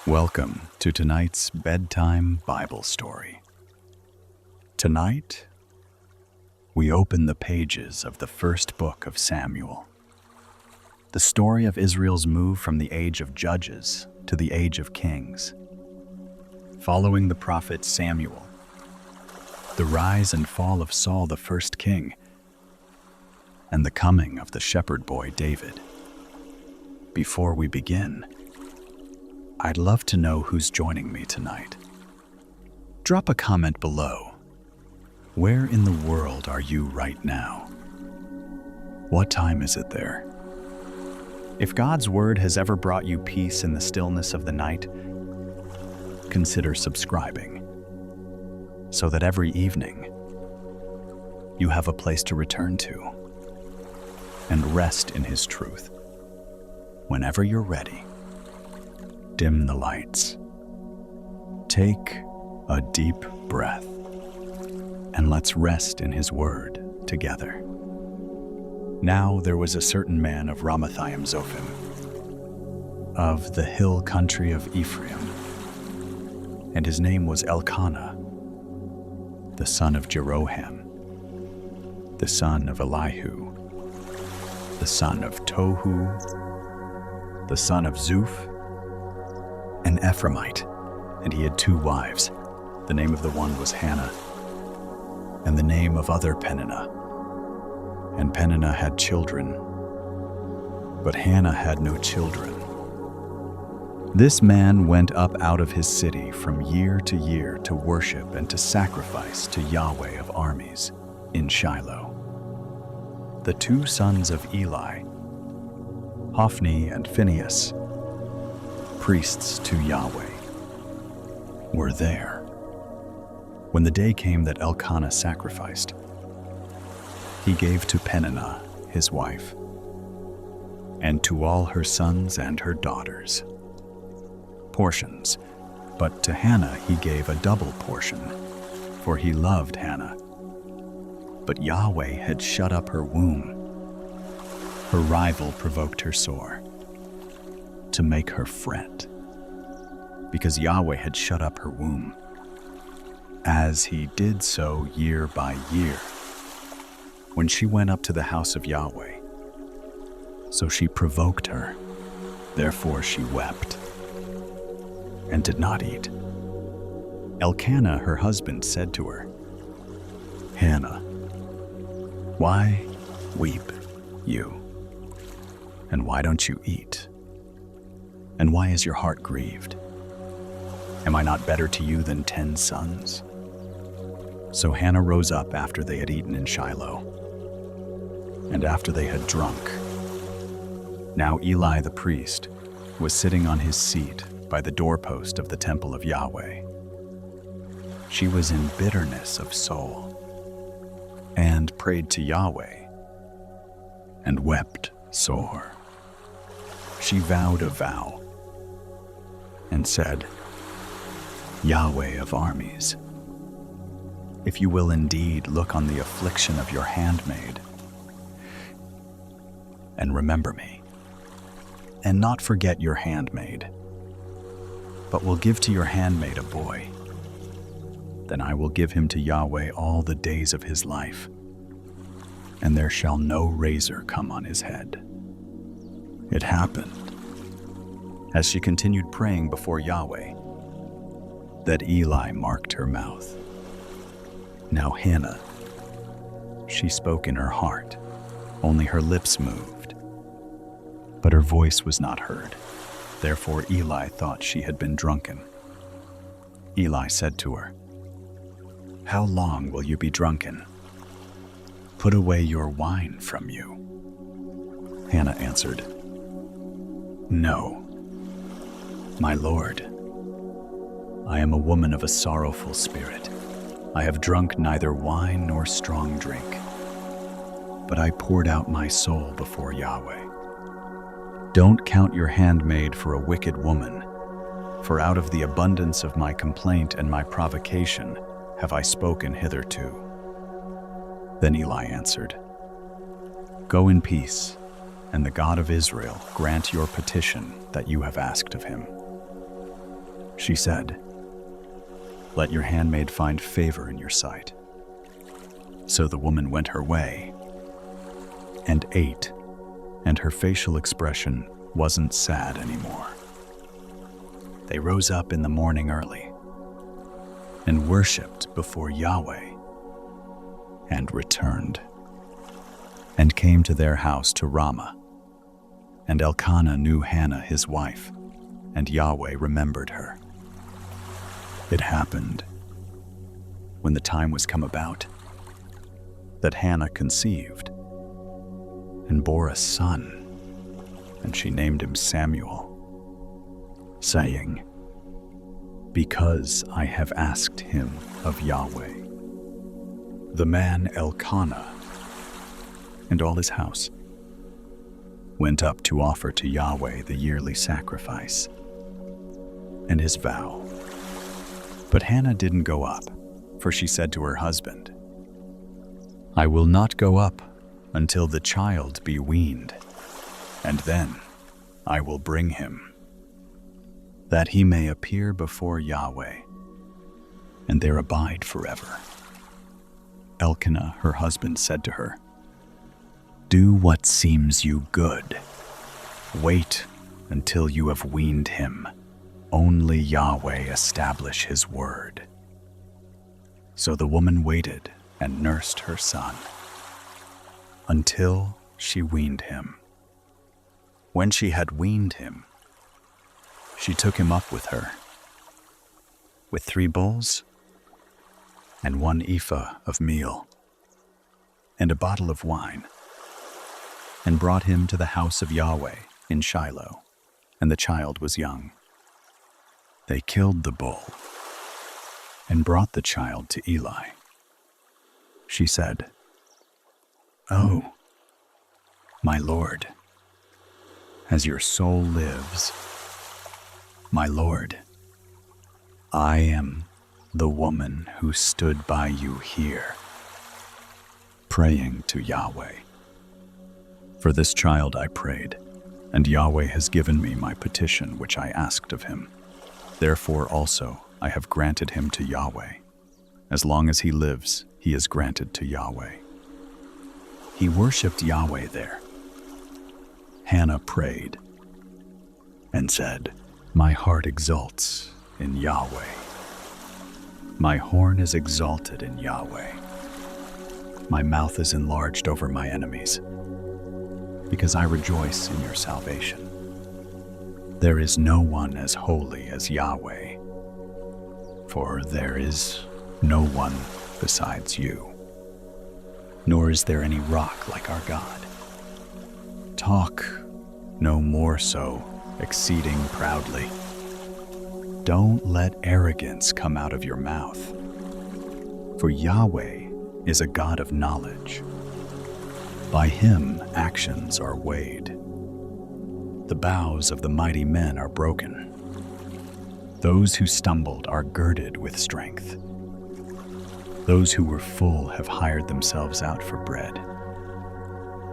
Welcome to tonight's bedtime Bible story. Tonight, we open the pages of the first book of Samuel, the story of Israel's move from the age of judges to the age of kings. Following the prophet Samuel, the rise and fall of Saul the first king, and the coming of the shepherd boy David. Before we begin, I'd love to know who's joining me tonight. Drop a comment below. Where in the world are you right now? What time is it there? If God's word has ever brought you peace in the stillness of the night, consider subscribing so that every evening you have a place to return to and rest in His truth. Whenever you're ready, dim the lights. Take a deep breath and let's rest in His word together. Now there was a certain man of Ramathaim Zophim, of the hill country of Ephraim, and his name was Elkanah, the son of Jeroham, the son of Elihu, the son of Tohu, the son of Zuph, an Ephraimite, and he had 2 wives. The name of the one was Hannah, and the name of other Peninnah. And Peninnah had children, but Hannah had no children. This man went up out of his city from year to year to worship and to sacrifice to Yahweh of armies in Shiloh. The 2 sons of Eli, Hophni and Phinehas, priests to Yahweh, were there. When the day came that Elkanah sacrificed, he gave to Peninnah, his wife, and to all her sons and her daughters portions, but to Hannah he gave a double portion, for he loved Hannah. But Yahweh had shut up her womb. Her rival provoked her sore, to make her fret, because Yahweh had shut up her womb, as He did so year by year, when she went up to the house of Yahweh. So she provoked her, therefore she wept, and did not eat. Elkanah, her husband, said to her, Hannah, why weep you? And why don't you eat? And why is your heart grieved? Am I not better to you than 10 sons? So Hannah rose up after they had eaten in Shiloh, and after they had drunk. Now Eli the priest was sitting on his seat by the doorpost of the temple of Yahweh. She was in bitterness of soul, and prayed to Yahweh, and wept sore. She vowed a vow, and said, Yahweh of armies, if you will indeed look on the affliction of your handmaid, and remember me, and not forget your handmaid, but will give to your handmaid a boy, then I will give him to Yahweh all the days of his life, and there shall no razor come on his head. It happened, as she continued praying before Yahweh, that Eli marked her mouth. Now Hannah, she spoke in her heart, only her lips moved, but her voice was not heard. Therefore Eli thought she had been drunken. Eli said to her, How long will you be drunken? Put away your wine from you. Hannah answered, No, my Lord, I am a woman of a sorrowful spirit. I have drunk neither wine nor strong drink, but I poured out my soul before Yahweh. Don't count your handmaid for a wicked woman, for out of the abundance of my complaint and my provocation have I spoken hitherto. Then Eli answered, Go in peace, and the God of Israel grant your petition that you have asked of him. She said, "Let your handmaid find favor in your sight." So the woman went her way and ate, and her facial expression wasn't sad anymore. They rose up in the morning early and worshipped before Yahweh, and returned and came to their house to Ramah. And Elkanah knew Hannah his wife, and Yahweh remembered her. It happened, when the time was come about, that Hannah conceived and bore a son, and she named him Samuel, saying, "Because I have asked him of Yahweh." The man Elkanah and all his house went up to offer to Yahweh the yearly sacrifice and his vow. But Hannah didn't go up, for she said to her husband, "I will not go up until the child be weaned, and then I will bring him, that he may appear before Yahweh, and there abide forever." Elkanah, her husband, said to her, "Do what seems you good. Wait until you have weaned him. Only Yahweh establish his word." So the woman waited and nursed her son until she weaned him. When she had weaned him, she took him up with her, with 3 bulls and 1 ephah of meal and a bottle of wine, and brought him to the house of Yahweh in Shiloh, and the child was young. They killed the bull and brought the child to Eli. She said, "Oh, my Lord, as your soul lives, my Lord, I am the woman who stood by you here, praying to Yahweh. For this child I prayed, and Yahweh has given me my petition which I asked of him. Therefore also I have granted him to Yahweh. As long as he lives, he is granted to Yahweh." He worshipped Yahweh there. Hannah prayed and said, "My heart exults in Yahweh. My horn is exalted in Yahweh. My mouth is enlarged over my enemies, because I rejoice in your salvation. There is no one as holy as Yahweh, for there is no one besides you, nor is there any rock like our God. Talk no more so, exceeding proudly. Don't let arrogance come out of your mouth, for Yahweh is a God of knowledge. By him actions are weighed. The bows of the mighty men are broken. Those who stumbled are girded with strength. Those who were full have hired themselves out for bread.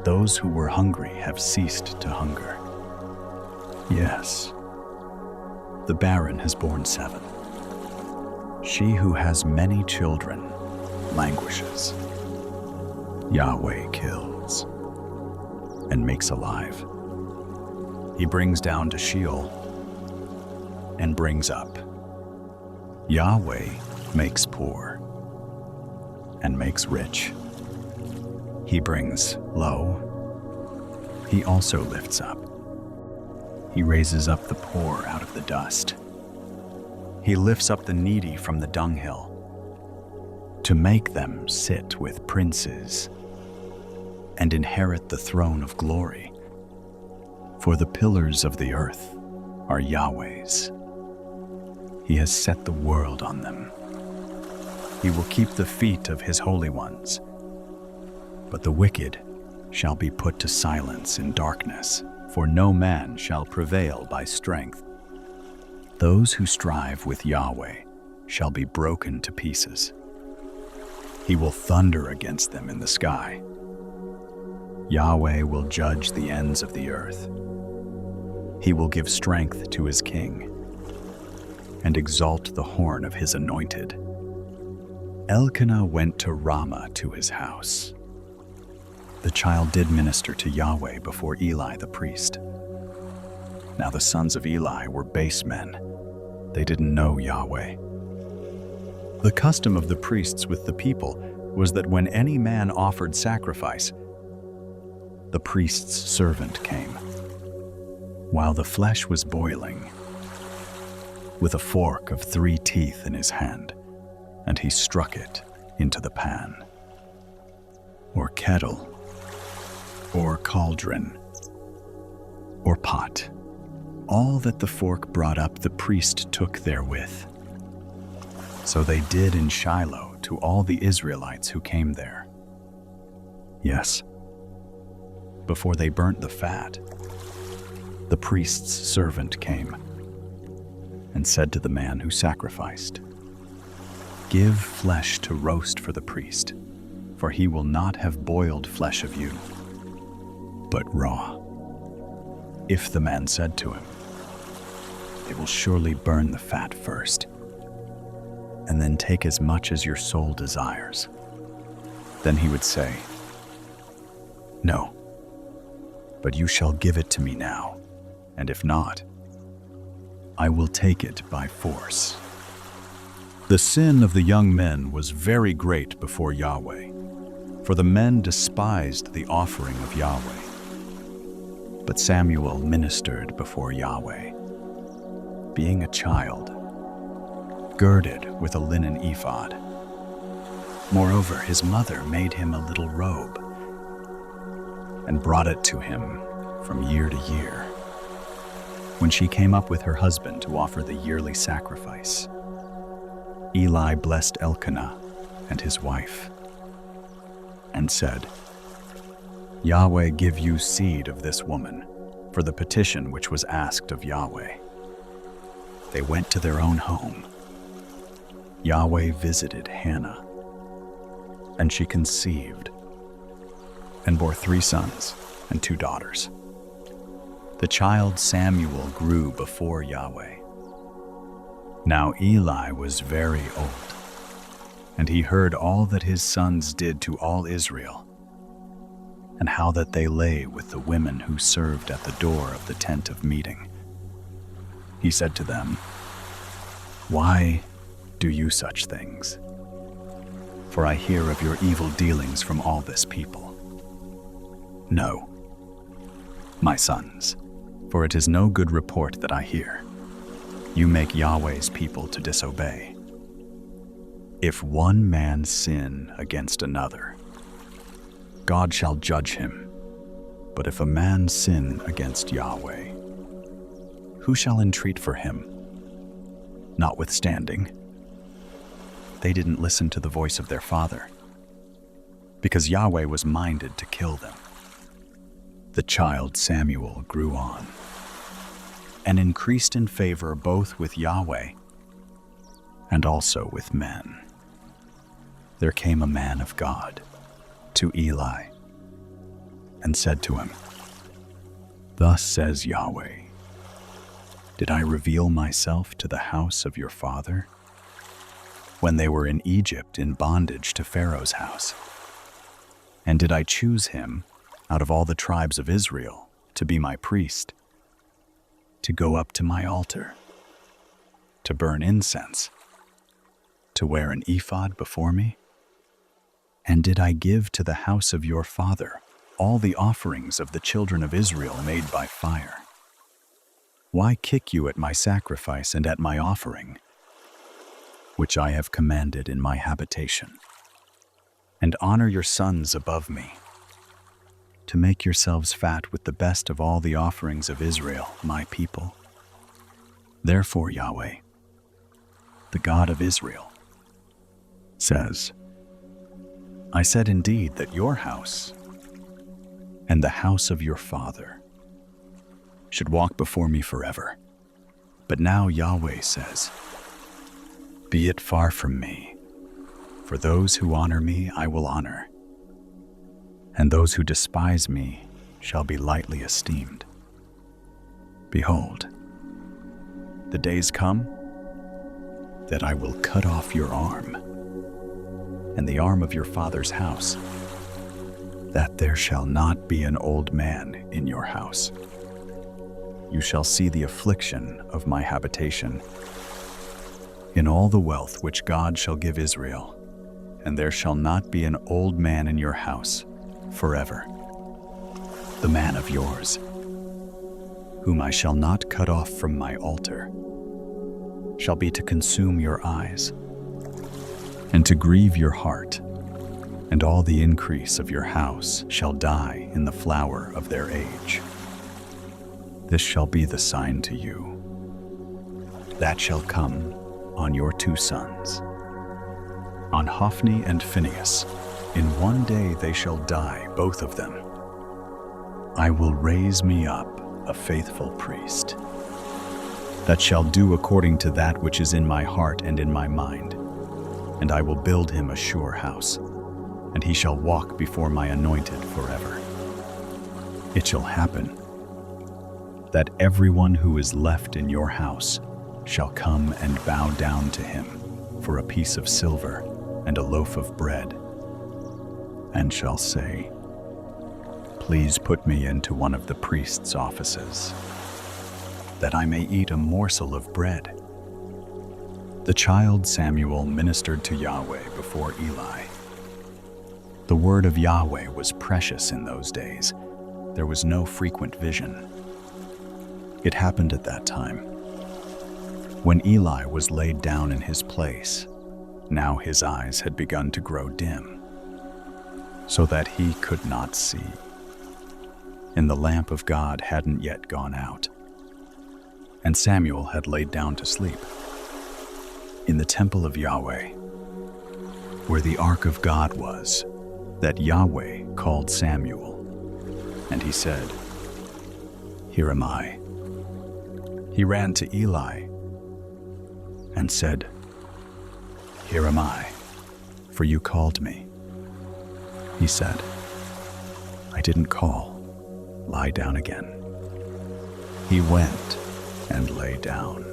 Those who were hungry have ceased to hunger. Yes, the barren has borne 7. She who has many children languishes. Yahweh kills and makes alive. He brings down to Sheol and brings up. Yahweh makes poor and makes rich. He brings low. He also lifts up. He raises up the poor out of the dust. He lifts up the needy from the dunghill, to make them sit with princes and inherit the throne of glory. For the pillars of the earth are Yahweh's. He has set the world on them. He will keep the feet of his holy ones. But the wicked shall be put to silence in darkness, for no man shall prevail by strength. Those who strive with Yahweh shall be broken to pieces. He will thunder against them in the sky. Yahweh will judge the ends of the earth. He will give strength to his king. and exalt the horn of his anointed. Elkanah went to Ramah to his house. The child did minister to Yahweh before Eli the priest. Now the sons of Eli were base men. They didn't know Yahweh. The custom of the priests with the people was that when any man offered sacrifice, the priest's servant came, while the flesh was boiling, with a fork of 3 teeth in his hand, and he struck it into the pan, or kettle, or cauldron, or pot. All that the fork brought up the priest took therewith. So they did in Shiloh to all the Israelites who came there. Yes, before they burnt the fat, the priest's servant came and said to the man who sacrificed, "Give flesh to roast for the priest, for he will not have boiled flesh of you, but raw." If the man said to him, "They will surely burn the fat first, and then take as much as your soul desires," then he would say, "No, but you shall give it to me now, and if not, I will take it by force." The sin of the young men was very great before Yahweh, for the men despised the offering of Yahweh. But Samuel ministered before Yahweh, being a child, girded with a linen ephod. Moreover, his mother made him a little robe and brought it to him from year to year, when she came up with her husband to offer the yearly sacrifice. Eli blessed Elkanah and his wife, and said, "Yahweh give you seed of this woman for the petition which was asked of Yahweh." They went to their own home. Yahweh visited Hannah, and she conceived and bore 3 sons and 2 daughters. The child Samuel grew before Yahweh. Now Eli was very old, and he heard all that his sons did to all Israel, and how that they lay with the women who served at the door of the tent of meeting. He said to them, "Why do you such things? For I hear of your evil dealings from all this people. No, my sons, for it is no good report that I hear. You make Yahweh's people to disobey. If one man sin against another, God shall judge him. But if a man sin against Yahweh, who shall entreat for him? Notwithstanding, they didn't listen to the voice of their father, because Yahweh was minded to kill them. The child Samuel grew on, and increased in favor both with Yahweh and also with men. There came a man of God to Eli and said to him, "Thus says Yahweh, did I reveal myself to the house of your father when they were in Egypt in bondage to Pharaoh's house? And did I choose him out of all the tribes of Israel to be my priest, to go up to my altar, to burn incense, to wear an ephod before me? And did I give to the house of your father all the offerings of the children of Israel made by fire? Why kick you at my sacrifice and at my offering, which I have commanded in my habitation? And honor your sons above me, to make yourselves fat with the best of all the offerings of Israel, my people. Therefore Yahweh, the God of Israel, says, I said indeed that your house and the house of your father should walk before me forever. But now Yahweh says, be it far from me, for those who honor me I will honor, and those who despise me shall be lightly esteemed. Behold, the days come that I will cut off your arm and the arm of your father's house, that there shall not be an old man in your house. You shall see the affliction of my habitation in all the wealth which God shall give Israel, and there shall not be an old man in your house forever. The man of yours, whom I shall not cut off from my altar, shall be to consume your eyes, and to grieve your heart, and all the increase of your house shall die in the flower of their age. This shall be the sign to you. That shall come on your two sons, on Hophni and Phinehas. In one day they shall die, both of them. I will raise me up a faithful priest, that shall do according to that which is in my heart and in my mind. And I will build him a sure house, and he shall walk before my anointed forever. It shall happen that everyone who is left in your house shall come and bow down to him for a piece of silver and a loaf of bread, and shall say, Please put me into one of the priest's offices, that I may eat a morsel of bread. The child Samuel ministered to Yahweh before Eli. The word of Yahweh was precious in those days. There was no frequent vision. It happened at that time, when Eli was laid down in his place. Now his eyes had begun to grow dim, so that he could not see, and the lamp of God hadn't yet gone out. And Samuel had laid down to sleep in the temple of Yahweh, where the ark of God was, that Yahweh called Samuel. And he said, Here am I. He ran to Eli and said, Here am I, for you called me. He said, I didn't call. Lie down again. He went and lay down.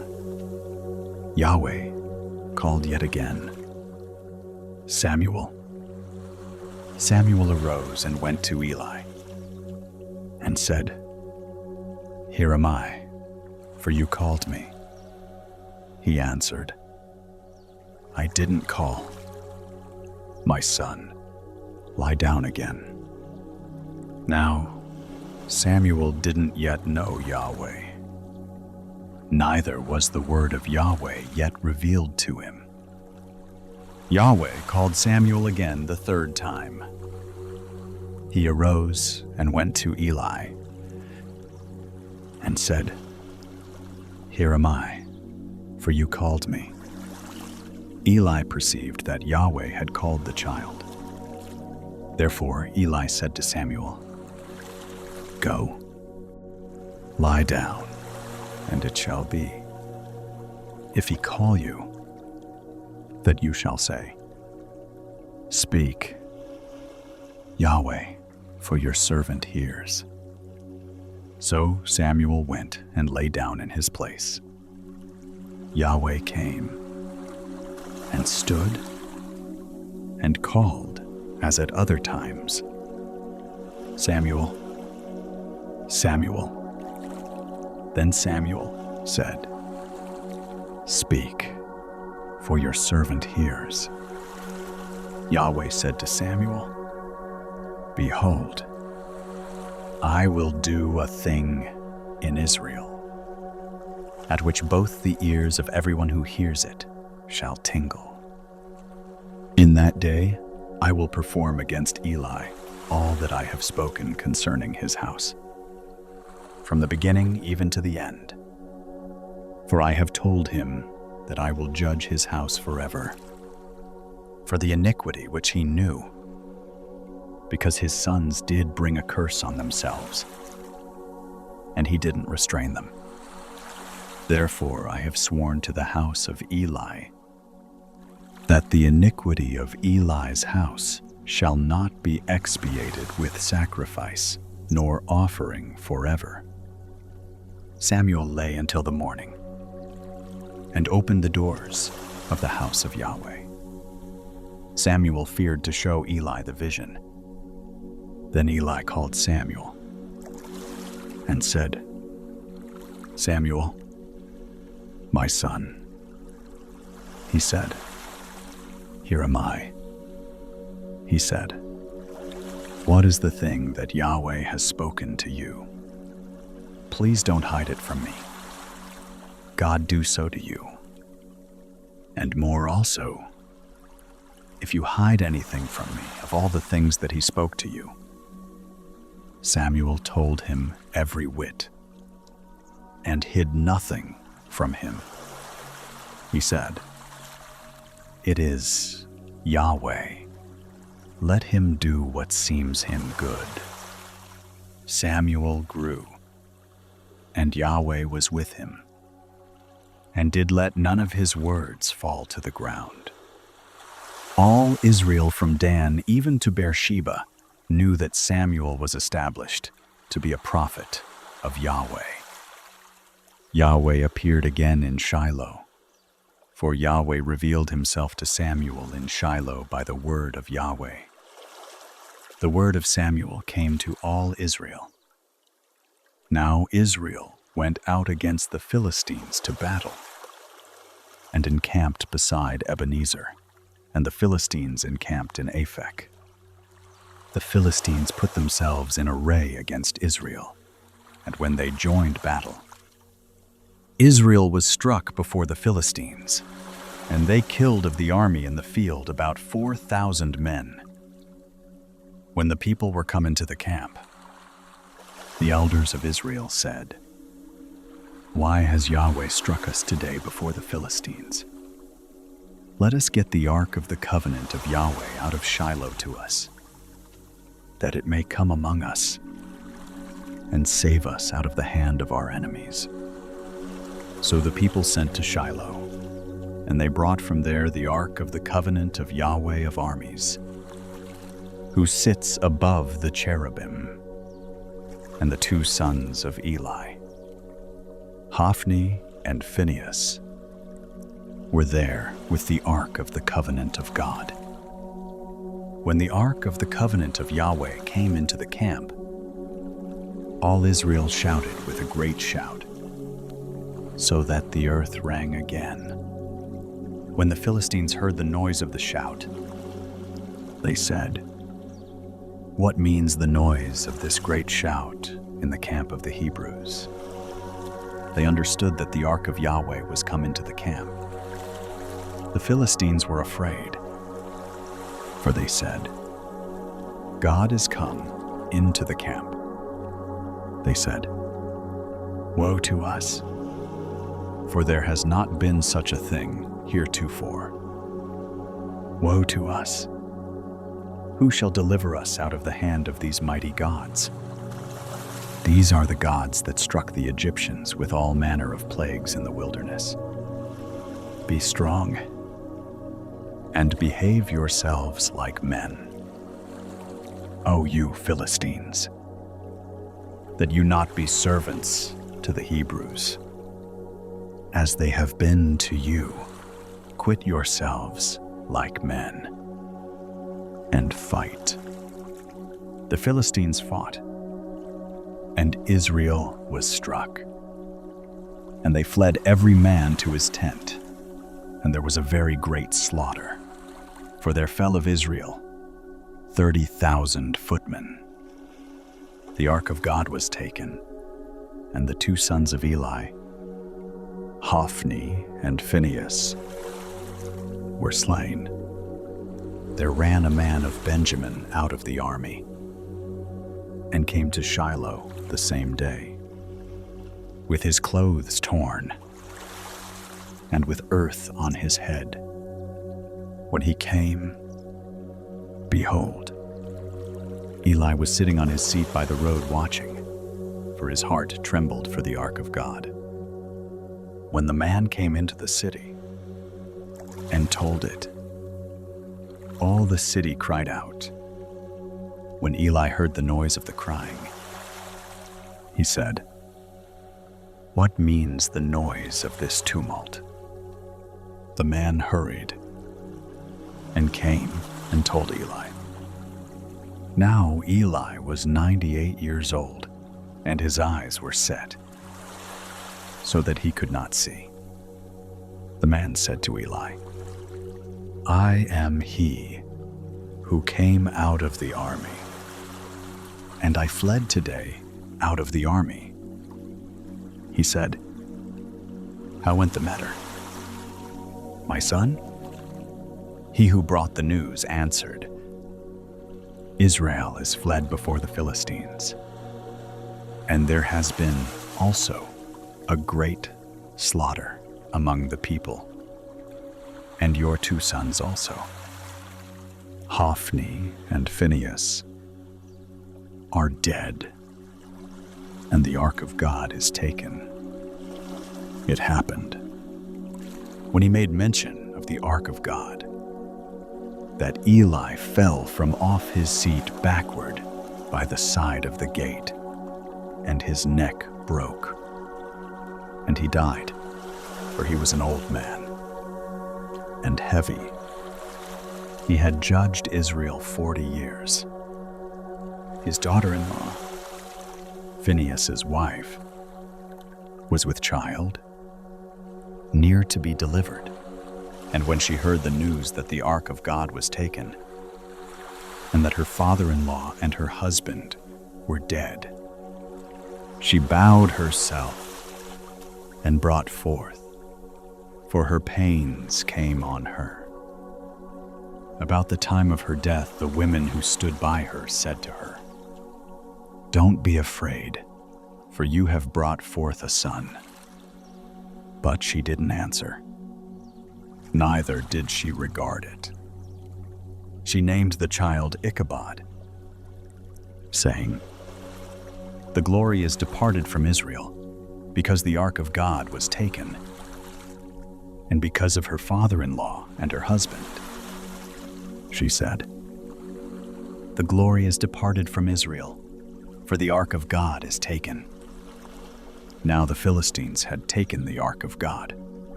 Yahweh called yet again, Samuel. Samuel arose and went to Eli and said, Here am I, for you called me. He answered, I didn't call. My son, lie down again. Now, Samuel didn't yet know Yahweh. Neither was the word of Yahweh yet revealed to him. Yahweh called Samuel again the third time. He arose and went to Eli and said, Here am I, for you called me. Eli perceived that Yahweh had called the child. Therefore Eli said to Samuel, Go, lie down, and it shall be, if he call you, that you shall say, Speak, Yahweh, for your servant hears. So Samuel went and lay down in his place. Yahweh came and stood and called as at other times, Samuel, Samuel. Then Samuel said, Speak, for your servant hears. Yahweh said to Samuel, Behold, I will do a thing in Israel, at which both the ears of everyone who hears it shall tingle. In that day I will perform against Eli all that I have spoken concerning his house, from the beginning even to the end. For I have told him that I will judge his house forever, for the iniquity which he knew, because his sons did bring a curse on themselves, and he didn't restrain them. Therefore I have sworn to the house of Eli that the iniquity of Eli's house shall not be expiated with sacrifice nor offering forever. Samuel lay until the morning, and opened the doors, of the house of Yahweh. Samuel feared to show Eli the vision. Then Eli called Samuel and said, "Samuel, my son." He said, "Here am I." He said, "What is the thing that Yahweh has spoken to you? Please don't hide it from me. God do so to you, and more also, if you hide anything from me of all the things that he spoke to you." Samuel told him every whit, and hid nothing from him. He said, "It is Yahweh. Let him do what seems him good." Samuel grew, and Yahweh was with him, and did let none of his words fall to the ground. All Israel from Dan even to Beersheba knew that Samuel was established to be a prophet of Yahweh. Yahweh appeared again in Shiloh, for Yahweh revealed himself to Samuel in Shiloh by the word of Yahweh. The word of Samuel came to all Israel. Now Israel went out against the Philistines to battle, and encamped beside Ebenezer, and the Philistines encamped in Aphek. The Philistines put themselves in array against Israel, and when they joined battle, Israel was struck before the Philistines, and they killed of the army in the field about 4,000 men. When the people were come into the camp, the elders of Israel said, "Why has Yahweh struck us today before the Philistines? Let us get the ark of the covenant of Yahweh out of Shiloh to us, that it may come among us and save us out of the hand of our enemies." So the people sent to Shiloh, and they brought from there the ark of the covenant of Yahweh of armies, who sits above the cherubim, and the two sons of Eli, Hophni and Phinehas, were there with the ark of the covenant of God. When the ark of the covenant of Yahweh came into the camp, all Israel shouted with a great shout, so that the earth rang again. When the Philistines heard the noise of the shout, they said, "What means the noise of this great shout in the camp of the Hebrews?" They understood that the ark of Yahweh was come into the camp. The Philistines were afraid, for they said, "God is come into the camp." They said, "Woe to us, for there has not been such a thing heretofore. Woe to us! Who shall deliver us out of the hand of these mighty gods? These are the gods that struck the Egyptians with all manner of plagues in the wilderness. Be strong and behave yourselves like men, O you Philistines, that you not be servants to the Hebrews, as they have been to you. Quit yourselves like men and fight." The Philistines fought, and Israel was struck. And they fled every man to his tent, and there was a very great slaughter, for there fell of Israel 30,000 footmen. The ark of God was taken, and the two sons of Eli, Hophni and Phinehas, were slain. There ran a man of Benjamin out of the army, and came to Shiloh the same day, with his clothes torn, and with earth on his head. When he came, behold, Eli was sitting on his seat by the road watching, for his heart trembled for the ark of God. When the man came into the city and told it, all the city cried out. When Eli heard the noise of the crying, he said, "What means the noise of this tumult?" The man hurried and came and told Eli. Now Eli was 98 years old, and his eyes were set, so that he could not see. The man said to Eli, I am he who came out of the army, and I fled today out of the army. He said, How went the matter? My son? He who brought the news answered, Israel is fled before the Philistines, and there has been also a great slaughter among the people, and your 2 sons also, Hophni and Phinehas, are dead, and the ark of God is taken. It happened, when he made mention of the ark of God, that Eli fell from off his seat backward by the side of the gate, and his neck broke. And he died, for he was an old man and heavy. He had judged Israel 40 years. His daughter-in-law, Phinehas's wife, was with child, near to be delivered. And when she heard the news that the ark of God was taken, and that her father-in-law and her husband were dead, she bowed herself and brought forth, for her pains came on her. About the time of her death, the women who stood by her said to her, Don't be afraid, for you have brought forth a son. But she didn't answer. Neither did she regard it. She named the child Ichabod, saying, The glory is departed from Israel, because the ark of God was taken, and because of her father-in-law and her husband. She said, The glory is departed from Israel, for the ark of God is taken. Now the Philistines had taken the ark of God,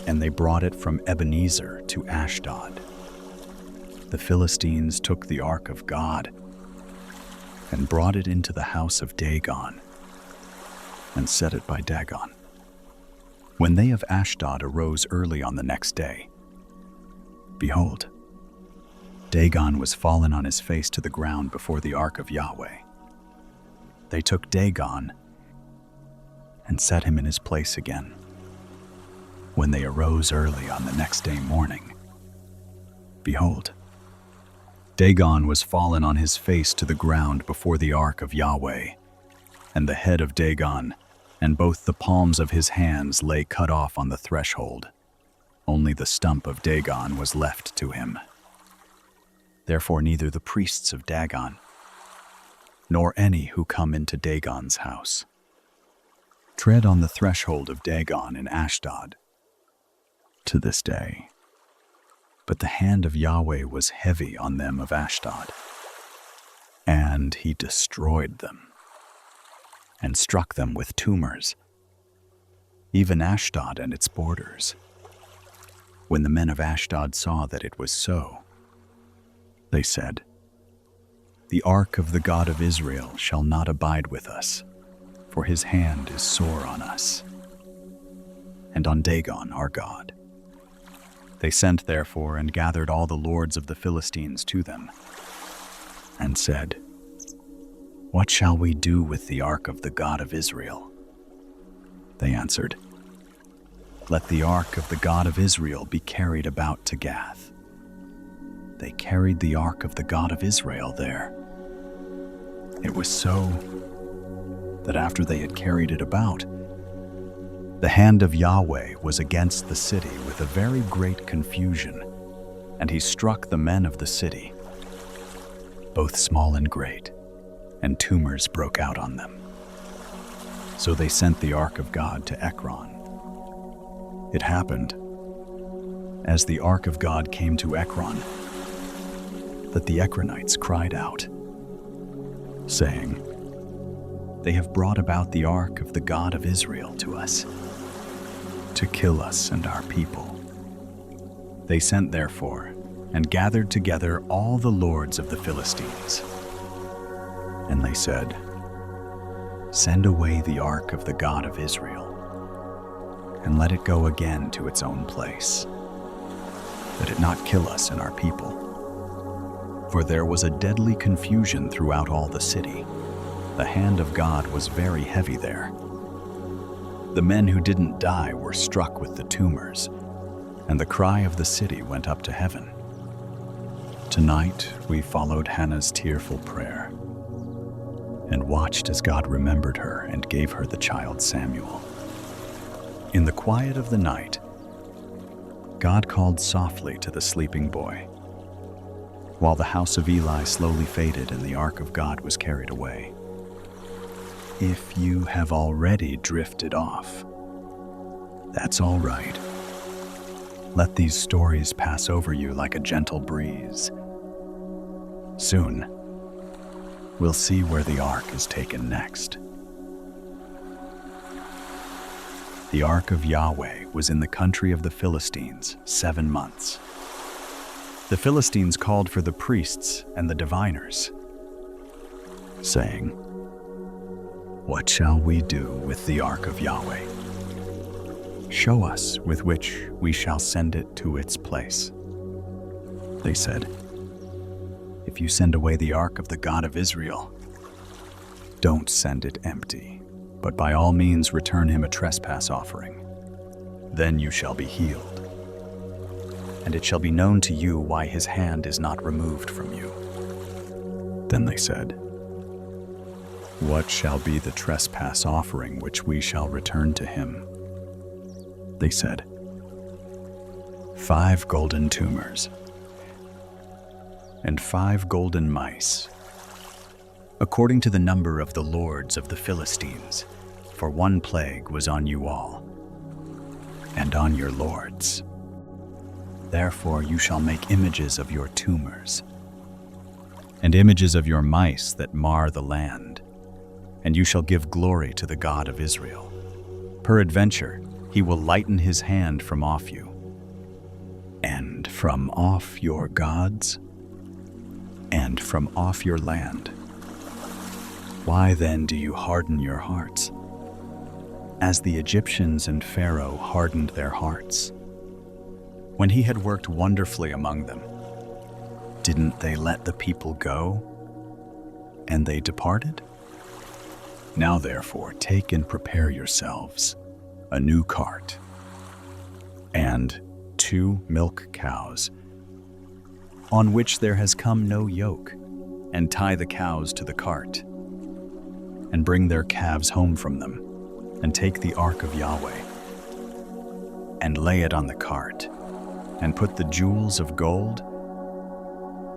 and they brought it from Ebenezer to Ashdod. The Philistines took the ark of God and brought it into the house of Dagon and set it by Dagon. When they of Ashdod arose early on the next day, behold, Dagon was fallen on his face to the ground before the ark of Yahweh. They took Dagon and set him in his place again. When they arose early on the next day morning, behold, Dagon was fallen on his face to the ground before the ark of Yahweh, and the head of Dagon and both the palms of his hands lay cut off on the threshold. Only the stump of Dagon was left to him. Therefore neither the priests of Dagon, nor any who come into Dagon's house, tread on the threshold of Dagon in Ashdod to this day. But the hand of Yahweh was heavy on them of Ashdod, and he destroyed them, and struck them with tumors, even Ashdod and its borders. When the men of Ashdod saw that it was so, they said, The ark of the God of Israel shall not abide with us, for his hand is sore on us, and on Dagon our God. They sent therefore and gathered all the lords of the Philistines to them, and said, What shall we do with the ark of the God of Israel? They answered, Let the ark of the God of Israel be carried about to Gath. They carried the ark of the God of Israel there. It was so that after they had carried it about, the hand of Yahweh was against the city with a very great confusion, and he struck the men of the city, both small and great, and tumors broke out on them. So they sent the ark of God to Ekron. It happened, as the ark of God came to Ekron, that the Ekronites cried out, saying, They have brought about the ark of the God of Israel to us, to kill us and our people. They sent therefore, and gathered together all the lords of the Philistines. And they said, "Send away the ark of the God of Israel, and let it go again to its own place, that it not kill us and our people." For there was a deadly confusion throughout all the city. The hand of God was very heavy there. The men who didn't die were struck with the tumors, and the cry of the city went up to heaven. Tonight we followed Hannah's tearful prayer, and watched as God remembered her and gave her the child Samuel. In the quiet of the night, God called softly to the sleeping boy, while the house of Eli slowly faded and the ark of God was carried away. If you have already drifted off, that's all right. Let these stories pass over you like a gentle breeze. Soon, we'll see where the ark is taken next. The ark of Yahweh was in the country of the Philistines 7 months. The Philistines called for the priests and the diviners, saying, "What shall we do with the ark of Yahweh? Show us with which we shall send it to its place." They said, "If you send away the ark of the God of Israel, don't send it empty, but by all means return him a trespass offering. Then you shall be healed. And it shall be known to you why his hand is not removed from you." Then they said, "What shall be the trespass offering which we shall return to him?" They said, 5 golden tumors and 5 golden mice, according to the number of the lords of the Philistines, for 1 plague was on you all, and on your lords. Therefore you shall make images of your tumors, and images of your mice that mar the land, and you shall give glory to the God of Israel. Peradventure, he will lighten his hand from off you, and from off your gods, and from off your land. Why then do you harden your hearts, as the Egyptians and Pharaoh hardened their hearts? When he had worked wonderfully among them, didn't they let the people go, and they departed? Now therefore take and prepare yourselves a new cart, and 2 milk cows, on which there has come no yoke, and tie the cows to the cart, and bring their calves home from them, and take the ark of Yahweh, and lay it on the cart, and put the jewels of gold,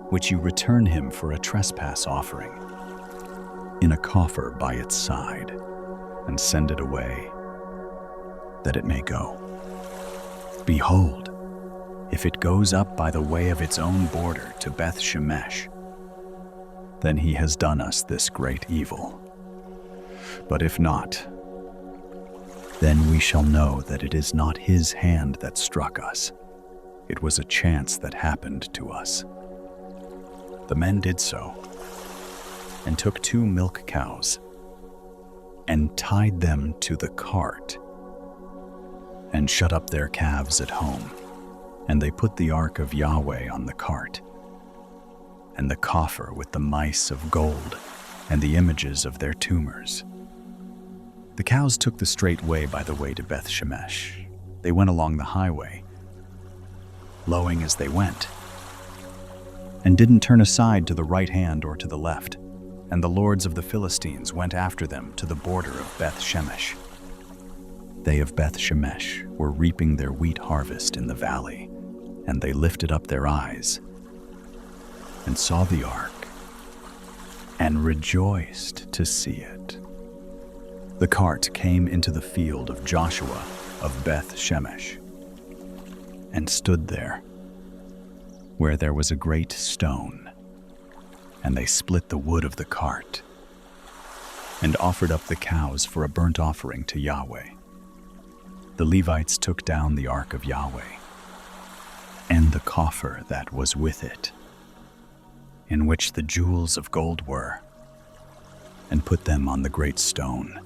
which you return him for a trespass offering, in a coffer by its side, and send it away, that it may go. Behold, if it goes up by the way of its own border to Beth Shemesh, then he has done us this great evil. But if not, then we shall know that it is not his hand that struck us. It was a chance that happened to us." The men did so, and took 2 milk cows, and tied them to the cart, and shut up their calves at home. And they put the ark of Yahweh on the cart, and the coffer with the mice of gold, and the images of their tumors. The cows took the straight way by the way to Beth Shemesh. They went along the highway, lowing as they went, and didn't turn aside to the right hand or to the left. And the lords of the Philistines went after them to the border of Beth Shemesh. They of Beth Shemesh were reaping their wheat harvest in the valley, and they lifted up their eyes and saw the ark, and rejoiced to see it. The cart came into the field of Joshua of Beth Shemesh, and stood there, where there was a great stone, and they split the wood of the cart, and offered up the cows for a burnt offering to Yahweh. The Levites took down the ark of Yahweh, and the coffer that was with it, in which the jewels of gold were, and put them on the great stone.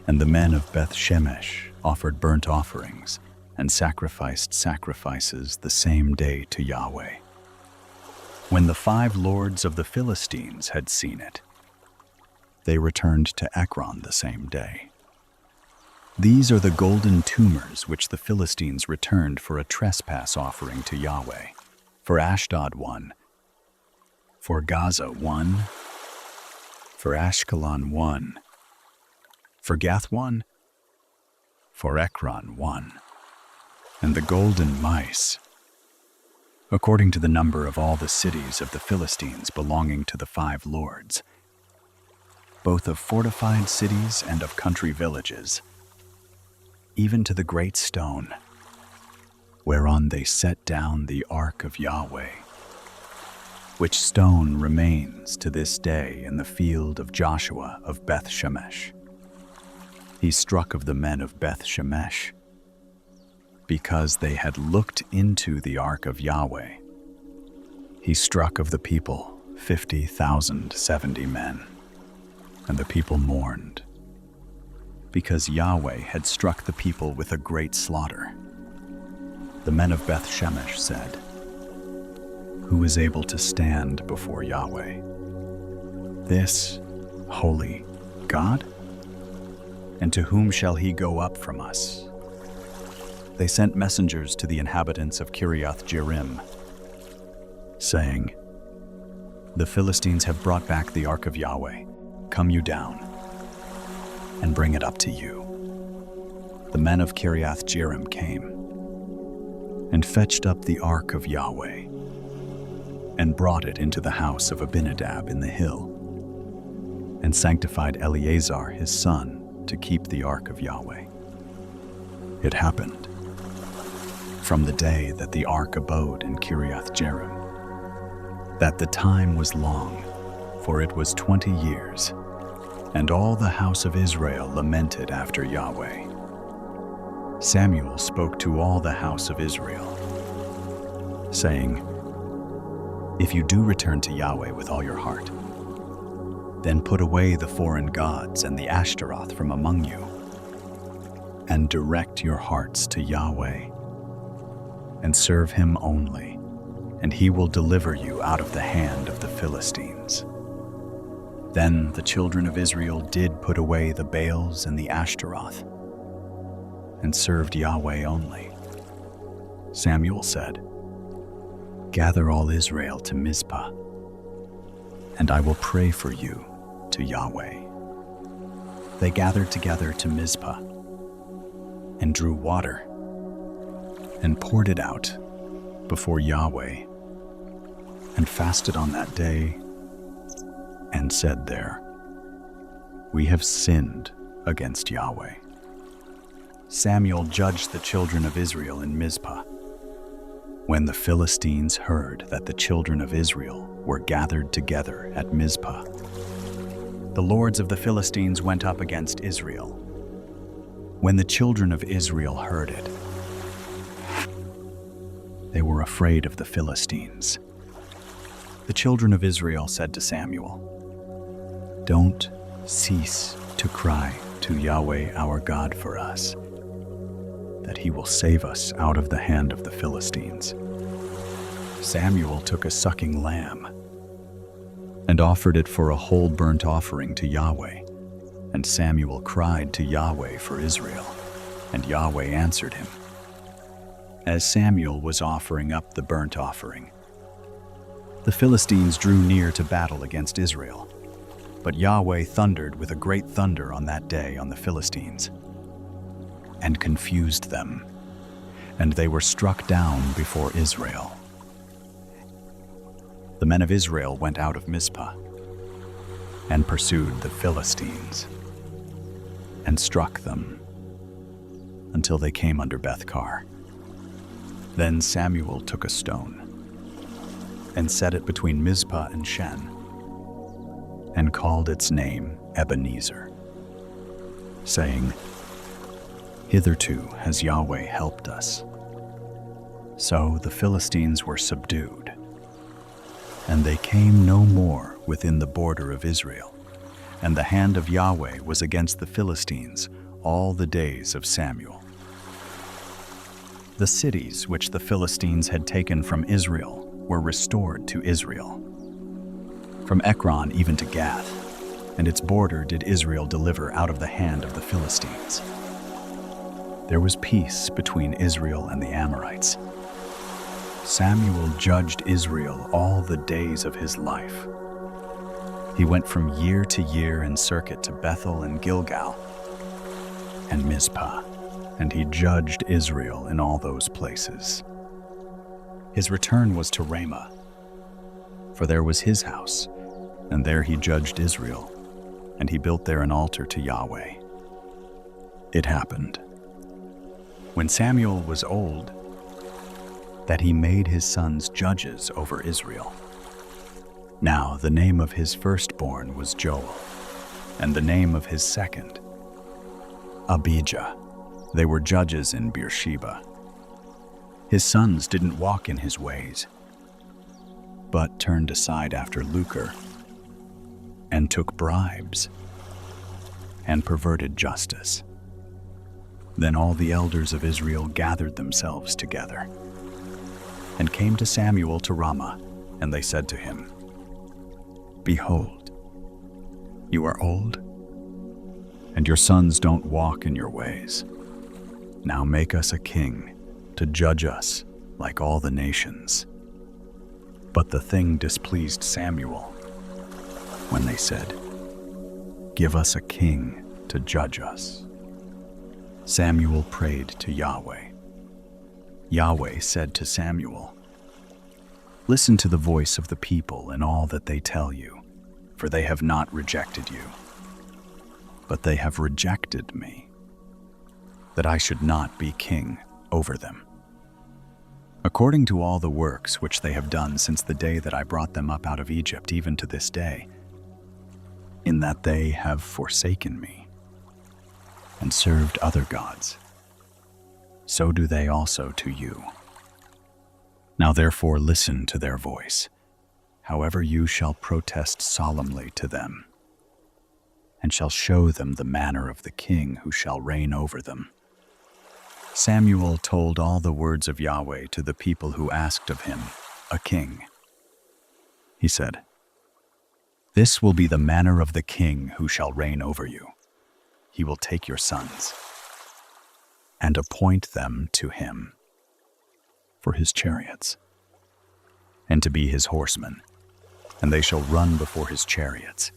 And the men of Beth-Shemesh offered burnt offerings and sacrificed sacrifices the same day to Yahweh. When the 5 lords of the Philistines had seen it, they returned to Ekron the same day. These are the golden tumors which the Philistines returned for a trespass offering to Yahweh: for Ashdod 1, for Gaza 1, for Ashkelon 1, for Gath 1, for Ekron 1, and the golden mice, according to the number of all the cities of the Philistines belonging to the 5 lords, both of fortified cities and of country villages, even to the great stone, whereon they set down the ark of Yahweh, which stone remains to this day in the field of Joshua of Beth-Shemesh. He struck of the men of Beth-Shemesh, because they had looked into the ark of Yahweh. He struck of the people 50,070 men, and the people mourned, because Yahweh had struck the people with a great slaughter. The men of Beth-Shemesh said, "Who is able to stand before Yahweh? This holy God? And to whom shall he go up from us?" They sent messengers to the inhabitants of Kiriath-Jearim, saying, "The Philistines have brought back the ark of Yahweh. Come you down, and bring it up to you." The men of Kiriath-Jearim came, and fetched up the ark of Yahweh, and brought it into the house of Abinadab in the hill, and sanctified Eleazar his son to keep the ark of Yahweh. It happened, from the day that the ark abode in Kiriath-Jearim, that the time was long, for it was 20 years, and all the house of Israel lamented after Yahweh. Samuel spoke to all the house of Israel, saying, "If you do return to Yahweh with all your heart, then put away the foreign gods and the Ashtaroth from among you, and direct your hearts to Yahweh, and serve him only, and he will deliver you out of the hand of the Philistines." Then the children of Israel did put away the Baals and the Ashtaroth, and served Yahweh only. Samuel said, "Gather all Israel to Mizpah, and I will pray for you to Yahweh." They gathered together to Mizpah, and drew water, and poured it out before Yahweh, and fasted on that day, and said there, "We have sinned against Yahweh." Samuel judged the children of Israel in Mizpah. When the Philistines heard that the children of Israel were gathered together at Mizpah, the lords of the Philistines went up against Israel. When the children of Israel heard it, they were afraid of the Philistines. The children of Israel said to Samuel, "Don't cease to cry to Yahweh our God for us, that he will save us out of the hand of the Philistines." Samuel took a sucking lamb and offered it for a whole burnt offering to Yahweh. And Samuel cried to Yahweh for Israel, and Yahweh answered him. As Samuel was offering up the burnt offering, the Philistines drew near to battle against Israel. But Yahweh thundered with a great thunder on that day on the Philistines, and confused them, and they were struck down before Israel. The men of Israel went out of Mizpah, and pursued the Philistines, and struck them, until they came under Beth-kar. Then Samuel took a stone, and set it between Mizpah and Shen, and called its name Ebenezer, saying, "Hitherto has Yahweh helped us." So the Philistines were subdued, and they came no more within the border of Israel. And the hand of Yahweh was against the Philistines all the days of Samuel. The cities which the Philistines had taken from Israel were restored to Israel, from Ekron even to Gath, and its border did Israel deliver out of the hand of the Philistines. There was peace between Israel and the Amorites. Samuel judged Israel all the days of his life. He went from year to year in circuit to Bethel and Gilgal and Mizpah, and he judged Israel in all those places. His return was to Ramah, for there was his house, and there he judged Israel, and he built there an altar to Yahweh. It happened, when Samuel was old, that he made his sons judges over Israel. Now the name of his firstborn was Joel, and the name of his second, Abijah. They were judges in Beersheba. His sons didn't walk in his ways, but turned aside after lucre, and took bribes, and perverted justice. Then all the elders of Israel gathered themselves together, and came to Samuel to Ramah, and they said to him, "Behold, you are old, and your sons don't walk in your ways. Now make us a king to judge us like all the nations." But the thing displeased Samuel when they said, "Give us a king to judge us." Samuel prayed to Yahweh. Yahweh said to Samuel, "Listen to the voice of the people in all that they tell you, for they have not rejected you, but they have rejected me, that I should not be king over them. According to all the works which they have done since the day that I brought them up out of Egypt, even to this day, in that they have forsaken me and served other gods, so do they also to you. Now therefore listen to their voice, however you shall protest solemnly to them, and shall show them the manner of the king who shall reign over them." Samuel told all the words of Yahweh to the people who asked of him a king. He said, "This will be the manner of the king who shall reign over you. He will take your sons and appoint them to him for his chariots, and to be his horsemen, and they shall run before his chariots,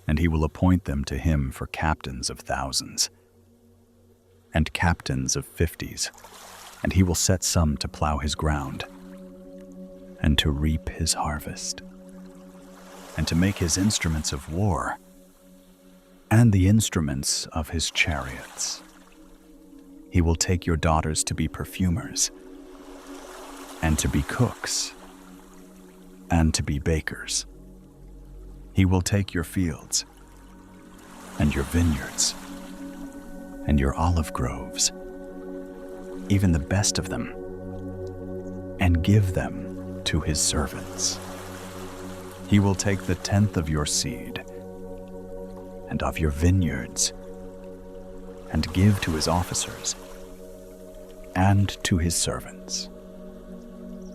and he will appoint them to him for captains of thousands and captains of 50s, and he will set some to plow his ground and to reap his harvest, and to make his instruments of war and the instruments of his chariots. He will take your daughters to be perfumers, and to be cooks, and to be bakers. He will take your fields, and your vineyards, and your olive groves, even the best of them, and give them to his servants. He will take the 10th of your seed, and of your vineyards, and give to his officers, and to his servants.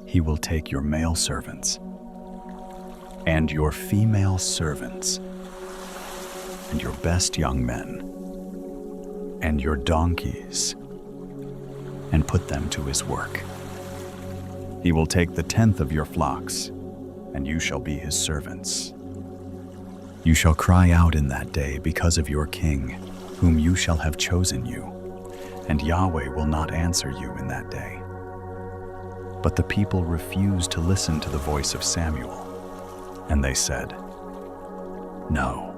He will take your male servants, and your female servants, and your best young men, and your donkeys, and put them to his work. He will take the 10th of your flocks, and you shall be his servants. You shall cry out in that day because of your king, whom you shall have chosen you, and Yahweh will not answer you in that day. But the people refused to listen to the voice of Samuel, and they said, "No,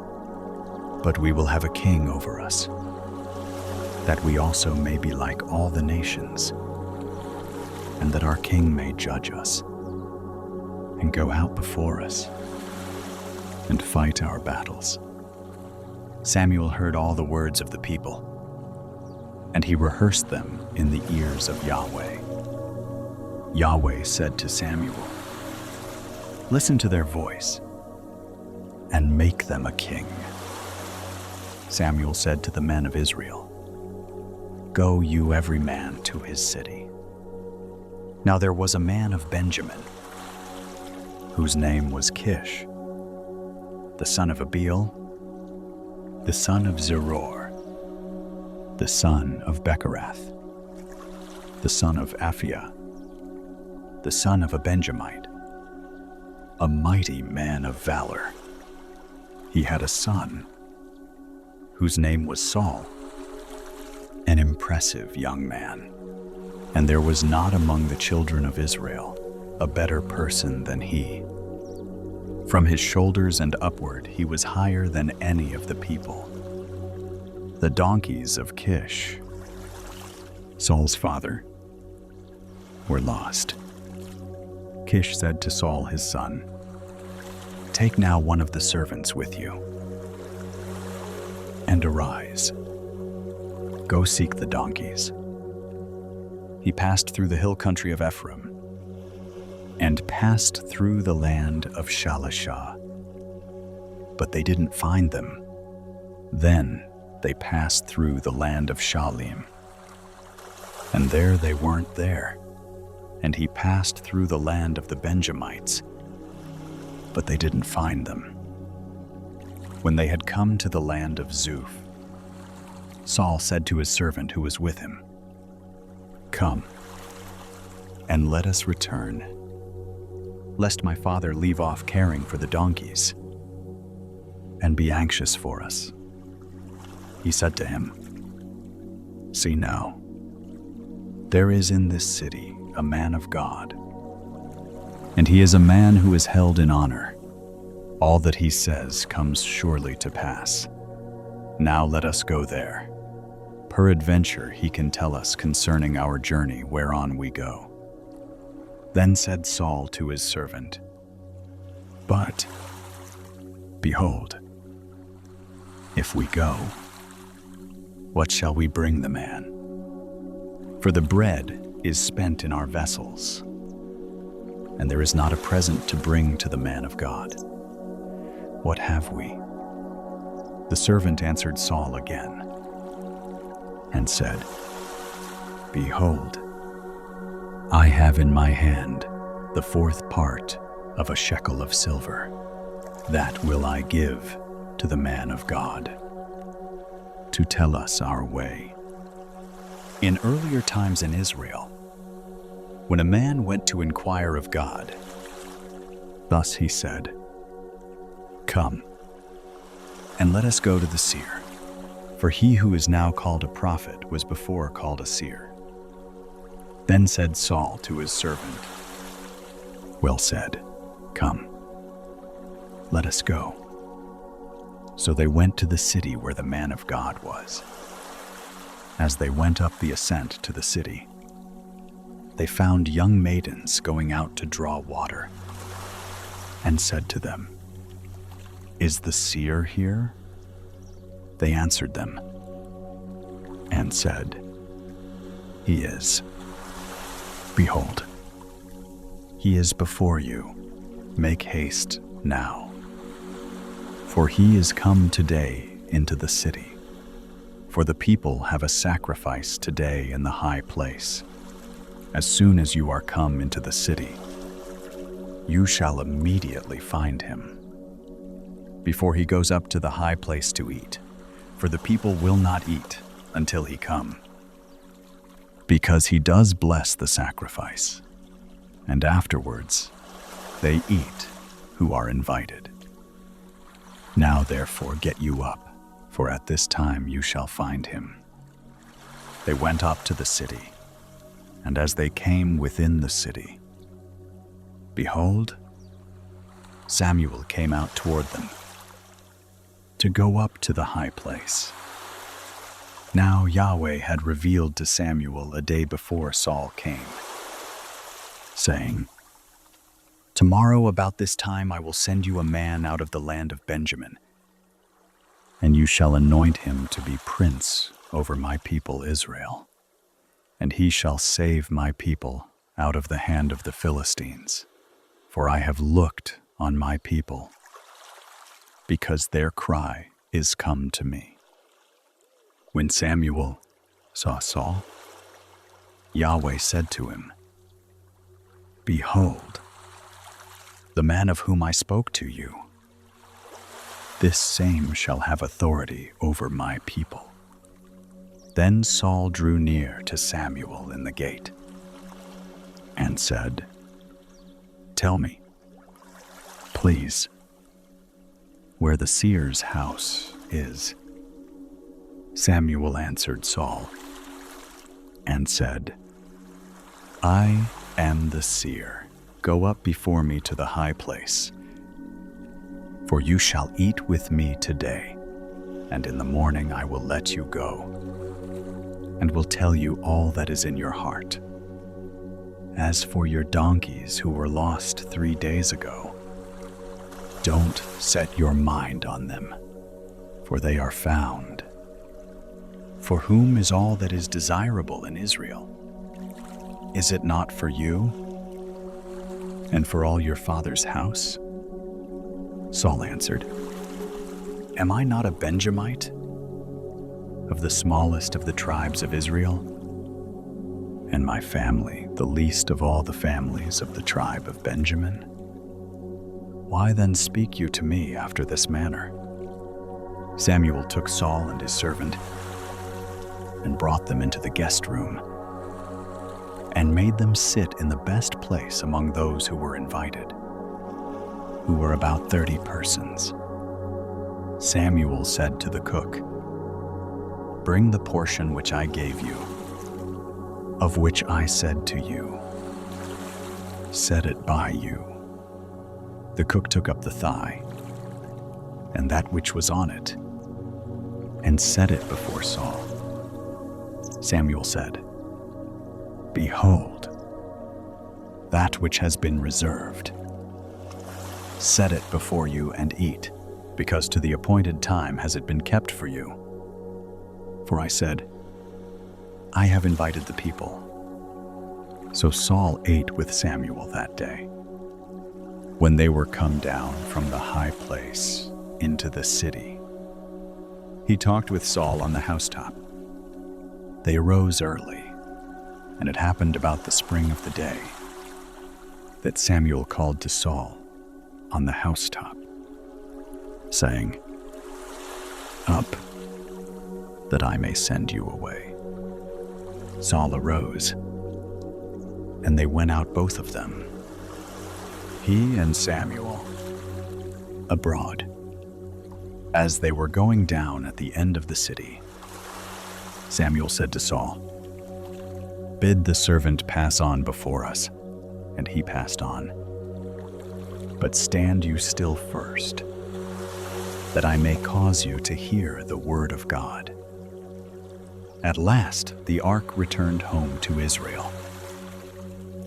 but we will have a king over us, that we also may be like all the nations, and that our king may judge us, and go out before us, and fight our battles." Samuel heard all the words of the people, and he rehearsed them in the ears of Yahweh. Yahweh said to Samuel, "Listen to their voice and make them a king." Samuel said to the men of Israel, "Go you every man to his city." Now there was a man of Benjamin, whose name was Kish, the son of Abiel, the son of Zeror, the son of Becherath, the son of Aphiah, the son of a Benjamite, a mighty man of valor. He had a son, whose name was Saul, an impressive young man. And there was not among the children of Israel a better person than he. From his shoulders and upward he was higher than any of the people. The donkeys of Kish, Saul's father, were lost. Kish said to Saul his son, "Take now one of the servants with you, and arise. Go seek the donkeys." He passed through the hill country of Ephraim, and passed through the land of Shalishah. But they didn't find them. Then they passed through the land of Shalim, and there they weren't there. And he passed through the land of the Benjamites, but they didn't find them. When they had come to the land of Zuph, Saul said to his servant who was with him, "Come, and let us return, lest my father leave off caring for the donkeys, and be anxious for us." He said to him, "See now, there is in this city a man of God, and he is a man who is held in honor. All that he says comes surely to pass. Now let us go there. Peradventure he can tell us concerning our journey whereon we go." Then said Saul to his servant, "But, behold, if we go, what shall we bring the man? For the bread is spent in our vessels, and there is not a present to bring to the man of God. What have we?" The servant answered Saul again, and said, "Behold, I have in my hand the fourth part of a shekel of silver. That will I give to the man of God, to tell us our way." In earlier times in Israel, when a man went to inquire of God, thus he said, "Come, and let us go to the seer." For he who is now called a prophet was before called a seer. Then said Saul to his servant, "Well said, come, let us go." So they went to the city where the man of God was. As they went up the ascent to the city, they found young maidens going out to draw water, and said to them, "Is the seer here?" They answered them, and said, "He is. Behold, he is before you. Make haste now, for he is come today into the city. For the people have a sacrifice today in the high place. As soon as you are come into the city, you shall immediately find him, before he goes up to the high place to eat, for the people will not eat until he come, because he does bless the sacrifice, and afterwards they eat who are invited. Now therefore get you up, for at this time you shall find him." They went up to the city, and as they came within the city, behold, Samuel came out toward them, to go up to the high place. Now Yahweh had revealed to Samuel a day before Saul came, saying, "Tomorrow about this time I will send you a man out of the land of Benjamin, and you shall anoint him to be prince over my people Israel, and he shall save my people out of the hand of the Philistines, for I have looked on my people, because their cry is come to me." When Samuel saw Saul, Yahweh said to him, "Behold, the man of whom I spoke to you, this same shall have authority over my people." Then Saul drew near to Samuel in the gate and said, "Tell me, please, where the seer's house is." Samuel answered Saul and said, "I am the seer. Go up before me to the high place, for you shall eat with me today, and in the morning I will let you go, and will tell you all that is in your heart. As for your donkeys who were lost 3 days ago, don't set your mind on them, for they are found. For whom is all that is desirable in Israel? Is it not for you and for all your father's house?" Saul answered, "Am I not a Benjamite, of the smallest of the tribes of Israel, and my family the least of all the families of the tribe of Benjamin? Why then speak you to me after this manner?" Samuel took Saul and his servant and brought them into the guest room and made them sit in the best place among those who were invited, who were about 30 persons. Samuel said to the cook, "Bring the portion which I gave you, of which I said to you, set it by you." The cook took up the thigh and that which was on it and set it before Saul. Samuel said, "Behold, that which has been reserved. Set it before you and eat, because to the appointed time has it been kept for you." For I said, "I have invited the people." So Saul ate with Samuel that day. When they were come down from the high place into the city, he talked with Saul on the housetop. They arose early, and it happened about the spring of the day that Samuel called to Saul on the housetop, saying, "Up, that I may send you away." Saul arose, and they went out both of them, he and Samuel, abroad. As they were going down at the end of the city, Samuel said to Saul, "Bid the servant pass on before us." And he passed on. "But stand you still first, that I may cause you to hear the word of God." At last the ark returned home to Israel.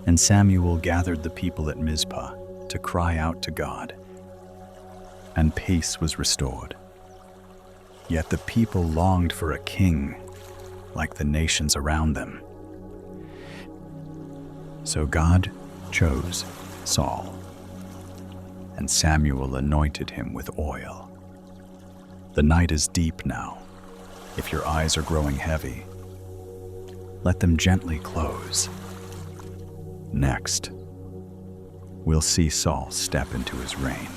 And Samuel gathered the people at Mizpah to cry out to God, and peace was restored. Yet the people longed for a king like the nations around them. So God chose Saul, and Samuel anointed him with oil. The night is deep now. If your eyes are growing heavy, let them gently close. Next, we'll see Saul step into his reign.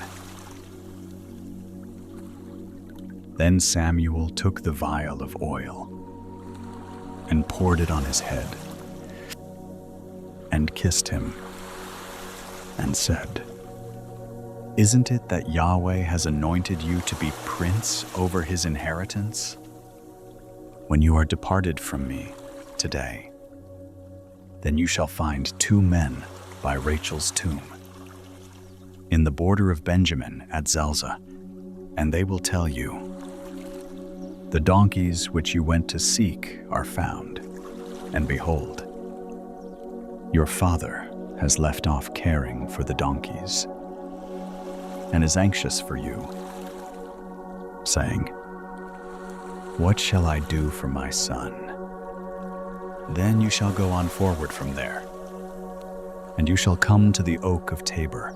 Then Samuel took the vial of oil and poured it on his head and kissed him and said, "Isn't it that Yahweh has anointed you to be prince over his inheritance? When you are departed from me today, then you shall find 2 men by Rachel's tomb, in the border of Benjamin at Zelzah, and they will tell you, 'The donkeys which you went to seek are found, and behold, your father has left off caring for the donkeys, and is anxious for you, saying, What shall I do for my son?' Then you shall go on forward from there, And you shall come to the oak of Tabor,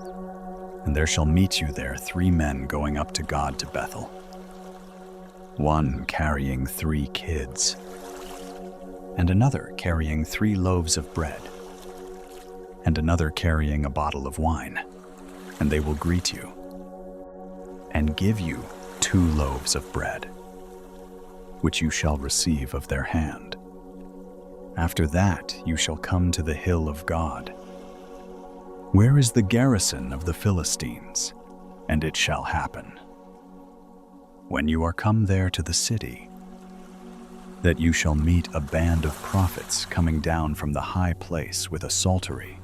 and there shall meet you there 3 men going up to God to Bethel, one carrying 3 kids, and another carrying 3 loaves of bread, and another carrying a bottle of wine, and they will greet you, and give you 2 loaves of bread, which you shall receive of their hand. After that you shall come to the hill of God. Where is the garrison of the Philistines? And it shall happen, when you are come there to the city, that you shall meet a band of prophets coming down from the high place with a psaltery,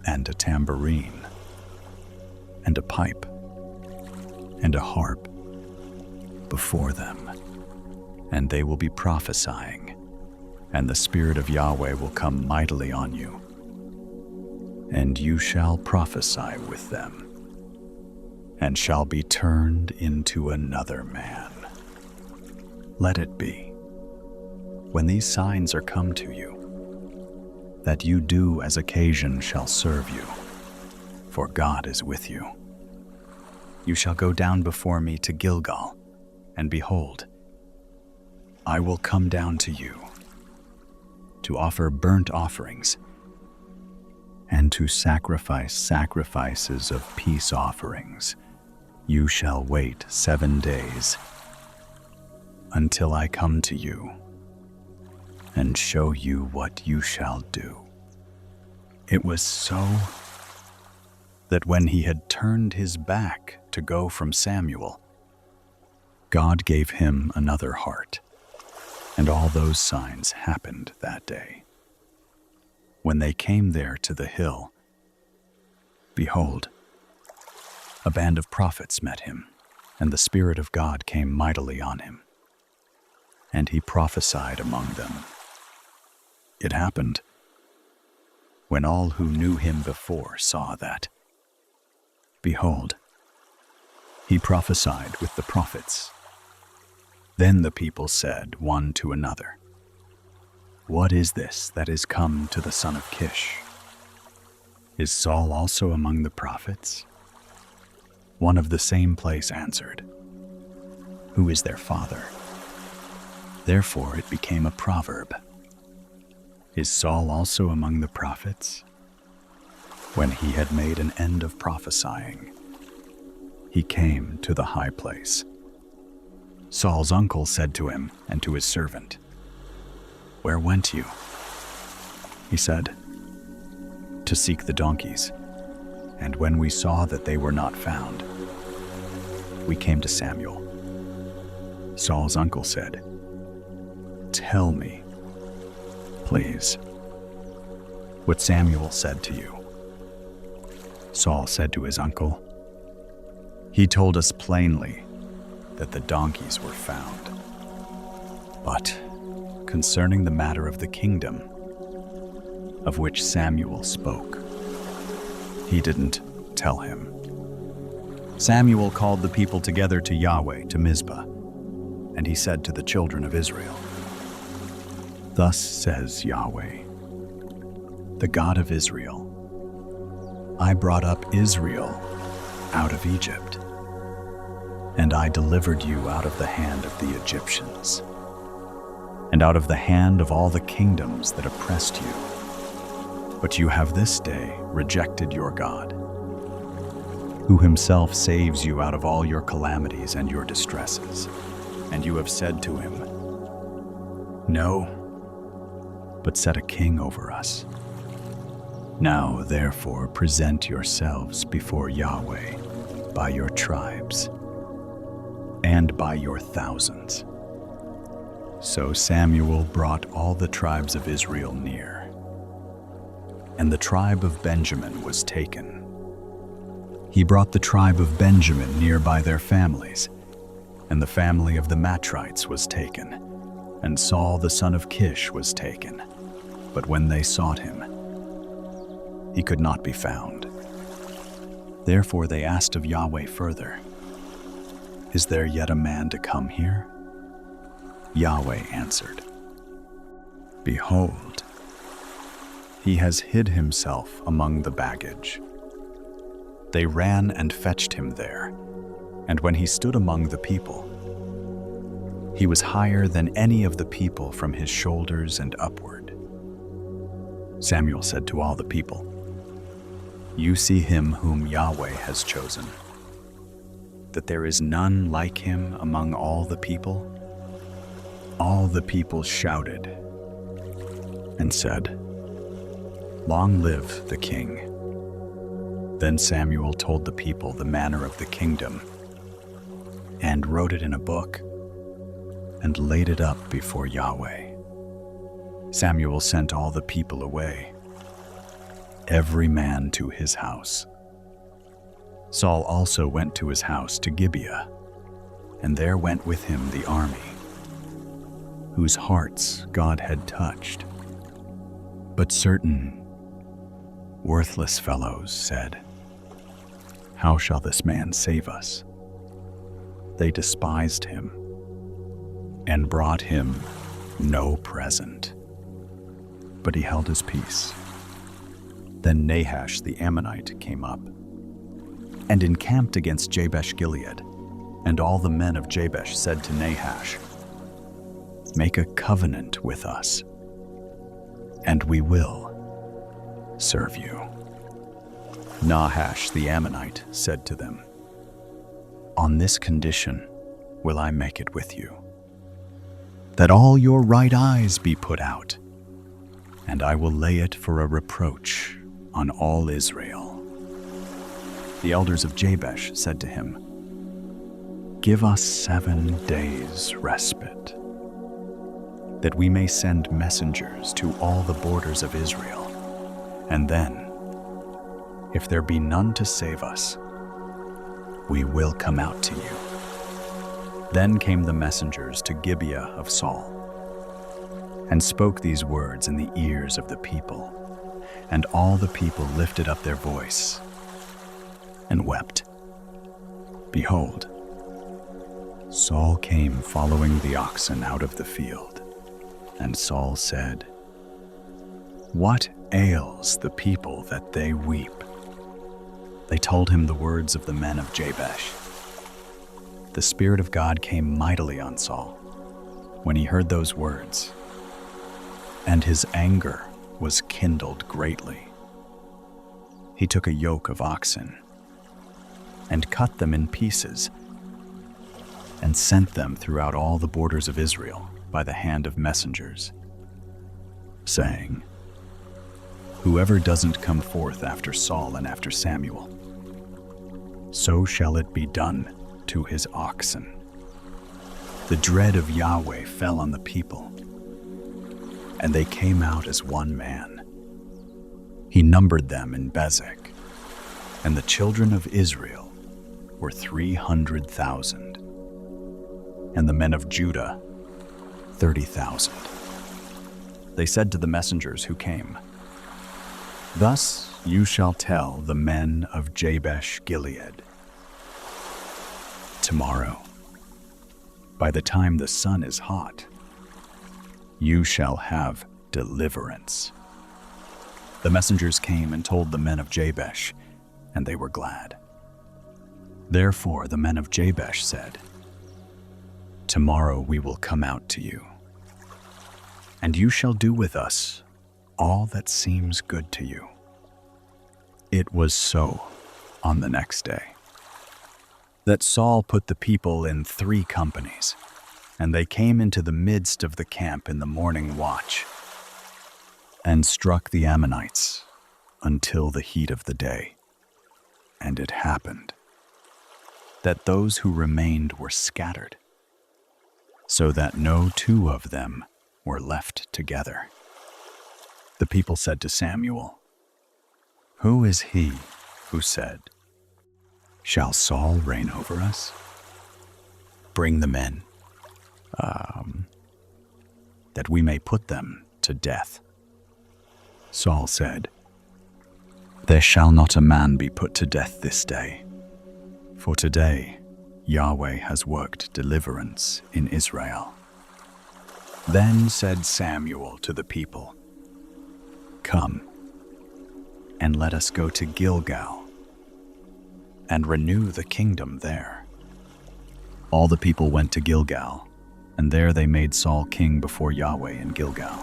and a tambourine, and a pipe, and a harp before them, and they will be prophesying, and the Spirit of Yahweh will come mightily on you, and you shall prophesy with them, and shall be turned into another man. Let it be, when these signs are come to you, that you do as occasion shall serve you, for God is with you. You shall go down before me to Gilgal, and behold, I will come down to you, to offer burnt offerings, and to sacrifice sacrifices of peace offerings. You shall wait 7 days, until I come to you, and show you what you shall do. It was so that when he had turned his back to go from Samuel, God gave him another heart, and all those signs happened that day. When they came there to the hill, behold, a band of prophets met him, and the Spirit of God came mightily on him, and he prophesied among them. It happened, when all who knew him before saw that, behold, he prophesied with the prophets. Then the people said one to another, What is this that is come to the son of Kish? Is Saul also among the prophets? One of the same place answered, Who is their father? Therefore it became a proverb. Is Saul also among the prophets? When he had made an end of prophesying, he came to the high place. Saul's uncle said to him and to his servant, Where went you? He said, To seek the donkeys. And when we saw that they were not found, we came to Samuel. Saul's uncle said, Tell me, please, what Samuel said to you. Saul said to his uncle, He told us plainly that the donkeys were found. But concerning the matter of the kingdom, of which Samuel spoke, he didn't tell him. Samuel called the people together to Yahweh, to Mizpah, and he said to the children of Israel, Thus says Yahweh, the God of Israel, I brought up Israel out of Egypt, and I delivered you out of the hand of the Egyptians, and out of the hand of all the kingdoms that oppressed you. But you have this day rejected your God, who himself saves you out of all your calamities and your distresses. And you have said to him, No, but set a king over us. Now therefore present yourselves before Yahweh by your tribes and by your thousands. So Samuel brought all the tribes of Israel near, and the tribe of Benjamin was taken. He brought the tribe of Benjamin near by their families, and the family of the Matrites was taken, and Saul the son of Kish was taken. But when they sought him, he could not be found. Therefore they asked of Yahweh further, Is there yet a man to come here? Yahweh answered, Behold, He has hid himself among the baggage." They ran and fetched him there, and when he stood among the people, he was higher than any of the people from his shoulders and upward. Samuel said to all the people, "You see him whom Yahweh has chosen, that there is none like him among all the people?" All the people shouted and said, "Long live the king." Then Samuel told the people the manner of the kingdom and wrote it in a book and laid it up before Yahweh. Samuel sent all the people away, every man to his house. Saul also went to his house to Gibeah, and there went with him the army, whose hearts God had touched. But certain worthless fellows said, "How shall this man save us?" They despised him and brought him no present, but he held his peace. Then Nahash the Ammonite came up and encamped against Jabesh Gilead, and all the men of Jabesh said to Nahash, "Make a covenant with us, and we will serve you." Nahash the Ammonite said to them, "On this condition will I make it with you, that all your right eyes be put out, and I will lay it for a reproach on all Israel." The elders of Jabesh said to him, "Give us 7 days' respite, that we may send messengers to all the borders of Israel, and then, if there be none to save us, we will come out to you." Then came the messengers to Gibeah of Saul, and spoke these words in the ears of the people, and all the people lifted up their voice and wept. Behold, Saul came following the oxen out of the field, and Saul said, "What ails the people that they weep?" They told him the words of the men of Jabesh. The Spirit of God came mightily on Saul when he heard those words, and his anger was kindled greatly. He took a yoke of oxen and cut them in pieces and sent them throughout all the borders of Israel by the hand of messengers, saying, "Whoever doesn't come forth after Saul and after Samuel, so shall it be done to his oxen." The dread of Yahweh fell on the people, and they came out as one man. He numbered them in Bezek, and the children of Israel were 300,000, and the men of Judah 30,000. They said to the messengers who came, "Thus you shall tell the men of Jabesh Gilead, tomorrow, by the time the sun is hot, you shall have deliverance." The messengers came and told the men of Jabesh, and they were glad. Therefore the men of Jabesh said, "Tomorrow we will come out to you, and you shall do with us all that seems good to you." It was so on the next day that Saul put the people in 3 companies, and they came into the midst of the camp in the morning watch, and struck the Ammonites until the heat of the day. And it happened that those who remained were scattered, so that no 2 of them were left together. The people said to Samuel, "Who is he who said, 'Shall Saul reign over us?' Bring the men, that we may put them to death." Saul said, "There shall not a man be put to death this day, for today Yahweh has worked deliverance in Israel." Then said Samuel to the people, "Come, and let us go to Gilgal and renew the kingdom there." All the people went to Gilgal, and there they made Saul king before Yahweh in Gilgal.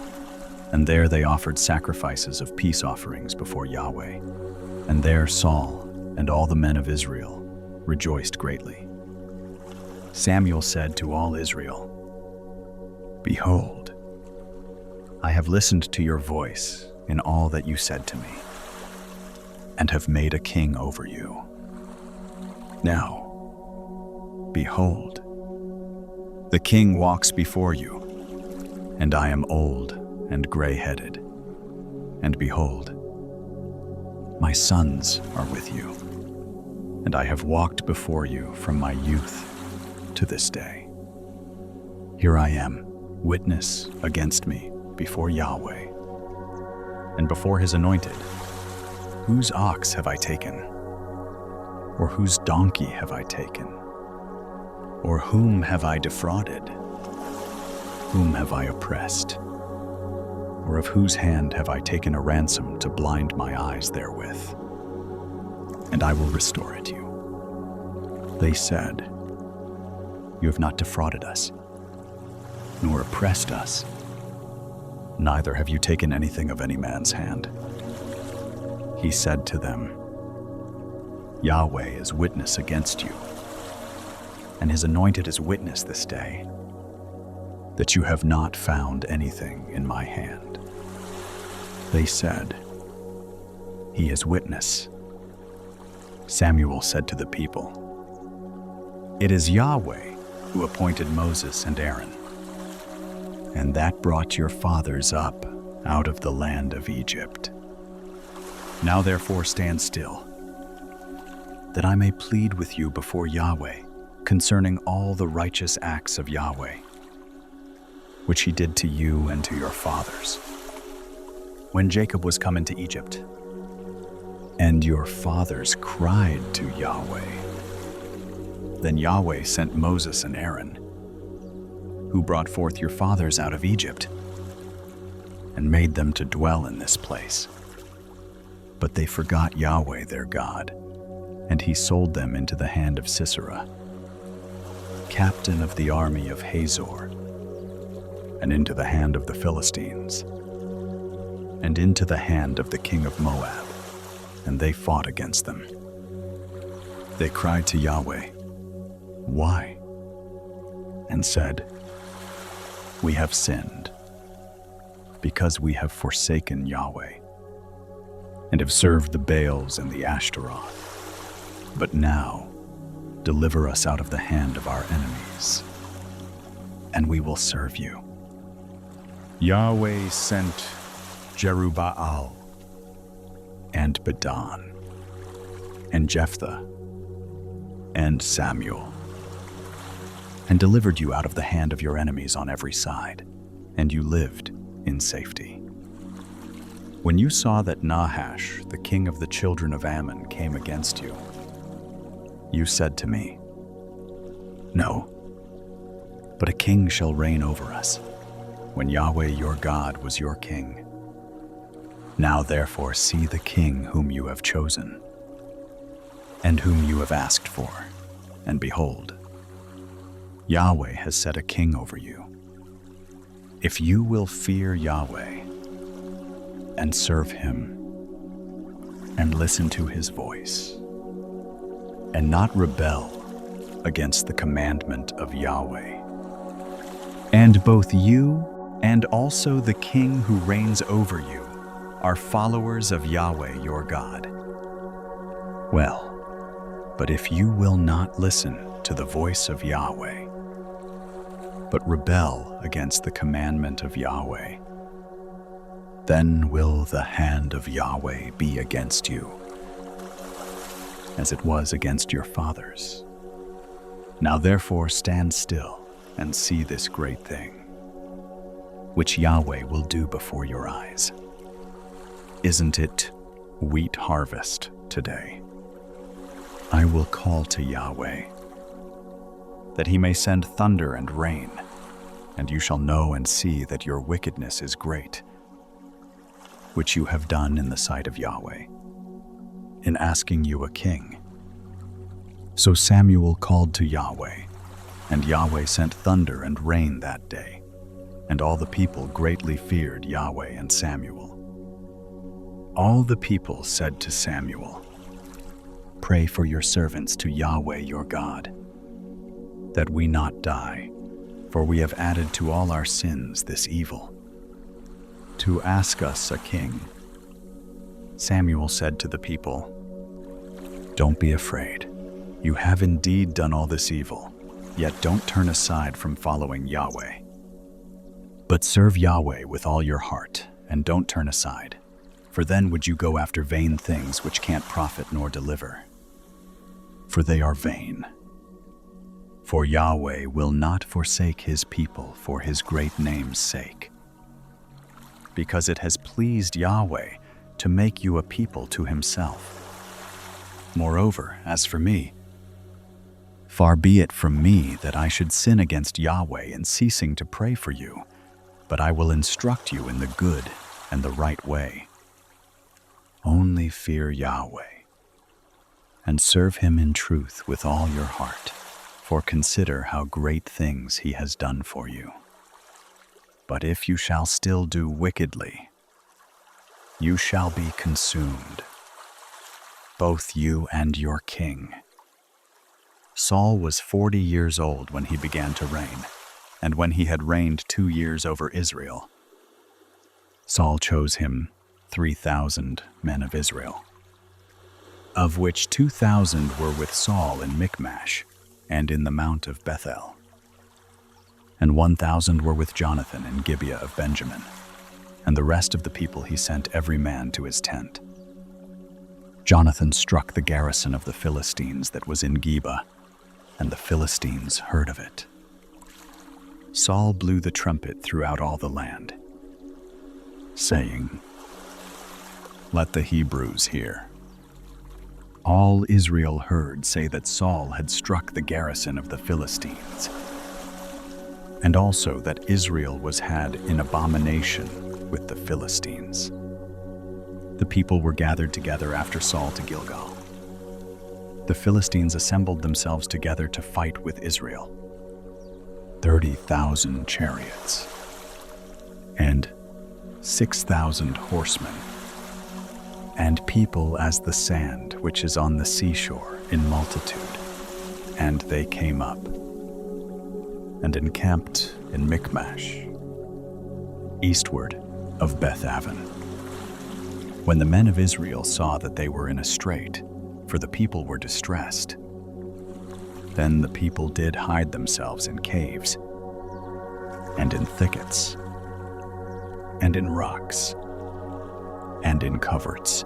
And there they offered sacrifices of peace offerings before Yahweh. And there Saul and all the men of Israel rejoiced greatly. Samuel said to all Israel, "Behold, I have listened to your voice in all that you said to me, and have made a king over you. Now, behold, the king walks before you, and I am old and gray-headed. And behold, my sons are with you, and I have walked before you from my youth to this day. Here I am, witness against me before Yahweh, and before his anointed. Whose ox have I taken? Or whose donkey have I taken? Or whom have I defrauded? Whom have I oppressed? Or of whose hand have I taken a ransom to blind my eyes therewith? And I will restore it you." They said, "You have not defrauded us, nor oppressed us, neither have you taken anything of any man's hand." He said to them, "Yahweh is witness against you, and his anointed is witness this day, that you have not found anything in my hand." They said, "He is witness." Samuel said to the people, "It is Yahweh who appointed Moses and Aaron, and that brought your fathers up out of the land of Egypt. Now therefore stand still, that I may plead with you before Yahweh concerning all the righteous acts of Yahweh, which he did to you and to your fathers, when Jacob was come into Egypt. And your fathers cried to Yahweh. Then Yahweh sent Moses and Aaron, who brought forth your fathers out of Egypt, and made them to dwell in this place. But they forgot Yahweh their God, and he sold them into the hand of Sisera, captain of the army of Hazor, and into the hand of the Philistines, and into the hand of the king of Moab, and they fought against them. They cried to Yahweh, "Why?" and said, "We have sinned, because we have forsaken Yahweh, and have served the Baals and the Ashtaroth. But now deliver us out of the hand of our enemies, and we will serve you." Yahweh sent Jerubbaal and Bedan and Jephthah and Samuel, and delivered you out of the hand of your enemies on every side, and you lived in safety. When you saw that Nahash, the king of the children of Ammon, came against you, you said to me, "No, but a king shall reign over us, when Yahweh your God was your king. Now therefore see the king whom you have chosen, and whom you have asked for, and behold, Yahweh has set a king over you. If you will fear Yahweh, and serve him, and listen to his voice, and not rebel against the commandment of Yahweh, and both you and also the king who reigns over you are followers of Yahweh your God. Well, but if you will not listen to the voice of Yahweh, but rebel against the commandment of Yahweh, then will the hand of Yahweh be against you, as it was against your fathers. Now therefore stand still and see this great thing, which Yahweh will do before your eyes. Isn't it wheat harvest today? I will call to Yahweh, that he may send thunder and rain, and you shall know and see that your wickedness is great, which you have done in the sight of Yahweh. in asking you a king." So Samuel called to Yahweh, and Yahweh sent thunder and rain that day, and all the people greatly feared Yahweh and Samuel. All the people said to Samuel, "Pray for your servants to Yahweh your God, that we not die, for we have added to all our sins this evil, to ask us a king." Samuel said to the people, "Don't be afraid. You have indeed done all this evil, yet don't turn aside from following Yahweh. But serve Yahweh with all your heart, and don't turn aside, for then would you go after vain things which can't profit nor deliver. For they are vain. For Yahweh will not forsake his people for his great name's sake, because it has pleased Yahweh to make you a people to himself. Moreover, as for me, far be it from me that I should sin against Yahweh in ceasing to pray for you, but I will instruct you in the good and the right way. Only fear Yahweh, and serve him in truth with all your heart, for consider how great things he has done for you. But if you shall still do wickedly, you shall be consumed, both you and your king." Saul was 40 years old when he began to reign, and when he had reigned 2 years over Israel, Saul chose him 3,000 men of Israel, of which 2,000 were with Saul in Michmash and in the mount of Bethel, and 1,000 were with Jonathan in Gibeah of Benjamin, and the rest of the people he sent every man to his tent. Jonathan struck the garrison of the Philistines that was in Gilboa, and the Philistines heard of it. Saul blew the trumpet throughout all the land, saying, "Let the Hebrews hear." All Israel heard say that Saul had struck the garrison of the Philistines, and also that Israel was had in abomination with the Philistines. The people were gathered together after Saul to Gilgal. The Philistines assembled themselves together to fight with Israel, 30,000 chariots and 6,000 horsemen, and people as the sand which is on the seashore in multitude. And they came up and encamped in Michmash, eastward of Beth-aven. When the men of Israel saw that they were in a strait, for the people were distressed, then the people did hide themselves in caves, and in thickets, and in rocks, and in coverts,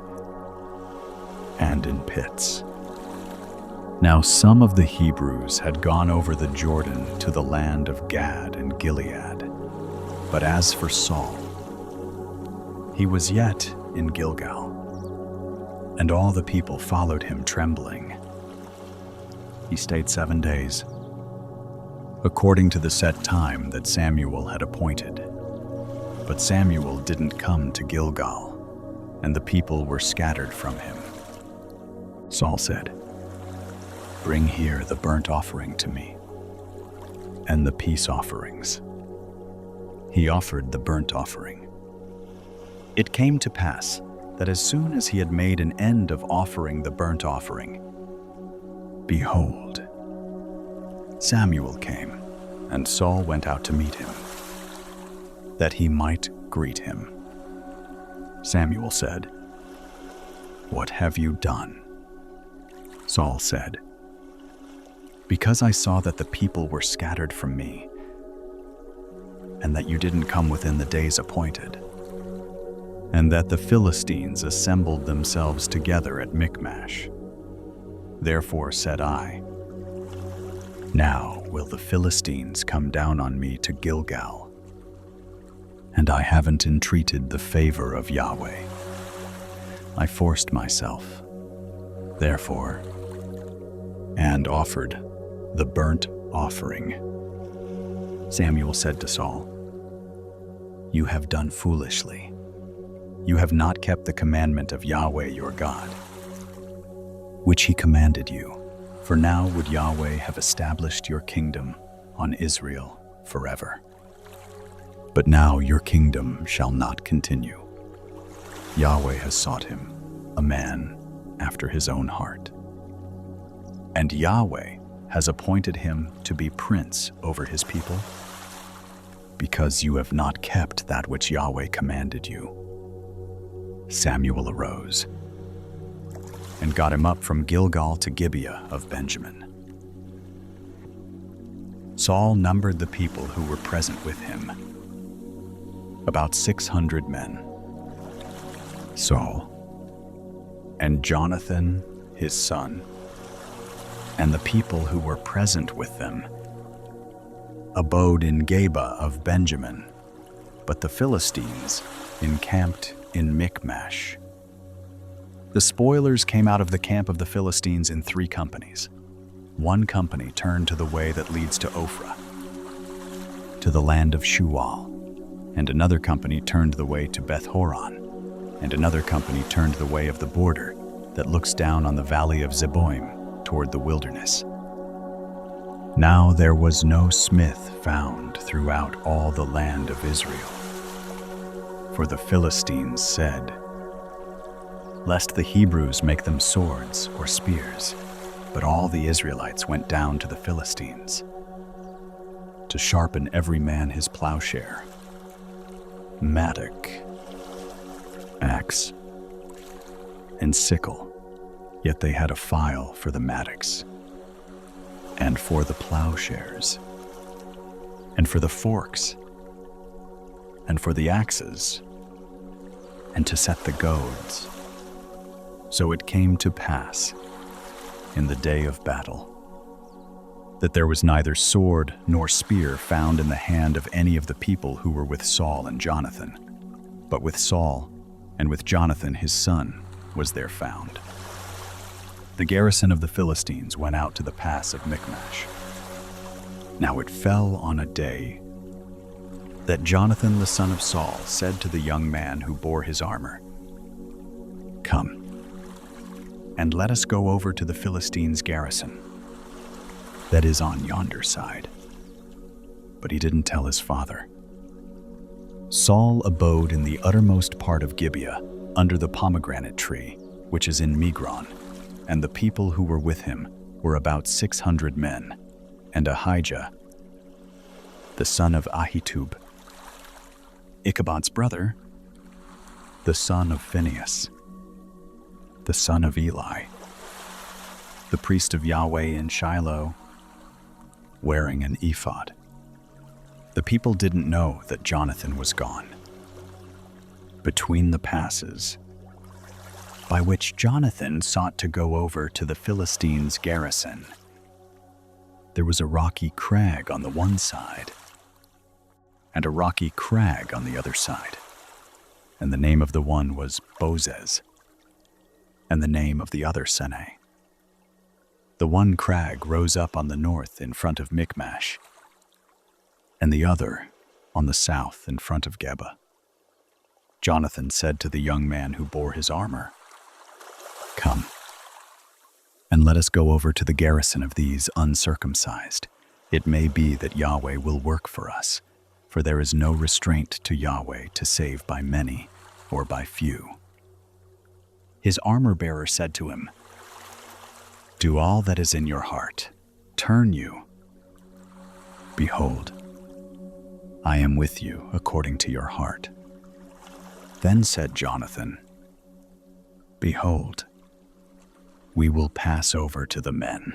and in pits. Now some of the Hebrews had gone over the Jordan to the land of Gad and Gilead. But as for Saul, he was yet in Gilgal, and all the people followed him trembling. He stayed 7 days, according to the set time that Samuel had appointed. But Samuel didn't come to Gilgal, and the people were scattered from him. Saul said, "Bring here the burnt offering to me, and the peace offerings." He offered the burnt offering. It came to pass that as soon as he had made an end of offering the burnt offering, behold, Samuel came, and Saul went out to meet him, that he might greet him. Samuel said, "What have you done?" Saul said, "Because I saw that the people were scattered from me, and that you didn't come within the days appointed, and that the Philistines assembled themselves together at Michmash. Therefore said I, now will the Philistines come down on me to Gilgal, and I haven't entreated the favor of Yahweh. I forced myself, therefore, and offered the burnt offering." Samuel said to Saul, "You have done foolishly. You have not kept the commandment of Yahweh your God, which he commanded you. For now would Yahweh have established your kingdom on Israel forever. But now your kingdom shall not continue. Yahweh has sought him, a man after his own heart. And Yahweh has appointed him to be prince over his people, because you have not kept that which Yahweh commanded you. Samuel arose and got him up from Gilgal to Gibeah of Benjamin. Saul numbered the people who were present with him, about 600 men. Saul and Jonathan, his son, and the people who were present with them abode in Gilboa of Benjamin, but the Philistines encamped in Michmash. The spoilers came out of the camp of the Philistines in 3 companies. One company turned to the way that leads to Ophrah, to the land of Shual, and another company turned the way to Beth-horon, and another company turned the way of the border that looks down on the valley of Zeboim toward the wilderness. Now there was no smith found throughout all the land of Israel. For the Philistines said, lest the Hebrews make them swords or spears. But all the Israelites went down to the Philistines to sharpen every man his plowshare, mattock, axe, and sickle. Yet they had a file for the mattocks, and for the plowshares, and for the forks, and for the axes, and to set the goads. So it came to pass in the day of battle that there was neither sword nor spear found in the hand of any of the people who were with Saul and Jonathan, but with Saul and with Jonathan his son was there found. The garrison of the Philistines went out to the pass of Michmash. Now it fell on a day that Jonathan the son of Saul said to the young man who bore his armor, "Come, and let us go over to the Philistines' garrison that is on yonder side." But he didn't tell his father. Saul abode in the uttermost part of Gibeah, under the pomegranate tree, which is in Migron, and the people who were with him were about 600 men, and Ahijah, the son of Ahitub, Ichabod's brother, the son of Phinehas, the son of Eli, the priest of Yahweh in Shiloh, wearing an ephod. The people didn't know that Jonathan was gone. Between the passes, by which Jonathan sought to go over to the Philistines' garrison, there was a rocky crag on the one side, and a rocky crag on the other side, and the name of the one was Bozez, and the name of the other Seneh. The one crag rose up on the north in front of Michmash, and the other on the south in front of Geba. Jonathan said to the young man who bore his armor, "Come, and let us go over to the garrison of these uncircumcised. It may be that Yahweh will work for us, for there is no restraint to Yahweh to save by many or by few." His armor-bearer said to him, "Do all that is in your heart. Turn you. Behold, I am with you according to your heart." Then said Jonathan, "Behold, we will pass over to the men,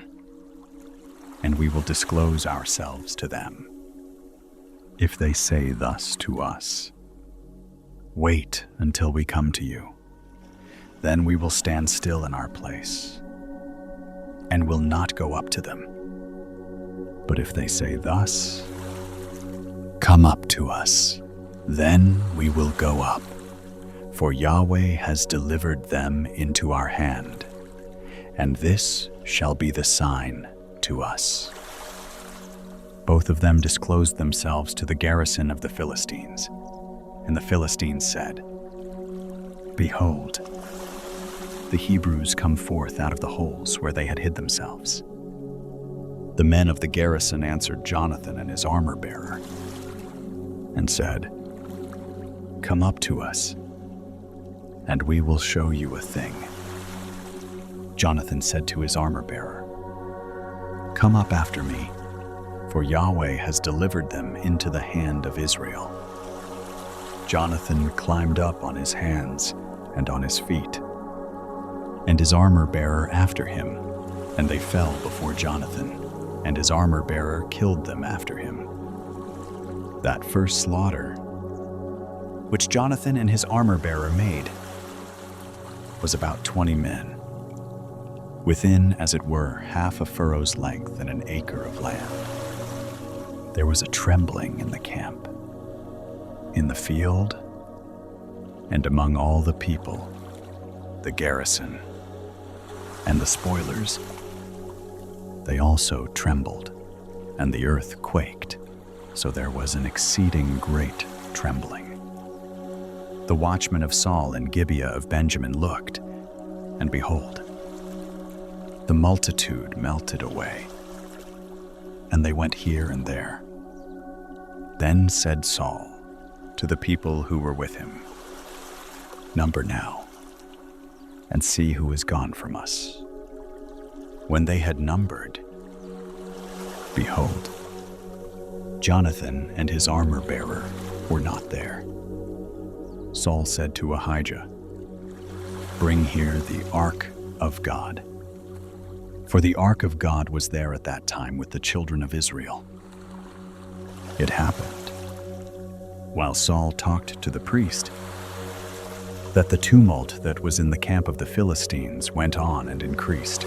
and we will disclose ourselves to them. If they say thus to us, 'Wait until we come to you,' then we will stand still in our place, and will not go up to them. But if they say thus, 'Come up to us,' then we will go up, for Yahweh has delivered them into our hand, and this shall be the sign to us." Both of them disclosed themselves to the garrison of the Philistines, and the Philistines said, "Behold, the Hebrews come forth out of the holes where they had hid themselves. The men of the garrison answered Jonathan and his armor-bearer and said, "Come up to us, and we will show you a thing." Jonathan said to his armor-bearer, "Come up after me, for Yahweh has delivered them into the hand of Israel." Jonathan climbed up on his hands and on his feet, and his armor-bearer after him, and they fell before Jonathan, and his armor-bearer killed them after him. That first slaughter, which Jonathan and his armor-bearer made, was about 20 men, within, as it were, half a furrow's length and an acre of land. There was a trembling in the camp, in the field, and among all the people, the garrison, and the spoilers. They also trembled, and the earth quaked, so there was an exceeding great trembling. The watchmen of Saul in Gibeah of Benjamin looked, and behold, the multitude melted away, and they went here and there. Then said Saul to the people who were with him, "Number now, and see who is gone from us." When they had numbered, behold, Jonathan and his armor-bearer were not there. Saul said to Ahijah, "Bring here the ark of God." For the ark of God was there at that time with the children of Israel. It happened, while Saul talked to the priest, that the tumult that was in the camp of the Philistines went on and increased.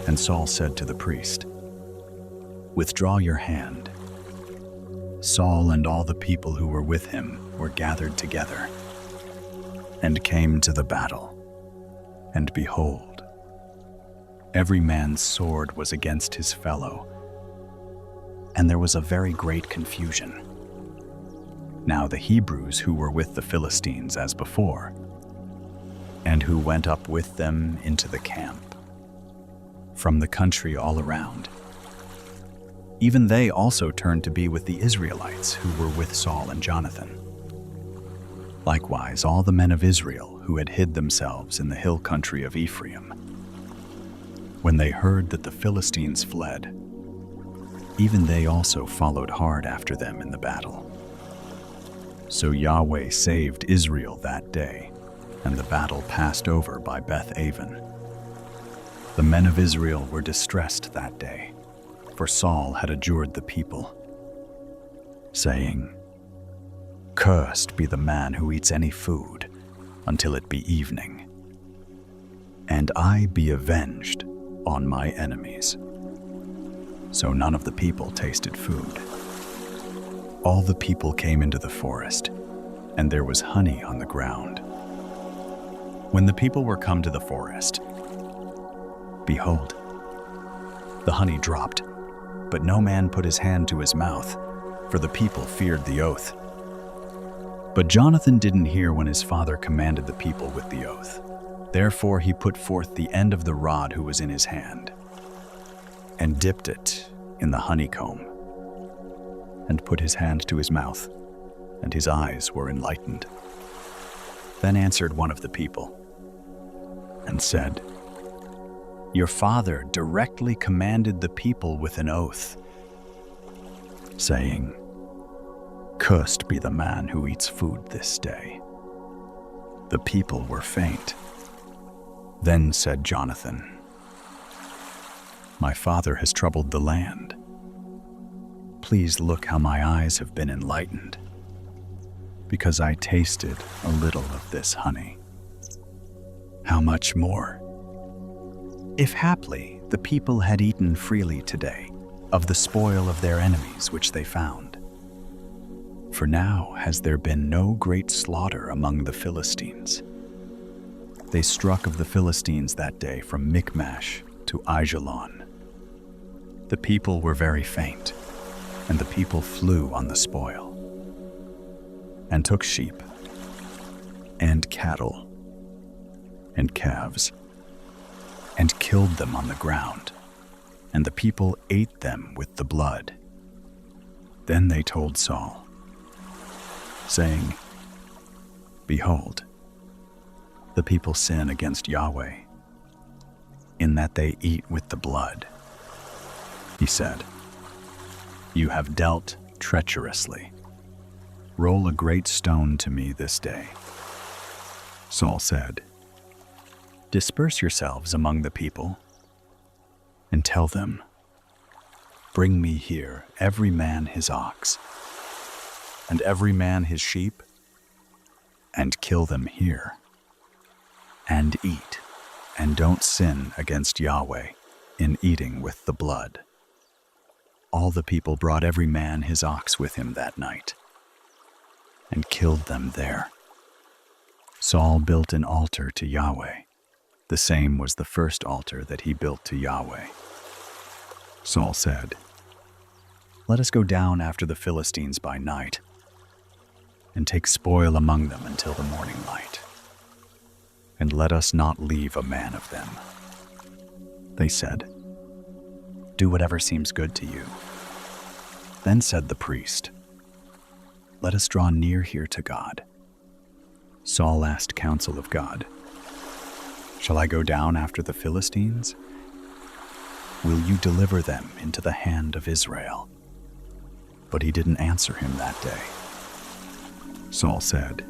And Saul said to the priest, "Withdraw your hand." Saul and all the people who were with him were gathered together and came to the battle. And behold, every man's sword was against his fellow, and there was a very great confusion. Now the Hebrews who were with the Philistines as before, and who went up with them into the camp, from the country all around, even they also turned to be with the Israelites who were with Saul and Jonathan. Likewise, all the men of Israel who had hid themselves in the hill country of Ephraim, when they heard that the Philistines fled, even they also followed hard after them in the battle. So Yahweh saved Israel that day, and the battle passed over by Beth-aven. The men of Israel were distressed that day, for Saul had adjured the people, saying, "Cursed be the man who eats any food until it be evening, and I be avenged on my enemies." So none of the people tasted food. All the people came into the forest, and there was honey on the ground. When the people were come to the forest, behold, the honey dropped, but no man put his hand to his mouth, for the people feared the oath. But Jonathan didn't hear when his father commanded the people with the oath. Therefore he put forth the end of the rod who was in his hand, and dipped it in the honeycomb, and put his hand to his mouth, and his eyes were enlightened. Then answered one of the people, and said, "Your father directly commanded the people with an oath, saying, 'Cursed be the man who eats food this day.' The people were faint. Then said Jonathan, 'My father has troubled the land. Please look how my eyes have been enlightened, because I tasted a little of this honey. How much more, if haply the people had eaten freely today of the spoil of their enemies which they found? For now has there been no great slaughter among the Philistines. They struck of the Philistines that day from Michmash to Aijalon. The people were very faint, and the people flew on the spoil, and took sheep, and cattle, and calves, and killed them on the ground, and the people ate them with the blood. Then they told Saul, saying, "Behold, the people sin against Yahweh, in that they eat with the blood." He said, "You have dealt treacherously. Roll a great stone to me this day." Saul said, "Disperse yourselves among the people, and tell them, bring me here every man his ox, and every man his sheep, and kill them here, and eat, and don't sin against Yahweh in eating with the blood." All the people brought every man his ox with him that night, and killed them there. Saul built an altar to Yahweh. The same was the first altar that he built to Yahweh. Saul said, "Let us go down after the Philistines by night, and take spoil among them until the morning light, and let us not leave a man of them." They said, "Do whatever seems good to you." Then said the priest, "Let us draw near here to God." Saul asked counsel of God, "Shall I go down after the Philistines? Will you deliver them into the hand of Israel?" But he didn't answer him that day. Saul said,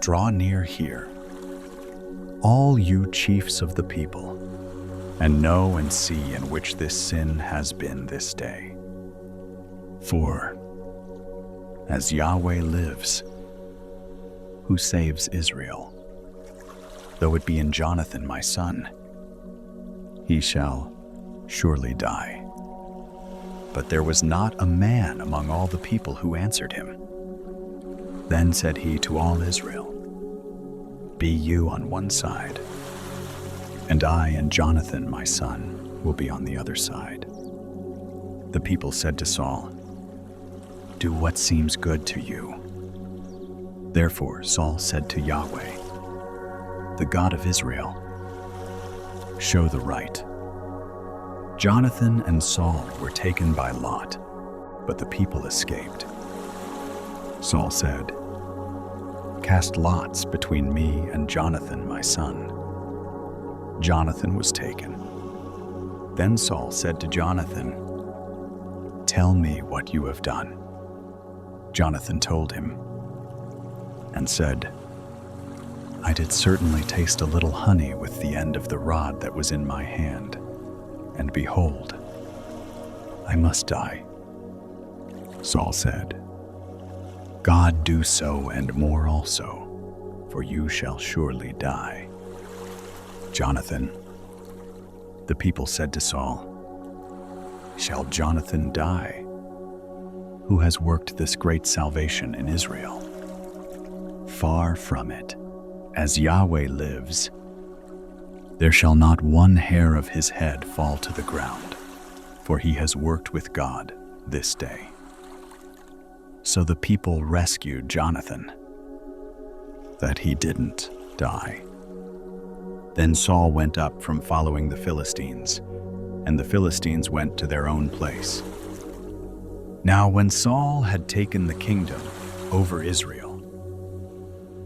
"Draw near here, all you chiefs of the people, and know and see in which this sin has been this day. For, as Yahweh lives, who saves Israel, though it be in Jonathan my son, he shall surely die." But there was not a man among all the people who answered him. Then said he to all Israel, "Be you on one side, and I and Jonathan my son will be on the other side." The people said to Saul, "Do what seems good to you." Therefore Saul said to Yahweh, the God of Israel, "Show the right." Jonathan and Saul were taken by lot, but the people escaped. Saul said, "Cast lots between me and Jonathan my son." Jonathan was taken. Then Saul said to Jonathan, "Tell me what you have done." Jonathan told him and said, "I did certainly taste a little honey with the end of the rod that was in my hand, and behold, I must die." Saul said, "God do so and more also, for you shall surely die." Jonathan, the people said to Saul, "Shall Jonathan die, who has worked this great salvation in Israel? Far from it. As Yahweh lives, there shall not one hair of his head fall to the ground, for he has worked with God this day." So the people rescued Jonathan, that he didn't die. Then Saul went up from following the Philistines, and the Philistines went to their own place. Now when Saul had taken the kingdom over Israel,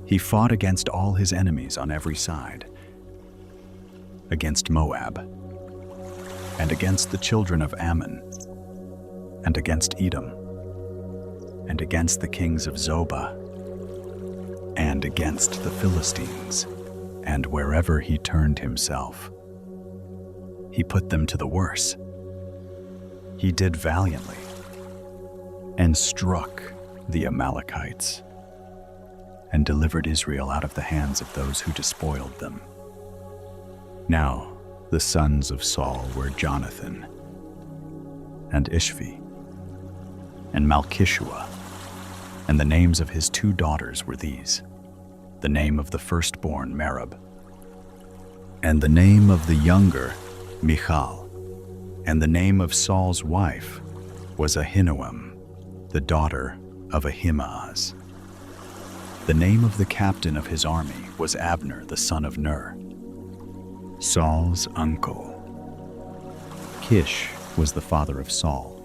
he fought against all his enemies on every side, against Moab, and against the children of Ammon, and against Edom, and against the kings of Zobah, and against the Philistines, and wherever he turned himself, he put them to the worse. He did valiantly, and struck the Amalekites, and delivered Israel out of the hands of those who despoiled them. Now the sons of Saul were Jonathan, and Ishvi, and Malchishua, and the names of his 2 daughters were these: the name of the firstborn Merab, and the name of the younger Michal, and the name of Saul's wife was Ahinoam, the daughter of Ahimaaz. The name of the captain of his army was Abner, the son of Ner, Saul's uncle. Kish was the father of Saul,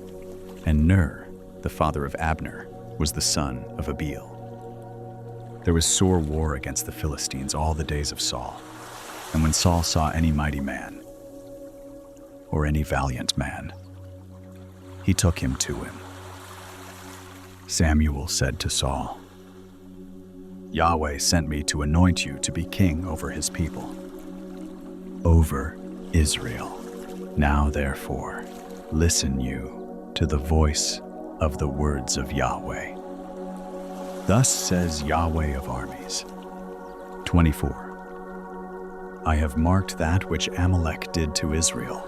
and Ner, the father of Abner, was the son of Abigail. There was sore war against the Philistines all the days of Saul, and when Saul saw any mighty man, or any valiant man, he took him to him. Samuel said to Saul, "Yahweh sent me to anoint you to be king over his people, over Israel. Now therefore, listen you to the voice of the words of Yahweh. Thus says Yahweh of armies." 24. I have marked that which Amalek did to Israel,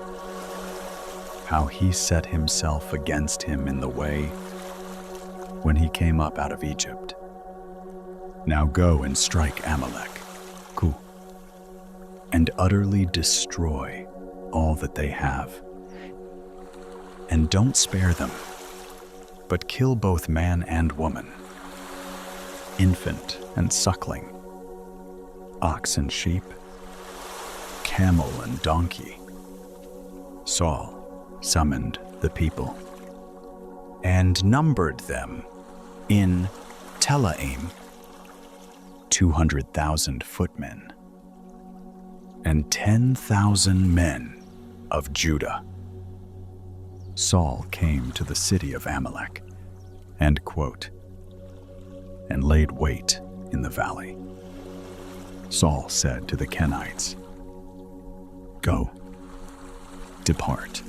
how he set himself against him in the way when he came up out of Egypt. Now go and strike Amalek, and utterly destroy all that they have. And don't spare them, but kill both man and woman, infant and suckling, ox and sheep, camel and donkey. Saul summoned the people and numbered them in Telaim, 200,000 footmen, and 10,000 men of Judah. Saul came to the city of Amalek, and laid wait in the valley. Saul said to the Kenites, "Go, depart,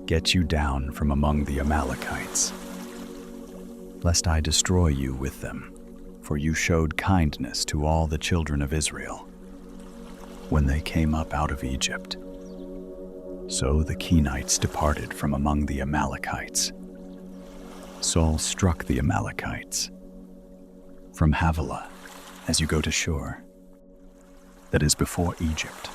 get you down from among the Amalekites, lest I destroy you with them, for you showed kindness to all the children of Israel when they came up out of Egypt." So the Kenites departed from among the Amalekites. Saul struck the Amalekites from Havilah as you go to Shur, that is before Egypt.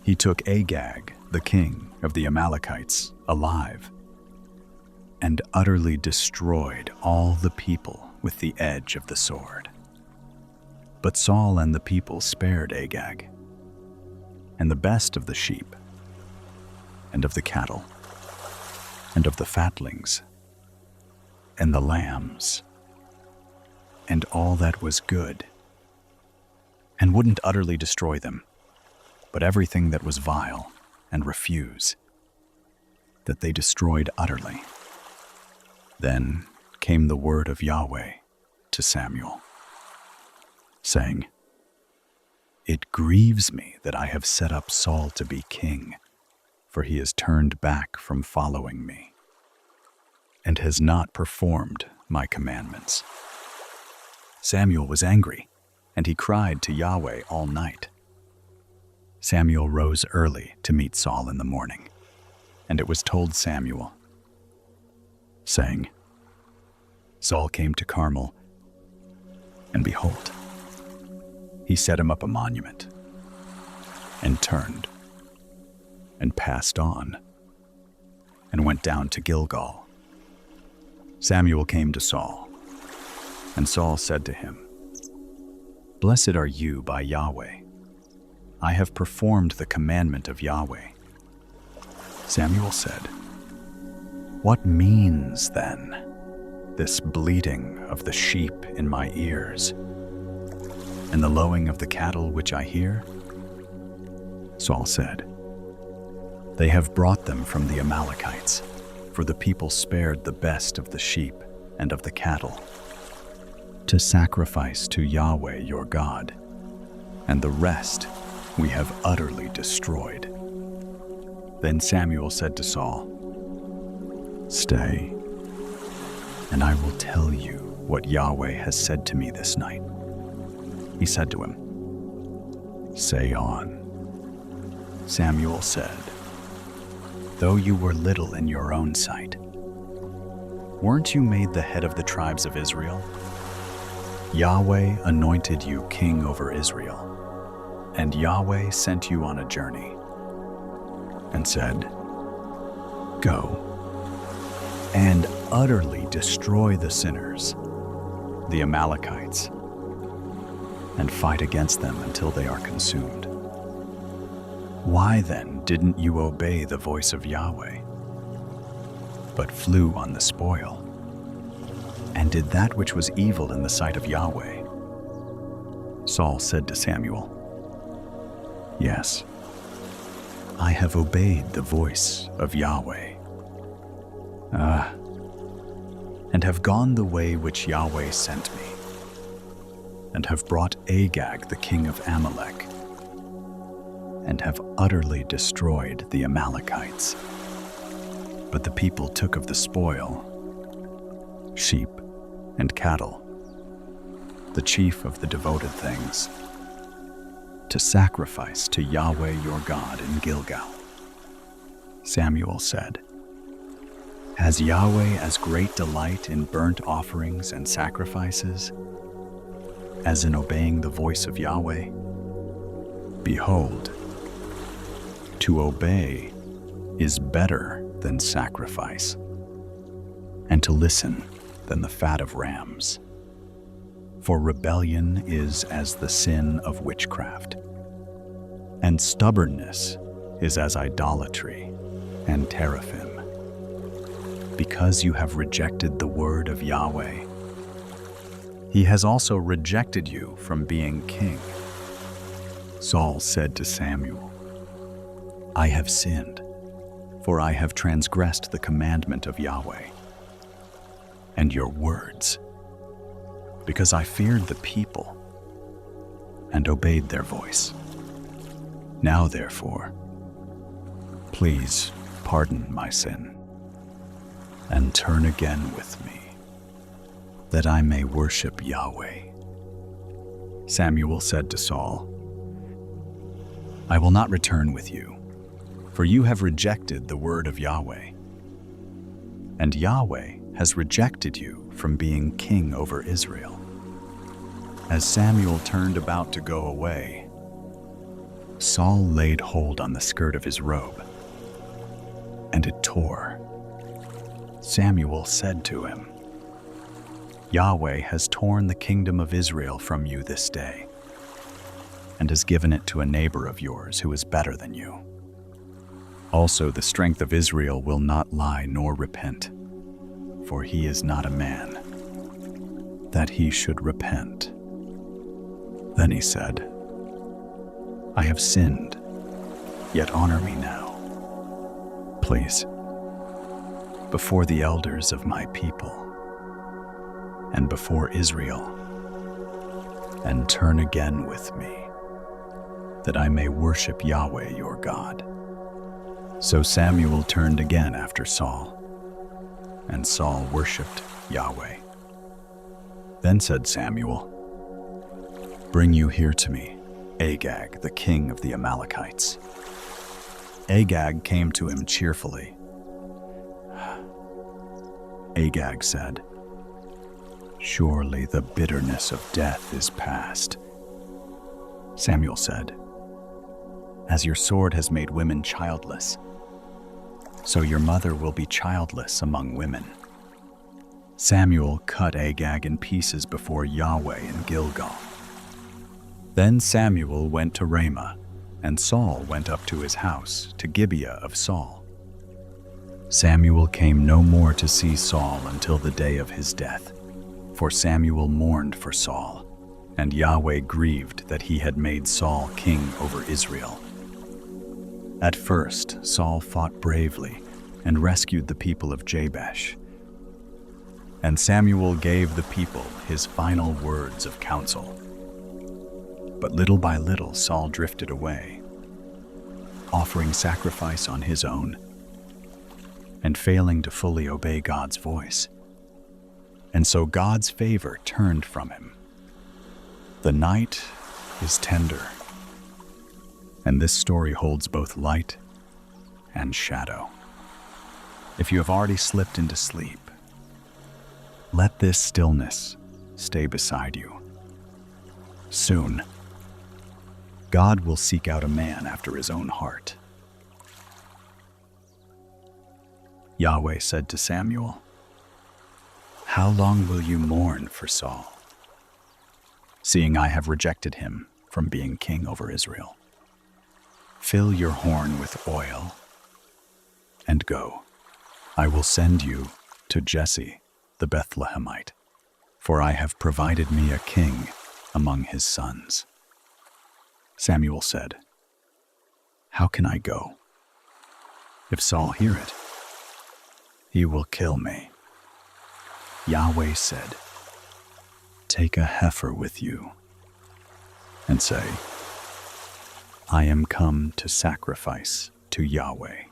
He took Agag, the king of the Amalekites, alive, and utterly destroyed all the people with the edge of the sword. But Saul and the people spared Agag, and the best of the sheep, and of the cattle, and of the fatlings, and the lambs, and all that was good, and wouldn't utterly destroy them, but everything that was vile and refuse, that they destroyed utterly. Then came the word of Yahweh to Samuel, saying, "It grieves me that I have set up Saul to be king, for he has turned back from following me, and has not performed my commandments." Samuel was angry, and he cried to Yahweh all night. Samuel rose early to meet Saul in the morning, and it was told Samuel, saying, "Saul came to Carmel, and behold, he set him up a monument, and turned, and passed on, and went down to Gilgal." Samuel came to Saul, and Saul said to him, "Blessed are you by Yahweh. I have performed the commandment of Yahweh." Samuel said, "What means, then, this bleating of the sheep in my ears, and the lowing of the cattle which I hear?" Saul said, "They have brought them from the Amalekites, for the people spared the best of the sheep and of the cattle, to sacrifice to Yahweh your God, and the rest we have utterly destroyed." Then Samuel said to Saul, "Stay, and I will tell you what Yahweh has said to me this night." He said to him, "Say on." Samuel said, "Though you were little in your own sight, weren't you made the head of the tribes of Israel? Yahweh anointed you king over Israel, and Yahweh sent you on a journey, and said, 'Go and utterly destroy the sinners, the Amalekites, and fight against them until they are consumed. Why then didn't you obey the voice of Yahweh, but flew on the spoil, and did that which was evil in the sight of Yahweh? Saul said to Samuel, Yes, I have obeyed the voice of Yahweh. And have gone the way which Yahweh sent me, and have brought Agag the king of Amalek, and have utterly destroyed the Amalekites. But the people took of the spoil sheep and cattle, the chief of the devoted things, to sacrifice to Yahweh your God in Gilgal. Samuel said, Has Yahweh as great delight in burnt offerings and sacrifices as in obeying the voice of Yahweh? Behold, to obey is better than sacrifice, and to listen than the fat of rams. For rebellion is as the sin of witchcraft, and stubbornness is as idolatry and teraphim. Because you have rejected the word of Yahweh, he has also rejected you from being king. Saul said to Samuel, I have sinned, for I have transgressed the commandment of Yahweh and your words, because I feared the people and obeyed their voice. Now, therefore, please pardon my sin and turn again with me, that I may worship Yahweh. Samuel said to Saul, I will not return with you, for you have rejected the word of Yahweh, and Yahweh has rejected you from being king over Israel. As Samuel turned about to go away, Saul laid hold on the skirt of his robe, and it tore. Samuel said to him, Yahweh has torn the kingdom of Israel from you this day, and has given it to a neighbor of yours who is better than you. Also, the strength of Israel will not lie nor repent, for he is not a man, that he should repent. Then he said, I have sinned, yet honor me now, please, before the elders of my people and before Israel, and turn again with me, that I may worship Yahweh your God. So Samuel turned again after Saul, and Saul worshipped Yahweh. Then said Samuel, Bring you here to me Agag, the king of the Amalekites. Agag came to him cheerfully. Agag said, Surely the bitterness of death is past. Samuel said, As your sword has made women childless, so your mother will be childless among women. Samuel cut Agag in pieces before Yahweh in Gilgal. Then Samuel went to Ramah, and Saul went up to his house, to Gibeah of Saul. Samuel came no more to see Saul until the day of his death, for Samuel mourned for Saul, and Yahweh grieved that he had made Saul king over Israel. At first, Saul fought bravely and rescued the people of Jabesh. And Samuel gave the people his final words of counsel. But little by little, Saul drifted away, offering sacrifice on his own, and failing to fully obey God's voice. And so God's favor turned from him. The night is tender, and this story holds both light and shadow. If you have already slipped into sleep, let this stillness stay beside you. Soon, God will seek out a man after his own heart. Yahweh said to Samuel, How long will you mourn for Saul? seeing I have rejected him from being king over Israel. Fill your horn with oil and go. I will send you to Jesse the Bethlehemite, for I have provided me a king among his sons." Samuel said, "How can I go? If Saul hear it, he will kill me." Yahweh said, "Take a heifer with you and say, 'I am come to sacrifice to Yahweh.'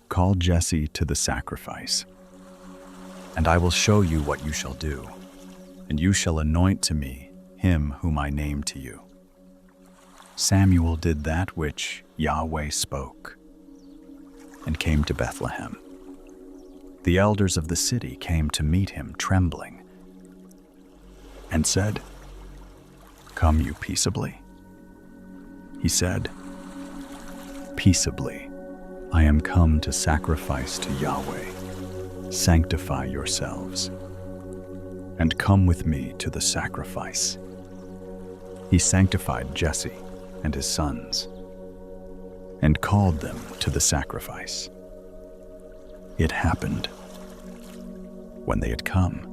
Call Jesse to the sacrifice, and I will show you what you shall do, and you shall anoint to me him whom I name to you." Samuel did that which Yahweh spoke, and came to Bethlehem. The elders of the city came to meet him trembling, and said, "Come you peaceably?" He said, "Peaceably. I am come to sacrifice to Yahweh. Sanctify yourselves, and come with me to the sacrifice." He sanctified Jesse and his sons, and called them to the sacrifice. It happened, when they had come,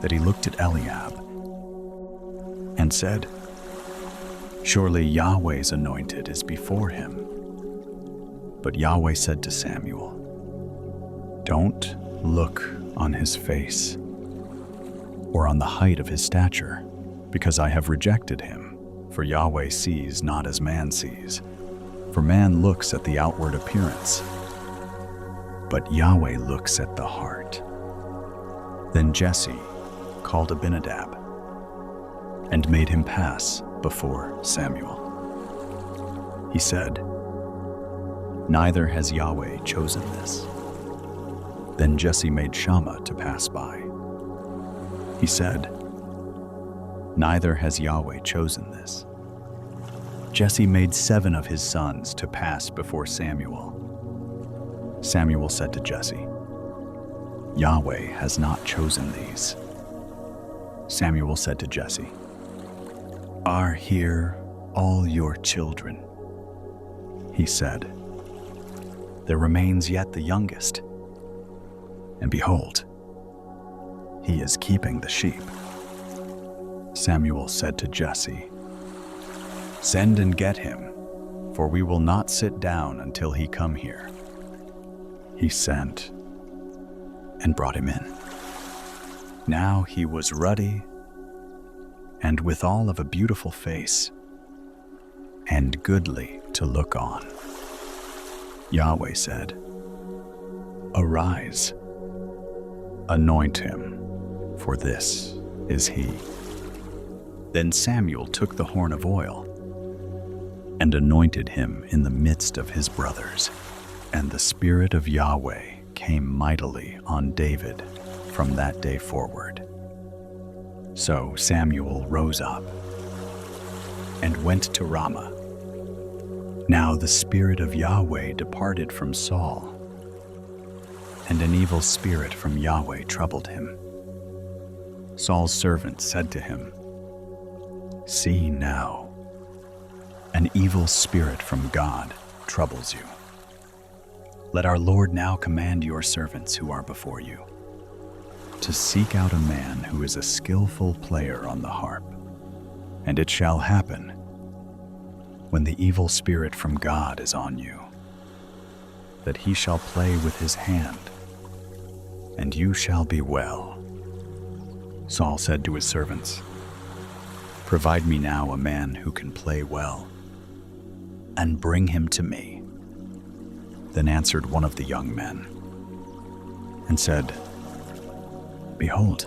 that he looked at Eliab and said, "Surely Yahweh's anointed is before him." But Yahweh said to Samuel, "Don't look on his face or on the height of his stature, because I have rejected him. For Yahweh sees not as man sees, for man looks at the outward appearance, but Yahweh looks at the heart." Then Jesse called Abinadab and made him pass before Samuel. He said, "Neither has Yahweh chosen this." Then Jesse made Shammah to pass by. He said, "Neither has Yahweh chosen this." Jesse made 7 of his sons to pass before Samuel. Samuel said to Jesse, "Yahweh has not chosen these." Samuel said to Jesse, "Are here all your children?" He said, "There remains yet the youngest, and behold, he is keeping the sheep." Samuel said to Jesse, "Send and get him, for we will not sit down until he come here." He sent and brought him in. Now he was ruddy and withal of a beautiful face, and goodly to look on. Yahweh said, "Arise, anoint him, for this is he." Then Samuel took the horn of oil and anointed him in the midst of his brothers. And the Spirit of Yahweh came mightily on David from that day forward. So Samuel rose up and went to Ramah. Now the Spirit of Yahweh departed from Saul, and an evil spirit from Yahweh troubled him. Saul's servant said to him, "See now, an evil spirit from God troubles you. Let our Lord now command your servants who are before you to seek out a man who is a skillful player on the harp. And it shall happen, when the evil spirit from God is on you, that he shall play with his hand, and you shall be well." Saul said to his servants, "Provide me now a man who can play well, and bring him to me." Then answered one of the young men and said, "Behold,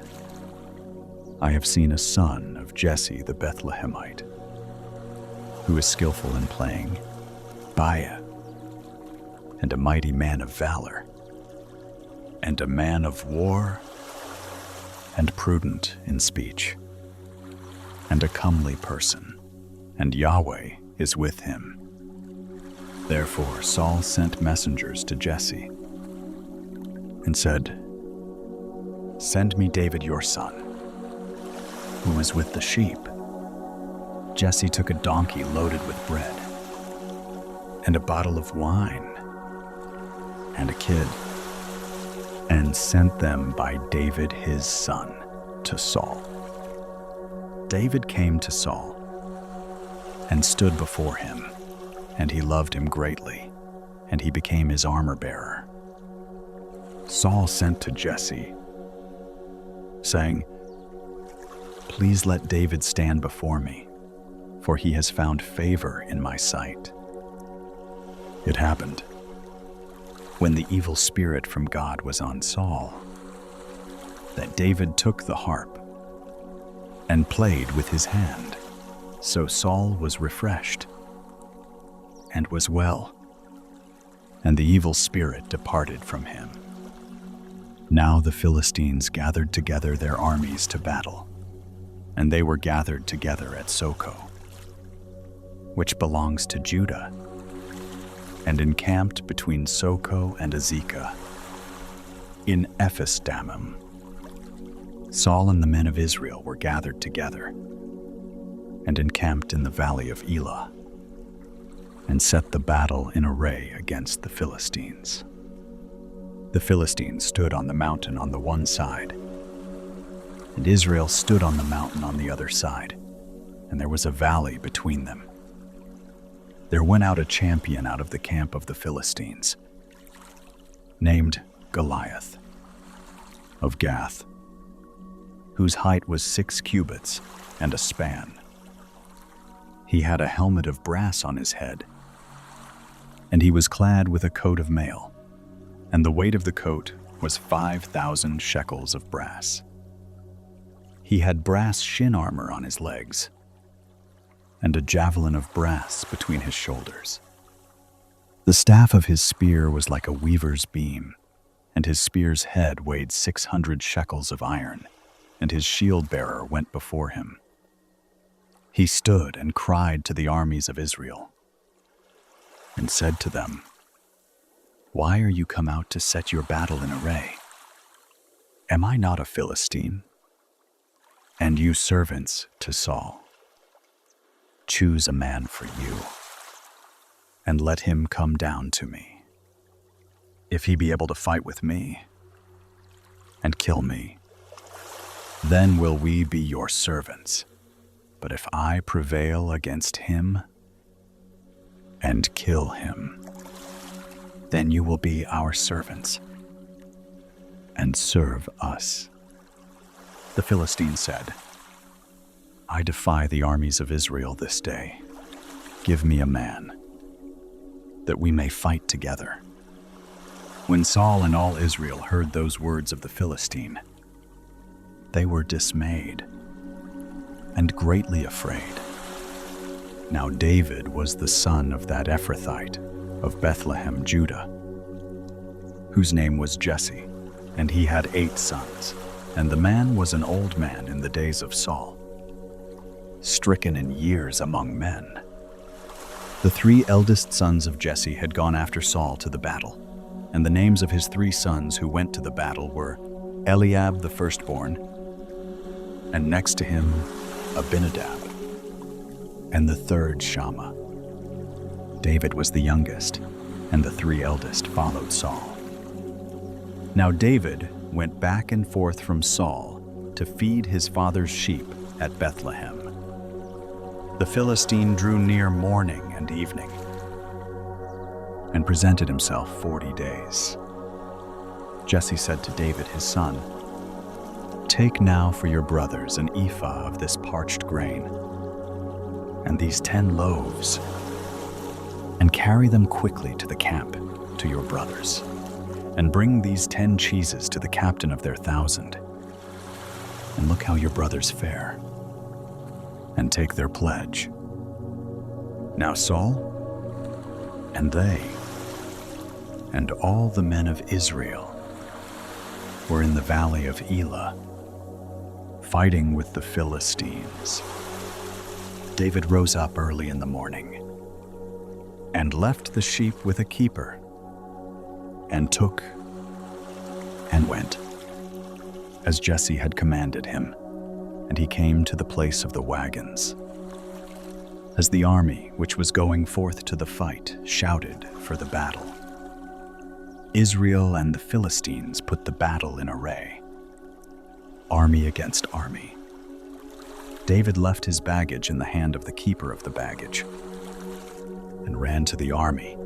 I have seen a son of Jesse the Bethlehemite, who is skillful in playing, Biah, and a mighty man of valor, and a man of war, and prudent in speech, and a comely person, and Yahweh is with him." Therefore Saul sent messengers to Jesse and said, "Send me David your son." who was with the sheep, Jesse took a donkey loaded with bread, and a bottle of wine, and a kid, and sent them by David his son to Saul. David came to Saul and stood before him, and he loved him greatly, and he became his armor-bearer. Saul sent to Jesse, saying, "Please let David stand before me, for he has found favor in my sight." It happened, when the evil spirit from God was on Saul, that David took the harp and played with his hand. So Saul was refreshed and was well, and the evil spirit departed from him. Now the Philistines gathered together their armies to battle, and they were gathered together at Soko, which belongs to Judah, and encamped between Soko and Azekah, in Ephes-dammim. Saul and the men of Israel were gathered together, and encamped in the valley of Elah, and set the battle in array against the Philistines. The Philistines stood on the mountain on the one side, and Israel stood on the mountain on the other side, and there was a valley between them. There went out a champion out of the camp of the Philistines, named Goliath, of Gath, whose height was 6 cubits and a span. He had a helmet of brass on his head, and he was clad with a coat of mail, and the weight of the coat was 5,000 shekels of brass. He had brass shin armor on his legs, and a javelin of brass between his shoulders. The staff of his spear was like a weaver's beam, and his spear's head weighed 600 shekels of iron, and his shield-bearer went before him. He stood and cried to the armies of Israel, and said to them, "Why are you come out to set your battle in array? Am I not a Philistine? And you servants to Saul, choose a man for you, and let him come down to me. If he be able to fight with me and kill me, then will we be your servants. But if I prevail against him and kill him, then you will be our servants and serve us." The Philistine said, "I defy the armies of Israel this day. Give me a man, that we may fight together." When Saul and all Israel heard those words of the Philistine, they were dismayed and greatly afraid. Now David was the son of that Ephrathite of Bethlehem, Judah, whose name was Jesse, and he had 8 sons, and the man was an old man in the days of Saul, stricken in years among men. The 3 eldest sons of Jesse had gone after Saul to the battle, and the names of his 3 sons who went to the battle were Eliab the firstborn, and next to him Abinadab, and the third Shammah. David was the youngest, and the 3 eldest followed Saul. Now David went back and forth from Saul to feed his father's sheep at Bethlehem. The Philistine drew near morning and evening, and presented himself 40 days. Jesse said to David his son, "Take now for your brothers an ephah of this parched grain, and these 10 loaves, and carry them quickly to the camp to your brothers, and bring these 10 cheeses to the captain of their 1,000, and look how your brothers fare, and take their pledge." Now Saul and they and all the men of Israel were in the valley of Elah, fighting with the Philistines. David rose up early in the morning and left the sheep with a keeper, and took and went, as Jesse had commanded him, and he came to the place of the wagons. As the army, which was going forth to the fight, shouted for the battle, Israel and the Philistines put the battle in array, army against army. David left his baggage in the hand of the keeper of the baggage and ran to the army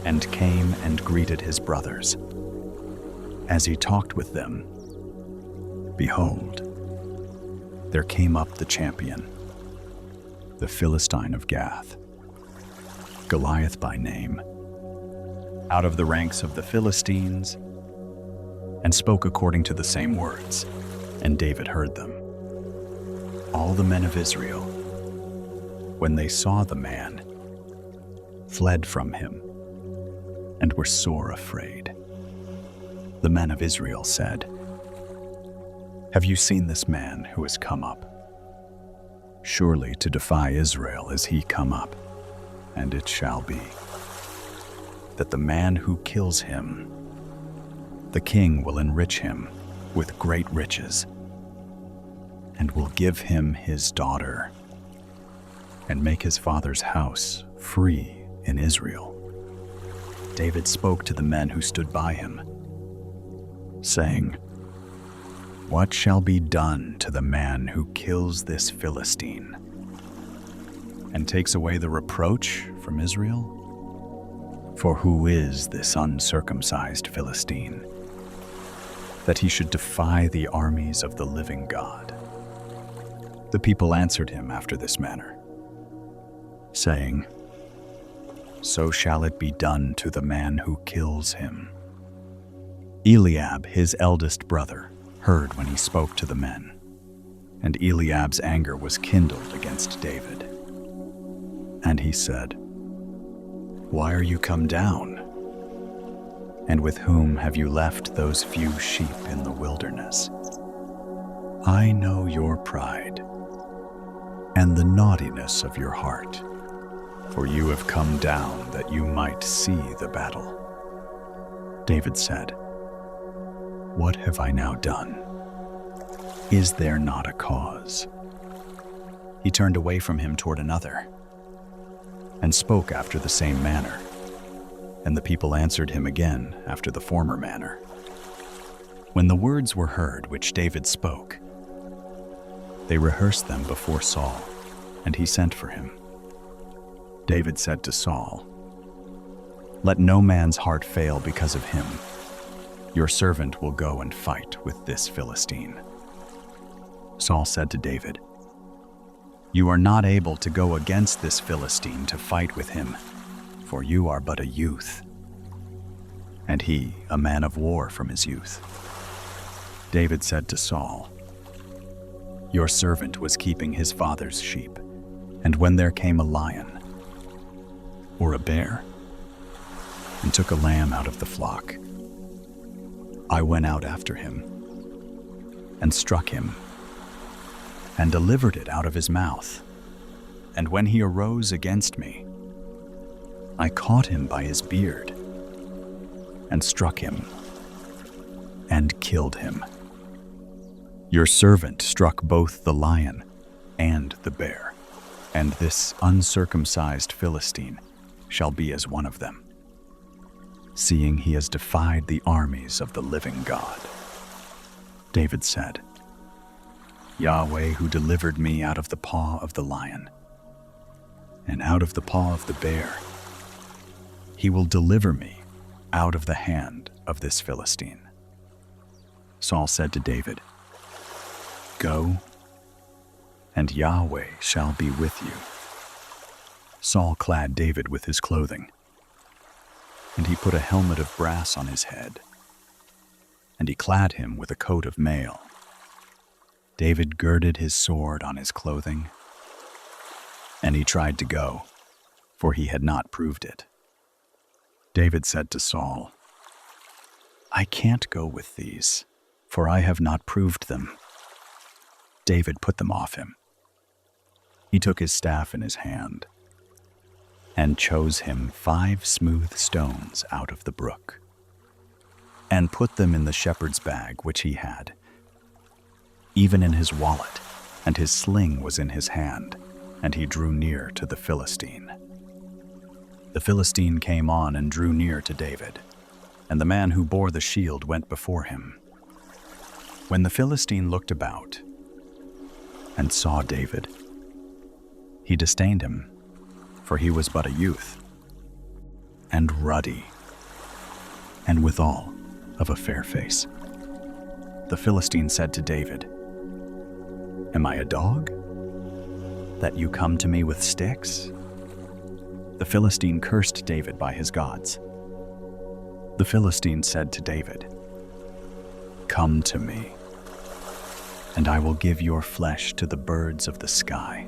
and came and greeted his brothers. As he talked with them, behold, there came up the champion, the Philistine of Gath, Goliath by name, out of the ranks of the Philistines, and spoke according to the same words, and David heard them. All the men of Israel, when they saw the man, fled from him, and were sore afraid. The men of Israel said, Have you seen this man who has come up? Surely to defy Israel is he come up, and it shall be that the man who kills him, the king will enrich him with great riches, and will give him his daughter, and make his father's house free in Israel. David spoke to the men who stood by him, saying, What shall be done to the man who kills this Philistine and takes away the reproach from Israel? For who is this uncircumcised Philistine, that he should defy the armies of the living God? The people answered him after this manner, saying, So shall it be done to the man who kills him. Eliab, his eldest brother, heard when he spoke to the men, and Eliab's anger was kindled against David. And he said, Why are you come down? And with whom have you left those few sheep in the wilderness? I know your pride and the naughtiness of your heart, for you have come down that you might see the battle. David said, What have I now done? Is there not a cause? He turned away from him toward another, and spoke after the same manner. And the people answered him again after the former manner. When the words were heard which David spoke, they rehearsed them before Saul, and he sent for him. David said to Saul, Let no man's heart fail because of him. Your servant will go and fight with this Philistine. Saul said to David, You are not able to go against this Philistine to fight with him, for you are but a youth, and he a man of war from his youth. David said to Saul, Your servant was keeping his father's sheep, and when there came a lion or a bear and took a lamb out of the flock, I went out after him and struck him and delivered it out of his mouth. And when he arose against me, I caught him by his beard and struck him and killed him. Your servant struck both the lion and the bear, and this uncircumcised Philistine shall be as one of them, seeing he has defied the armies of the living God. David said, Yahweh, who delivered me out of the paw of the lion and out of the paw of the bear, he will deliver me out of the hand of this Philistine. Saul said to David, Go, and Yahweh shall be with you. Saul clad David with his clothing, and he put a helmet of brass on his head, and he clad him with a coat of mail. David girded his sword on his clothing, and he tried to go, for he had not proved it. David said to Saul, I can't go with these, for I have not proved them. David put them off him. He took his staff in his hand and chose him 5 smooth stones out of the brook and put them in the shepherd's bag which he had. even in his wallet, and his sling was in his hand, and he drew near to the Philistine. The Philistine came on and drew near to David, and the man who bore the shield went before him. When the Philistine looked about and saw David, he disdained him, for he was but a youth, and ruddy, and withal of a fair face. The Philistine said to David, "Am I a dog, that you come to me with sticks?" The Philistine cursed David by his gods. The Philistine said to David, "Come to me, and I will give your flesh to the birds of the sky,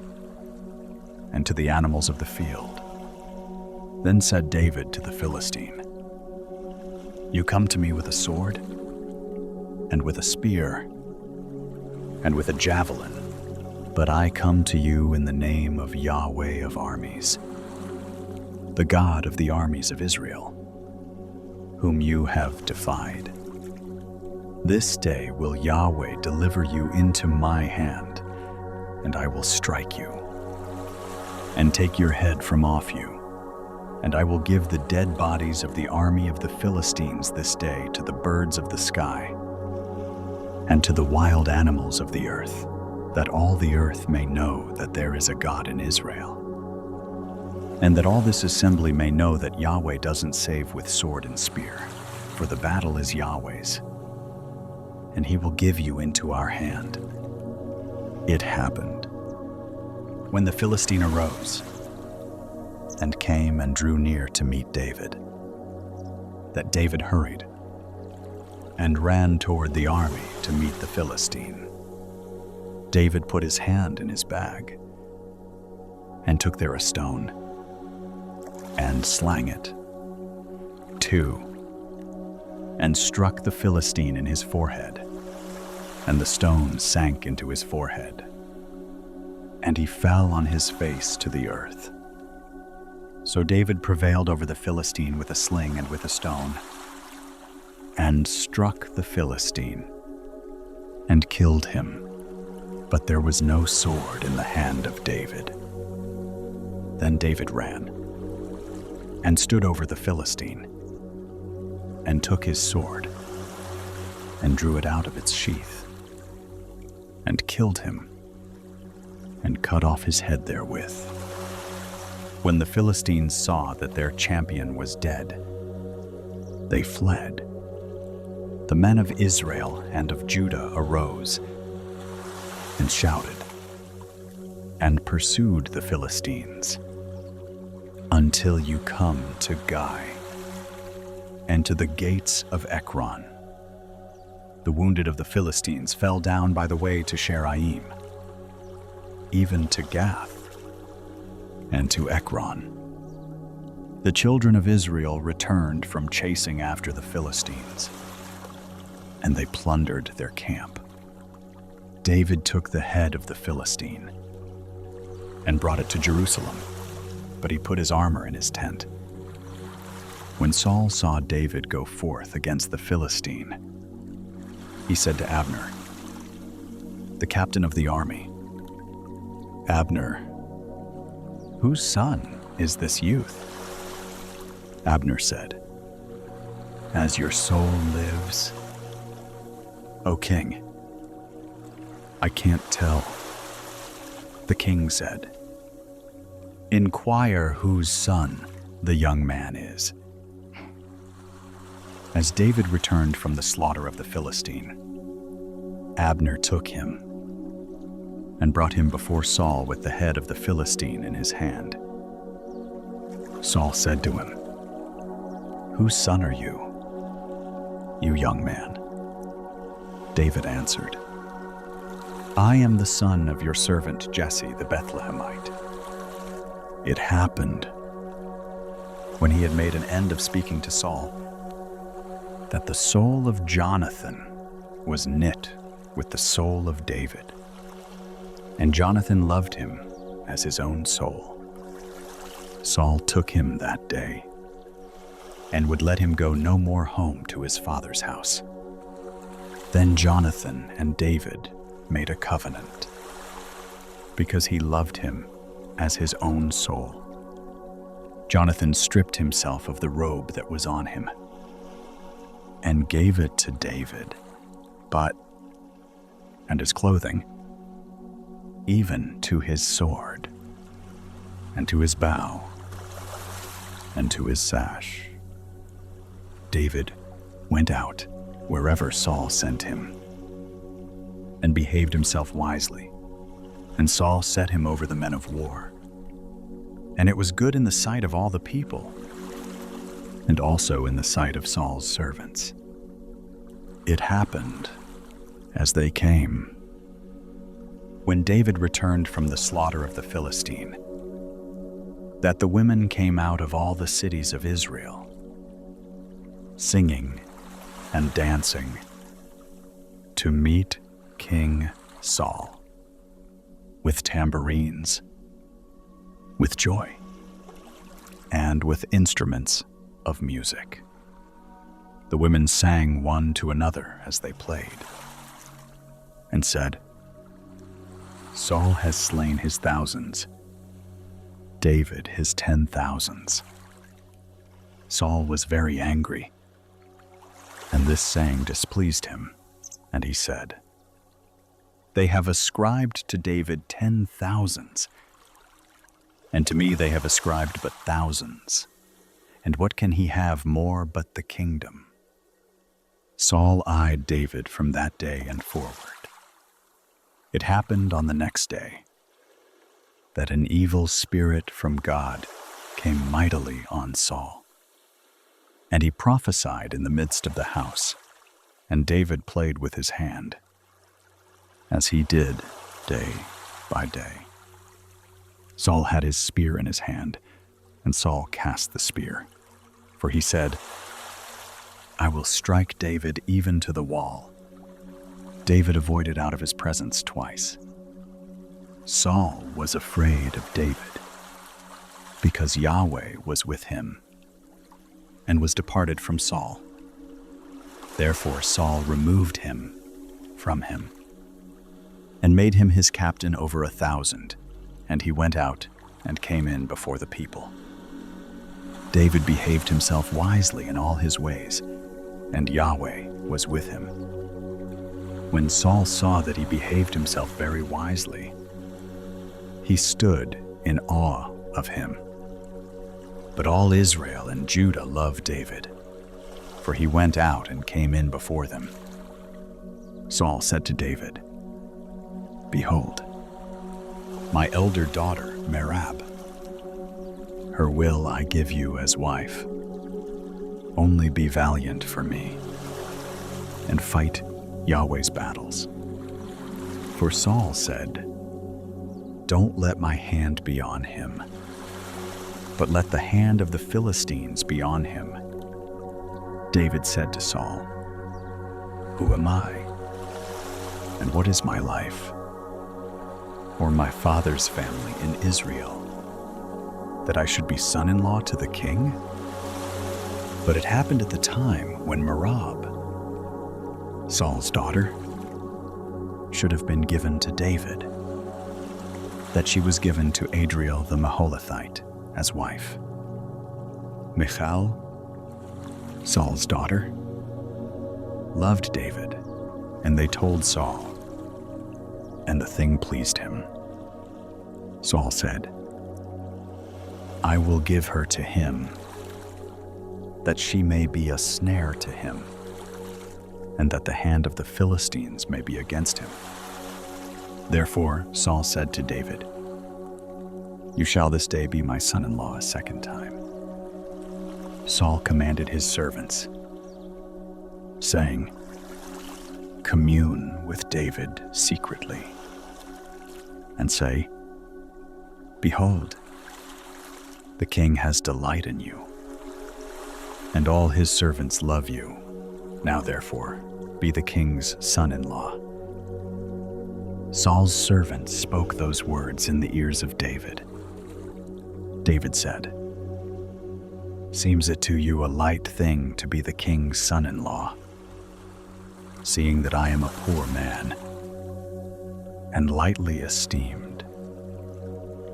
and to the animals of the field." Then said David to the Philistine, "You come to me with a sword, and with a spear, and with a javelin, but I come to you in the name of Yahweh of armies, the God of the armies of Israel, whom you have defied. This day will Yahweh deliver you into my hand, and I will strike you, and take your head from off you, and I will give the dead bodies of the army of the Philistines this day to the birds of the sky, and to the wild animals of the earth, that all the earth may know that there is a God in Israel, and that all this assembly may know that Yahweh doesn't save with sword and spear, for the battle is Yahweh's, and he will give you into our hand." It happened, when the Philistine arose and came and drew near to meet David, that David hurried and ran toward the army to meet the Philistine. David put his hand in his bag and took there a stone and slang it, 2, and struck the Philistine in his forehead, and the stone sank into his forehead, and he fell on his face to the earth. So David prevailed over the Philistine with a sling and with a stone, and struck the Philistine, and killed him, but there was no sword in the hand of David. Then David ran, and stood over the Philistine, and took his sword, and drew it out of its sheath, and killed him, and cut off his head therewith. When the Philistines saw that their champion was dead, they fled. The men of Israel and of Judah arose and shouted, and pursued the Philistines, until you come to Gai, and to the gates of Ekron. The wounded of the Philistines fell down by the way to Sheraim, even to Gath, and to Ekron. The children of Israel returned from chasing after the Philistines, and they plundered their camp. David took the head of the Philistine and brought it to Jerusalem, but he put his armor in his tent. When Saul saw David go forth against the Philistine, he said to Abner, the captain of the army, "Abner, whose son is this youth?" Abner said, "As your soul lives, O king, I can't tell." The king said, "Inquire whose son the young man is." As David returned from the slaughter of the Philistine, Abner took him and brought him before Saul with the head of the Philistine in his hand. Saul said to him, "Whose son are you, you young man?" David answered, "I am the son of your servant Jesse the Bethlehemite." It happened, when he had made an end of speaking to Saul, that the soul of Jonathan was knit with the soul of David, and Jonathan loved him as his own soul. Saul took him that day, and would let him go no more home to his father's house. Then Jonathan and David made a covenant, because he loved him as his own soul. Jonathan stripped himself of the robe that was on him and gave it to David, and his clothing, even to his sword, and to his bow, and to his sash. David went out wherever Saul sent him, and behaved himself wisely, and Saul set him over the men of war. And it was good in the sight of all the people, and also in the sight of Saul's servants. It happened as they came, when David returned from the slaughter of the Philistine, that the women came out of all the cities of Israel, singing and dancing, to meet King Saul, with tambourines, with joy, and with instruments of music. The women sang one to another as they played, and said, "Saul has slain his thousands, David his 10,000s." Saul was very angry, and this saying displeased him, and he said, "They have ascribed to David 10,000s, and to me they have ascribed but thousands. And what can he have more but the kingdom?" Saul eyed David from that day and forward. It happened on the next day that an evil spirit from God came mightily on Saul, and he prophesied in the midst of the house, and David played with his hand, as he did day by day. Saul had his spear in his hand, and Saul cast the spear, for he said, "I will strike David even to the wall." David avoided out of his presence twice. Saul was afraid of David, because Yahweh was with him, and was departed from Saul. Therefore Saul removed him from him, and made him his captain over 1,000, and he went out and came in before the people. David behaved himself wisely in all his ways, and Yahweh was with him. When Saul saw that he behaved himself very wisely, he stood in awe of him. But all Israel and Judah loved David, for he went out and came in before them. Saul said to David, "Behold, my elder daughter, Merab. Her will I give you as wife. Only be valiant for me, and fight Yahweh's battles." For Saul said, "Don't let my hand be on him, but let the hand of the Philistines be on him." David said to Saul, "Who am I? And what is my life, or my father's family in Israel, that I should be son-in-law to the king?" But it happened at the time when Merab, Saul's daughter, should have been given to David, that she was given to Adriel the Maholathite as wife. Michal, Saul's daughter, loved David, and they told Saul, and the thing pleased him. Saul said, "I will give her to him, that she may be a snare to him, and that the hand of the Philistines may be against him." Therefore Saul said to David, "You shall this day be my son-in-law a second time." Saul commanded his servants, saying, "Commune with David secretly, and say, 'Behold, the king has delight in you, and all his servants love you. Now therefore, be the king's son-in-law." Saul's servants spoke those words in the ears of David. David said, "Seems it to you a light thing to be the king's son-in-law, seeing that I am a poor man, and lightly esteemed.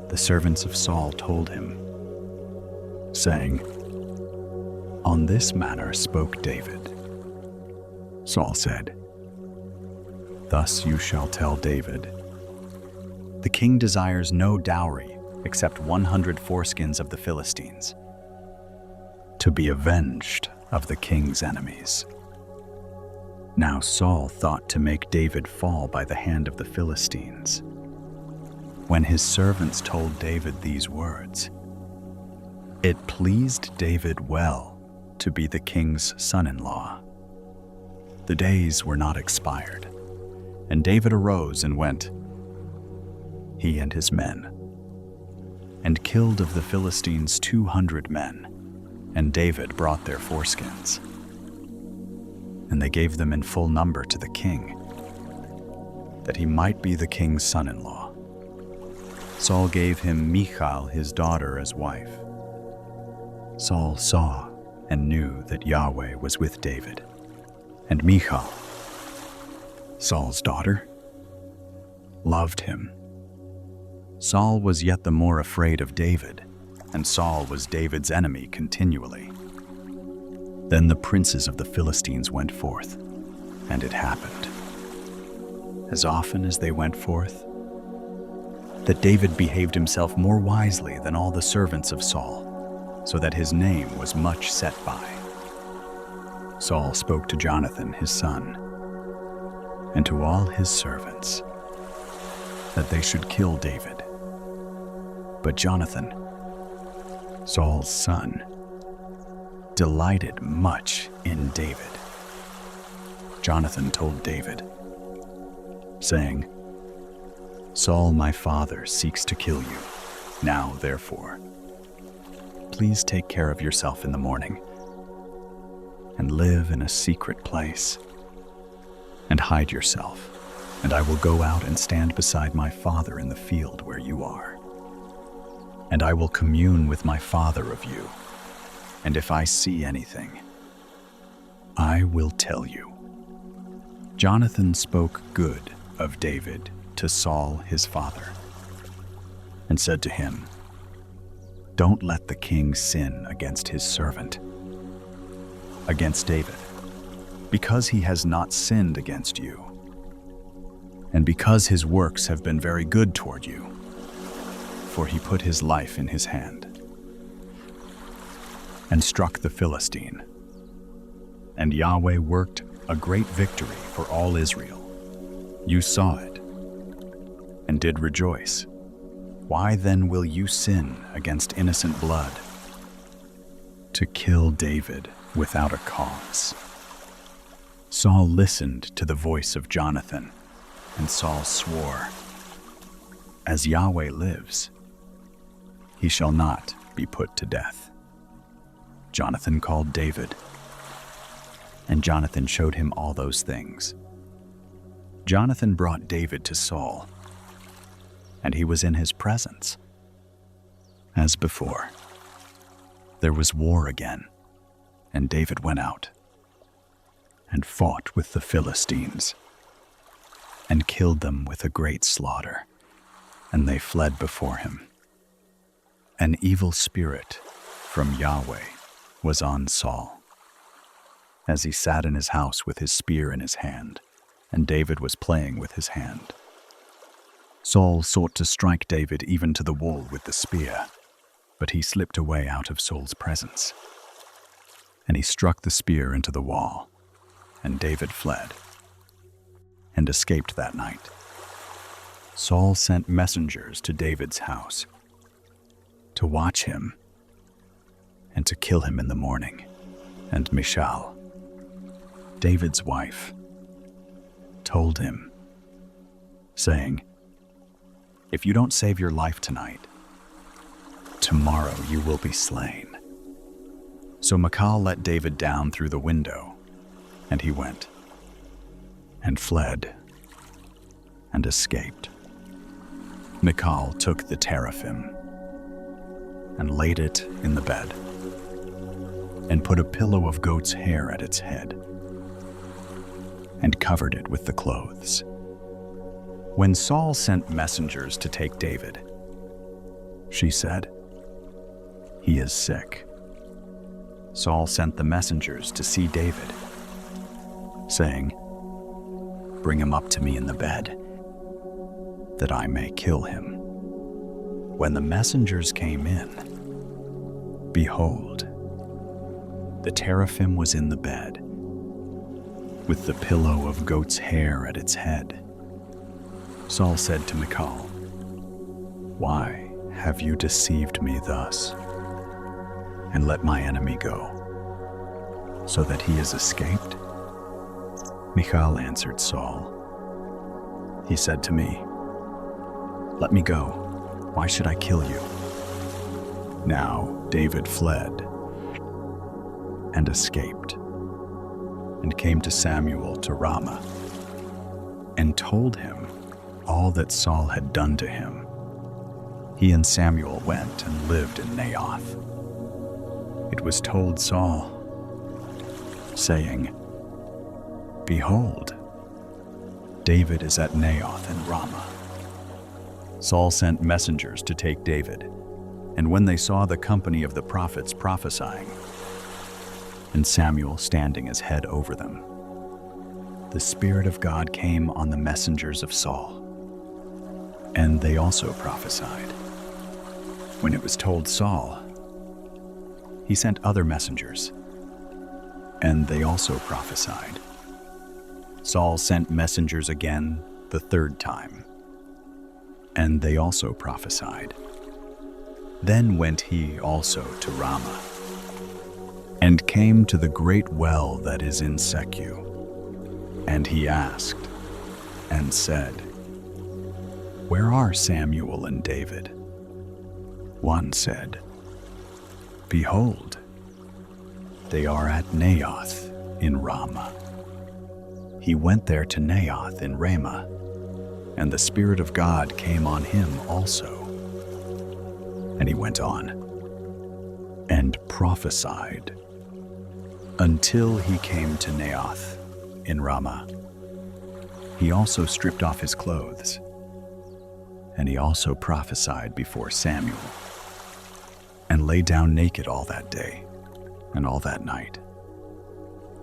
The servants of Saul told him, saying, "On this manner spoke David." Saul said, "Thus you shall tell David, the king desires no dowry except 100 foreskins of the Philistines, to be avenged of the king's enemies." Now Saul thought to make David fall by the hand of the Philistines. When his servants told David these words, it pleased David well to be the king's son-in-law. The days were not expired, and David arose and went, he and his men, and killed of the Philistines 200 men, and David brought their foreskins. And they gave them in full number to the king, that he might be the king's son-in-law. Saul gave him Michal his daughter as wife. Saul saw and knew that Yahweh was with David, and Michal, Saul's daughter, loved him. Saul was yet the more afraid of David, and Saul was David's enemy continually. Then the princes of the Philistines went forth, and it happened, as often as they went forth, that David behaved himself more wisely than all the servants of Saul, so that his name was much set by. Saul spoke to Jonathan his son, and to all his servants, that they should kill David. But Jonathan, Saul's son, delighted much in David. Jonathan told David, saying, "Saul my father seeks to kill you. Now, therefore, please take care of yourself in the morning, and live in a secret place, and hide yourself, and I will go out and stand beside my father in the field where you are. And I will commune with my father of you, and if I see anything, I will tell you." Jonathan spoke good of David to Saul his father, and said to him, "Don't let the king sin against his servant, against David, because he has not sinned against you, and because his works have been very good toward you, for he put his life in his hand, and struck the Philistine. And Yahweh worked a great victory for all Israel. You saw it, and did rejoice. Why then will you sin against innocent blood, to kill David without a cause?" Saul listened to the voice of Jonathan, and Saul swore, "As Yahweh lives, he shall not be put to death." Jonathan called David, and Jonathan showed him all those things. Jonathan brought David to Saul, and he was in his presence. As before, there was war again, and David went out and fought with the Philistines, and killed them with a great slaughter, and they fled before him. An evil spirit from Yahweh was on Saul, as he sat in his house with his spear in his hand, and David was playing with his hand. Saul sought to strike David even to the wall with the spear, but he slipped away out of Saul's presence. And he struck the spear into the wall, and David fled, and escaped that night. Saul sent messengers to David's house, to watch him, and to kill him in the morning. And Michal, David's wife, told him, saying, "If you don't save your life tonight, tomorrow you will be slain." So Michal let David down through the window, and he went, and fled, and escaped. Michal took the teraphim, and laid it in the bed, and put a pillow of goat's hair at its head, and covered it with the clothes. When Saul sent messengers to take David, she said, "He is sick." Saul sent the messengers to see David, saying, "Bring him up to me in the bed, that I may kill him." When the messengers came in, behold, the teraphim was in the bed, with the pillow of goat's hair at its head. Saul said to Michal, "Why have you deceived me thus, and let my enemy go, so that he has escaped?" Michal answered Saul. He said to me, "Let me go. Why should I kill you?" Now David fled and escaped, and came to Samuel to Ramah, and told him all that Saul had done to him. He and Samuel went and lived in Naioth. It was told Saul, saying, "Behold, David is at Naioth in Ramah." Saul sent messengers to take David, and when they saw the company of the prophets prophesying, and Samuel standing as head over them, the Spirit of God came on the messengers of Saul, and they also prophesied. When it was told Saul, he sent other messengers, and they also prophesied. Saul sent messengers again the third time, and they also prophesied. Then went he also to Ramah, and came to the great well that is in Secu. And he asked, and said, "Where are Samuel and David?" One said, "Behold, they are at Naioth in Ramah." He went there to Naioth in Ramah, and the Spirit of God came on him also. And he went on and prophesied until he came to Naioth in Ramah. He also stripped off his clothes, and he also prophesied before Samuel, and lay down naked all that day and all that night.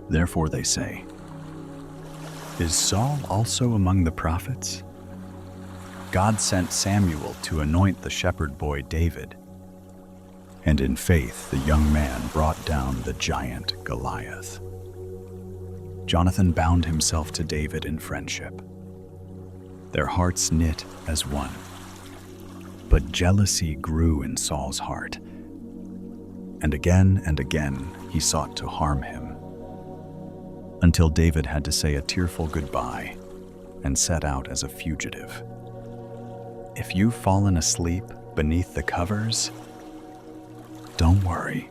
Therefore they say, "Is Saul also among the prophets?" God sent Samuel to anoint the shepherd boy David, and in faith the young man brought down the giant Goliath. Jonathan bound himself to David in friendship. Their hearts knit as one. But jealousy grew in Saul's heart, and again he sought to harm him, until David had to say a tearful goodbye and set out as a fugitive. If you've fallen asleep beneath the covers, don't worry.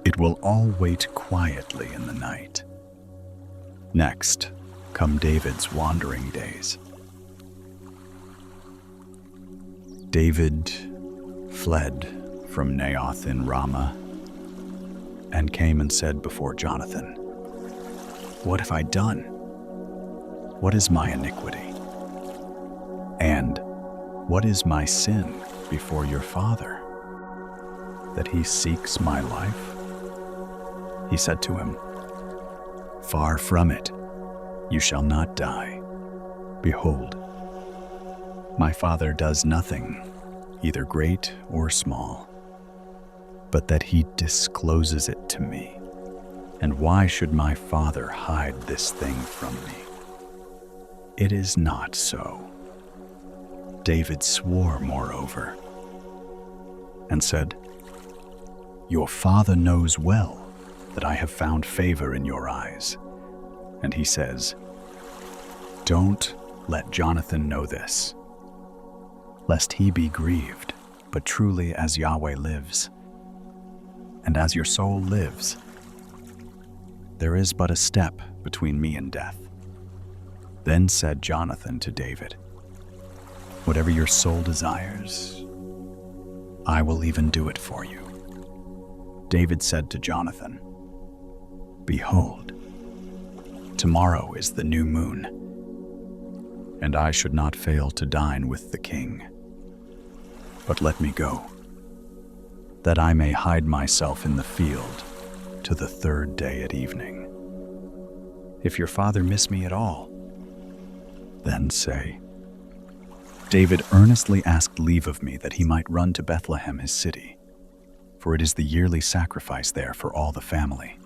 It will all wait quietly in the night. Next come David's wandering days. David fled from Naioth in Ramah and came and said before Jonathan, "What have I done? What is my iniquity? And what is my sin before your father, that he seeks my life?" He said to him, "Far from it, you shall not die. Behold, my father does nothing, either great or small, but that he discloses it to me. And why should my father hide this thing from me? It is not so." David swore, moreover, and said, "Your father knows well that I have found favor in your eyes." And he says, "Don't let Jonathan know this, lest he be grieved. But truly as Yahweh lives, and as your soul lives, there is but a step between me and death." Then said Jonathan to David, "Whatever your soul desires, I will even do it for you." David said to Jonathan, "Behold, tomorrow is the new moon, and I should not fail to dine with the king. But let me go, that I may hide myself in the field to the third day at evening. If your father miss me at all, then say, David earnestly asked leave of me that he might run to Bethlehem his city, for it is the yearly sacrifice there for all the family.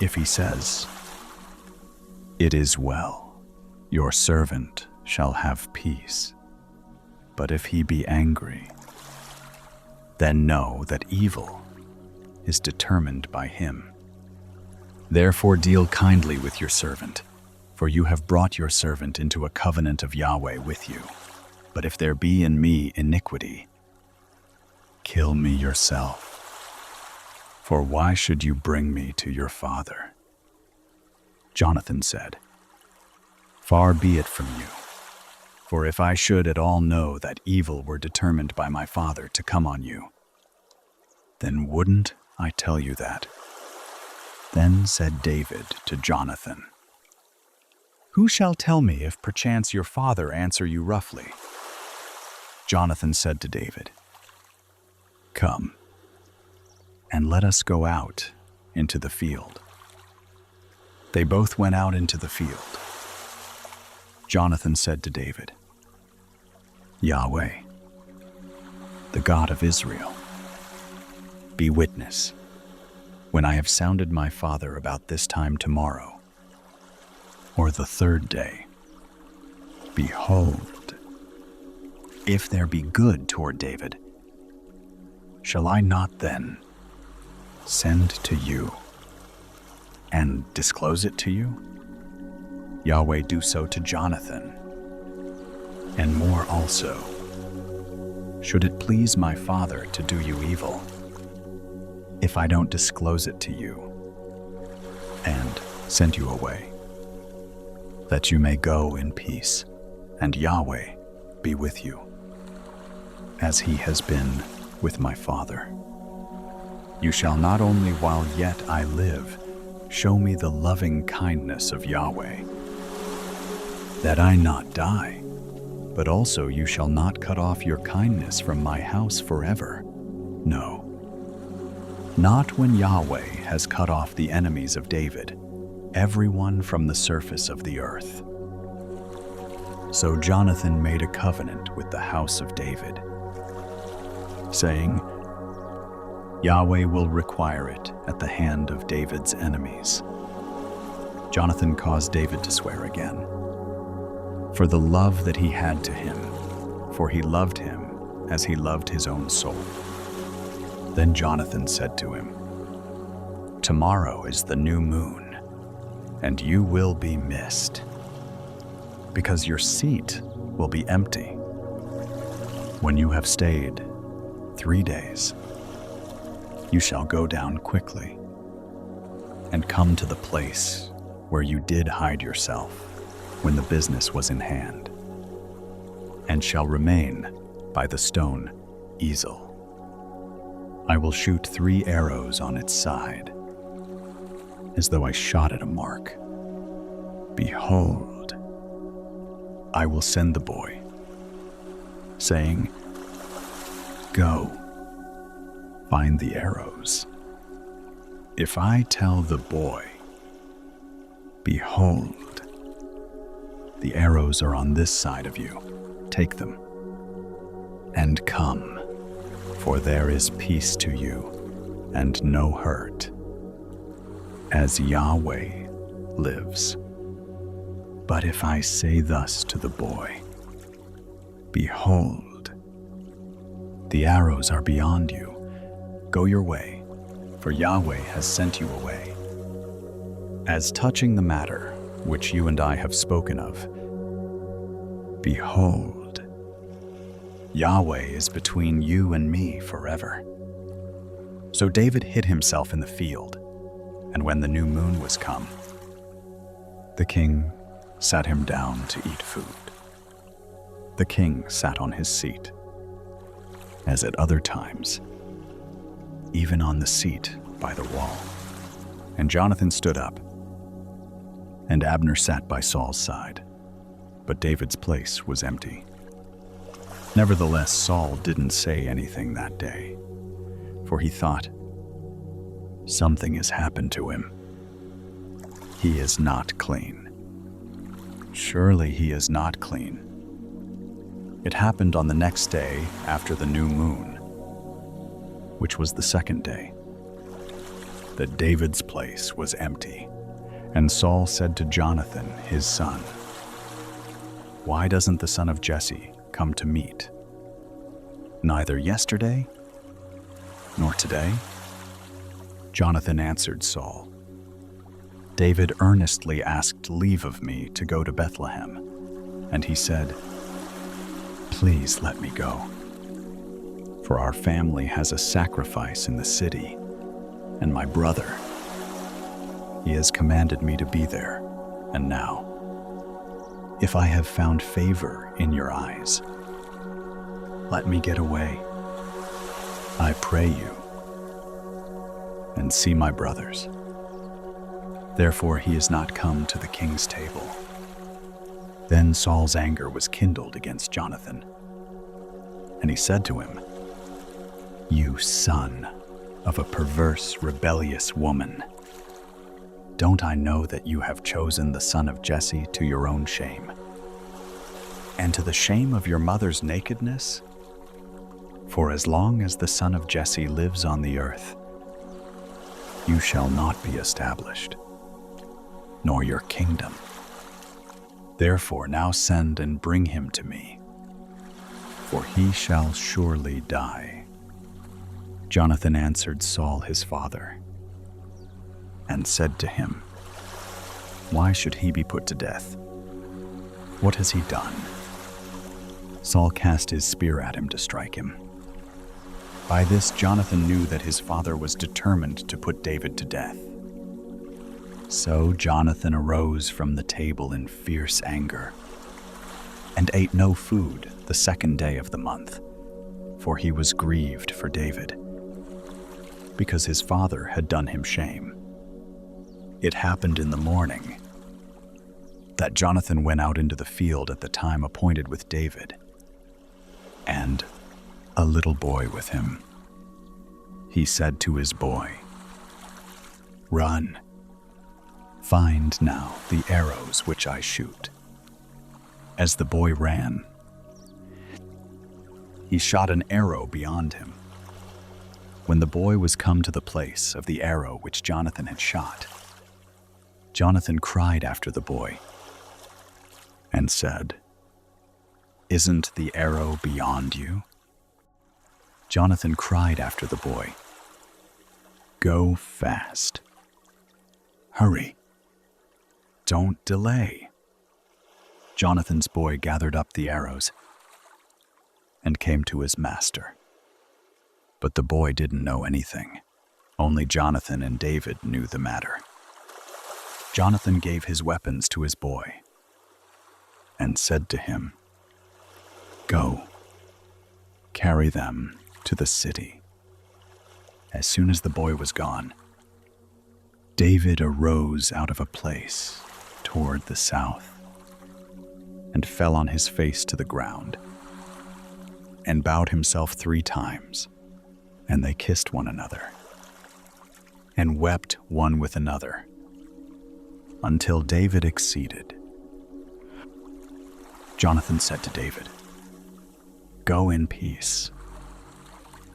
If he says, it is well, your servant shall have peace. But if he be angry, then know that evil is determined by him. Therefore deal kindly with your servant, for you have brought your servant into a covenant of Yahweh with you. But if there be in me iniquity, kill me yourself. For why should you bring me to your father? Jonathan said, Far be it from you. For if I should at all know that evil were determined by my father to come on you, then wouldn't I tell you that? Then said David to Jonathan, Who shall tell me if perchance your father answer you roughly? Jonathan said to David, Come, and let us go out into the field. They both went out into the field. Jonathan said to David, Yahweh, the God of Israel, be witness, when I have sounded my father about this time tomorrow, or the third day, behold, if there be good toward David, shall I not then send to you and disclose it to you? Yahweh do so to Jonathan, and more also, should it please my father to do you evil, if I don't disclose it to you and send you away, that you may go in peace, and Yahweh be with you, as he has been with my father. You shall not only while yet I live show me the loving kindness of Yahweh, that I not die, but also you shall not cut off your kindness from my house forever. No, not when Yahweh has cut off the enemies of David, everyone from the surface of the earth. So Jonathan made a covenant with the house of David, saying, Yahweh will require it at the hand of David's enemies. Jonathan caused David to swear again, for the love that he had to him, for he loved him as he loved his own soul. Then Jonathan said to him, Tomorrow is the new moon, and you will be missed, because your seat will be empty. When you have stayed 3 days, you shall go down quickly and come to the place where you did hide yourself when the business was in hand, and shall remain by the stone Ezel. I will shoot 3 arrows on its side, as though I shot at a mark. Behold, I will send the boy, saying, Go, find the arrows. If I tell the boy, Behold, the arrows are on this side of you, take them, and come, for there is peace to you, and no hurt, as Yahweh lives. But if I say thus to the boy, Behold, the arrows are beyond you, go your way, for Yahweh has sent you away. As touching the matter which you and I have spoken of, behold, Yahweh is between you and me forever. So David hid himself in the field, and when the new moon was come, the king sat him down to eat food. The king sat on his seat, as at other times, even on the seat by the wall. And Jonathan stood up, and Abner sat by Saul's side. but David's place was empty. Nevertheless, Saul didn't say anything that day, for he thought, "Something has happened to him. He is not clean. Surely he is not clean." It happened on the next day after the new moon, which was the second day, that David's place was empty. And Saul said to Jonathan, his son, "Why doesn't the son of Jesse come to meet? Neither yesterday nor today?" Jonathan answered Saul, "David earnestly asked leave of me to go to Bethlehem, and he said, 'Please let me go, for our family has a sacrifice in the city, and my brother, he has commanded me to be there. And now, if I have found favor in your eyes, let me get away, I pray you, and see my brothers.' Therefore he is not come to the king's table." Then Saul's anger was kindled against Jonathan, and he said to him, "You son of a perverse, rebellious woman, don't I know that you have chosen the son of Jesse to your own shame, and to the shame of your mother's nakedness? For as long as the son of Jesse lives on the earth, you shall not be established, nor your kingdom. Therefore now send and bring him to me, for he shall surely die." Jonathan answered Saul his father, and said to him, "Why should he be put to death? What has he done?" Saul cast his spear at him to strike him. By this Jonathan knew that his father was determined to put David to death. So Jonathan arose from the table in fierce anger, and ate no food the second day of the month, for he was grieved for David, because his father had done him shame. It happened in the morning that Jonathan went out into the field at the time appointed with David, and a little boy with him. He said to his boy, "Run, find now the arrows which I shoot." As the boy ran, he shot an arrow beyond him. When the boy was come to the place of the arrow which Jonathan had shot, Jonathan cried after the boy and said, "Isn't the arrow beyond you?" Jonathan cried after the boy, "Go fast. Hurry. Don't delay." Jonathan's boy gathered up the arrows and came to his master. But the boy didn't know anything. Only Jonathan and David knew the matter. Jonathan gave his weapons to his boy and said to him, "Go, carry them to the city." As soon as the boy was gone, David arose out of a place toward the south and fell on his face to the ground and bowed himself 3 times, and they kissed one another and wept one with another until David exceeded. Jonathan said to David, "Go in peace,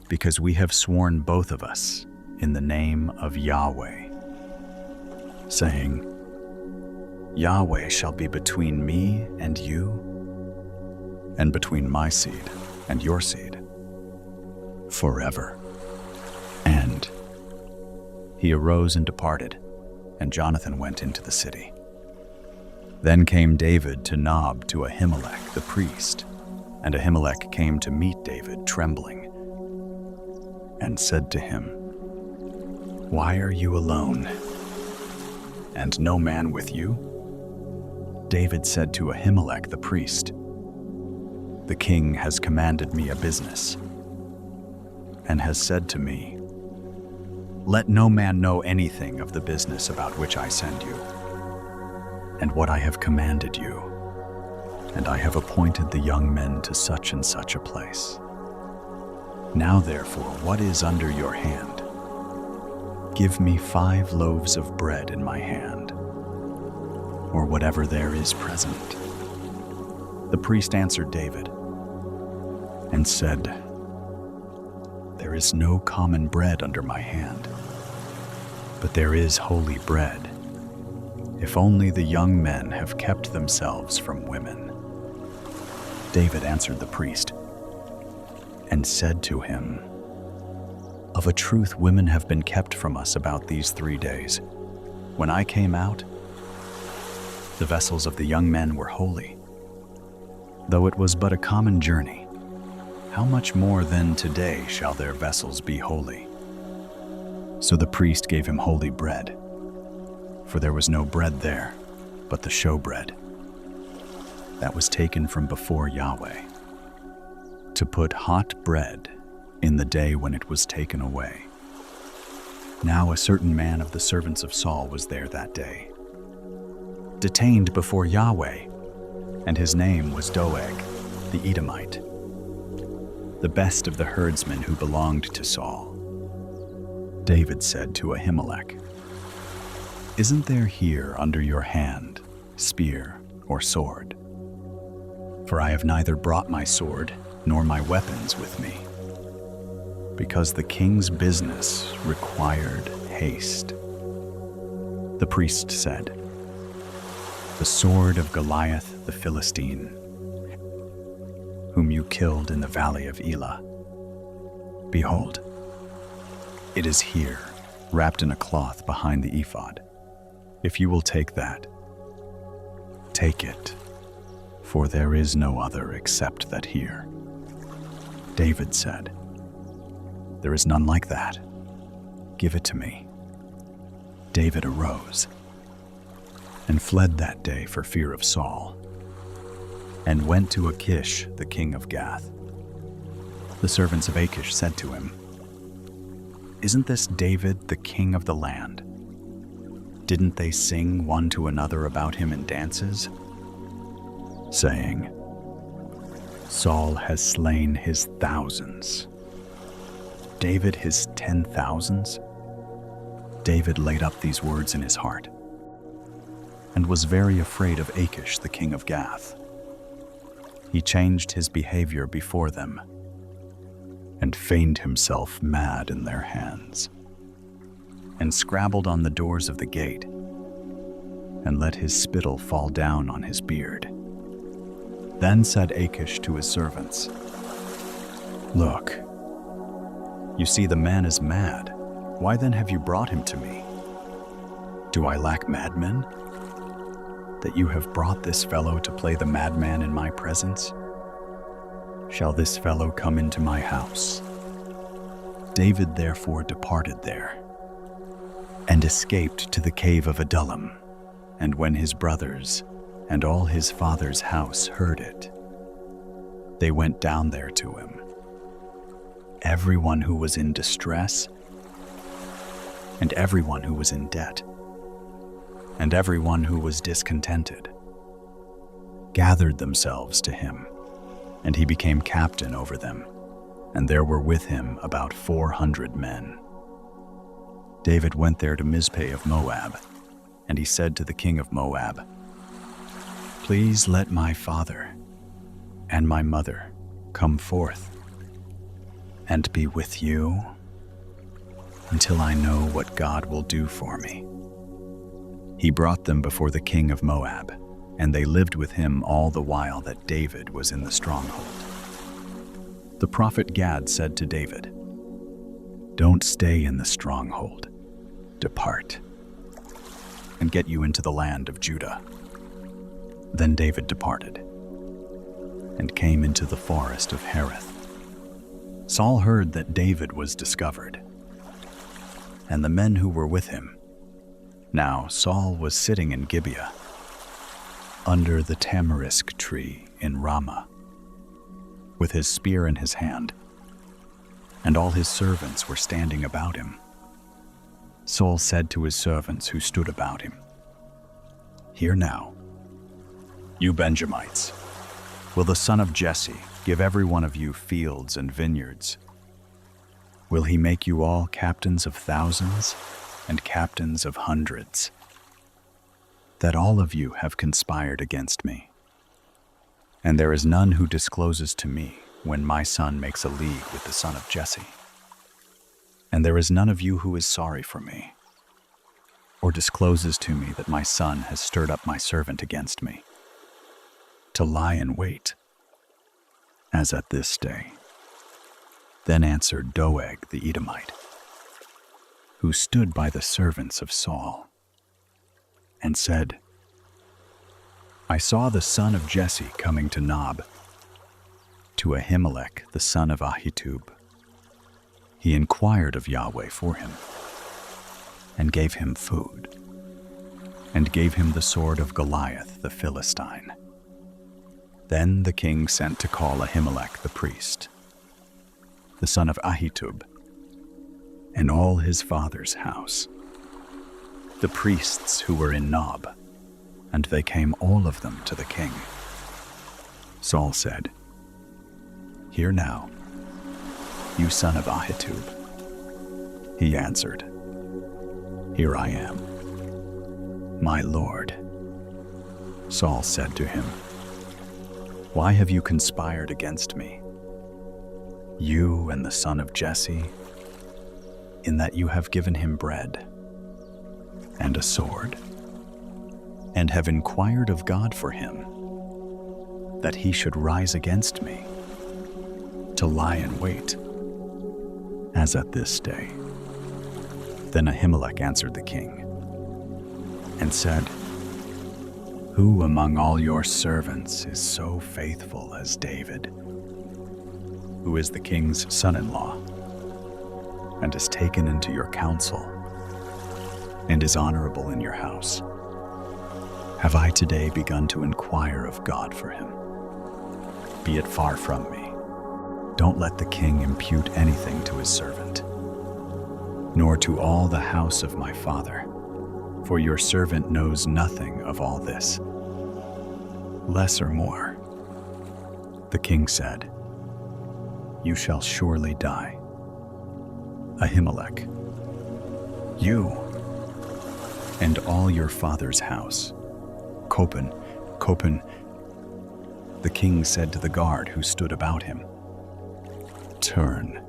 because we have sworn both of us in the name of Yahweh, saying, 'Yahweh shall be between me and you, and between my seed and your seed, forever.'" And he arose and departed, and Jonathan went into the city. Then came David to Nob to Ahimelech the priest, and Ahimelech came to meet David trembling, and said to him, "Why are you alone, and no man with you?" David said to Ahimelech the priest, "The king has commanded me a business, and has said to me, 'Let no man know anything of the business about which I send you, and what I have commanded you.' and I have appointed the young men to such and such a place. Now therefore, what is under your hand? Give me 5 loaves of bread in my hand, or whatever there is present." The priest answered David and said, "There is no common bread under my hand, but there is holy bread, if only the young men have kept themselves from women." David answered the priest and said to him, "Of a truth, women have been kept from us about these 3 days. When I came out, the vessels of the young men were holy. Though it was but a common journey, how much more then today shall their vessels be holy?" So the priest gave him holy bread, for there was no bread there but the showbread that was taken from before Yahweh, to put hot bread in the day when it was taken away. Now a certain man of the servants of Saul was there that day, detained before Yahweh, and his name was Doeg the Edomite, the best of the herdsmen who belonged to Saul. David said to Ahimelech, "Isn't there here under your hand spear or sword? For I have neither brought my sword nor my weapons with me, because the king's business required haste." The priest said, "The sword of Goliath the Philistine, whom you killed in the valley of Elah. Behold, it is here, wrapped in a cloth behind the ephod. If you will take that, take it, for there is no other except that here." David said, "There is none like that. Give it to me." David arose and fled that day for fear of Saul, and went to Achish the king of Gath. The servants of Achish said to him, "Isn't this David the king of the land? Didn't they sing one to another about him in dances, saying, 'Saul has slain his thousands, David his 10,000s?'" David laid up these words in his heart, and was very afraid of Achish the king of Gath. He changed his behavior before them, and feigned himself mad in their hands, and scrabbled on the doors of the gate, and let his spittle fall down on his beard. Then said Achish to his servants, "Look, you see the man is mad. Why then have you brought him to me? Do I lack madmen, that you have brought this fellow to play the madman in my presence? Shall this fellow come into my house?" David therefore departed there, and escaped to the cave of Adullam. And when his brothers and all his father's house heard it, they went down there to him, everyone who was in distress, and everyone who was in debt, and everyone who was discontented, gathered themselves to him, and he became captain over them, and there were with him about 400 men. David went there to Mizpeh of Moab, and he said to the king of Moab, "Please let my father and my mother come forth and be with you until I know what God will do for me." He brought them before the king of Moab, and they lived with him all the while that David was in the stronghold. The prophet Gad said to David, "Don't stay in the stronghold. Depart, and get you into the land of Judah." Then David departed, and came into the forest of Hereth. Saul heard that David was discovered, and the men who were with him. Now Saul was sitting in Gibeah, under the tamarisk tree in Ramah, with his spear in his hand, and all his servants were standing about him. Saul said to his servants who stood about him, "Hear now, you Benjamites, Will the son of Jesse give every one of you fields and vineyards? Will he make you all captains of thousands and captains of hundreds? That all of you have conspired against me. And there is none who discloses to me when my son makes a league with the son of Jesse. And there is none of you who is sorry for me, or discloses to me that my son has stirred up my servant against me, to lie in wait, as at this day. Then answered Doeg the Edomite, who stood by the servants of Saul, and said, I saw the son of Jesse coming to Nob, to Ahimelech the son of Ahitub. He inquired of Yahweh for him, and gave him food, and gave him the sword of Goliath the Philistine. Then the king sent to call Ahimelech the priest, the son of Ahitub, and all his father's house, the priests who were in Nob, and they came all of them to the king. Saul said, Hear now, you son of Ahitub. He answered, Here I am, my lord. Saul said to him, Why have you conspired against me, you and the son of Jesse, in that you have given him bread and a sword, and have inquired of God for him, that he should rise against me, to lie in wait, as at this day? Then Ahimelech answered the king, and said, Who among all your servants is so faithful as David, who is the king's son-in-law, and is taken into your counsel, and is honorable in your house? Have I today begun to inquire of God for him? Be it far from me. Don't let the king impute anything to his servant, nor to all the house of my father, for your servant knows nothing of all this, less or more. The king said, You shall surely die. Ahimelech, you and all your father's house. Copen, the king said to the guard who stood about him, Turn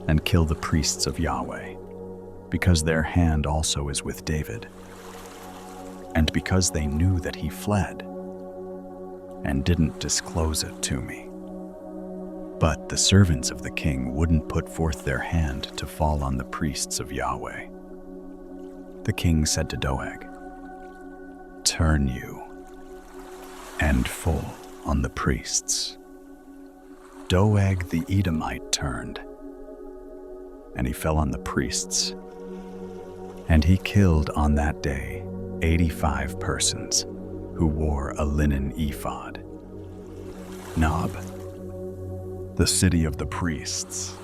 and kill the priests of Yahweh, because their hand also is with David, and because they knew that he fled and didn't disclose it to me. But the servants of the king wouldn't put forth their hand to fall on the priests of Yahweh. The king said to Doeg, Turn you and fall on the priests. Doeg the Edomite turned, and he fell on the priests, and he killed on that day 85 persons who wore a linen ephod. Nob, the city of the priests,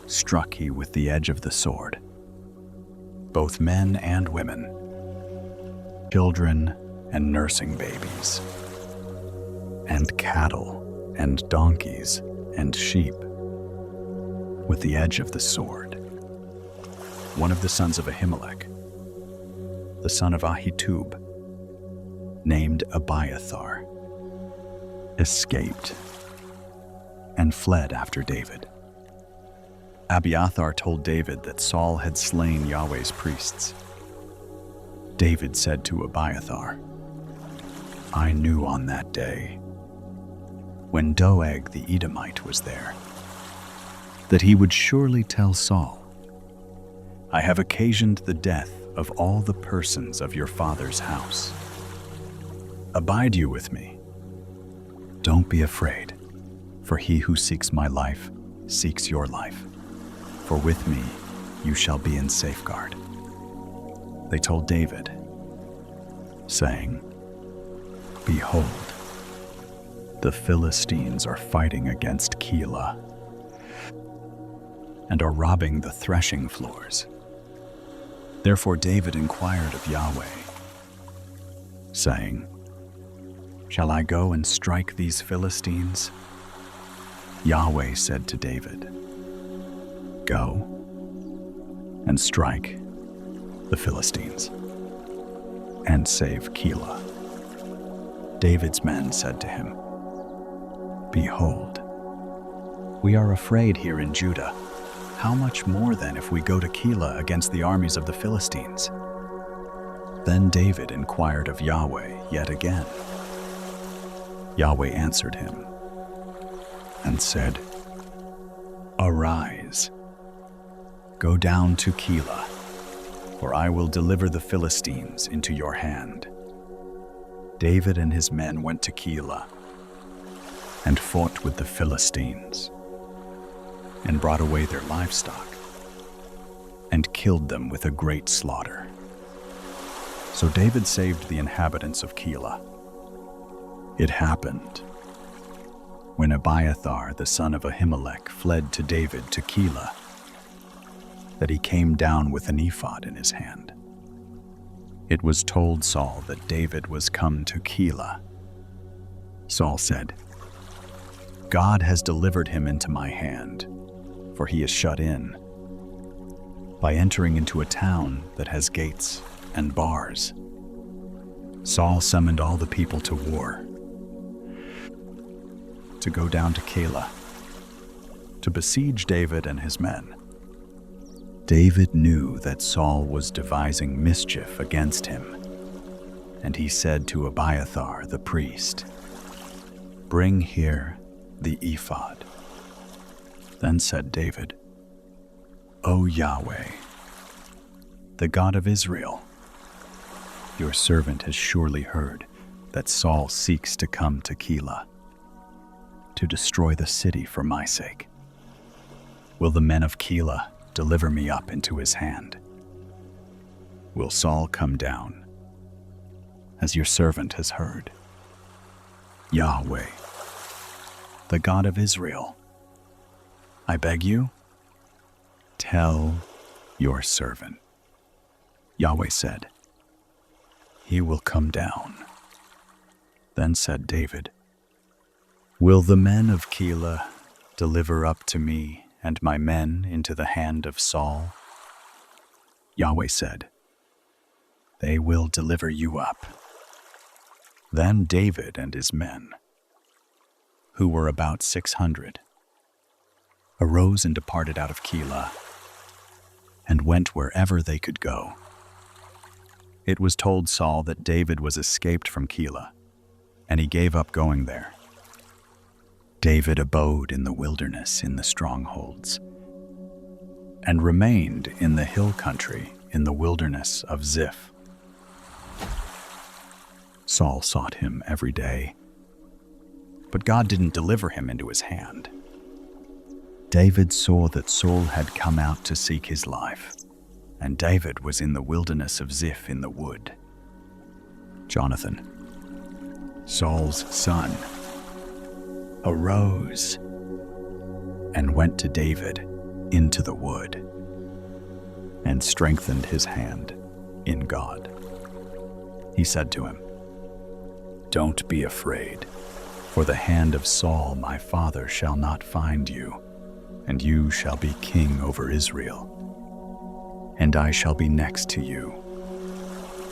struck he with the edge of the sword, both men and women, children and nursing babies, and cattle and donkeys and sheep, with the edge of the sword. One of the sons of Ahimelech, the son of Ahitub, named Abiathar, escaped and fled after David. Abiathar told David that Saul had slain Yahweh's priests. David said to Abiathar, I knew on that day, when Doeg the Edomite was there, that he would surely tell Saul, I have occasioned the death of all the persons of your father's house. Abide you with me. Don't be afraid, for he who seeks my life seeks your life. For with me you shall be in safeguard. They told David, saying, Behold, the Philistines are fighting against Keilah, and are robbing the threshing floors. Therefore David inquired of Yahweh, saying, Shall I go and strike these Philistines? Yahweh said to David, Go and strike the Philistines and save Keilah. David's men said to him, Behold, we are afraid here in Judah. How much more then if we go to Keilah against the armies of the Philistines? Then David inquired of Yahweh yet again. Yahweh answered him and said, Arise, go down to Keilah, for I will deliver the Philistines into your hand. David and his men went to Keilah and fought with the Philistines and brought away their livestock and killed them with a great slaughter. So David saved the inhabitants of Keilah. It happened when Abiathar, the son of Ahimelech, fled to David to Keilah, that he came down with an ephod in his hand. It was told Saul that David was come to Keilah. Saul said, God has delivered him into my hand, for he is shut in, by entering into a town that has gates and bars. Saul summoned all the people to war, to go down to Keilah, to besiege David and his men. David knew that Saul was devising mischief against him, and he said to Abiathar the priest, Bring here the ephod. Then said David, O Yahweh, the God of Israel, your servant has surely heard that Saul seeks to come to Keilah, to destroy the city for my sake. Will the men of Keilah deliver me up into his hand? Will Saul come down, as your servant has heard? Yahweh, the God of Israel, I beg you, tell your servant. Yahweh said, He will come down. Then said David, Will the men of Keilah deliver up to me and my men into the hand of Saul? Yahweh said, They will deliver you up. Then David and his men, who were about 600, arose and departed out of Keilah, and went wherever they could go. It was told Saul that David was escaped from Keilah, and he gave up going there. David abode in the wilderness in the strongholds, and remained in the hill country in the wilderness of Ziph. Saul sought him every day, but God didn't deliver him into his hand. David saw that Saul had come out to seek his life, and David was in the wilderness of Ziph in the wood. Jonathan, Saul's son, arose and went to David into the wood, and strengthened his hand in God. He said to him, Don't be afraid, for the hand of Saul my father shall not find you, and you shall be king over Israel, and I shall be next to you,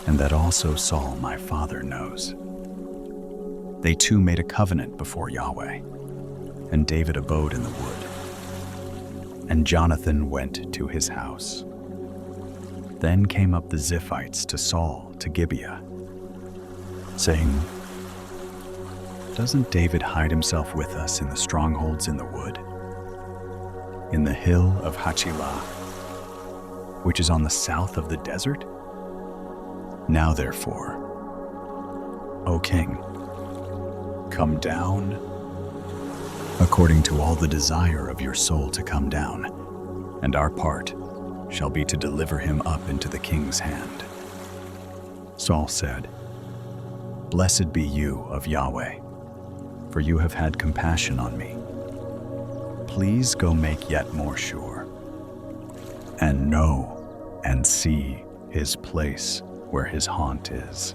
and that also Saul my father knows. They two made a covenant before Yahweh, and David abode in the wood, and Jonathan went to his house. Then came up the Ziphites to Saul to Gibeah, saying, Doesn't David hide himself with us in the strongholds in the wood, in the hill of Hachilah, which is on the south of the desert? Now therefore, O king, come down, according to all the desire of your soul to come down, and our part shall be to deliver him up into the king's hand. Saul said, Blessed be you of Yahweh, for you have had compassion on me. Please go make yet more sure, and know and see his place where his haunt is.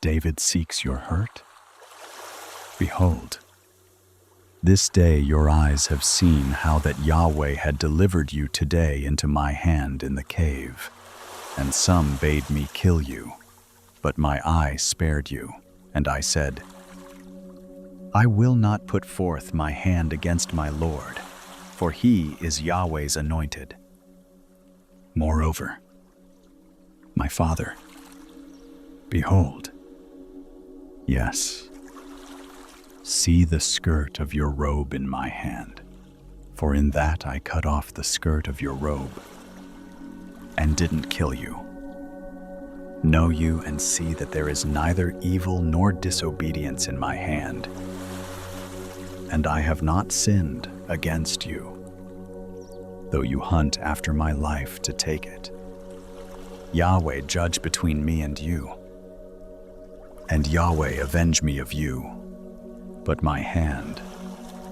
David seeks your hurt? Behold, this day your eyes have seen how that Yahweh had delivered you today into my hand in the cave, and some bade me kill you, but my eye spared you, and I said, I will not put forth my hand against my Lord, for he is Yahweh's anointed. Moreover, my father, behold, yes, see the skirt of your robe in my hand, for in that I cut off the skirt of your robe, and didn't kill you. Know you and see that there is neither evil nor disobedience in my hand, and I have not sinned against you, though you hunt after my life to take it. Yahweh judge between me and you, and Yahweh avenge me of you, but my hand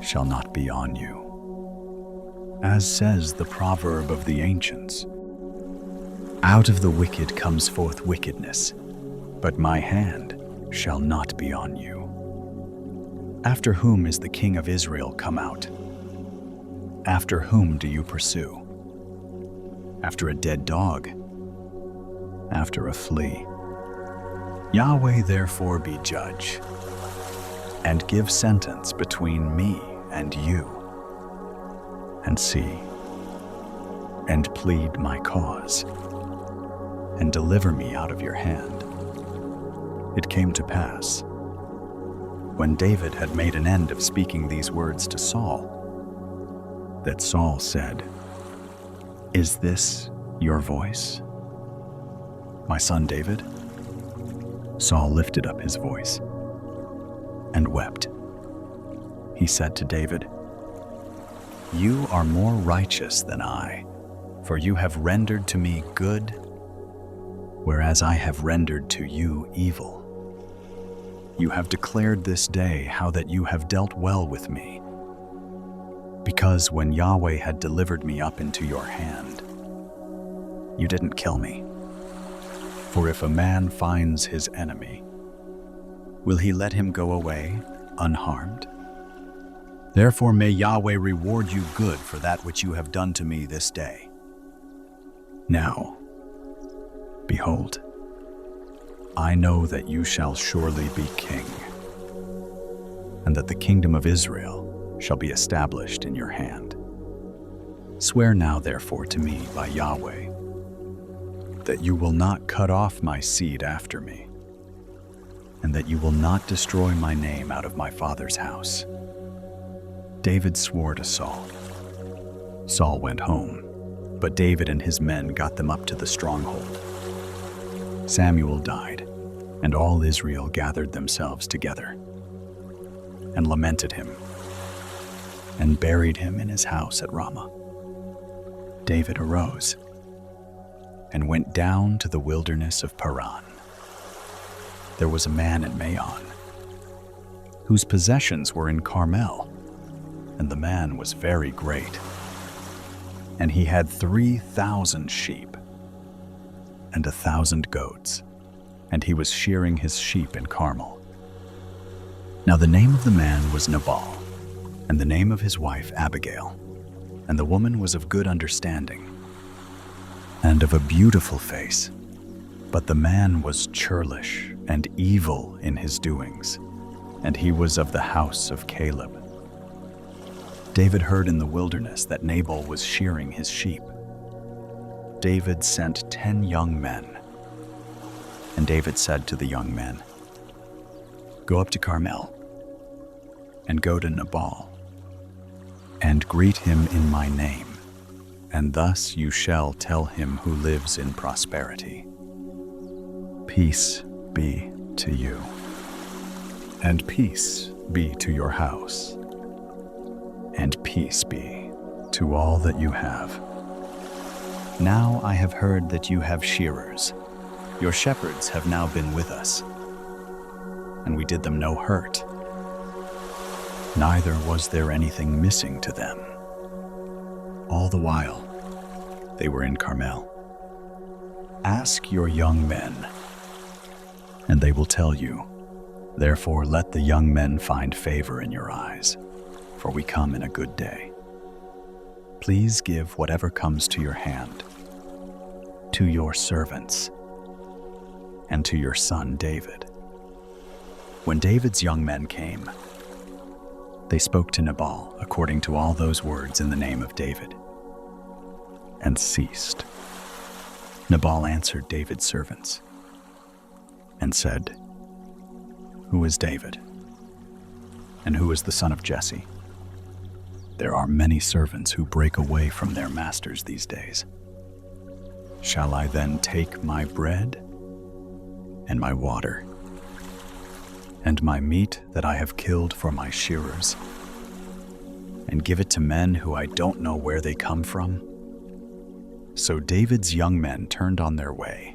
shall not be on you. As says the proverb of the ancients, out of the wicked comes forth wickedness, but my hand shall not be on you. After whom is the king of Israel come out? After whom do you pursue? After a dead dog? After a flea? Yahweh therefore be judge, and give sentence between me and you, and see, and plead my cause, and deliver me out of your hand. It came to pass, when David had made an end of speaking these words to Saul, that Saul said, Is this your voice, my son David? Saul lifted up his voice and wept. He said to David, You are more righteous than I, for you have rendered to me good, whereas I have rendered to you evil. You have declared this day how that you have dealt well with me, because when Yahweh had delivered me up into your hand, you didn't kill me. For if a man finds his enemy, will he let him go away unharmed? Therefore may Yahweh reward you good for that which you have done to me this day. Now, behold, I know that you shall surely be king, and that the kingdom of Israel shall be established in your hand. Swear now therefore to me by Yahweh, that you will not cut off my seed after me, and that you will not destroy my name out of my father's house. David swore to Saul. Saul went home, but David and his men got them up to the stronghold. Samuel died, and all Israel gathered themselves together, and lamented him, and buried him in his house at Ramah. David arose, and went down to the wilderness of Paran. There was a man in Maon, whose possessions were in Carmel, and the man was very great. And he had 3,000 sheep, and 1,000 goats, and he was shearing his sheep in Carmel. Now the name of the man was Nabal, and the name of his wife Abigail, and the woman was of good understanding, and of a beautiful face, but the man was churlish and evil in his doings, and he was of the house of Caleb. David heard in the wilderness that Nabal was shearing his sheep. David sent 10 young men, and David said to the young men, Go up to Carmel, and go to Nabal, and greet him in my name, and thus you shall tell him who lives in prosperity. Peace be to you, and peace be to your house, and peace be to all that you have. Now I have heard that you have shearers. Your shepherds have now been with us, and we did them no hurt. Neither was there anything missing to them. All the while they were in Carmel. Ask your young men, And they will tell you, therefore let the young men find favor in your eyes, for we come in a good day. Please give whatever comes to your hand, to your servants, and to your son David." When David's young men came, they spoke to Nabal according to all those words in the name of David, and ceased. Nabal answered David's servants and said, "Who is David? And who is the son of Jesse? There are many servants who break away from their masters these days. Shall I then take my bread and my water and my meat that I have killed for my shearers and give it to men who I don't know where they come from?" So David's young men turned on their way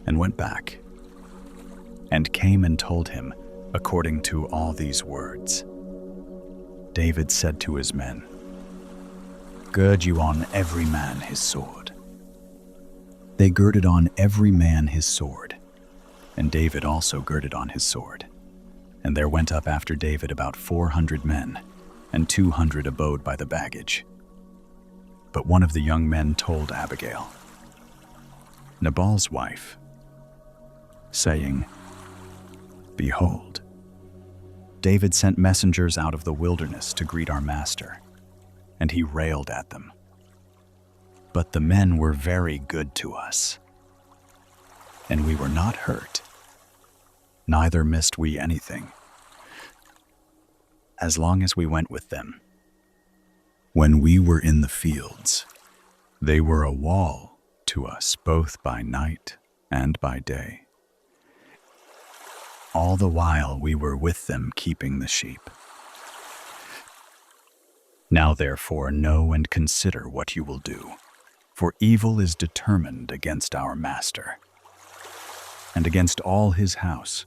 and went back and came and told him according to all these words. David said to his men, "Gird you on every man his sword." They girded on every man his sword, and David also girded on his sword. And there went up after David about 400 men, and 200 abode by the baggage. But one of the young men told Abigail, Nabal's wife, saying, "Behold, David sent messengers out of the wilderness to greet our master, and he railed at them. But the men were very good to us, and we were not hurt, neither missed we anything, as long as we went with them. When we were in the fields, they were a wall to us both by night and by day. All the while we were with them keeping the sheep. Now therefore know and consider what you will do, for evil is determined against our master, and against all his house,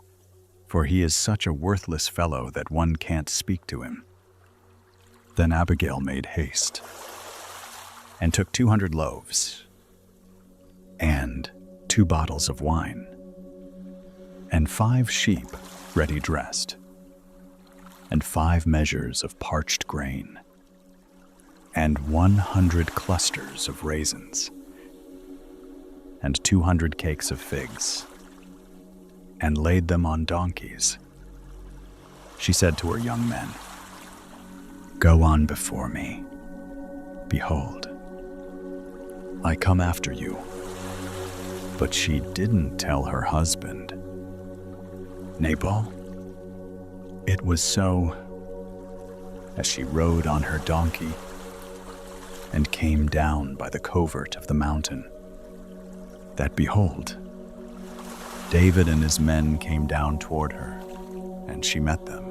for he is such a worthless fellow that one can't speak to him." Then Abigail made haste, and took 200 loaves, and 2 bottles of wine, and 5 sheep ready dressed, and 5 measures of parched grain, and 100 clusters of raisins, and 200 cakes of figs, and laid them on donkeys. She said to her young men, "Go on before me. Behold, I come after you." But she didn't tell her husband, Nabal. It was so, as she rode on her donkey and came down by the covert of the mountain, that behold, David and his men came down toward her, and she met them.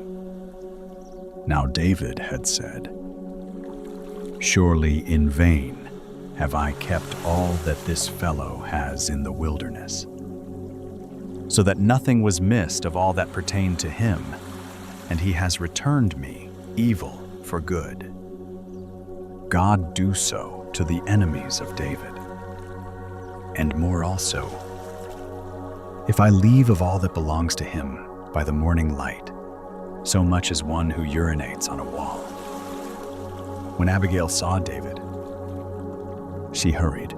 Now David had said, "Surely in vain have I kept all that this fellow has in the wilderness, so that nothing was missed of all that pertained to him, and he has returned me evil for good. God do so to the enemies of David, and more also, if I leave of all that belongs to him by the morning light, so much as one who urinates on a wall." When Abigail saw David, she hurried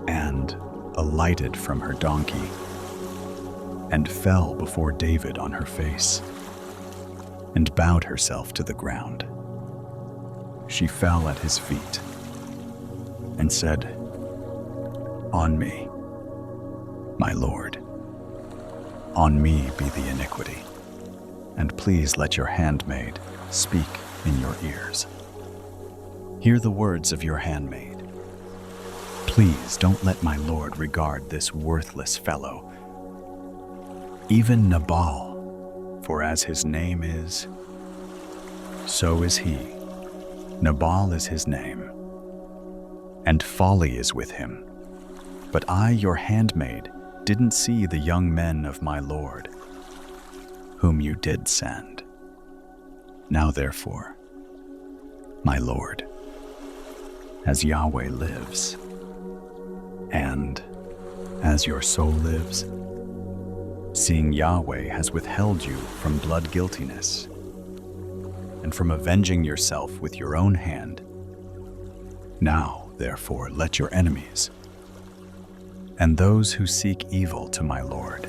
and alighted from her donkey and fell before David on her face and bowed herself to the ground. She fell at his feet and said, "On me, my Lord, on me be the iniquity, and please let your handmaid speak in your ears. Hear the words of your handmaid. Please don't let my Lord regard this worthless fellow, even Nabal, for as his name is, so is he. Nabal is his name, and folly is with him. But I, your handmaid, didn't see the young men of my Lord, whom you did send. Now therefore, my Lord, as Yahweh lives, and as your soul lives, seeing Yahweh has withheld you from blood guiltiness and from avenging yourself with your own hand. Now, therefore, let your enemies and those who seek evil to my Lord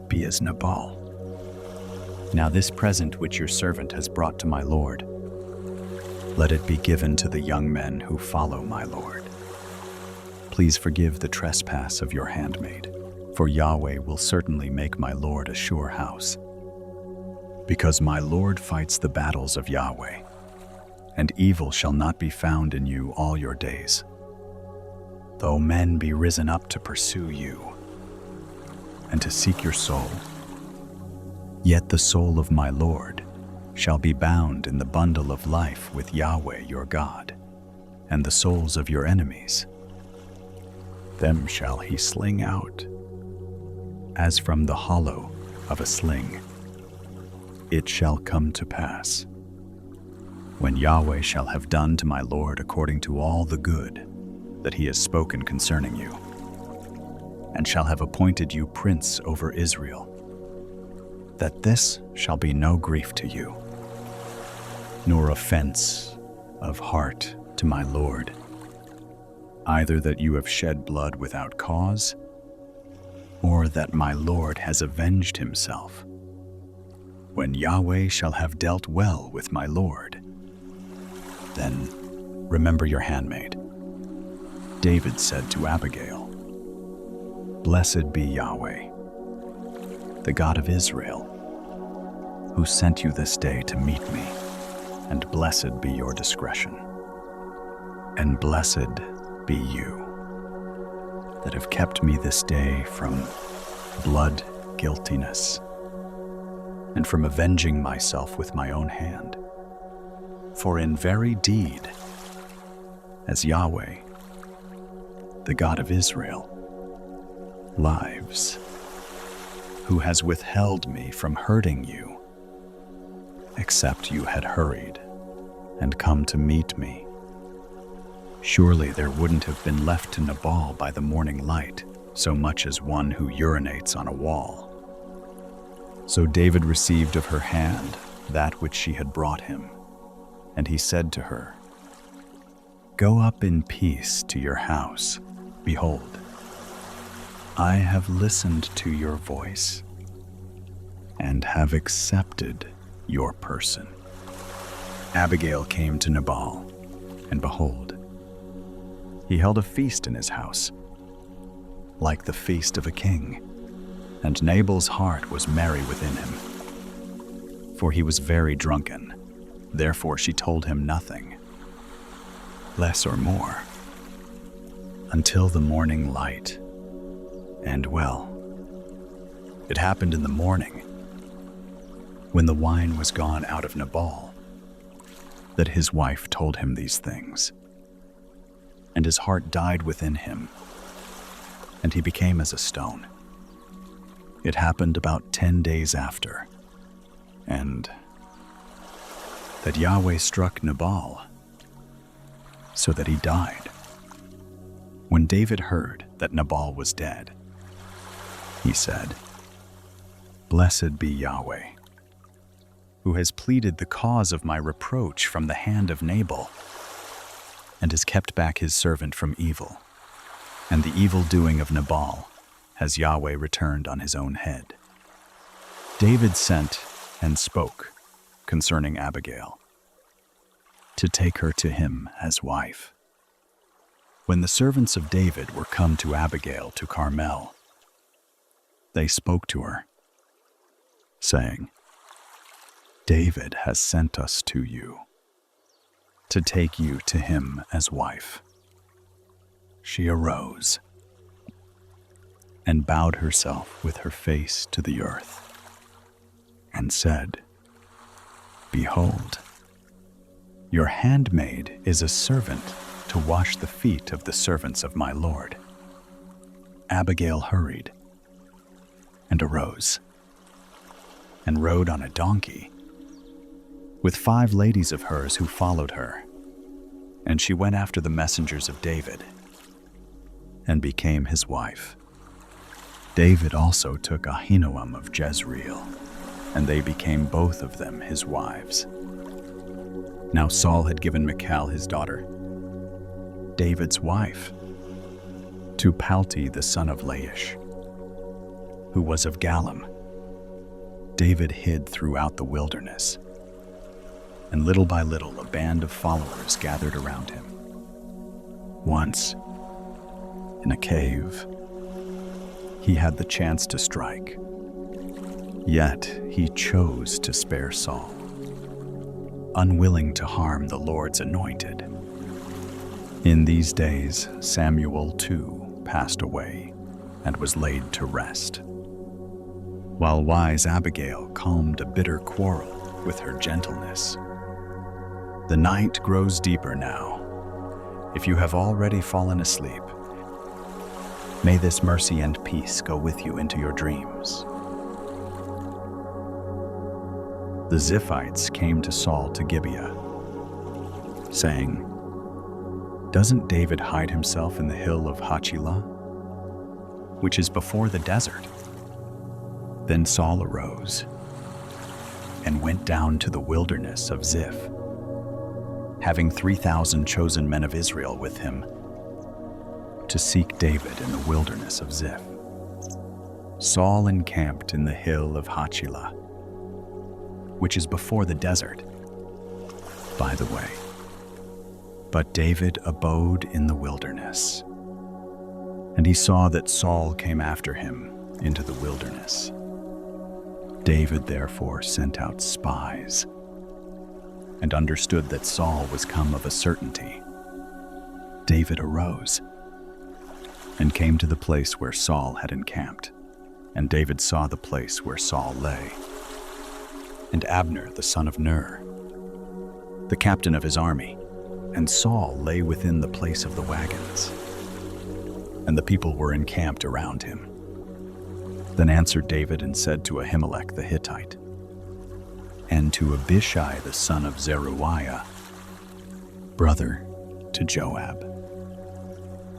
be as Nabal. Now this present which your servant has brought to my Lord, let it be given to the young men who follow my Lord. Please forgive the trespass of your handmaid, for Yahweh will certainly make my Lord a sure house. Because my Lord fights the battles of Yahweh, and evil shall not be found in you all your days. Though men be risen up to pursue you and to seek your soul, yet the soul of my Lord shall be bound in the bundle of life with Yahweh your God, and the souls of your enemies. Them shall he sling out, as from the hollow of a sling. It shall come to pass, when Yahweh shall have done to my Lord according to all the good that he has spoken concerning you, and shall have appointed you prince over Israel, that this shall be no grief to you, nor offense of heart to my Lord, either that you have shed blood without cause, or that my Lord has avenged himself. When Yahweh shall have dealt well with my Lord, then remember your handmaid. David said to Abigail, Blessed be Yahweh, the God of Israel, who sent you this day to meet me, and blessed be your discretion. And blessed be you that have kept me this day from blood guiltiness, and from avenging myself with my own hand. For in very deed, as Yahweh, the God of Israel, lives, who has withheld me from hurting you, except you had hurried and come to meet me, surely there wouldn't have been left to Nabal by the morning light so much as one who urinates on a wall. So David received of her hand that which she had brought him, and he said to her, Go up in peace to your house. Behold, I have listened to your voice and have accepted your person. Abigail came to Nabal, and behold, he held a feast in his house, like the feast of a king, and Nabal's heart was merry within him, for he was very drunken. Therefore she told him nothing, less or more, until the morning light. And well, it happened in the morning, when the wine was gone out of Nabal, that his wife told him these things. And his heart died within him, and he became as a stone. It happened about 10 days after, and that Yahweh struck Nabal, so that he died. When David heard that Nabal was dead, he said, Blessed be Yahweh, who has pleaded the cause of my reproach from the hand of Nabal, and has kept back his servant from evil. And the evil doing of Nabal has Yahweh returned on his own head. David sent and spoke concerning Abigail, to take her to him as wife. When the servants of David were come to Abigail to Carmel, they spoke to her, saying, David has sent us to you, to take you to him as wife. She arose and bowed herself with her face to the earth, and said, Behold, your handmaid is a servant to wash the feet of the servants of my Lord. Abigail hurried and arose and rode on a donkey with 5 ladies of hers who followed her, and she went after the messengers of David and became his wife. David also took Ahinoam of Jezreel, and they became both of them his wives. Now Saul had given Michal his daughter, David's wife, to Palti the son of Laish, who was of Galim. David hid throughout the wilderness, and little by little a band of followers gathered around him. Once, in a cave, he had the chance to strike, yet he chose to spare Saul, unwilling to harm the Lord's anointed. In these days, Samuel too passed away and was laid to rest, while wise Abigail calmed a bitter quarrel with her gentleness. The night grows deeper now. If you have already fallen asleep, may this mercy and peace go with you into your dreams. The Ziphites came to Saul to Gibeah, saying, "Doesn't David hide himself in the hill of Hachilah, which is before the desert?" Then Saul arose and went down to the wilderness of Ziph, having 3,000 chosen men of Israel with him, to seek David in the wilderness of Ziph. Saul encamped in the hill of Hachilah, which is before the desert, by the way. But David abode in the wilderness, and he saw that Saul came after him into the wilderness. David therefore sent out spies, and understood that Saul was come of a certainty. David arose and came to the place where Saul had encamped, and David saw the place where Saul lay. And Abner the son of Ner, the captain of his army, and Saul lay within the place of the wagons, and the people were encamped around him. Then answered David and said to Ahimelech the Hittite, and to Abishai the son of Zeruiah, brother to Joab,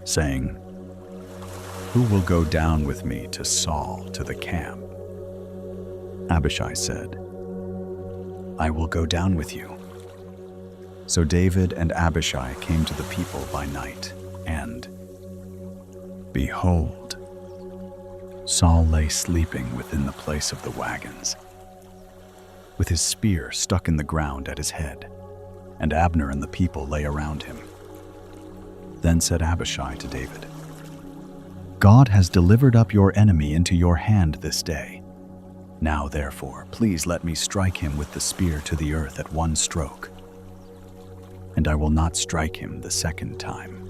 saying, "Who will go down with me to Saul to the camp?" Abishai said, "I will go down with you." So David and Abishai came to the people by night, and behold, Saul lay sleeping within the place of the wagons, with his spear stuck in the ground at his head, and Abner and the people lay around him. Then said Abishai to David, "God has delivered up your enemy into your hand this day. Now therefore, please let me strike him with the spear to the earth at one stroke, and I will not strike him the second time."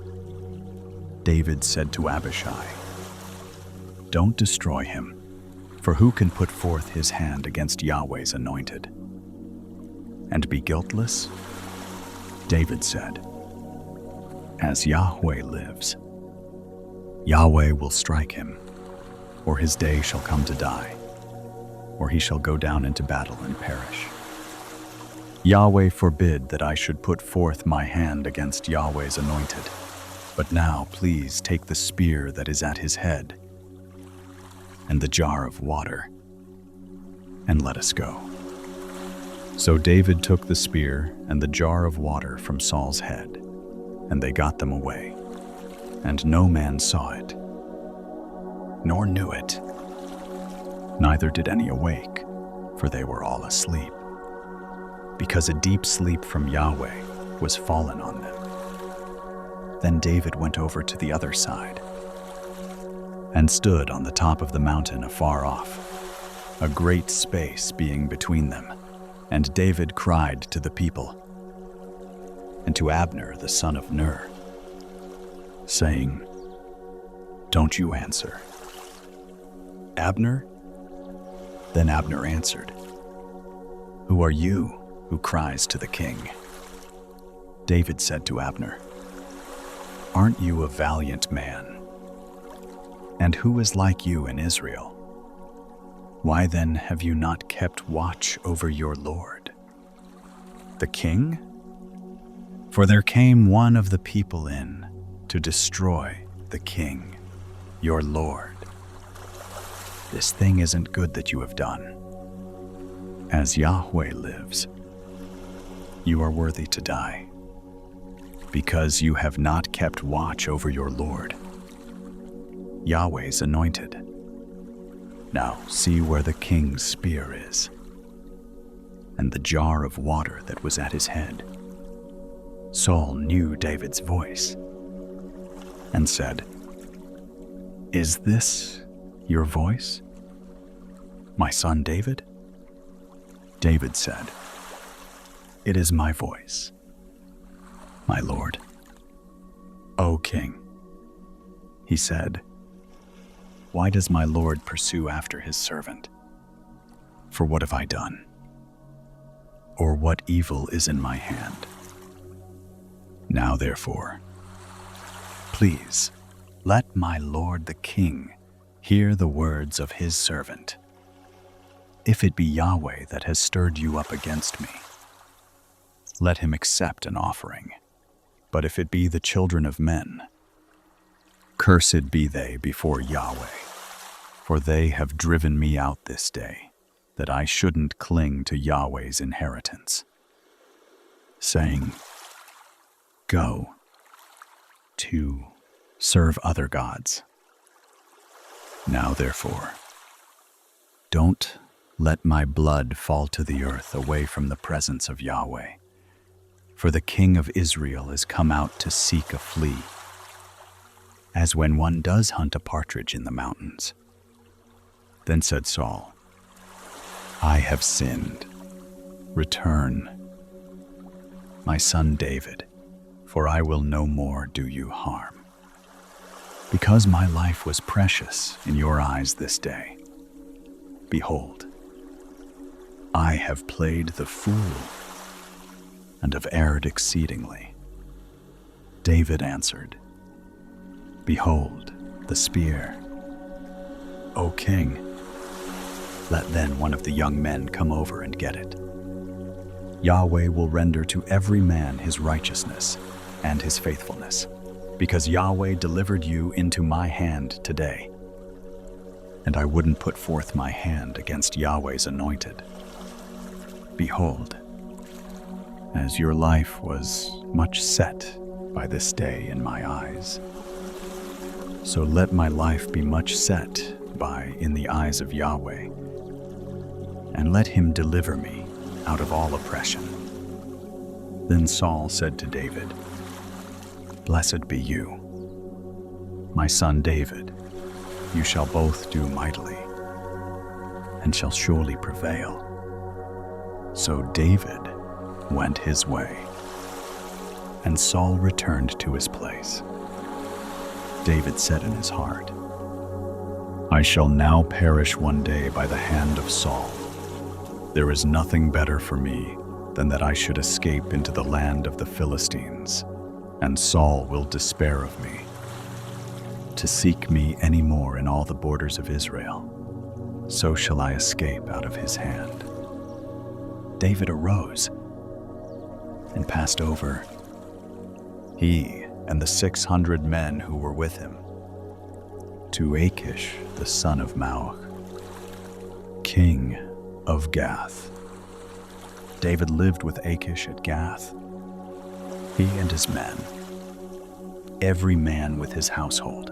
David said to Abishai, "Don't destroy him, for who can put forth his hand against Yahweh's anointed and be guiltless?" David said, "As Yahweh lives, Yahweh will strike him, or his day shall come to die, or he shall go down into battle and perish. Yahweh forbid that I should put forth my hand against Yahweh's anointed. But now please take the spear that is at his head and the jar of water, and let us go." So David took the spear and the jar of water from Saul's head, and they got them away, and no man saw it, nor knew it. Neither did any awake, for they were all asleep, because a deep sleep from Yahweh was fallen on them. Then David went over to the other side, and stood on the top of the mountain afar off, a great space being between them. And David cried to the people, and to Abner the son of Ner, saying, "Don't you answer." "Abner?" Then Abner answered, "Who are you who cries to the king?" David said to Abner, "Aren't you a valiant man? And who is like you in Israel? Why then have you not kept watch over your Lord, the king? For there came one of the people in to destroy the king, your Lord, This thing isn't good that you have done. As Yahweh lives, you are worthy to die, because you have not kept watch over your Lord, Yahweh's anointed. Now see where the king's spear is, and the jar of water that was at his head. Saul knew David's voice and said, "Is this your voice, my son David?" David said, "It is my voice, my lord." "O king," he said, "why does my lord pursue after his servant? For what have I done? Or what evil is in my hand? Now therefore, please let my lord the king hear the words of his servant. If it be Yahweh that has stirred you up against me, let him accept an offering. But if it be the children of men, cursed be they before Yahweh, for they have driven me out this day, that I shouldn't cling to Yahweh's inheritance, saying, Go to serve other gods. Now therefore, don't let my blood fall to the earth away from the presence of Yahweh, for the king of Israel is come out to seek a flea, as when one does hunt a partridge in the mountains." Then said Saul, "I have sinned. Return, my son David, for I will no more do you harm. Because my life was precious in your eyes this day, behold, I have played the fool and have erred exceedingly." David answered, "Behold, the spear. O king, let then one of the young men come over and get it. Yahweh will render to every man his righteousness and his faithfulness, because Yahweh delivered you into my hand today. And I wouldn't put forth my hand against Yahweh's anointed. Behold, as your life was much set by this day in my eyes, so let my life be much set by in the eyes of Yahweh, and let him deliver me out of all oppression." Then Saul said to David, "Blessed be you, my son David. You shall both do mightily, and shall surely prevail." So David went his way, and Saul returned to his place. David said in his heart, "I shall now perish one day by the hand of Saul. There is nothing better for me than that I should escape into the land of the Philistines, and Saul will despair of me, to seek me any more in all the borders of Israel. So shall I escape out of his hand." David arose and passed over, he and the 600 men who were with him, to Achish the son of Maoch, king of Gath. David lived with Achish at Gath, he and his men, every man with his household,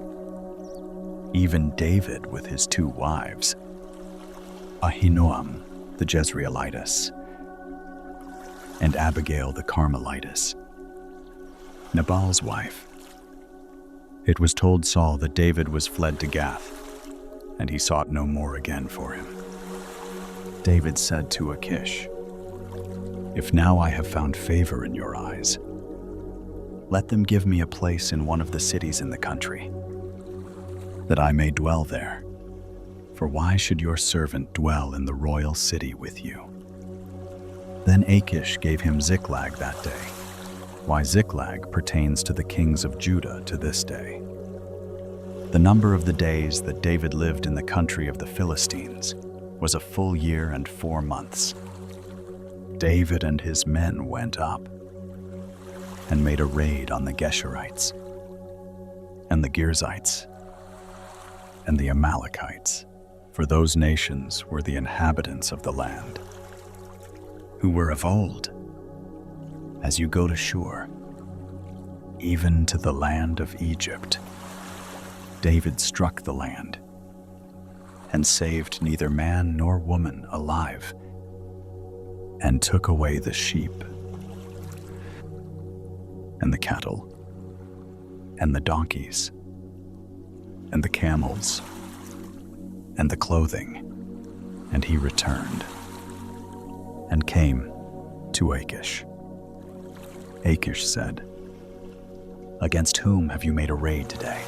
even David with his 2 wives, Ahinoam the Jezreelitess, and Abigail the Carmelitess, Nabal's wife. It was told Saul that David was fled to Gath, and he sought no more again for him. David said to Achish, "If now I have found favor in your eyes, let them give me a place in one of the cities in the country, that I may dwell there. For why should your servant dwell in the royal city with you?" Then Achish gave him Ziklag that day, why Ziklag pertains to the kings of Judah to this day. The number of the days that David lived in the country of the Philistines was a full year and 4 months. David and his men went up and made a raid on the Geshurites and the Girzites and the Amalekites For those nations were the inhabitants of the land, who were of old. As you go to Shur, even to the land of Egypt, David struck the land and saved neither man nor woman alive, and took away the sheep and the cattle and the donkeys and the camels and the clothing. And he returned and came to Achish. Achish said, "Against whom have you made a raid today?"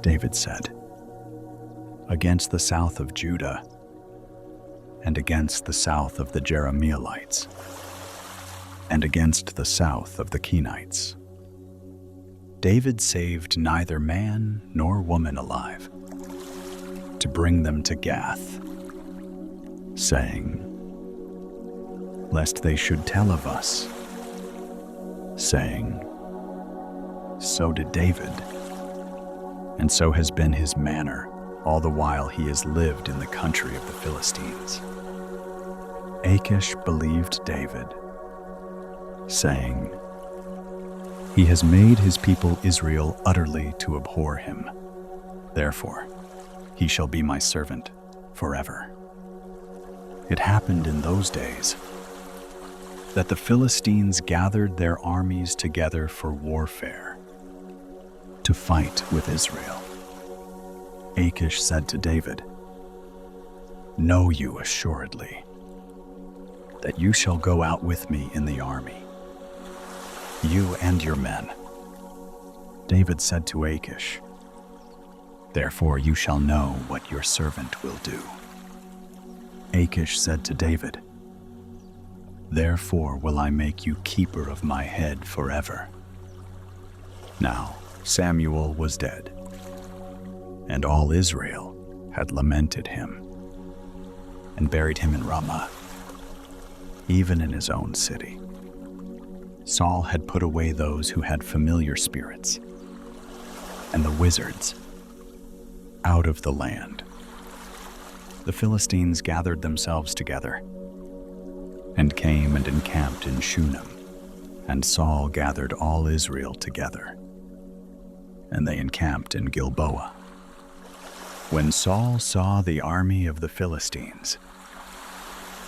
David said, "Against the south of Judah and against the south of the Jerahmeelites and against the south of the Kenites." David saved neither man nor woman alive, to bring them to Gath, saying, lest they should tell of us, saying, "So did David, and so has been his manner all the while he has lived in the country of the Philistines." Achish believed David, saying, "He has made his people Israel utterly to abhor him. Therefore, he shall be my servant forever." It happened in those days that the Philistines gathered their armies together for warfare, to fight with Israel. Achish said to David, "Know you assuredly that you shall go out with me in the army, you and your men." David said to Achish, "Therefore you shall know what your servant will do." Achish said to David, "Therefore will I make you keeper of my head forever." Now Samuel was dead, and all Israel had lamented him, and buried him in Ramah, even in his own city. Saul had put away those who had familiar spirits, and the wizards, out of the land. The Philistines gathered themselves together, and came and encamped in Shunem, and Saul gathered all Israel together, and they encamped in Gilboa. When Saul saw the army of the Philistines,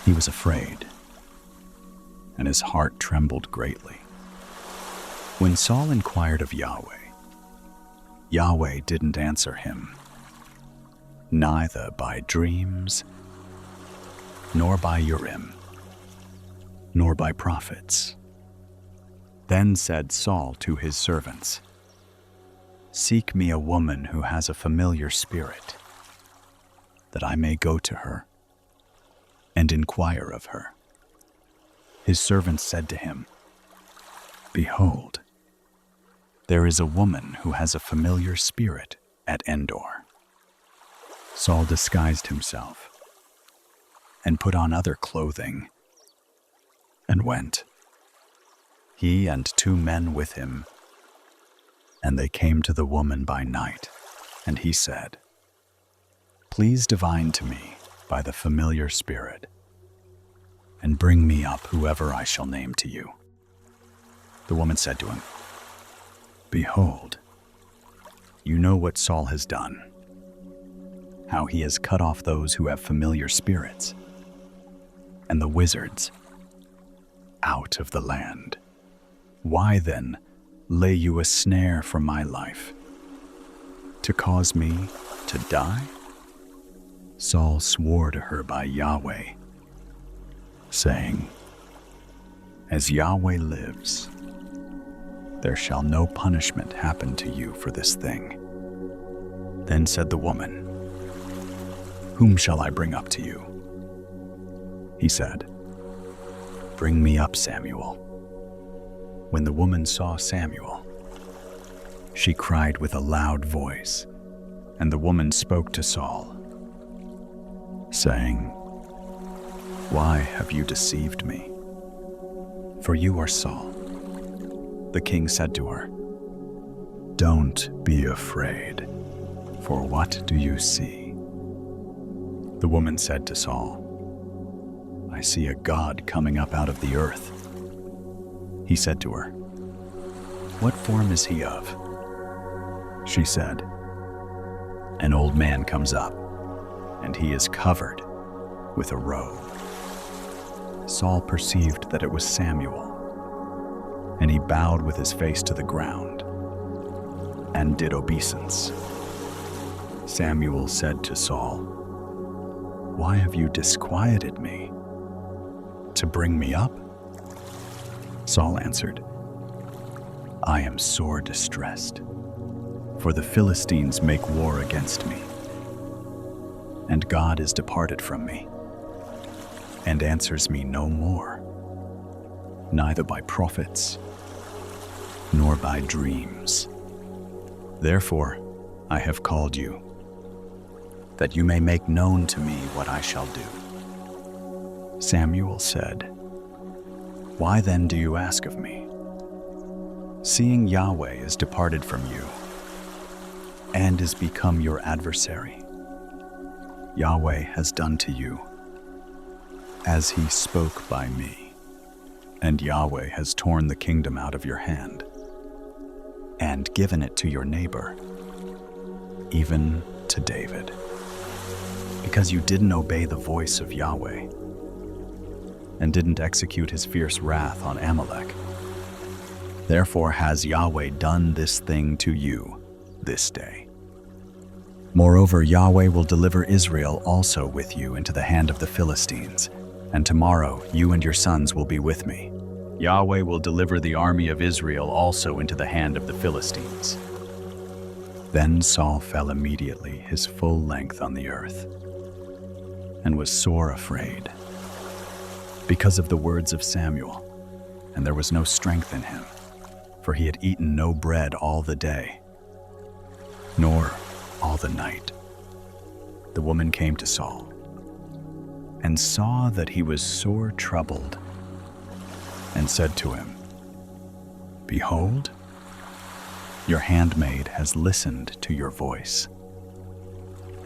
he was afraid, and his heart trembled greatly. When Saul inquired of Yahweh, Yahweh didn't answer him, neither by dreams, nor by Urim, nor by prophets. Then said Saul to his servants, "Seek me a woman who has a familiar spirit, that I may go to her and inquire of her." His servants said to him, "Behold, there is a woman who has a familiar spirit at Endor." Saul disguised himself and put on other clothing and went, he and 2 men with him. And they came to the woman by night, and he said, "Please divine to me by the familiar spirit, and bring me up whoever I shall name to you." The woman said to him, "Behold, you know what Saul has done, how he has cut off those who have familiar spirits, and the wizards out of the land. Why then lay you a snare for my life, to cause me to die?" Saul swore to her by Yahweh, saying, "As Yahweh lives, there shall no punishment happen to you for this thing." Then said the woman, "Whom shall I bring up to you?" He said, "Bring me up Samuel." When the woman saw Samuel, she cried with a loud voice, and the woman spoke to Saul, saying, "Why have you deceived me? For you are Saul." The king said to her, "Don't be afraid, for what do you see?" The woman said to Saul, "I see a god coming up out of the earth." He said to her, "What form is he of?" She said, "An old man comes up, and he is covered with a robe." Saul perceived that it was Samuel, and he bowed with his face to the ground and did obeisance. Samuel said to Saul, "Why have you disquieted me? To bring me up?" Saul answered, "I am sore distressed, for the Philistines make war against me, and God is departed from me, and answers me no more, neither by prophets, nor by dreams. Therefore I have called you, that you may make known to me what I shall do." Samuel said, "Why then do you ask of me? Seeing Yahweh is departed from you, and is become your adversary. Yahweh has done to you as he spoke by me, and Yahweh has torn the kingdom out of your hand, and given it to your neighbor, even to David, because you didn't obey the voice of Yahweh, and didn't execute his fierce wrath on Amalek. Therefore has Yahweh done this thing to you this day. Moreover, Yahweh will deliver Israel also with you into the hand of the Philistines, and tomorrow you and your sons will be with me. Yahweh will deliver the army of Israel also into the hand of the Philistines." Then Saul fell immediately his full length on the earth, and was sore afraid, because of the words of Samuel, and there was no strength in him, for he had eaten no bread all the day, nor all the night. The woman came to Saul, and saw that he was sore troubled, and said to him, "Behold, your handmaid has listened to your voice,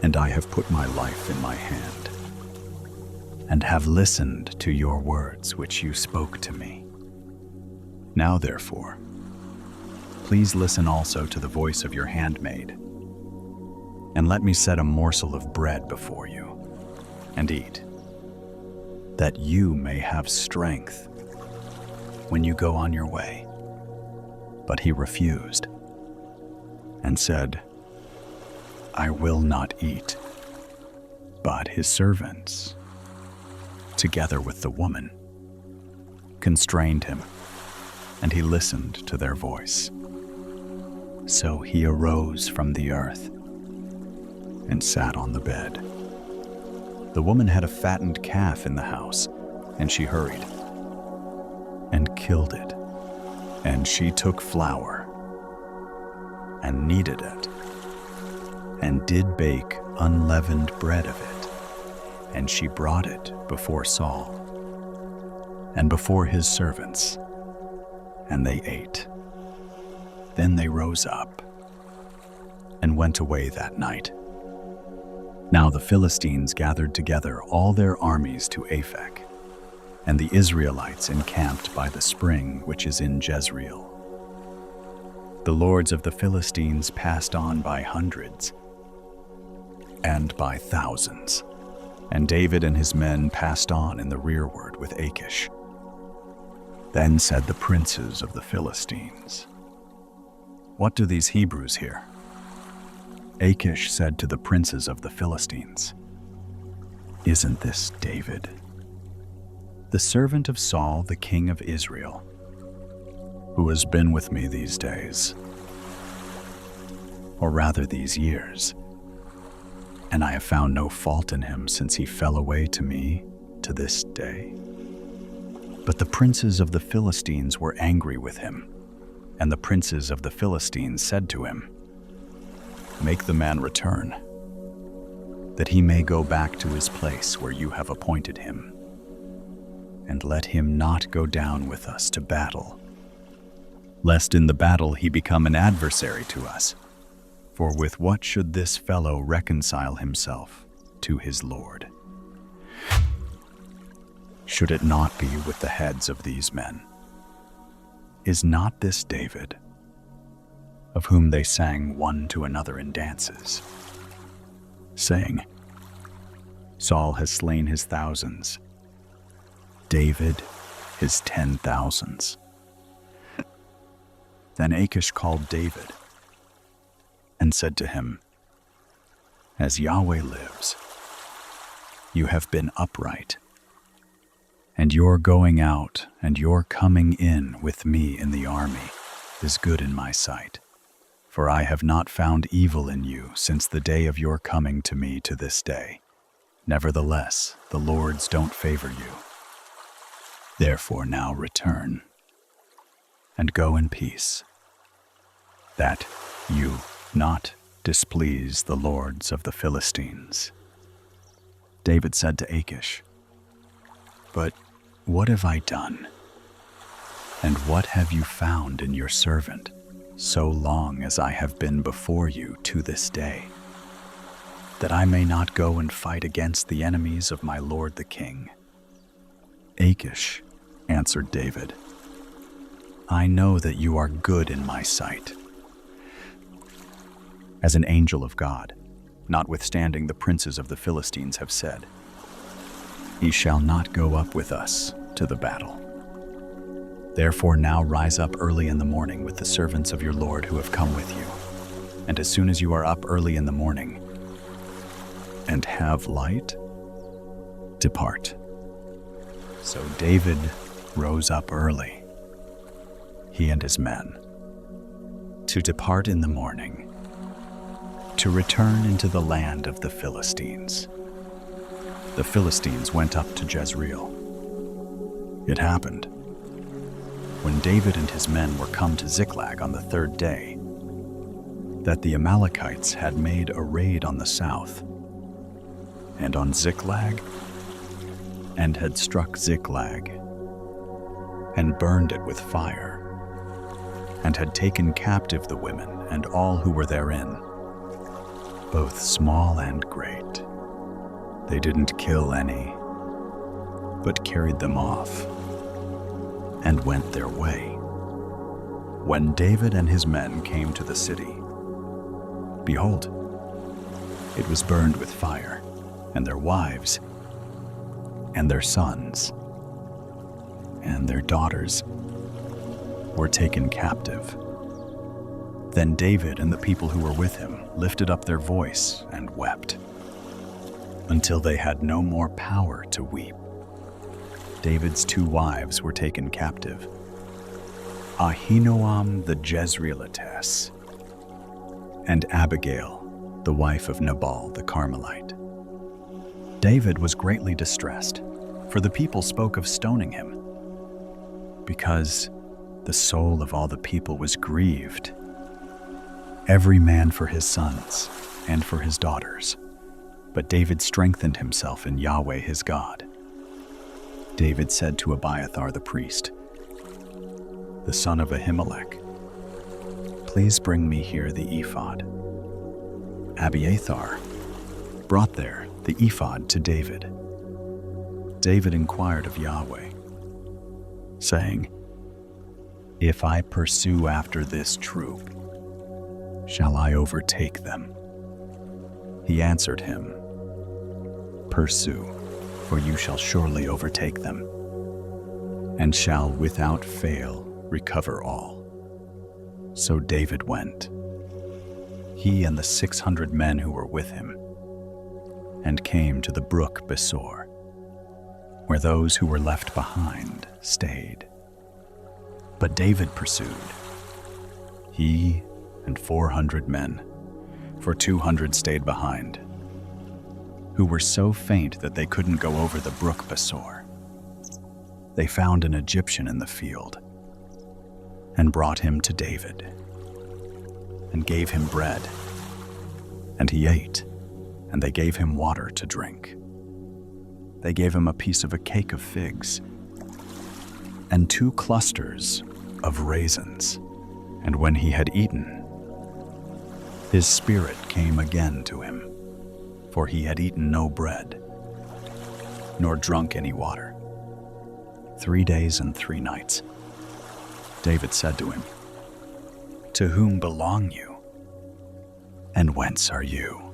and I have put my life in my hand, and have listened to your words which you spoke to me. Now therefore, please listen also to the voice of your handmaid, and let me set a morsel of bread before you, and eat, that you may have strength when you go on your way." But he refused, and said, "I will not eat." But his servants, together with the woman, constrained him, and he listened to their voice. So he arose from the earth and sat on the bed. The woman had a fattened calf in the house, and she hurried and killed it. And she took flour and kneaded it, and did bake unleavened bread of it. And she brought it before Saul and before his servants, and they ate. Then they rose up and went away that night. Now the Philistines gathered together all their armies to Aphek, and the Israelites encamped by the spring which is in Jezreel. The lords of the Philistines passed on by hundreds and by thousands, and David and his men passed on in the rearward with Achish. Then said the princes of the Philistines, "What do these Hebrews here?" Achish said to the princes of the Philistines, "Isn't this David, the servant of Saul, the king of Israel, who has been with me these days, or rather these years, and I have found no fault in him since he fell away to me to this day?" But the princes of the Philistines were angry with him, and the princes of the Philistines said to him, "Make the man return, that he may go back to his place where you have appointed him, and let him not go down with us to battle, lest in the battle he become an adversary to us. For with what should this fellow reconcile himself to his Lord. Should it not be with the heads of these men? Is not this David, of whom they sang one to another in dances, saying, Saul has slain his thousands, David his 10,000s. Then Achish called David and said to him, As Yahweh lives, you have been upright, and your going out and your coming in with me in the army is good in my sight. For I have not found evil in you since the day of your coming to me to this day. Nevertheless, the Lord's don't favor you. Therefore now return, and go in peace, that you not displease the lords of the Philistines. David said to Achish, But what have I done? And what have you found in your servant, so long as I have been before you to this day, that I may not go and fight against the enemies of my lord the king? Achish answered David, I know that you are good in my sight, as an angel of God, notwithstanding the princes of the Philistines have said, He shall not go up with us to the battle. Therefore now rise up early in the morning with the servants of your Lord who have come with you, and as soon as you are up early in the morning, and have light, depart. So David rose up early, he and his men, to depart in the morning, to return into the land of the Philistines. The Philistines went up to Jezreel. It happened, when David and his men were come to Ziklag on the third day, that the Amalekites had made a raid on the south, and on Ziklag, and had struck Ziklag, and burned it with fire, and had taken captive the women and all who were therein, both small and great. They didn't kill any, but carried them off, and went their way. When David and his men came to the city, behold, it was burned with fire, and their wives, and their sons, and their daughters were taken captive. Then David and the people who were with him lifted up their voice and wept, until they had no more power to weep. David's 2 wives were taken captive, Ahinoam the Jezreelitess, and Abigail, the wife of Nabal the Carmelite. David was greatly distressed, for the people spoke of stoning him, because the soul of all the people was grieved, every man for his sons and for his daughters. But David strengthened himself in Yahweh his God. David said to Abiathar the priest, the son of Ahimelech, Please bring me here the ephod. Abiathar brought there the ephod to David. David inquired of Yahweh, saying, If I pursue after this troop, shall I overtake them? He answered him, Pursue, for you shall surely overtake them, and shall without fail recover all. So David went, he and the 600 men who were with him, and came to the brook Besor, where those who were left behind stayed. But David pursued, he and 400 men, for 200 stayed behind, who were so faint that they couldn't go over the brook Besor. They found an Egyptian in the field, and brought him to David, and gave him bread, and he ate, and they gave him water to drink. They gave him a piece of a cake of figs, and 2 clusters of raisins, and when he had eaten, his spirit came again to him, for he had eaten no bread, nor drunk any water. 3 days and 3 nights. David said to him, "To whom belong you, and whence are you?"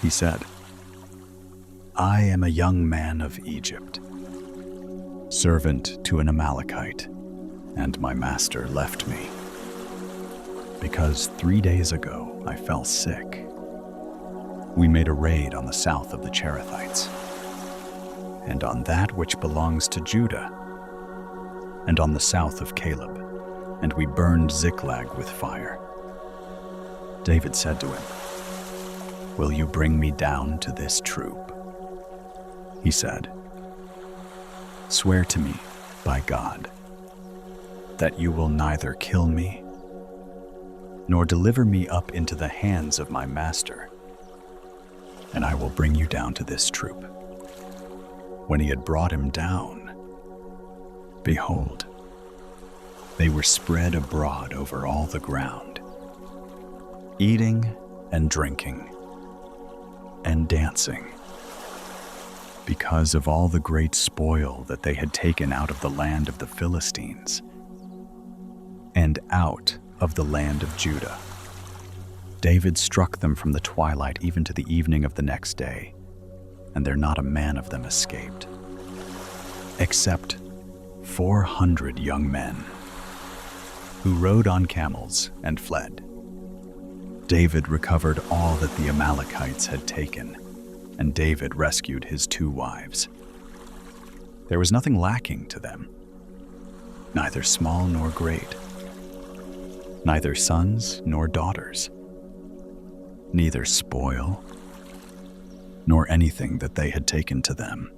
He said, "I am a young man of Egypt, servant to an Amalekite, and my master left me, because 3 days ago I fell sick. We made a raid on the south of the Cherethites, and on that which belongs to Judah, and on the south of Caleb, and we burned Ziklag with fire." David said to him, "Will you bring me down to this troop?" He said, "Swear to me by God that you will neither kill me nor deliver me up into the hands of my master, and I will bring you down to this troop." When he had brought him down, behold, they were spread abroad over all the ground, eating and drinking and dancing, because of all the great spoil that they had taken out of the land of the Philistines and out of the land of Judah. David struck them from the twilight even to the evening of the next day, and there not a man of them escaped, except 400 young men, who rode on camels and fled. David recovered all that the Amalekites had taken, and David rescued his 2 wives. There was nothing lacking to them, neither small nor great, neither sons nor daughters, neither spoil nor anything that they had taken to them.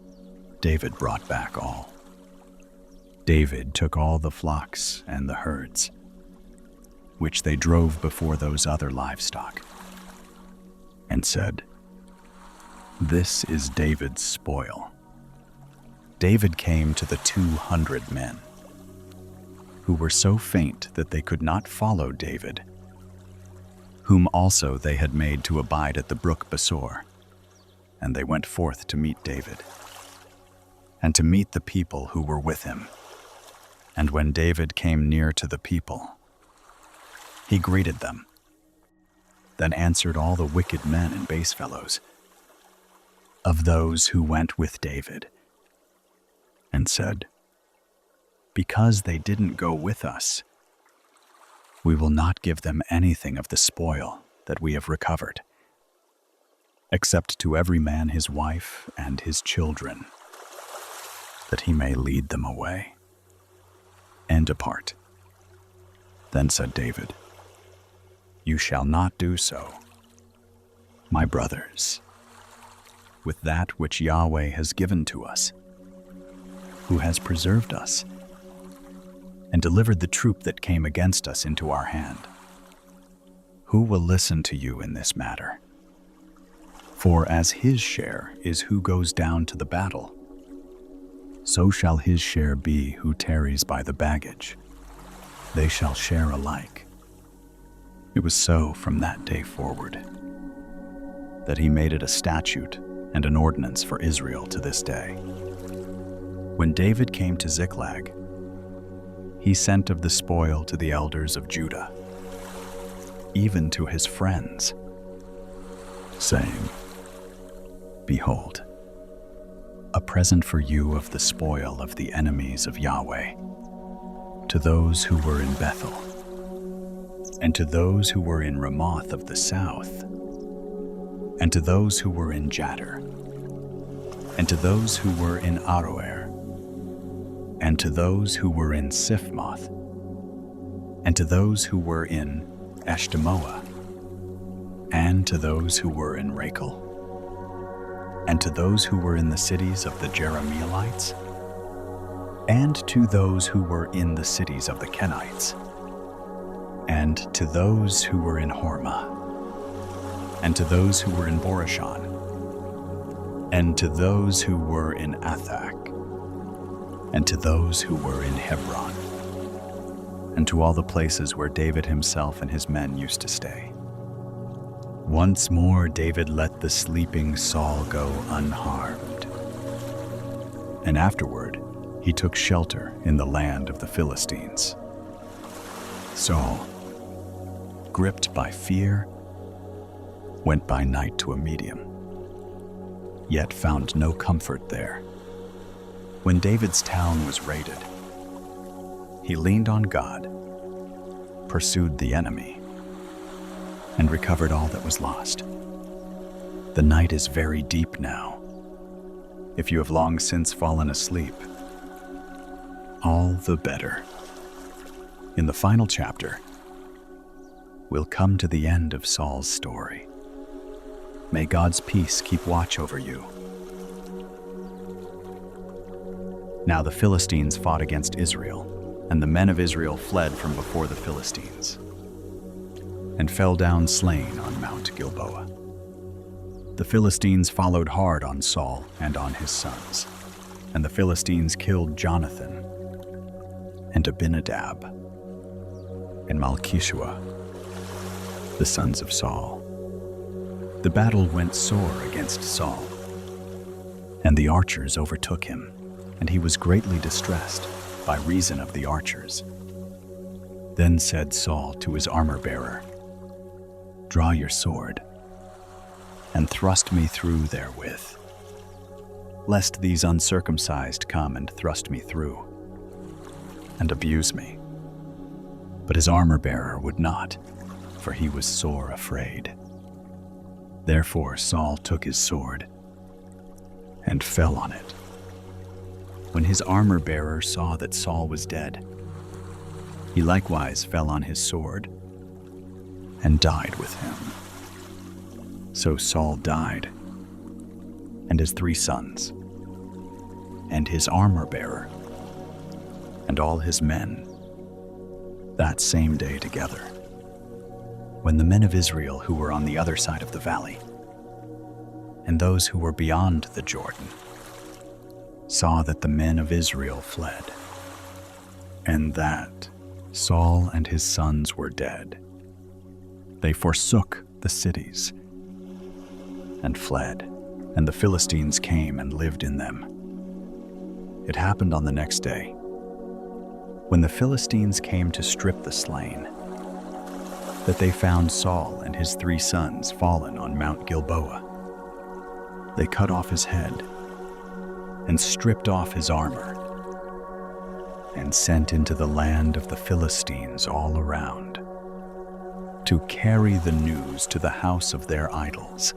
David brought back all. David took all the flocks and the herds, which they drove before those other livestock, and said, "This is David's spoil." David came to the 200 men, who were so faint that they could not follow David, whom also they had made to abide at the brook Besor. And they went forth to meet David, and to meet the people who were with him. And when David came near to the people, he greeted them, then answered all the wicked men and base fellows of those who went with David, and said, "Because they didn't go with us, we will not give them anything of the spoil that we have recovered, except to every man his wife and his children, that he may lead them away and depart." Then said David, "You shall not do so, my brothers, with that which Yahweh has given to us, who has preserved us and delivered the troop that came against us into our hand. Who will listen to you in this matter? For as his share is who goes down to the battle, so shall his share be who tarries by the baggage. They shall share alike." It was so from that day forward, that he made it a statute and an ordinance for Israel to this day. When David came to Ziklag, he sent of the spoil to the elders of Judah, even to his friends, saying, "Behold, a present for you of the spoil of the enemies of Yahweh, to those who were in Bethel, and to those who were in Ramoth of the south, and to those who were in Jattir, and to those who were in Aroer, and to those who were in Siphmoth, and to those who were in Eshtemoa, and to those who were in Rachel, and to those who were in the cities of the Jerahmeelites, and to those who were in the cities of the Kenites, and to those who were in Hormah, and to those who were in Borashan, and to those who were in Athak, and to those who were in Hebron, and to all the places where David himself and his men used to stay. Once more David let the sleeping Saul go unharmed. And afterward, he took shelter in the land of the Philistines. Saul, gripped by fear, went by night to a medium, yet found no comfort there. When David's town was raided, he leaned on God, pursued the enemy, and recovered all that was lost. The night is very deep now. If you have long since fallen asleep, all the better. In the final chapter, we'll come to the end of Saul's story. May God's peace keep watch over you. Now the Philistines fought against Israel, and the men of Israel fled from before the Philistines, and fell down slain on Mount Gilboa. The Philistines followed hard on Saul and on his sons, and the Philistines killed Jonathan and Abinadab and Malchishua, the sons of Saul. The battle went sore against Saul, and the archers overtook him, and he was greatly distressed by reason of the archers. Then said Saul to his armor-bearer, "Draw your sword, and thrust me through therewith, lest these uncircumcised come and thrust me through, and abuse me." But his armor-bearer would not, for he was sore afraid. Therefore Saul took his sword, and fell on it. When his armor-bearer saw that Saul was dead, he likewise fell on his sword, and died with him. So Saul died, and his 3 sons, and his armor-bearer, and all his men, that same day together. When the men of Israel who were on the other side of the valley, and those who were beyond the Jordan, saw that the men of Israel fled, and that Saul and his sons were dead, they forsook the cities and fled, and the Philistines came and lived in them. It happened on the next day, when the Philistines came to strip the slain, that they found Saul and his 3 sons fallen on Mount Gilboa. They cut off his head and stripped off his armor, and sent into the land of the Philistines all around, to carry the news to the house of their idols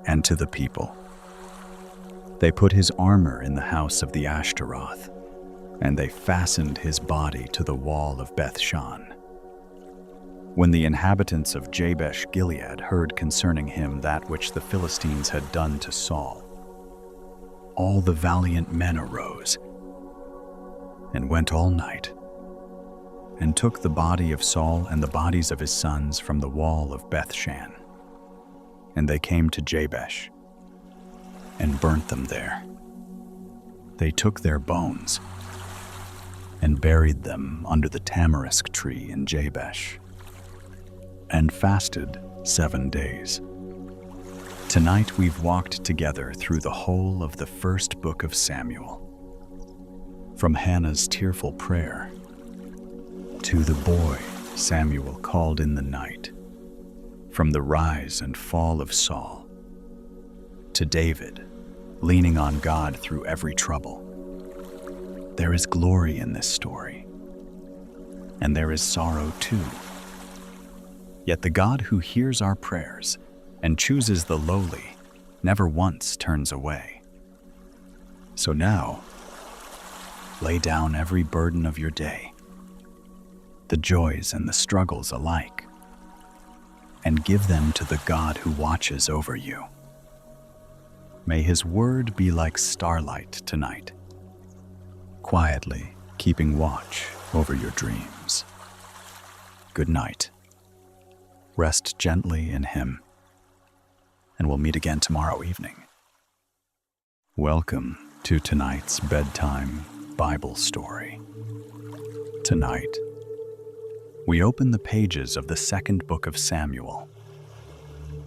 and to the people. They put his armor in the house of the Ashtaroth, and they fastened his body to the wall of Bethshan. When the inhabitants of Jabesh Gilead heard concerning him that which the Philistines had done to Saul, all the valiant men arose and went all night, and took the body of Saul and the bodies of his sons from the wall of Bethshan. And they came to Jabesh and burnt them there. They took their bones and buried them under the tamarisk tree in Jabesh, and fasted 7 days. Tonight we've walked together through the whole of the first book of Samuel, from Hannah's tearful prayer to the boy Samuel called in the night, from the rise and fall of Saul to David leaning on God through every trouble. There is glory in this story, and there is sorrow too. Yet the God who hears our prayers and chooses the lowly never once turns away. So now, lay down every burden of your day, the joys and the struggles alike, and give them to the God who watches over you. May his word be like starlight tonight, quietly keeping watch over your dreams. Good night. Rest gently in him, and we'll meet again tomorrow evening. Welcome to tonight's bedtime Bible story. Tonight, we open the pages of the second book of Samuel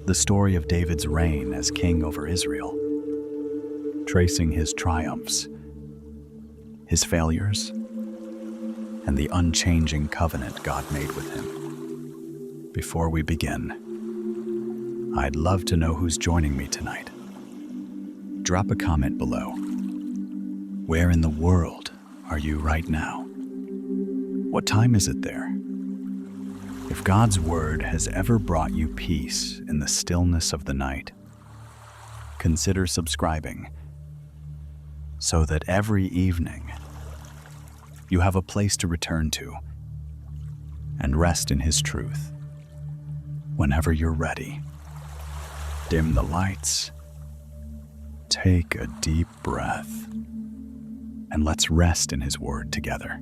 the story of David's reign as king over Israel, tracing his triumphs, his failures, and the unchanging covenant God made with him. Before we begin, I'd love to know who's joining me tonight. Drop a comment below. Where in the world are you right now? What time is it there? If God's word has ever brought you peace in the stillness of the night, consider subscribing so that every evening you have a place to return to and rest in His truth. Whenever you're ready, dim the lights, take a deep breath, and let's rest in His word together.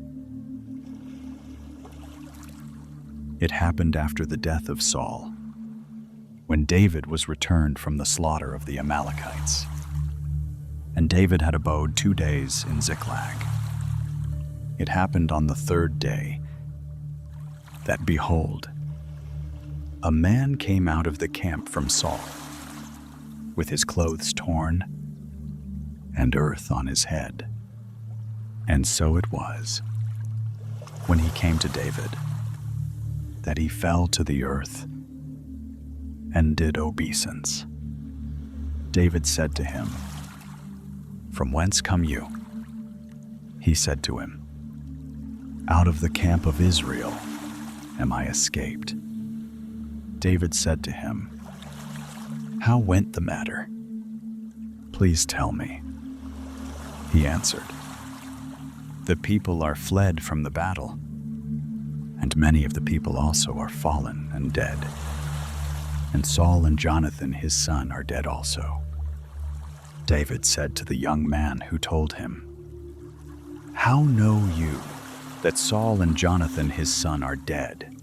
It happened after the death of Saul, when David was returned from the slaughter of the Amalekites. And David had abode 2 days in Ziklag. It happened on the 3rd day that, behold, a man came out of the camp from Saul, with his clothes torn and earth on his head. And so it was, when he came to David, that he fell to the earth and did obeisance. David said to him, "From whence come you?" He said to him, "Out of the camp of Israel am I escaped." David said to him, "How went the matter? Please tell me." He answered, "The people are fled from the battle, and many of the people also are fallen and dead. And Saul and Jonathan his son are dead also." David said to the young man who told him, "How know you that Saul and Jonathan his son are dead?"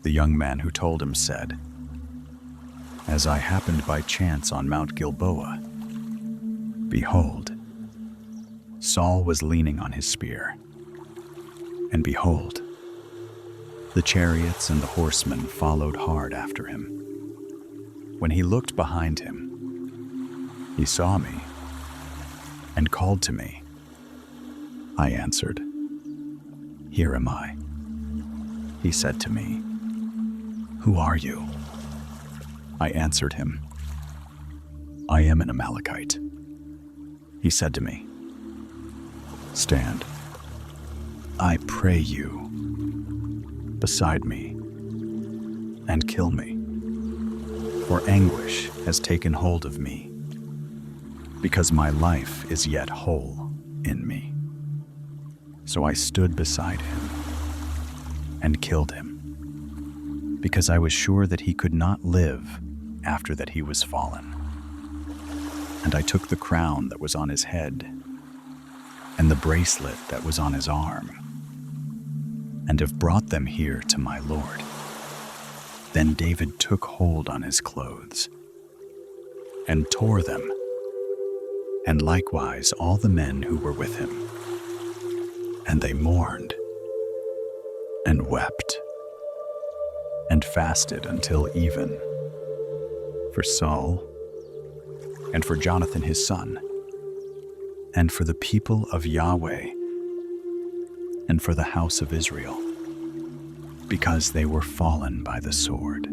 The young man who told him said, "As I happened by chance on Mount Gilboa, behold, Saul was leaning on his spear, and behold, the chariots and the horsemen followed hard after him. When he looked behind him, he saw me and called to me. I answered, 'Here am I.' He said to me, 'Who are you?' I answered him, 'I am an Amalekite.' He said to me, 'Stand, I pray you, beside me, and kill me, for anguish has taken hold of me, because my life is yet whole in me.' So I stood beside him and killed him, because I was sure that he could not live after that he was fallen. And I took the crown that was on his head and the bracelet that was on his arm, and have brought them here to my Lord." Then David took hold on his clothes and tore them, and likewise all the men who were with him. And they mourned and wept and fasted until even, for Saul and for Jonathan his son, and for the people of Yahweh, and for the house of Israel, because they were fallen by the sword.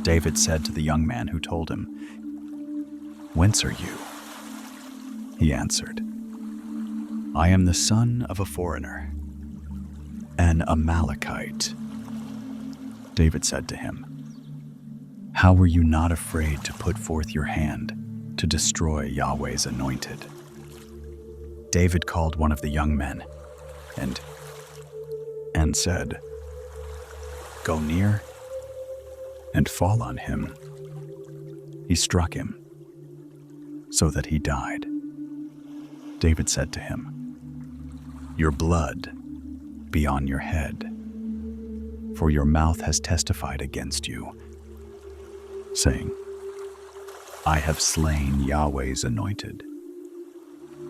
David said to the young man who told him, "Whence are you?" He answered, "I am the son of a foreigner, an Amalekite." David said to him, "How were you not afraid to put forth your hand to destroy Yahweh's anointed?" David called one of the young men and said, "Go near and fall on him." He struck him so that he died. David said to him, "Your blood be on your head, for your mouth has testified against you, saying, 'I have slain Yahweh's anointed.'"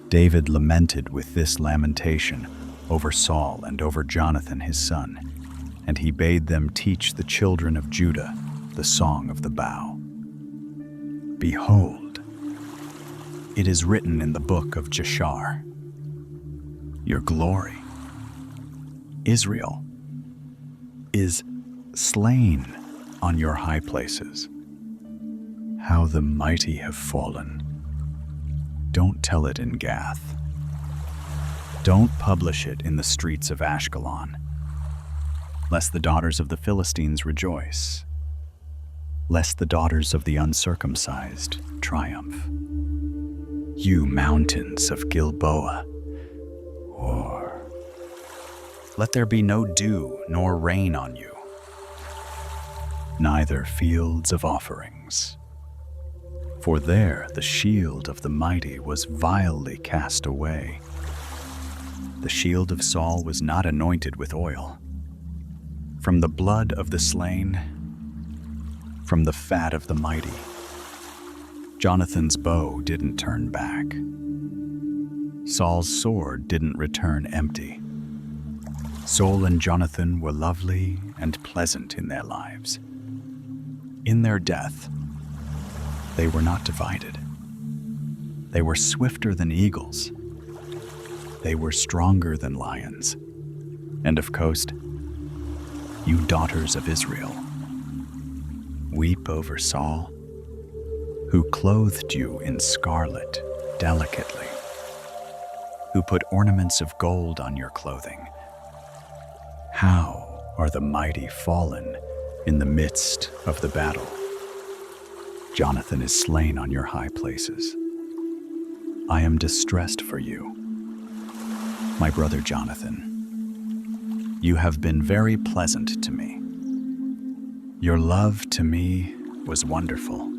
David lamented with this lamentation over Saul and over Jonathan his son, and he bade them teach the children of Judah the song of the bow. Behold, it is written in the book of Jashar, your glory, Israel, is slain on your high places. How the mighty have fallen. Don't tell it in Gath. Don't publish it in the streets of Ashkelon, lest the daughters of the Philistines rejoice, lest the daughters of the uncircumcised triumph. You mountains of Gilboa, or let there be no dew nor rain on you, neither fields of offerings. For there the shield of the mighty was vilely cast away. The shield of Saul was not anointed with oil. From the blood of the slain, from the fat of the mighty, Jonathan's bow didn't turn back. Saul's sword didn't return empty. Saul and Jonathan were lovely and pleasant in their lives. In their death, they were not divided. They were swifter than eagles. They were stronger than lions. And of coast, you daughters of Israel, weep over Saul, who clothed you in scarlet delicately, who put ornaments of gold on your clothing. How are the mighty fallen in the midst of the battle? Jonathan is slain on your high places. I am distressed for you, my brother Jonathan. You have been very pleasant to me. Your love to me was wonderful,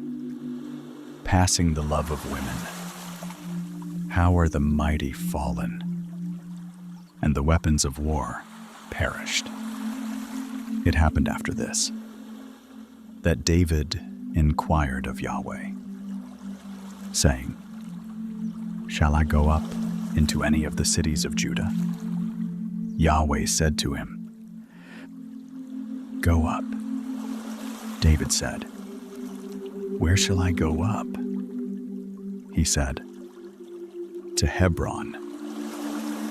passing the love of women. How are the mighty fallen, and the weapons of war perished. It happened after this, that David inquired of Yahweh, saying, Shall I go up into any of the cities of Judah? Yahweh said to him, Go up. David said, Where shall I go up? He said, To Hebron.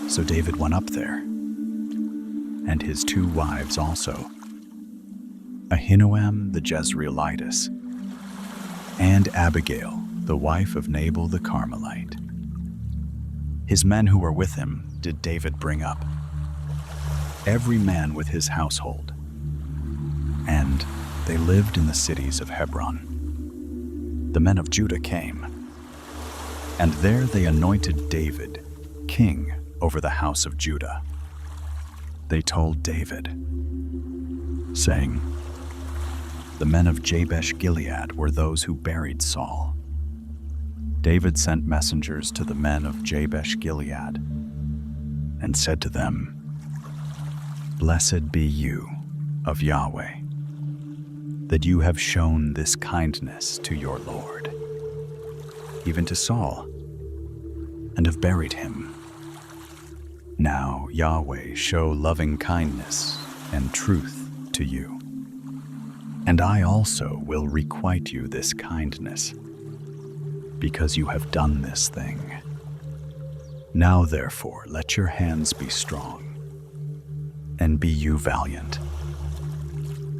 So David went up there, and his 2 wives also, Ahinoam the Jezreelitess, and Abigail, the wife of Nabal the Carmelite. His men who were with him did David bring up, every man with his household, and they lived in the cities of Hebron. The men of Judah came, and there they anointed David king over the house of Judah. They told David, saying, The men of Jabesh Gilead were those who buried Saul. David sent messengers to the men of Jabesh Gilead and said to them, Blessed be you of Yahweh, that you have shown this kindness to your Lord, even to Saul, and have buried him. Now Yahweh show loving kindness and truth to you, and I also will requite you this kindness, because you have done this thing. Now therefore let your hands be strong, and be you valiant.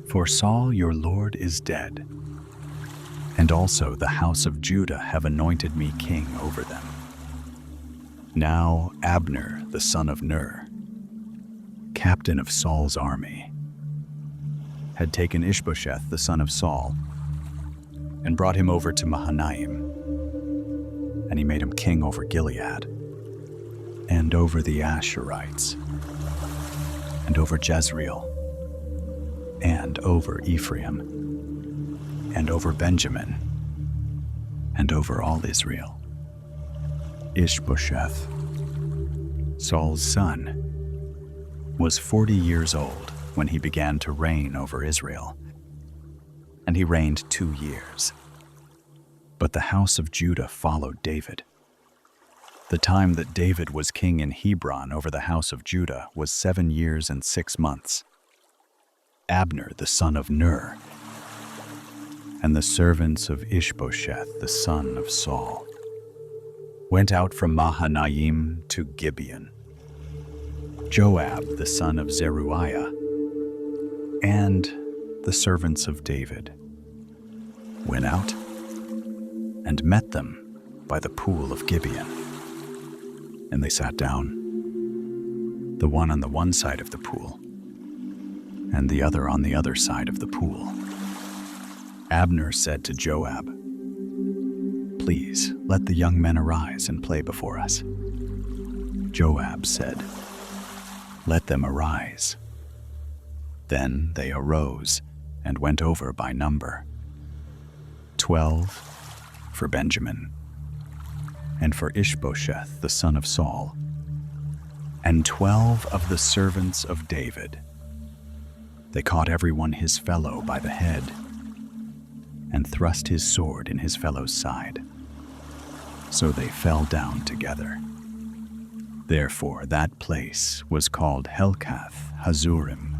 For Saul your Lord is dead, and also the house of Judah have anointed me king over them. Now Abner the son of Ner, captain of Saul's army, had taken Ishbosheth the son of Saul, and brought him over to Mahanaim, and he made him king over Gilead, and over the Asherites, and over Jezreel, and over Ephraim, and over Benjamin, and over all Israel. Ishbosheth, Saul's son, was 40 years old when he began to reign over Israel, and he reigned 2 years. But the house of Judah followed David. The time that David was king in Hebron over the house of Judah was 7 years and 6 months. Abner the son of Ner and the servants of Ishbosheth the son of Saul went out from Mahanaim to Gibeon. Joab the son of Zeruiah and the servants of David went out and met them by the pool of Gibeon. And they sat down, the one on the one side of the pool, and the other on the other side of the pool. Abner said to Joab, "Please, let the young men arise and play before us." Joab said, "Let them arise." Then they arose and went over by number, 12 for Benjamin, and for Ishbosheth the son of Saul, and 12 of the servants of David. They caught everyone his fellow by the head, and thrust his sword in his fellow's side. So they fell down together. Therefore that place was called Helkath Hazurim,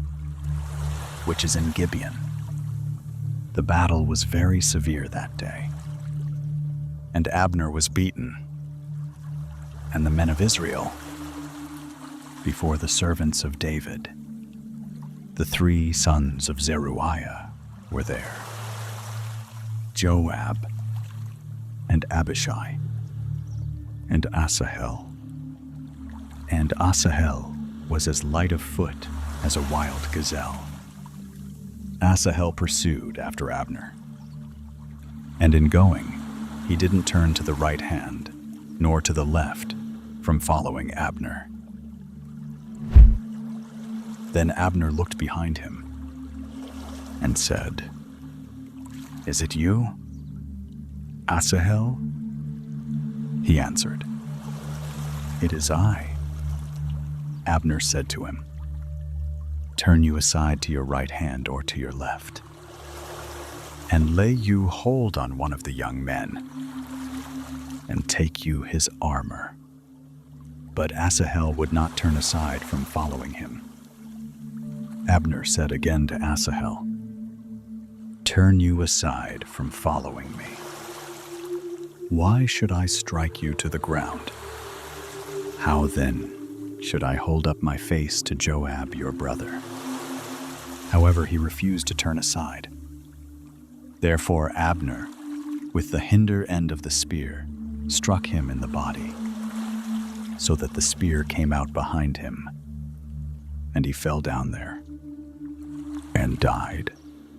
which is in Gibeon. The battle was very severe that day, and Abner was beaten, and the men of Israel before the servants of David. The 3 sons of Zeruiah were there, Joab, and Abishai, and Asahel. And Asahel was as light of foot as a wild gazelle. Asahel pursued after Abner, and in going, he didn't turn to the right hand, nor to the left, from following Abner. Then Abner looked behind him and said, "Is it you, Asahel?" He answered, "It is I." Abner said to him, "Turn you aside to your right hand or to your left, and lay you hold on one of the young men, and take you his armor." But Asahel would not turn aside from following him. Abner said again to Asahel, "Turn you aside from following me. Why should I strike you to the ground? How then should I hold up my face to Joab your brother?" However, he refused to turn aside. Therefore Abner, with the hinder end of the spear, struck him in the body, so that the spear came out behind him, and he fell down there and died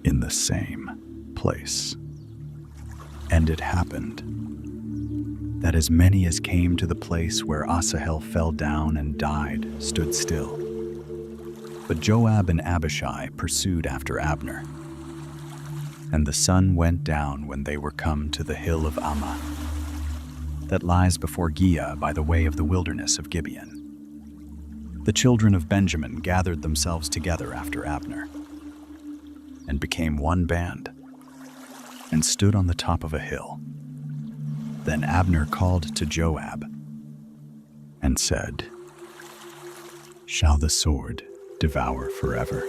in the same place. And it happened that as many as came to the place where Asahel fell down and died stood still. But Joab and Abishai pursued after Abner. And the sun went down when they were come to the hill of Ammah, that lies before Giah by the way of the wilderness of Gibeon. The children of Benjamin gathered themselves together after Abner, and became one band, and stood on the top of a hill. Then Abner called to Joab, and said, "Shall the sword devour forever?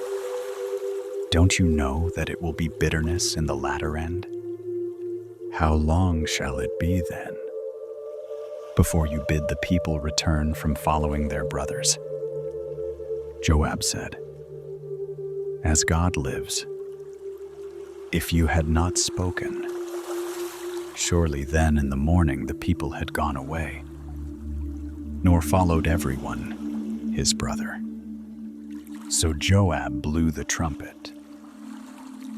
Don't you know that it will be bitterness in the latter end? How long shall it be then, before you bid the people return from following their brothers?" Joab said, "As God lives, if you had not spoken, surely then in the morning the people had gone away, nor followed everyone his brother." So Joab blew the trumpet,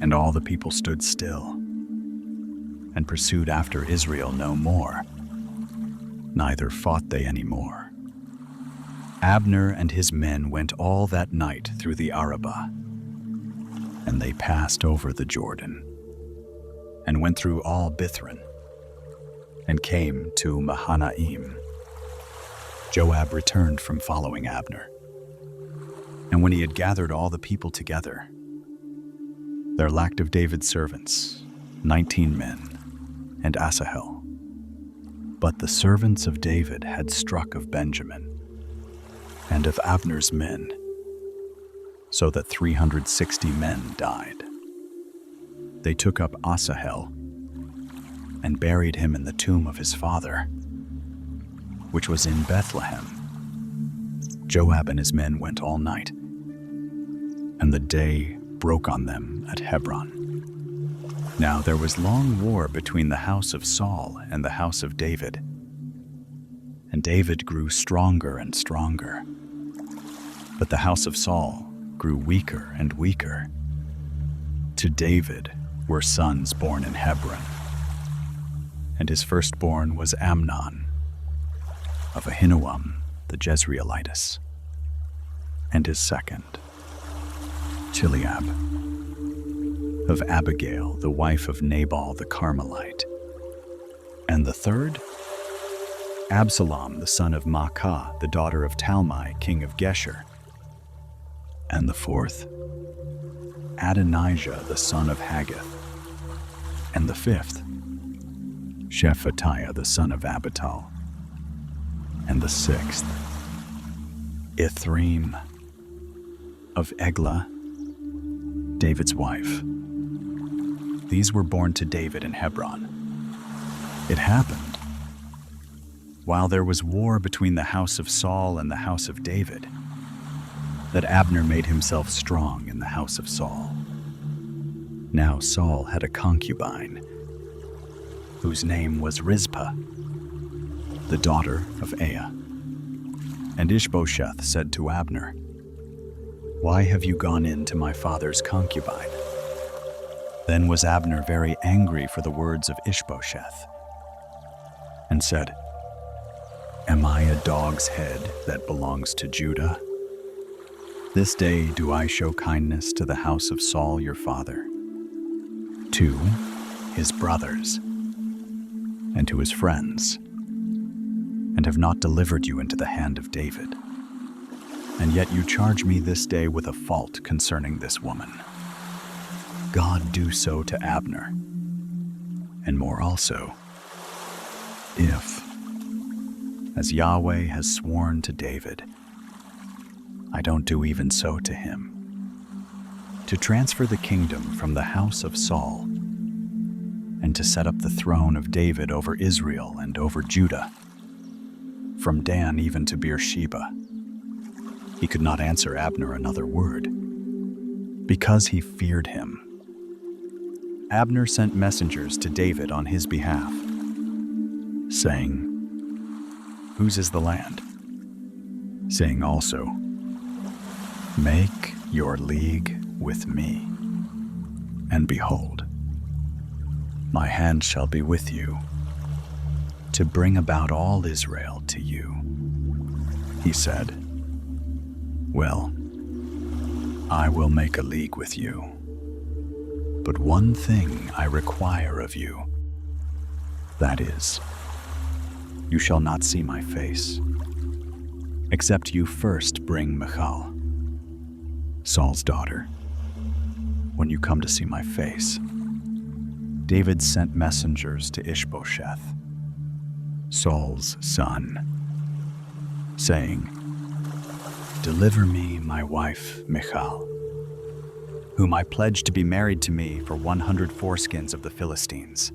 and all the people stood still, and pursued after Israel no more, neither fought they any more. Abner and his men went all that night through the Arabah, and they passed over the Jordan, and went through all Bithron, and came to Mahanaim. Joab returned from following Abner, and when he had gathered all the people together, there lacked of David's servants 19 men, and Asahel. But the servants of David had struck of Benjamin, and of Abner's men, so that 360 men died. they took up Asahel and buried him in the tomb of his father, which was in Bethlehem. Joab and his men went all night, and the day broke on them at Hebron. Now there was long war between the house of Saul and the house of David, and David grew stronger and stronger. But the house of Saul grew weaker and weaker. To David were sons born in Hebron, and his firstborn was Amnon of Ahinoam the Jezreelitess, and his second, Chileab of Abigail, the wife of Nabal the Carmelite, and the third, Absalom, the son of Maacah, the daughter of Talmai, king of Geshur, and the fourth, Adonijah, the son of Haggith, and the fifth, Shephatiah, the son of Abital, and the sixth, Ithream of Eglah, David's wife. These were born to David in Hebron. It happened, while there was war between the house of Saul and the house of David, that Abner made himself strong in the house of Saul. Now Saul had a concubine, whose name was Rizpah, the daughter of Aiah. And Ishbosheth said to Abner, "Why have you gone in to my father's concubine?" Then was Abner very angry for the words of Ishbosheth, and said, "Am I a dog's head that belongs to Judah? This day do I show kindness to the house of Saul your father, to his brothers, and to his friends, and have not delivered you into the hand of David. And yet you charge me this day with a fault concerning this woman. God do so to Abner, and more also, if, as Yahweh has sworn to David, I don't do even so to him, to transfer the kingdom from the house of Saul, and to set up the throne of David over Israel and over Judah, from Dan even to Beersheba." He could not answer Abner another word, because he feared him. Abner sent messengers to David on his behalf, saying, "Whose is the land?" Saying also, "Make your league with me, and behold, my hand shall be with you, to bring about all Israel to you." He said, "Well, I will make a league with you, but one thing I require of you, that is, you shall not see my face, except you first bring Michal, Saul's daughter, when you come to see my face." David sent messengers to Ishbosheth, Saul's son, saying, "Deliver me my wife Michal, whom I pledged to be married to me for 100 foreskins of the Philistines."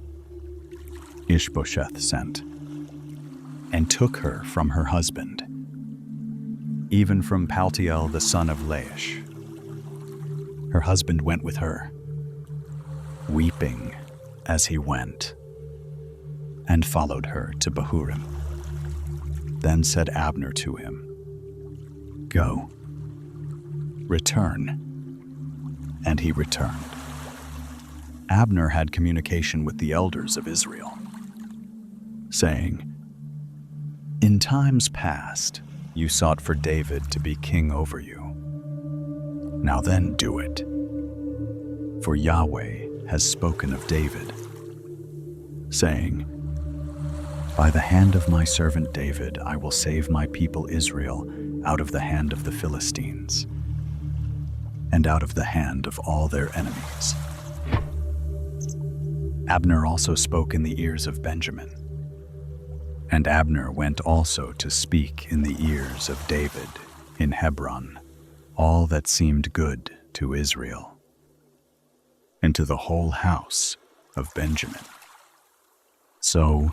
Ishbosheth sent, and took her from her husband, even from Paltiel the son of Laish. Her husband went with her, weeping as he went, and followed her to Bahurim. Then said Abner to him, "Go, return." And he returned. Abner had communication with the elders of Israel, saying, "In times past you sought for David to be king over you. Now then do it, for Yahweh has spoken of David, saying, 'By the hand of my servant David I will save my people Israel out of the hand of the Philistines, and out of the hand of all their enemies.'" Abner also spoke in the ears of Benjamin, and Abner went also to speak in the ears of David in Hebron all that seemed good to Israel. and to the whole house of Benjamin. So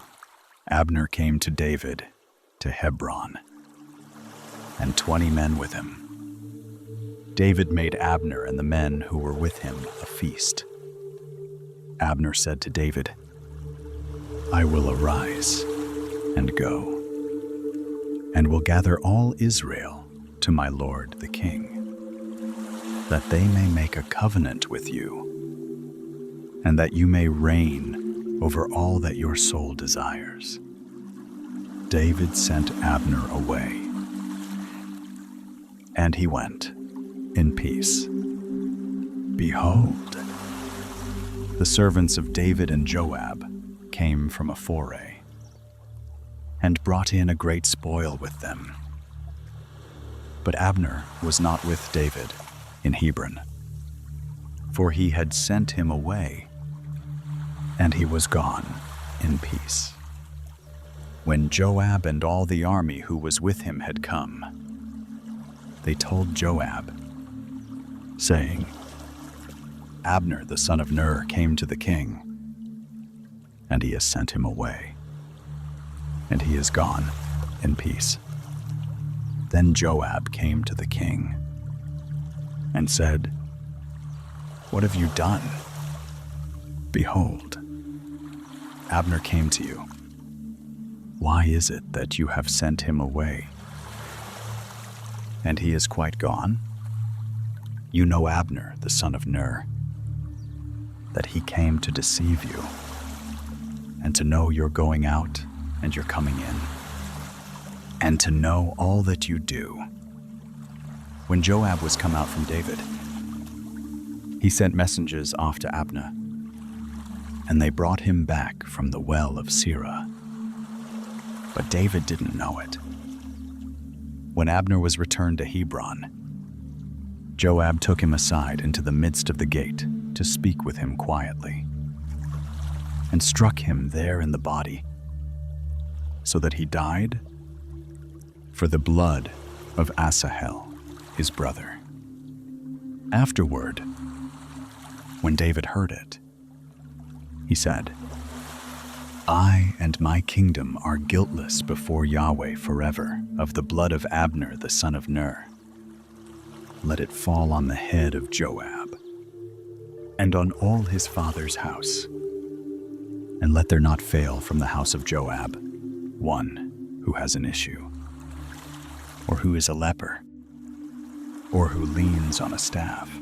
Abner came to David to Hebron, and 20 men with him. David made Abner and the men who were with him a feast. Abner said to David, "I will arise and go, and will gather all Israel to my lord the king, that they may make a covenant with you, and that you may reign over all that your soul desires." David sent Abner away, and he went in peace. Behold, the servants of David and Joab came from a foray, and brought in a great spoil with them. But Abner was not with David in Hebron, for he had sent him away, and he was gone in peace. When Joab and all the army who was with him had come, they told Joab, saying, "Abner the son of Ner came to the king, and he has sent him away, and he is gone in peace." Then Joab came to the king and said, "What have you done? Behold, Abner came to you. Why is it that you have sent him away? And he is quite gone? You know Abner, the son of Ner, that he came to deceive you, and to know your going out and your coming in, and to know all that you do." When Joab was come out from David, he sent messengers off to Abner, and they brought him back from the well of Sirah. But David didn't know it. When Abner was returned to Hebron, Joab took him aside into the midst of the gate to speak with him quietly, and struck him there in the body, so that he died for the blood of Asahel, his brother. Afterward, when David heard it, he said, "I and my kingdom are guiltless before Yahweh forever of the blood of Abner the son of Ner. Let it fall on the head of Joab, and on all his father's house, and let there not fail from the house of Joab one who has an issue, or who is a leper, or who leans on a staff,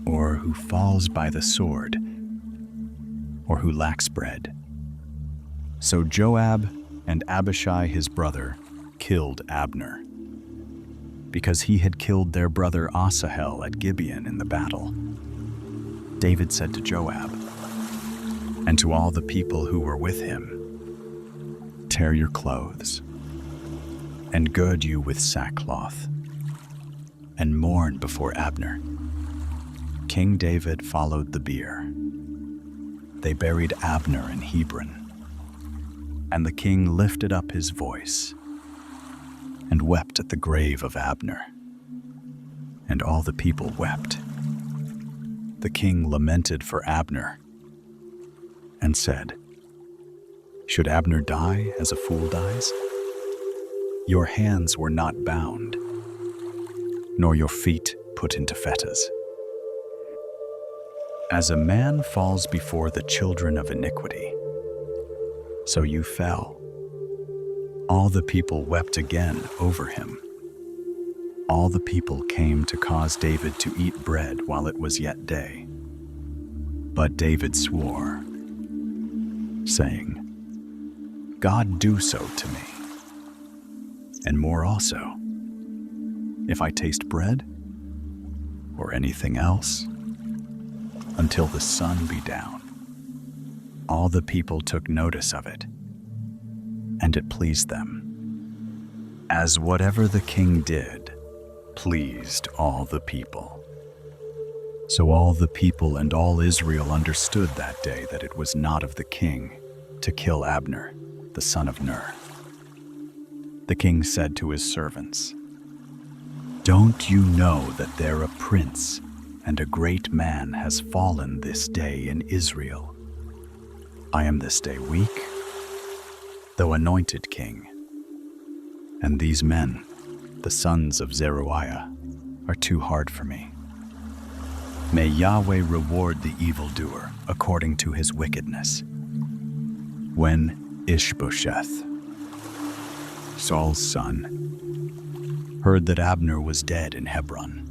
or who falls by the sword, or who lacks bread." So Joab and Abishai his brother killed Abner, because he had killed their brother Asahel at Gibeon in the battle. David said to Joab and to all the people who were with him, "Tear your clothes, and gird you with sackcloth, and mourn before Abner." King David followed the bier. They buried Abner in Hebron, and the king lifted up his voice and wept at the grave of Abner, and all the people wept. The king lamented for Abner and said, "Should Abner die as a fool dies? Your hands were not bound, nor your feet put into fetters. As a man falls before the children of iniquity, so you fell." All the people wept again over him. All the people came to cause David to eat bread while it was yet day. But David swore, saying, "God do so to me, and more also, if I taste bread or anything else, until the sun be down." All the people took notice of it, and it pleased them, as whatever the king did pleased all the people. So all the people and all Israel understood that day that it was not of the king to kill Abner, the son of Ner. The king said to his servants, "Don't you know that there a prince and a great man has fallen this day in Israel. I am this day weak, though anointed king. And these men, the sons of Zeruiah, are too hard for me. May Yahweh reward the evildoer according to his wickedness. When Ishbosheth, Saul's son, heard that Abner was dead in Hebron,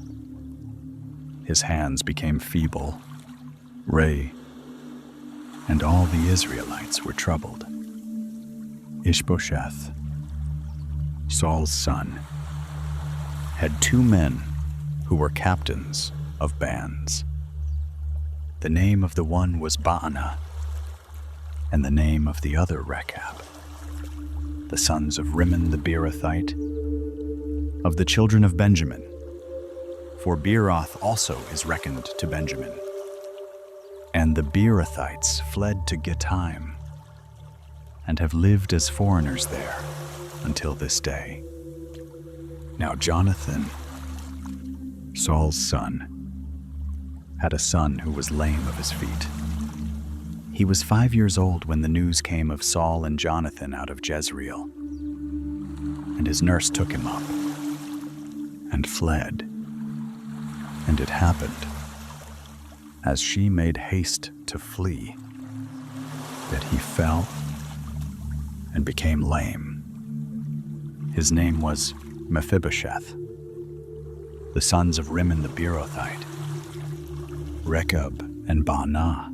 his hands became feeble, and all the Israelites were troubled. Ishbosheth, Saul's son, had 2 men who were captains of bands. The name of the one was Baanah, and the name of the other Rechab. The sons of Rimmon the Beerothite, of the children of Benjamin, for Beeroth also is reckoned to Benjamin. And the Beerothites fled to Gittaim, and have lived as foreigners there until this day. Now Jonathan, Saul's son, had a son who was lame of his feet. He was 5 years old when the news came of Saul and Jonathan out of Jezreel. And his nurse took him up and fled. And it happened, as she made haste to flee, that he fell and became lame. His name was Mephibosheth. The sons of Rimmon the Beerothite, Rechab and Baanah,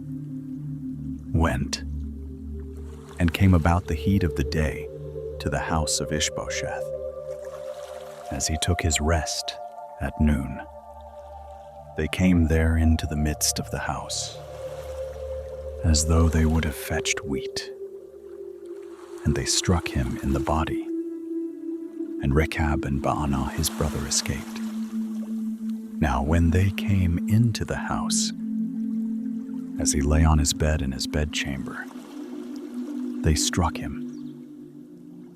went and came about the heat of the day to the house of Ishbosheth, as he took his rest at noon. They came there into the midst of the house, as though they would have fetched wheat, and they struck him in the body, and Rechab and Baanah his brother escaped. Now when they came into the house, as he lay on his bed in his bedchamber, they struck him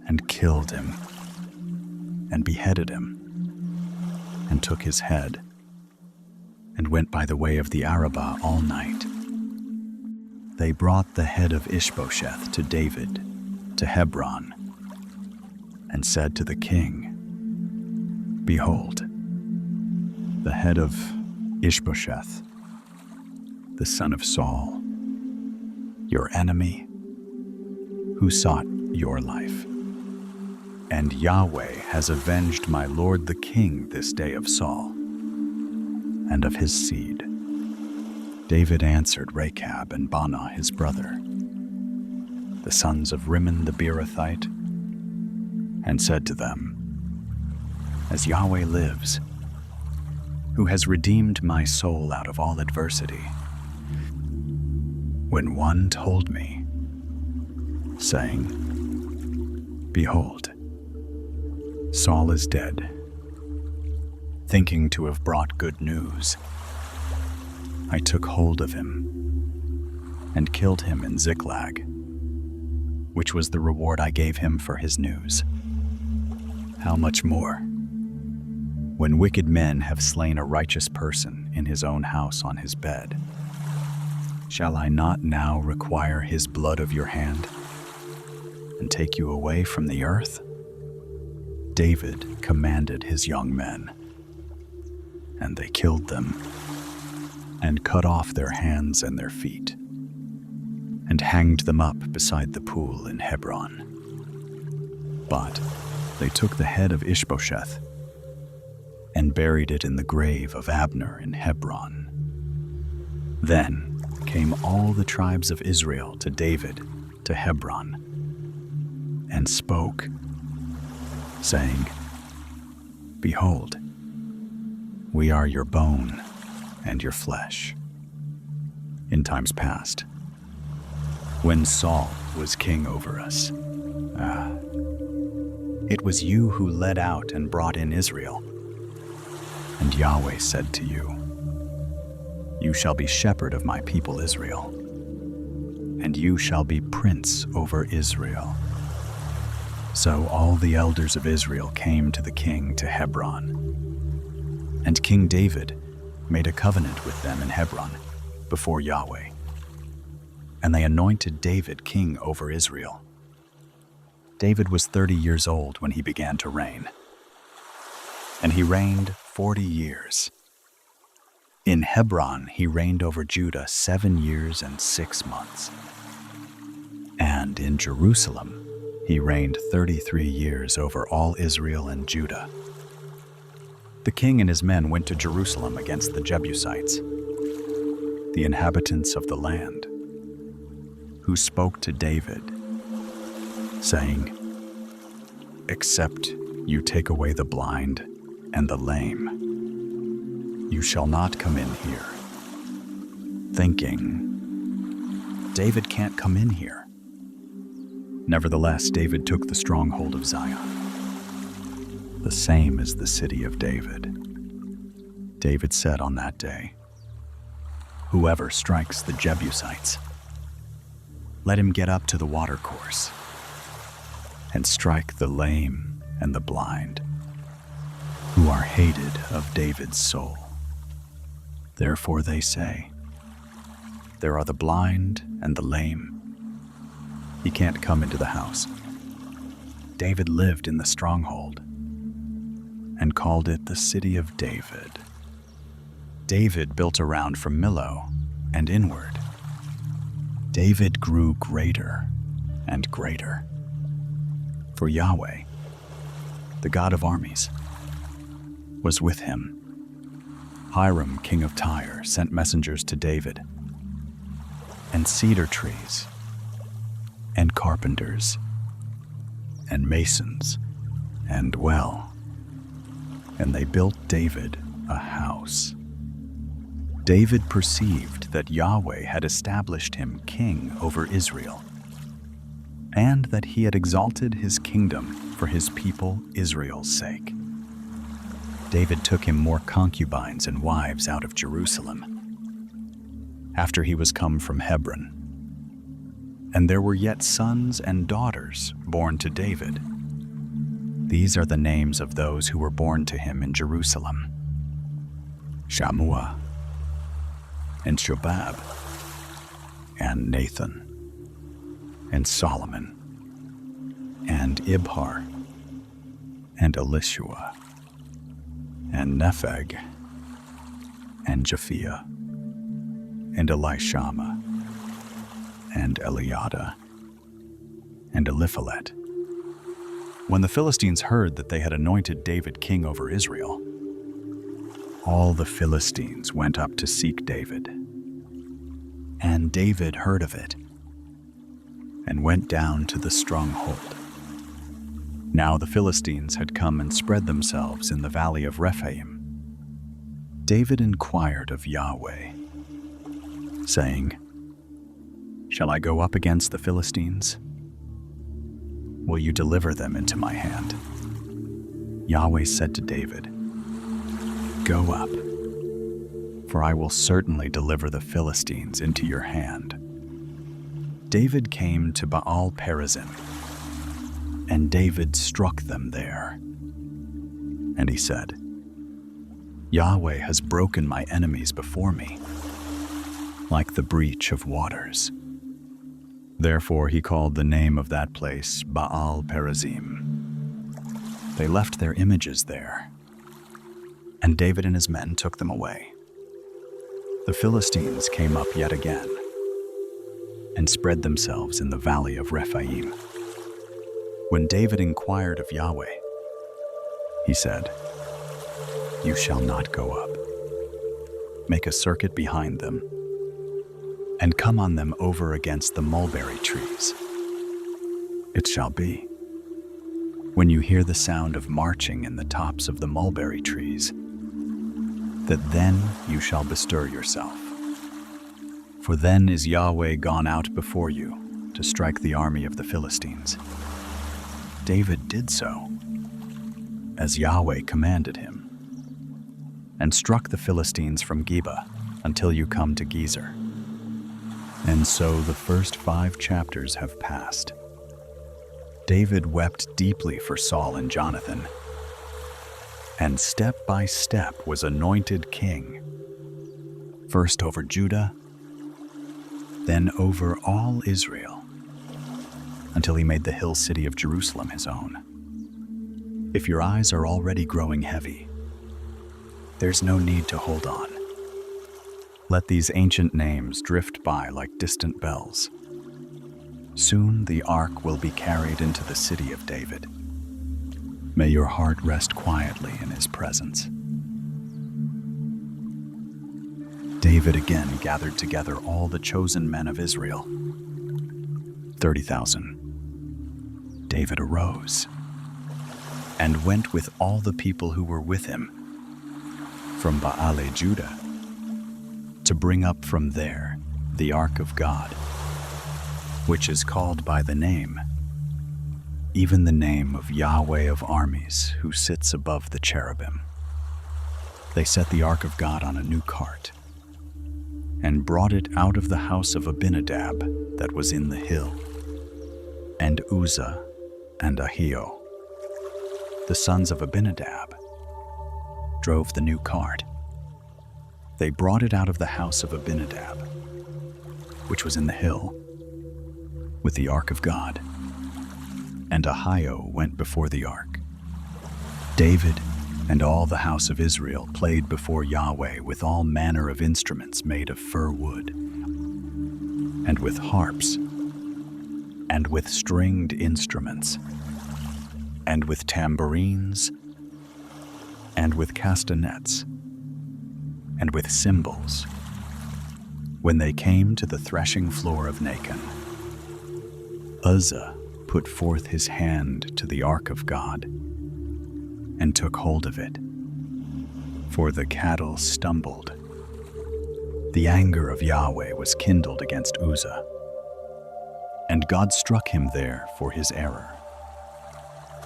and killed him and beheaded him and took his head and went by the way of the Arabah all night. They brought the head of Ishbosheth to David to Hebron and said to the king, "Behold, the head of Ishbosheth, the son of Saul, your enemy, who sought your life. And Yahweh has avenged my lord the king this day of Saul and of his seed." David answered Rechab and Baanah his brother, the sons of Rimmon the Beerothite, and said to them, "As Yahweh lives, who has redeemed my soul out of all adversity, when one told me, saying, 'Behold, Saul is dead,' thinking to have brought good news, I took hold of him and killed him in Ziklag, which was the reward I gave him for his news. How much more, when wicked men have slain a righteous person in his own house on his bed? Shall I not now require his blood of your hand and take you away from the earth?" David commanded his young men, and they killed them and cut off their hands and their feet and hanged them up beside the pool in Hebron. But they took the head of Ishbosheth and buried it in the grave of Abner in Hebron. Then came all the tribes of Israel to David to Hebron and spoke, saying, "Behold, we are your bone and your flesh." In times past, when Saul was king over us, it was you who led out and brought in Israel. And Yahweh said to you, "You shall be shepherd of my people Israel, and you shall be prince over Israel." So all the elders of Israel came to the king to Hebron. And King David made a covenant with them in Hebron before Yahweh, and they anointed David king over Israel. David was 30 years old when he began to reign, and he reigned 40 years. In Hebron, he reigned over Judah 7 years and 6 months. And in Jerusalem, he reigned 33 years over all Israel and Judah. The king and his men went to Jerusalem against the Jebusites, the inhabitants of the land, who spoke to David, saying, "Except you take away the blind and the lame, you shall not come in here," thinking, "David can't come in here." Nevertheless, David took the stronghold of Zion, the same as the city of David. David said on that day, "Whoever strikes the Jebusites, let him get up to the watercourse and strike the lame and the blind, who are hated of David's soul." Therefore they say, "There are the blind and the lame. He can't come into the house." David lived in the stronghold and called it the city of David. David built around from Millo and inward. David grew greater and greater, for Yahweh, the God of armies, was with him. Hiram, king of Tyre, sent messengers to David, and cedar trees, and carpenters, and masons, and they built David a house. David perceived that Yahweh had established him king over Israel, and that he had exalted his kingdom for his people Israel's sake. David took him more concubines and wives out of Jerusalem, after he was come from Hebron. And there were yet sons and daughters born to David. These are the names of those who were born to him in Jerusalem: Shammua, and Shobab, and Nathan, and Solomon, and Ibhar, and Elishua, and Nepheg, and Japhia, and Elishama, and Eliada, and Eliphalet. When the Philistines heard that they had anointed David king over Israel, all the Philistines went up to seek David. And David heard of it, and went down to the stronghold. Now the Philistines had come and spread themselves in the valley of Rephaim. David inquired of Yahweh, saying, "Shall I go up against the Philistines? Will you deliver them into my hand?" Yahweh said to David, "Go up, for I will certainly deliver the Philistines into your hand." David came to Baal Perazim, and David struck them there. And he said, "Yahweh has broken my enemies before me, like the breach of waters." Therefore he called the name of that place Baal Perazim. They left their images there, and David and his men took them away. The Philistines came up yet again, and spread themselves in the valley of Rephaim. When David inquired of Yahweh, he said, "You shall not go up. Make a circuit behind them, and come on them over against the mulberry trees. It shall be, when you hear the sound of marching in the tops of the mulberry trees, that then you shall bestir yourself. For then is Yahweh gone out before you to strike the army of the Philistines." David did so, as Yahweh commanded him, and struck the Philistines from Geba until you come to Gezer. And so the first 5 chapters have passed. David wept deeply for Saul and Jonathan, and step by step was anointed king first over Judah, then over all Israel, until he made the hill city of Jerusalem his own. If your eyes are already growing heavy, there's no need to hold on. Let these ancient names drift by like distant bells. Soon the ark will be carried into the city of David. May your heart rest quietly in his presence. David again gathered together all the chosen men of Israel, 30,000. David arose and went with all the people who were with him from Baale Judah to bring up from there the ark of God, which is called by the name, even the name of Yahweh of armies, who sits above the cherubim. They set the ark of God on a new cart and brought it out of the house of Abinadab that was in the hill. And Uzzah and Ahio, the sons of Abinadab, drove the new cart. They brought it out of the house of Abinadab, which was in the hill, with the ark of God. And Ahio went before the ark. David and all the house of Israel played before Yahweh with all manner of instruments made of fir wood, and with harps, and with stringed instruments, and with tambourines, and with castanets, and with cymbals, when they came to the threshing floor of Nacon. Uzzah put forth his hand to the ark of God and took hold of it, for the cattle stumbled. The anger of Yahweh was kindled against Uzzah, and God struck him there for his error,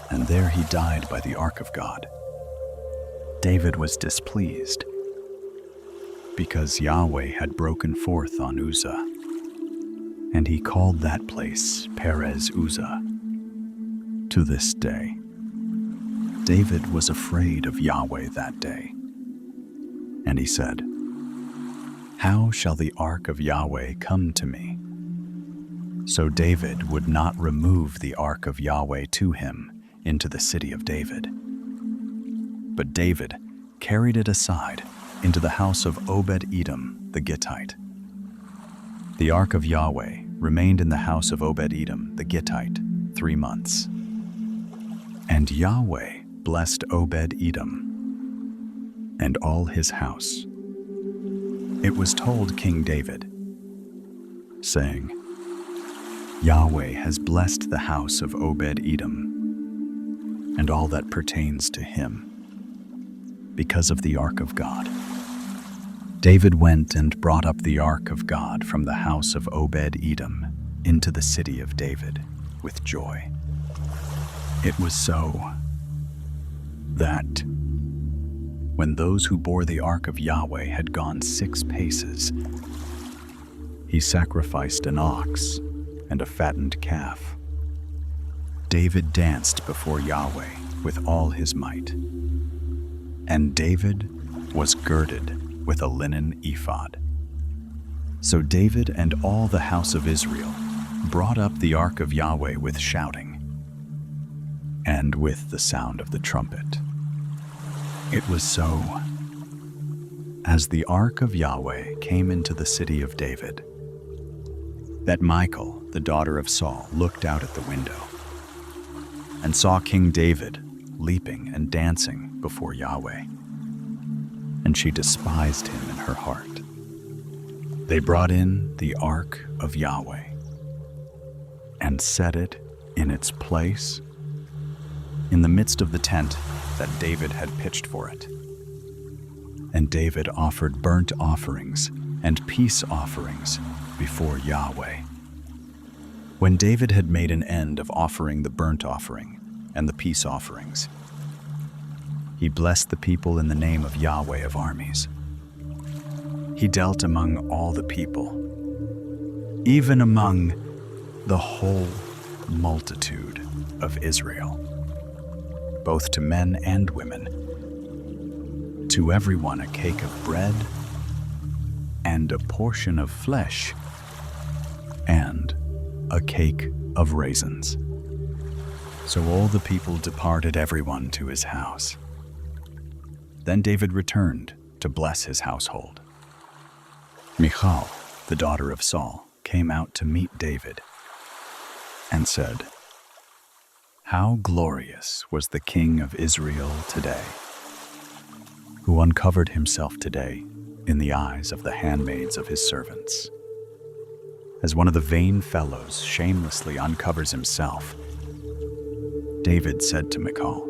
and there he died by the ark of God. David was displeased, because Yahweh had broken forth on Uzzah, and he called that place Perez Uzzah to this day. David was afraid of Yahweh that day, and he said, "How shall the ark of Yahweh come to me?" So David would not remove the ark of Yahweh to him into the city of David. But David carried it aside into the house of Obed-Edom the Gittite. The ark of Yahweh remained in the house of Obed-Edom the Gittite 3 months. And Yahweh blessed Obed-Edom and all his house. It was told King David, saying, "Yahweh has blessed the house of Obed-Edom and all that pertains to him, because of the ark of God." David went and brought up the ark of God from the house of Obed-Edom into the city of David with joy. It was so that when those who bore the ark of Yahweh had gone 6 paces, he sacrificed an ox and a fattened calf. David danced before Yahweh with all his might, and David was girded with a linen ephod. So David and all the house of Israel brought up the ark of Yahweh with shouting and with the sound of the trumpet. It was so, as the ark of Yahweh came into the city of David, that Michal, the daughter of Saul, looked out at the window and saw King David leaping and dancing before Yahweh. And she despised him in her heart. They brought in the ark of Yahweh and set it in its place in the midst of the tent that David had pitched for it. And David offered burnt offerings and peace offerings before Yahweh. When David had made an end of offering the burnt offering and the peace offerings, he blessed the people in the name of Yahweh of armies. He dealt among all the people, even among the whole multitude of Israel, both to men and women, to everyone a cake of bread and a portion of flesh, and a cake of raisins. So all the people departed, everyone to his house. Then David returned to bless his household. Michal, the daughter of Saul, came out to meet David and said, "How glorious was the king of Israel today, who uncovered himself today in the eyes of the handmaids of his servants. As one of the vain fellows shamelessly uncovers himself." David said to Michal,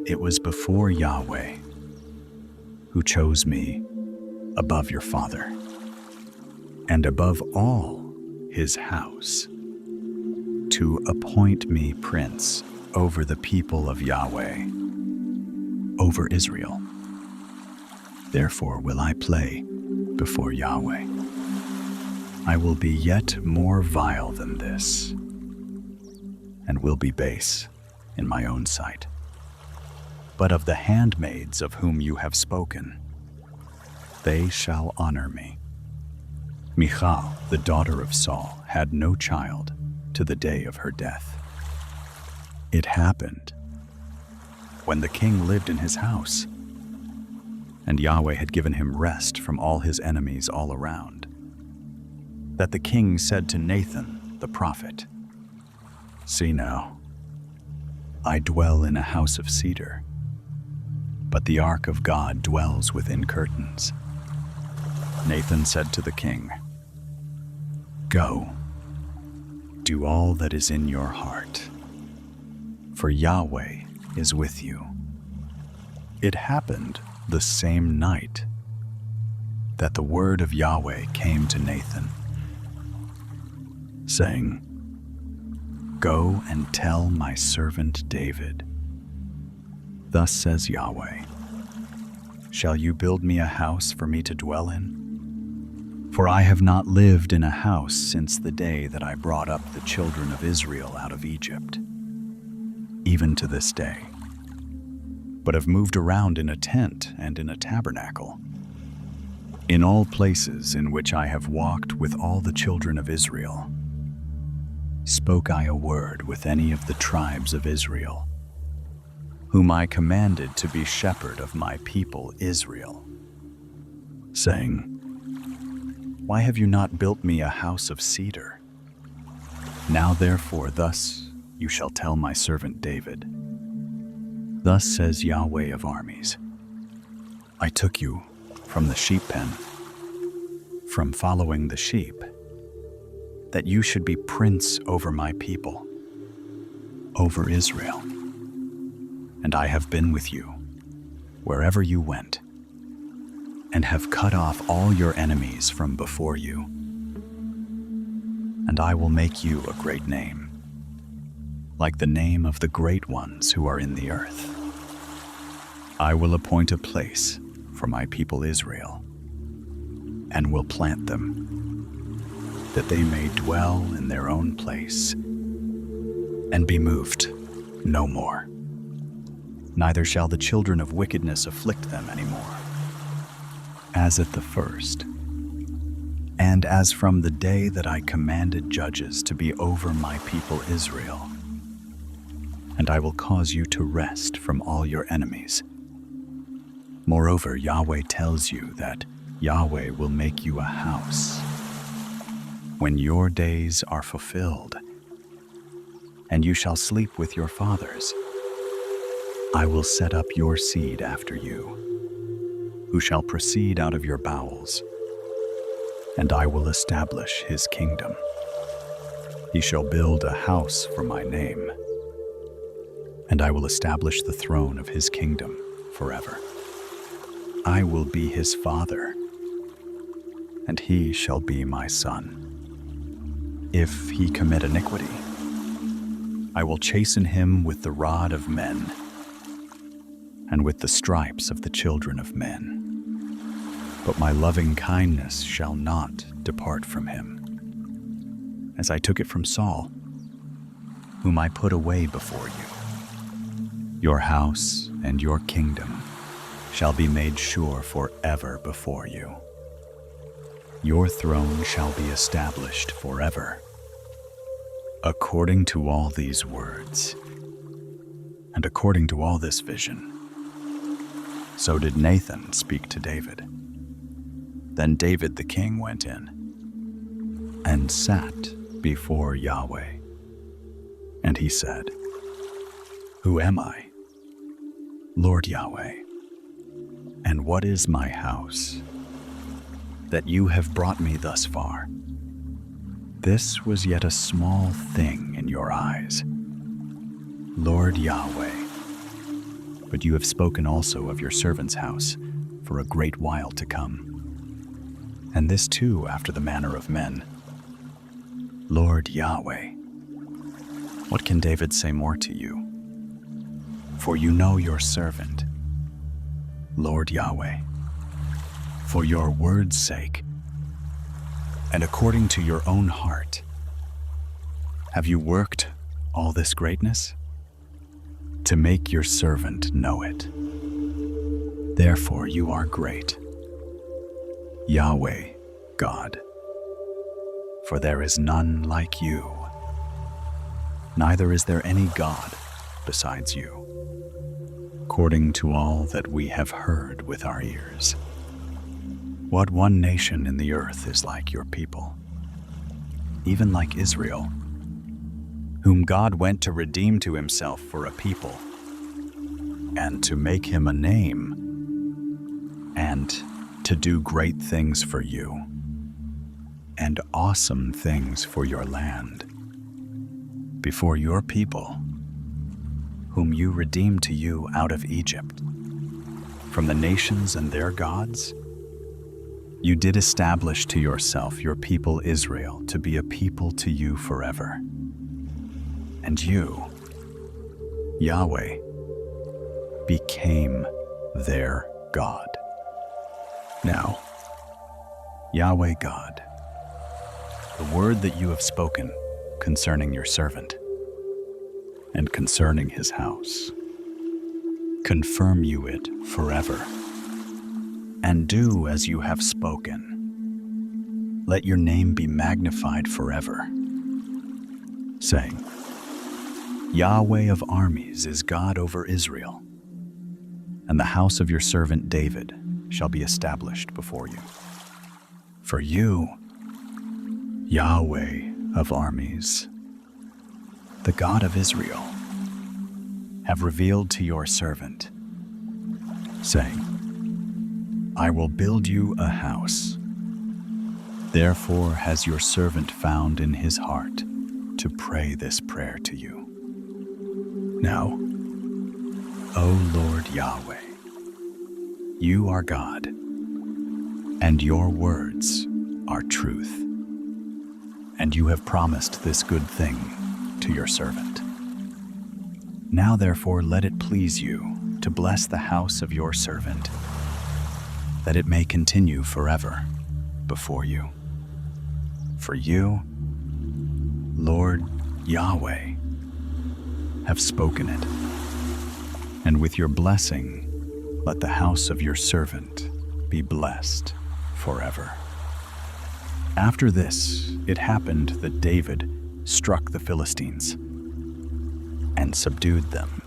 "It was before Yahweh, who chose me above your father, and above all his house, to appoint me prince over the people of Yahweh, over Israel. Therefore will I play before Yahweh. I will be yet more vile than this, and will be base in my own sight. But of the handmaids of whom you have spoken, they shall honor me." Michal, the daughter of Saul, had no child to the day of her death. It happened when the king lived in his house, and Yahweh had given him rest from all his enemies all around, that the king said to Nathan the prophet, "See now, I dwell in a house of cedar, but the ark of God dwells within curtains." Nathan said to the king, "Go, do all that is in your heart, for Yahweh is with you." It happened the same night that the word of Yahweh came to Nathan, saying, "Go and tell my servant David, thus says Yahweh, shall you build me a house for me to dwell in? For I have not lived in a house since the day that I brought up the children of Israel out of Egypt, even to this day, but have moved around in a tent and in a tabernacle. In all places in which I have walked with all the children of Israel, spoke I a word with any of the tribes of Israel, whom I commanded to be shepherd of my people Israel, saying, Why have you not built me a house of cedar? Now therefore thus you shall tell my servant David, thus says Yahweh of armies, I took you from the sheep pen, from following the sheep, that you should be prince over my people, over Israel. And I have been with you wherever you went, and have cut off all your enemies from before you. And I will make you a great name, like the name of the great ones who are in the earth. I will appoint a place for my people Israel, and will plant them, that they may dwell in their own place, and be moved no more. Neither shall the children of wickedness afflict them anymore, as at the first, and as from the day that I commanded judges to be over my people Israel. And I will cause you to rest from all your enemies. Moreover, Yahweh tells you that Yahweh will make you a house when your days are fulfilled, and you shall sleep with your fathers. I will set up your seed after you, who shall proceed out of your bowels, and I will establish his kingdom. He shall build a house for my name, and I will establish the throne of his kingdom forever. I will be his father, and he shall be my son. If he commit iniquity, I will chasten him with the rod of men, and with the stripes of the children of men. But my loving kindness shall not depart from him, as I took it from Saul, whom I put away before you. Your house and your kingdom shall be made sure forever before you. Your throne shall be established forever. According to all these words, and according to all this vision, so did Nathan speak to David. Then David the king went in and sat before Yahweh. And he said, Who am I, Lord Yahweh? And what is my house, that you have brought me thus far? This was yet a small thing in your eyes, Lord Yahweh. But you have spoken also of your servant's house for a great while to come, and this too after the manner of men. Lord Yahweh, what can David say more to you? For you know your servant, Lord Yahweh, for your word's sake, and according to your own heart, have you worked all this greatness? To make your servant know it. Therefore you are great, Yahweh God, for there is none like you, neither is there any God besides you, according to all that we have heard with our ears. What one nation in the earth is like your people, even like Israel, whom God went to redeem to himself for a people, and to make him a name, and to do great things for you, and awesome things for your land, before your people, whom you redeemed to you out of Egypt, from the nations and their gods. You did establish to yourself your people Israel to be a people to you forever. And you, Yahweh, became their God. Now, Yahweh God, the word that you have spoken concerning your servant and concerning his house, confirm you it forever, and do as you have spoken. Let your name be magnified forever, saying, Yahweh of armies is God over Israel, and the house of your servant David shall be established before you. For you, Yahweh of armies, the God of Israel, have revealed to your servant, saying, I will build you a house. Therefore has your servant found in his heart to pray this prayer to you. Now, O Lord Yahweh, you are God, and your words are truth, and you have promised this good thing to your servant. Now therefore let it please you to bless the house of your servant, that it may continue forever before you. For you, Lord Yahweh, have spoken it, and with your blessing let the house of your servant be blessed forever. After this it happened that David struck the Philistines and subdued them.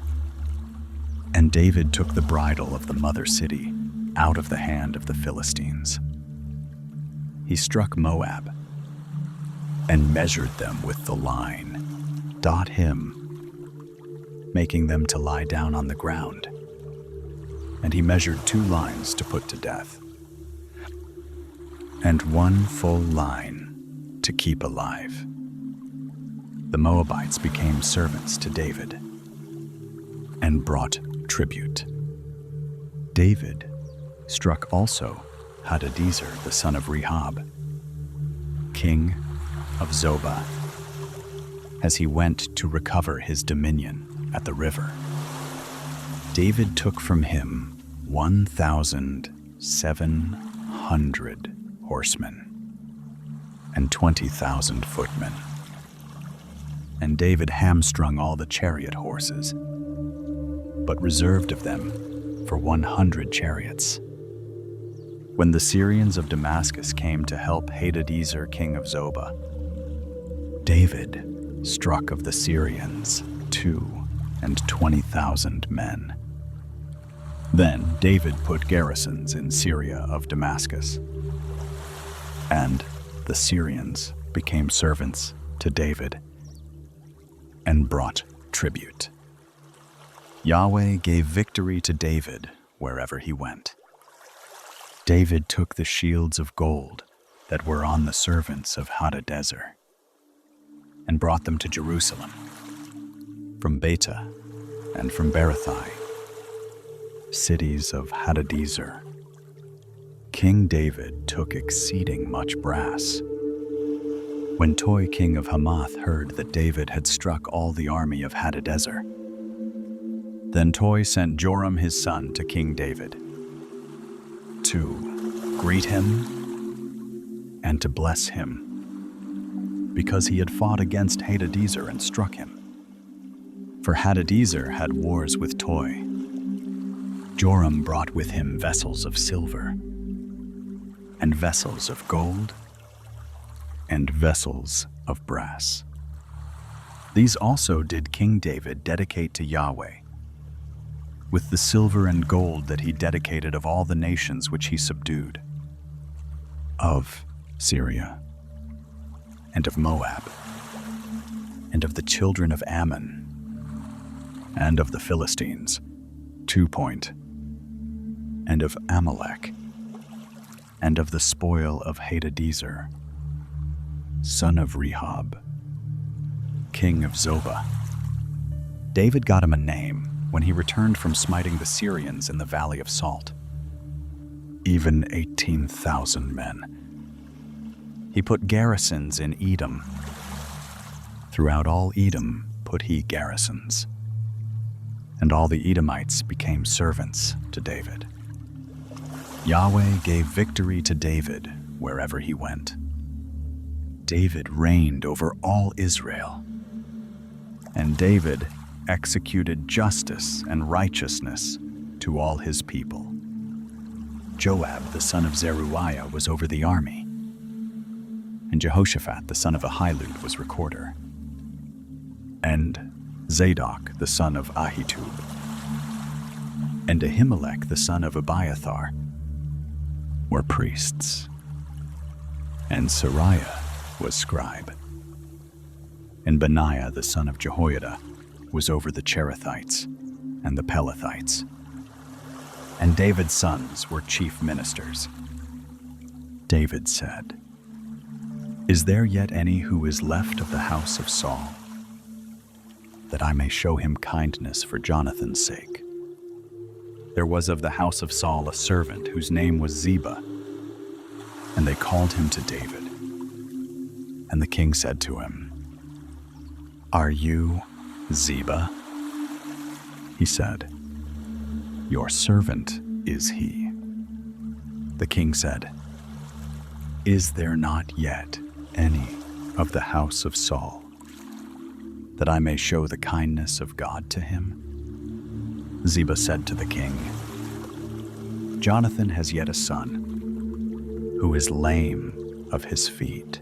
And David took the bridle of the mother city out of the hand of the Philistines. He struck Moab and measured them with the line, him, making them to lie down on the ground. And he measured 2 lines to put to death, and 1 full line to keep alive. The Moabites became servants to David and brought tribute. David struck also Hadadezer the son of Rehob, king of Zobah, as he went to recover his dominion at the river. David took from him 1,700 horsemen and 20,000 footmen. And David hamstrung all the chariot horses, but reserved of them for 100 chariots. when the Syrians of Damascus came to help Hadadezer, king of Zobah, David struck of the Syrians 22,000 men. Then David put garrisons in Syria of Damascus, and the Syrians became servants to David and brought tribute. Yahweh gave victory to David wherever he went. David took the shields of gold that were on the servants of Hadadezer and brought them to Jerusalem, from Beta and from Berothai, cities of Hadadezer. King David took exceeding much brass. When Toi, king of Hamath, heard that David had struck all the army of Hadadezer, then Toi sent Joram his son to King David to greet him and to bless him, because he had fought against Hadadezer and struck him. For Hadadezer had wars with Toi. Joram brought with him vessels of silver, and vessels of gold, and vessels of brass. These also did King David dedicate to Yahweh, with the silver and gold that he dedicated of all the nations which he subdued, of Syria, and of Moab, and of the children of Ammon, and of the Philistines, and of Amalek, and of the spoil of Hadadezer, son of Rehob, king of Zobah. David got him a name when he returned from smiting the Syrians in the Valley of Salt, even 18,000 men. He put garrisons in Edom. Throughout all Edom put he garrisons, and all the Edomites became servants to David. Yahweh gave victory to David wherever he went. David reigned over all Israel, and David executed justice and righteousness to all his people. Joab the son of Zeruiah was over the army, and Jehoshaphat the son of Ahilud was recorder, and Zadok the son of Ahitub, and Ahimelech the son of Abiathar were priests, and Sariah was scribe, and Benaiah the son of Jehoiada was over the Cherethites and the Pelethites, and David's sons were chief ministers. David said, "Is there yet any who is left of the house of Saul, that I may show him kindness for Jonathan's sake?" There was of the house of Saul a servant whose name was Ziba, and they called him to David. And the king said to him, "Are you Ziba?" He said, "Your servant is he." The king said, "Is there not yet any of the house of Saul, that I may show the kindness of God to him?" Ziba said to the king, "Jonathan has yet a son, who is lame of his feet."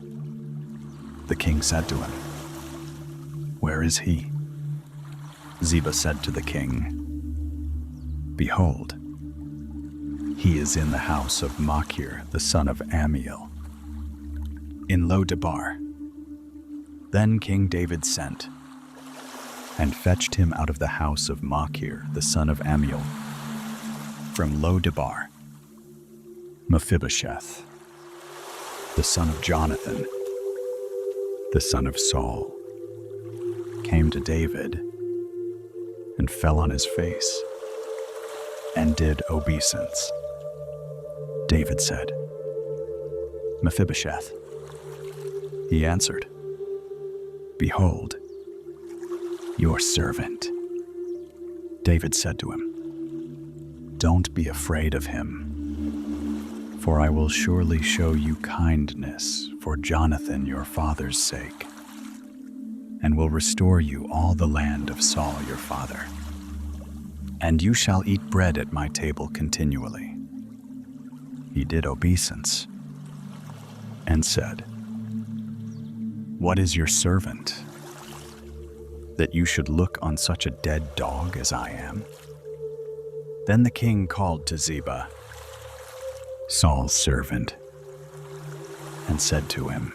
The king said to him, "Where is he?" Ziba said to the king, "Behold, he is in the house of Machir the son of Ammiel, in Lo-debar." Then King David sent and fetched him out of the house of Machir the son of Ammiel, from Lo-debar, Mephibosheth, the son of Jonathan, the son of Saul, came to David and fell on his face and did obeisance. David said, "Mephibosheth." He answered, "Behold, your servant." David said to him, "Don't be afraid of him, for I will surely show you kindness for Jonathan your father's sake, and will restore you all the land of Saul your father. And you shall eat bread at my table continually." He he did obeisance, and said, "What is your servant, that you should look on such a dead dog as I am?" Then the king called to Ziba, Saul's servant, and said to him,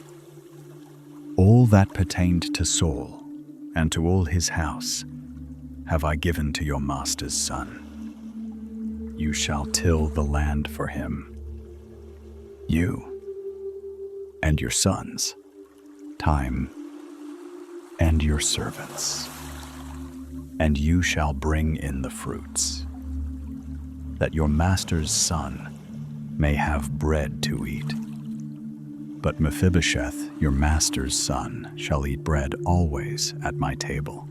"All that pertained to Saul and to all his house have I given to your master's son. You shall till the land for him, you and your sons, time, and your servants, and you shall bring in the fruits, that your master's son may have bread to eat. But Mephibosheth, your master's son, shall eat bread always at my table."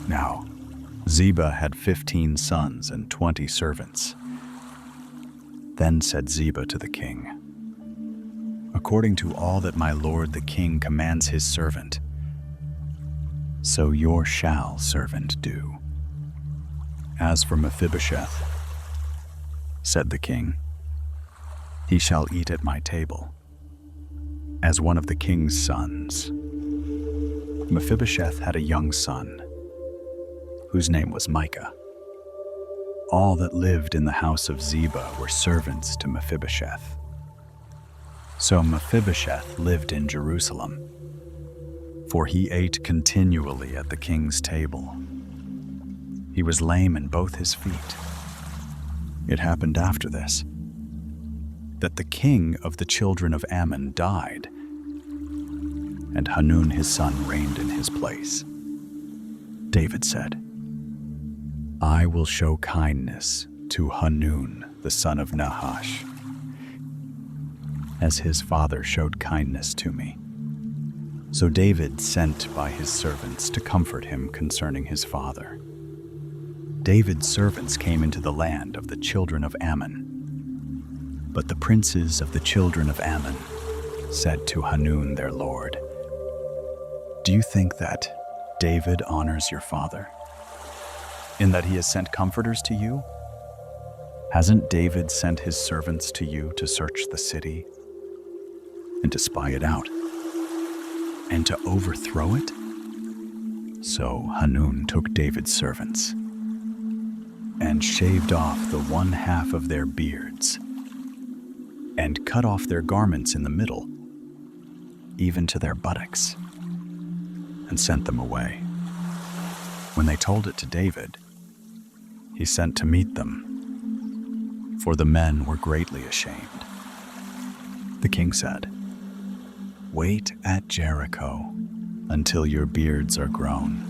Now, Ziba had 15 sons and 20 servants. Then said Ziba to the king, "According to all that my lord the king commands his servant, so your shall servant do. As for Mephibosheth," said the king, "he shall eat at my table, as one of the king's sons." Mephibosheth had a young son, whose name was Micah. All that lived in the house of Ziba were servants to Mephibosheth. So Mephibosheth lived in Jerusalem, for he ate continually at the king's table. He was lame in both his feet. It happened after this, that the king of the children of Ammon died, and Hanun his son reigned in his place. David said, "I will show kindness to Hanun the son of Nahash, as his father showed kindness to me." So David sent by his servants to comfort him concerning his father. David's servants came into the land of the children of Ammon. But the princes of the children of Ammon said to Hanun their lord, "Do you think that David honors your father, in that he has sent comforters to you? Hasn't David sent his servants to you to search the city and to spy it out and to overthrow it?" So Hanun took David's servants and shaved off the one half of their beards and cut off their garments in the middle, even to their buttocks, and sent them away. When they told it to David, he sent to meet them, for the men were greatly ashamed. The king said, "Wait at Jericho until your beards are grown,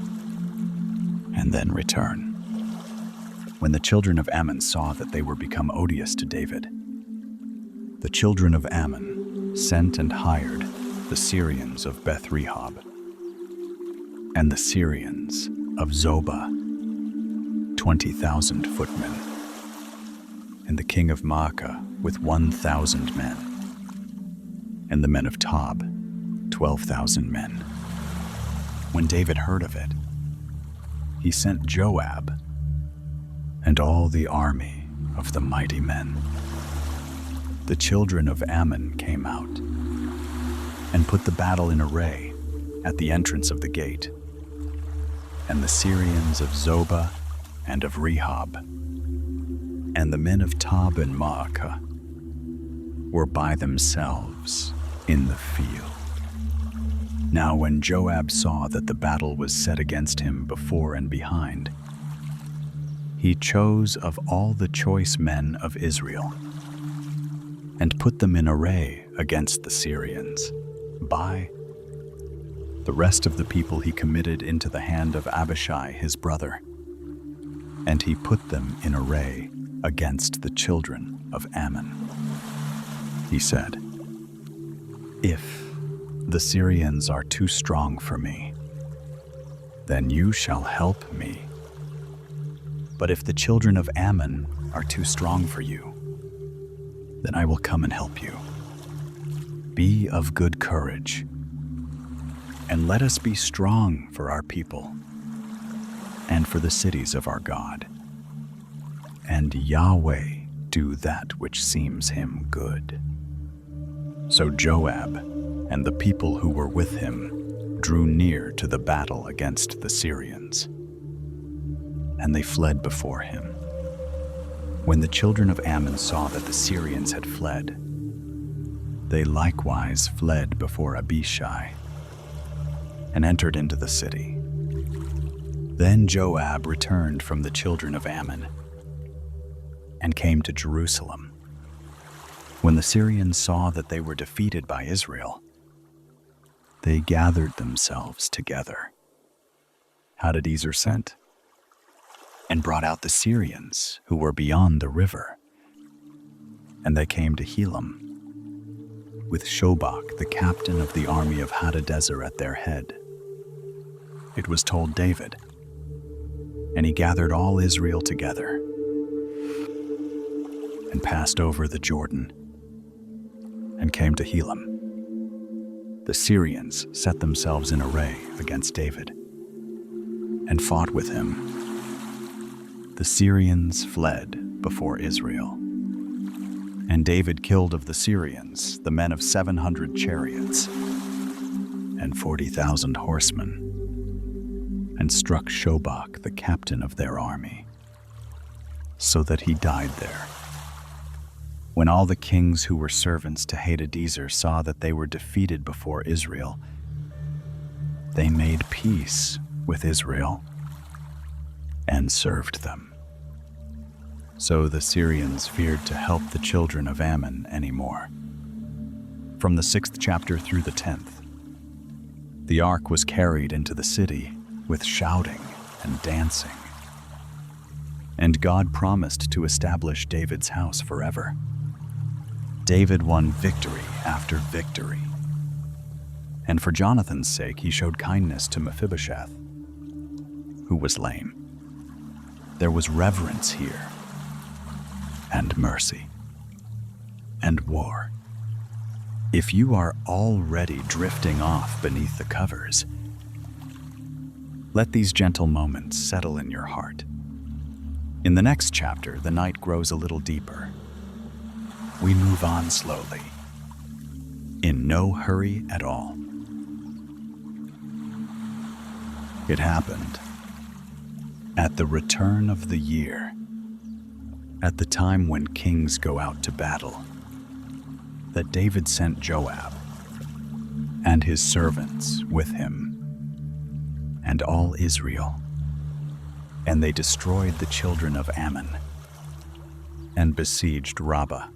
and then return." When the children of Ammon saw that they were become odious to David, the children of Ammon sent and hired the Syrians of Beth-rehob and the Syrians of Zobah, 20,000 footmen, and the king of Maacah with 1,000 men, and the men of Tob, 12,000 men. When David heard of it, he sent Joab and all the army of the mighty men. The children of Ammon came out and put the battle in array at the entrance of the gate, and the Syrians of Zobah and of Rehob, and the men of Tob and Maacah were by themselves in the field. Now when Joab saw that the battle was set against him before and behind, he chose of all the choice men of Israel and put them in array against the Syrians. By the rest of the people he committed into the hand of Abishai his brother, and he put them in array against the children of Ammon. He said, "If the Syrians are too strong for me, then you shall help me. But if the children of Ammon are too strong for you, then I will come and help you. Be of good courage, and let us be strong for our people and for the cities of our God. And Yahweh do that which seems him good." So Joab and the people who were with him drew near to the battle against the Syrians, and they fled before him. When the children of Ammon saw that the Syrians had fled, they likewise fled before Abishai and entered into the city. Then Joab returned from the children of Ammon and came to Jerusalem. When the Syrians saw that they were defeated by Israel, they gathered themselves together. Hadadezer sent and brought out the Syrians who were beyond the river, and they came to Helam, with Shobach, the captain of the army of Hadadezer, at their head. It was told David, and he gathered all Israel together and passed over the Jordan and came to Helam. The Syrians set themselves in array against David and fought with him. The Syrians fled before Israel, and David killed of the Syrians the men of 700 chariots and 40,000 horsemen, and struck Shobach, the captain of their army, so that he died there. When all the kings who were servants to Hadadezer saw that they were defeated before Israel, they made peace with Israel and served them. So the Syrians feared to help the children of Ammon anymore. From the 6th chapter through the 10th, the ark was carried into the city with shouting and dancing. And God promised to establish David's house forever. David won victory after victory. And for Jonathan's sake, he showed kindness to Mephibosheth, who was lame. There was reverence here, and mercy, and war. If you are already drifting off beneath the covers, let these gentle moments settle in your heart. In the next chapter, the night grows a little deeper. We move on slowly, in no hurry at all. It happened at the return of the year, at the time when kings go out to battle, that David sent Joab and his servants with him and all Israel, and they destroyed the children of Ammon and besieged Rabbah.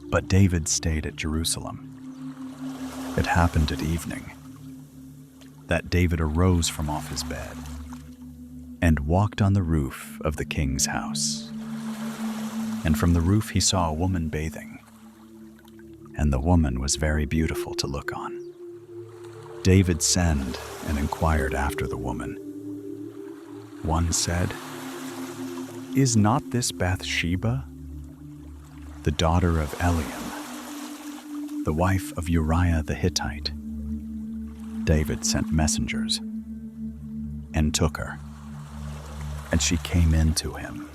But David stayed at Jerusalem. It happened at evening that David arose from off his bed and walked on the roof of the king's house. And from the roof he saw a woman bathing, and the woman was very beautiful to look on. David sent and inquired after the woman. One said, "Is not this Bathsheba, the daughter of Eliam, the wife of Uriah the Hittite?" David sent messengers and took her, and she came in to him,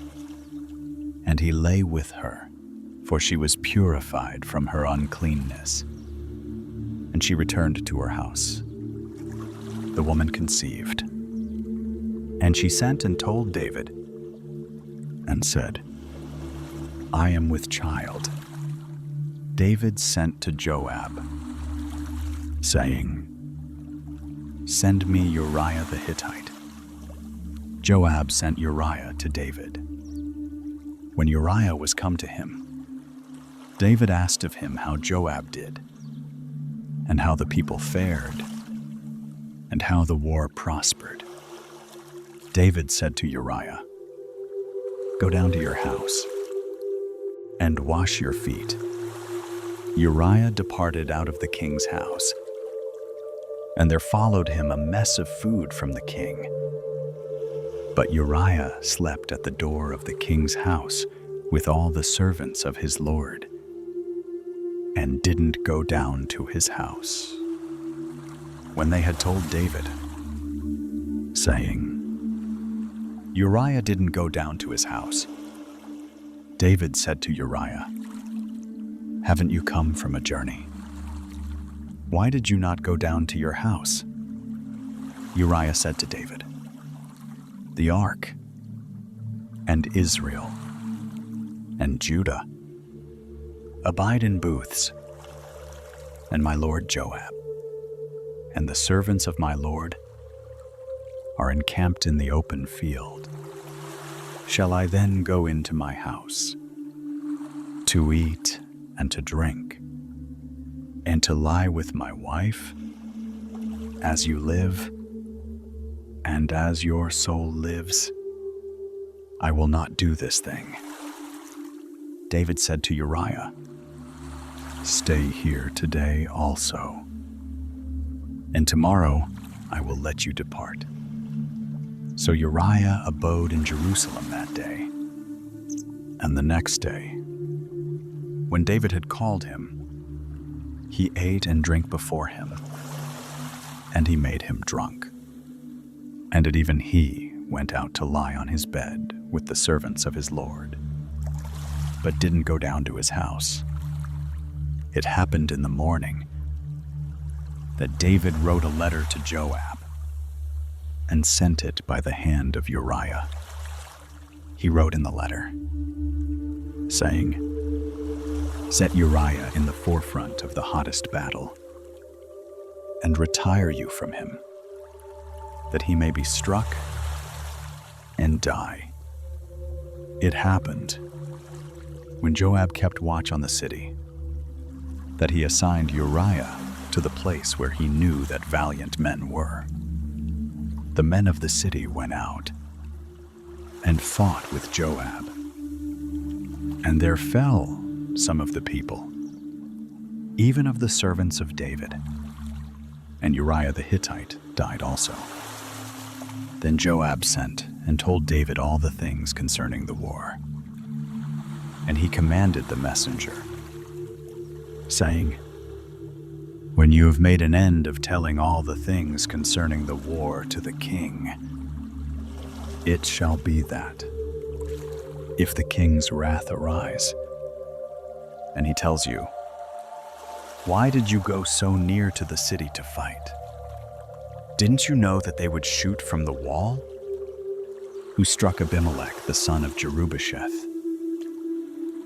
and he lay with her, for she was purified from her uncleanness. And she returned to her house. The woman conceived, and she sent and told David, and said, "I am with child." David sent to Joab, saying, "Send me Uriah the Hittite." Joab sent Uriah to David. When Uriah was come to him, David asked of him how Joab did, and how the people fared, and how the war prospered. David said to Uriah, "Go down to your house and wash your feet." Uriah departed out of the king's house, and there followed him a mess of food from the king. But Uriah slept at the door of the king's house with all the servants of his lord, and didn't go down to his house. When they had told David, saying, "Uriah didn't go down to his house," David said to Uriah, "Haven't you come from a journey? Why did you not go down to your house?" Uriah said to David, "The ark, and Israel, and Judah abide in booths, and my lord Joab, and the servants of my lord are encamped in the open field. Shall I then go into my house to eat and to drink, and to lie with my wife? As you live, and as your soul lives, I will not do this thing." David said to Uriah, "Stay here today also, and tomorrow I will let you depart." So Uriah abode in Jerusalem that day. And the next day, when David had called him, he ate and drank before him, and he made him drunk. And at even he went out to lie on his bed with the servants of his lord, but didn't go down to his house. It happened in the morning that David wrote a letter to Joab and sent it by the hand of Uriah. He wrote in the letter, saying, "Set Uriah in the forefront of the hottest battle, and retire you from him, that he may be struck and die." It happened, when Joab kept watch on the city, that he assigned Uriah to the place where he knew that valiant men were. The men of the city went out and fought with Joab, and there fell some of the people, even of the servants of David, and Uriah the Hittite died also. Then Joab sent and told David all the things concerning the war, and he commanded the messenger, saying, "When you have made an end of telling all the things concerning the war to the king, it shall be that, if the king's wrath arise, and he tells you, 'Why did you go so near to the city to fight? Didn't you know that they would shoot from the wall? Who struck Abimelech, the son of Jerubbesheth?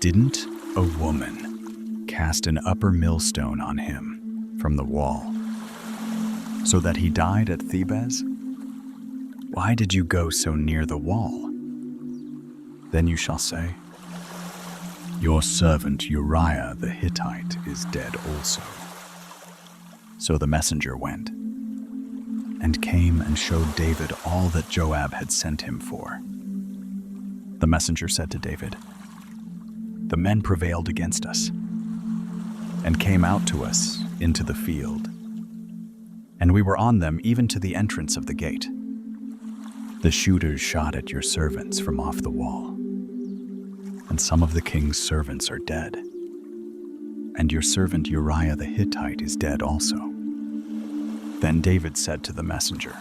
Didn't a woman cast an upper millstone on him from the wall, so that he died at Thebez? Why did you go so near the wall?' Then you shall say, 'Your servant Uriah the Hittite is dead also.'" So the messenger went and came and showed David all that Joab had sent him for. The messenger said to David, "The men prevailed against us and came out to us into the field, and we were on them even to the entrance of the gate. The shooters shot at your servants from off the wall, and some of the king's servants are dead, and your servant Uriah the Hittite is dead also." Then David said to the messenger,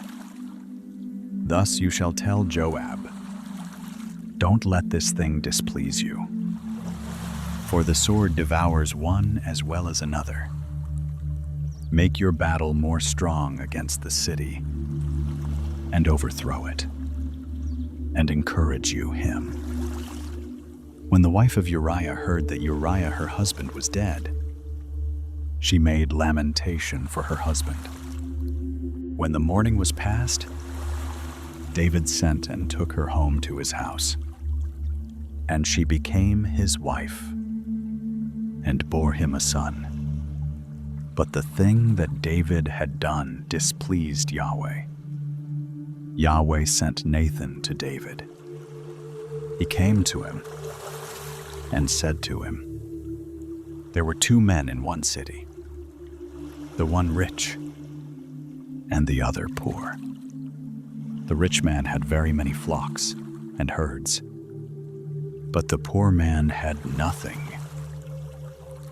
"Thus you shall tell Joab, don't let this thing displease you, for the sword devours one as well as another. Make your battle more strong against the city, and overthrow it, and encourage you him." When the wife of Uriah heard that Uriah her husband was dead, she made lamentation for her husband. When the morning was past, David sent and took her home to his house, and she became his wife, and bore him a son. But the thing that David had done displeased Yahweh. Yahweh sent Nathan to David. He came to him and said to him, "There were two men in one city, the one rich and the other poor. The rich man had very many flocks and herds, but the poor man had nothing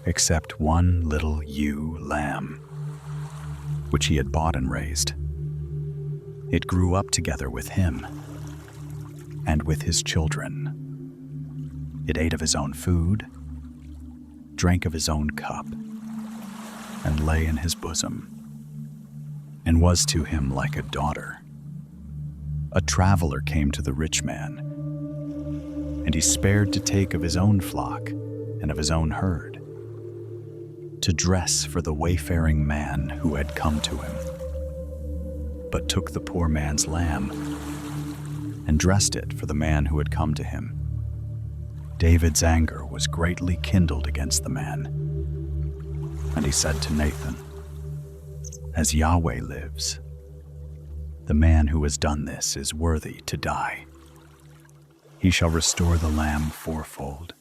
except one little ewe lamb, which he had bought and raised. It grew up together with him and with his children. It ate of his own food, drank of his own cup, and lay in his bosom, and was to him like a daughter. A traveler came to the rich man, and he spared to take of his own flock and of his own herd, to dress for the wayfaring man who had come to him, but took the poor man's lamb and dressed it for the man who had come to him. David's anger was greatly kindled against the man, and he said to Nathan, "As Yahweh lives, the man who has done this is worthy to die. He shall restore the lamb fourfold,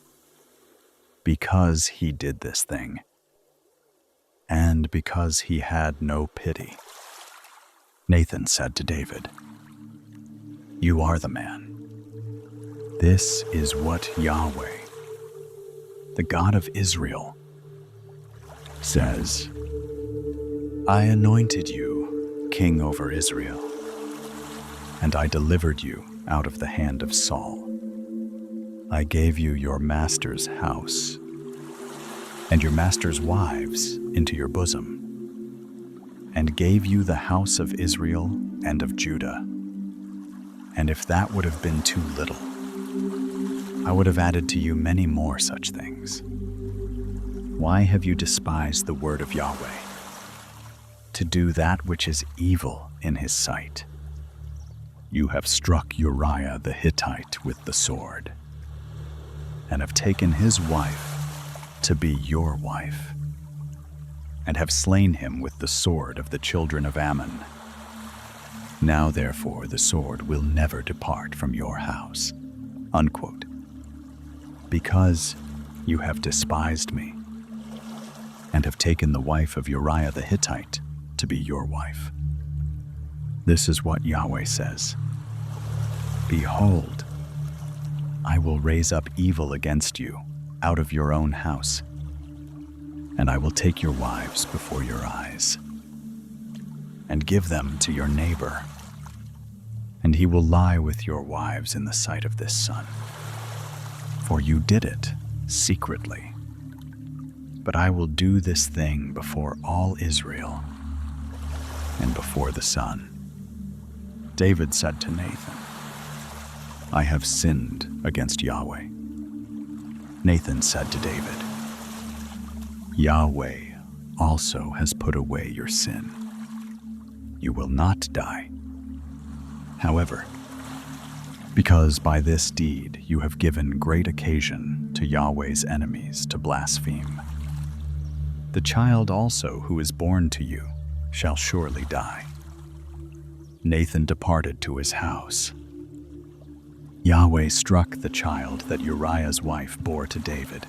because he did this thing, and because he had no pity." Nathan said to David, "You are the man. This is what Yahweh, the God of Israel, says, I anointed you king over Israel, and I delivered you out of the hand of Saul. I gave you your master's house and your master's wives into your bosom, and gave you the house of Israel and of Judah. And if that would have been too little, I would have added to you many more such things. Why have you despised the word of Yahweh, to do that which is evil in his sight? You have struck Uriah the Hittite with the sword, and have taken his wife to be your wife, and have slain him with the sword of the children of Ammon. Now therefore the sword will never depart from your house." Unquote. Because you have despised me, and have taken the wife of Uriah the Hittite to be your wife. This is what Yahweh says: Behold, I will raise up evil against you out of your own house, and I will take your wives before your eyes, and give them to your neighbor, and he will lie with your wives in the sight of this sun. For you did it secretly, but I will do this thing before all Israel and before the sun. David said to Nathan, I have sinned against Yahweh. Nathan said to David, Yahweh also has put away your sin. You will not die. However, because by this deed you have given great occasion to Yahweh's enemies to blaspheme, the child also who is born to you shall surely die. Nathan departed to his house. Yahweh struck the child that Uriah's wife bore to David,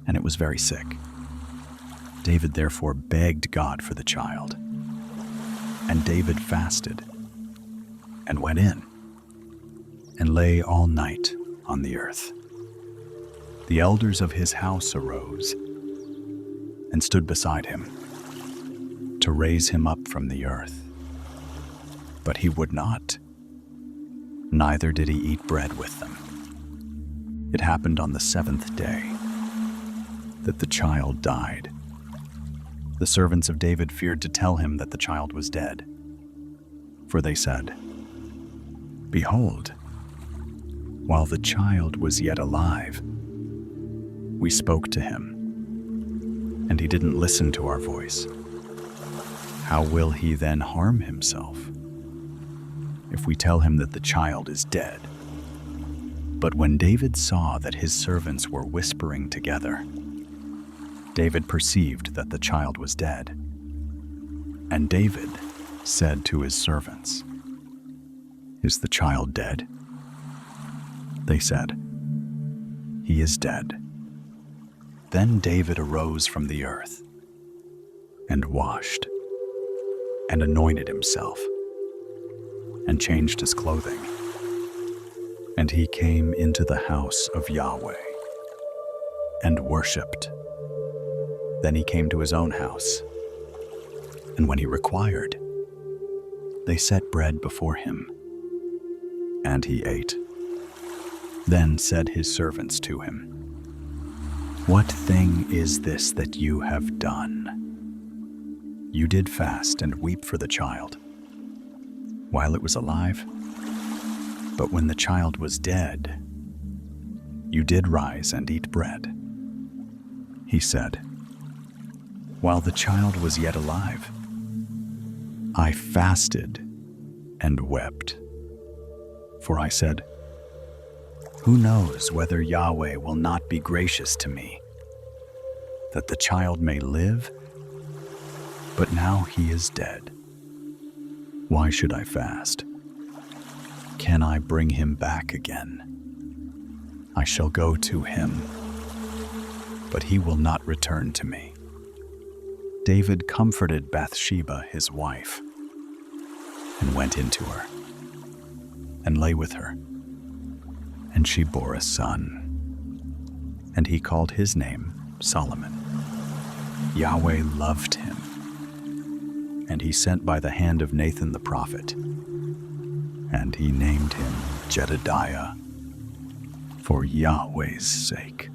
and it was very sick. David therefore begged God for the child, and David fasted and went in and lay all night on the earth. The elders of his house arose and stood beside him to raise him up from the earth. But he would not, neither did he eat bread with them. It happened on the seventh day that the child died. The servants of David feared to tell him that the child was dead, for they said, Behold, while the child was yet alive, we spoke to him, and he didn't listen to our voice. How will he then harm himself if we tell him that the child is dead? But when David saw that his servants were whispering together, David perceived that the child was dead. And David said to his servants, Is the child dead? They said, He is dead. Then David arose from the earth and washed and anointed himself and changed his clothing. And he came into the house of Yahweh and worshipped. Then he came to his own house, and when he required, they set bread before him, and he ate. Then said his servants to him, "What thing is this that you have done? You did fast and weep for the child while it was alive, but when the child was dead, you did rise and eat bread." He said, "While the child was yet alive, I fasted and wept. For I said, 'Who knows whether Yahweh will not be gracious to me, that the child may live?' But now he is dead. Why should I fast? Can I bring him back again? I shall go to him, but he will not return to me." David comforted Bathsheba, his wife, and went into her, and lay with her. And she bore a son, and he called his name Solomon. Yahweh loved him, and he sent by the hand of Nathan the prophet, and he named him Jedediah, for Yahweh's sake.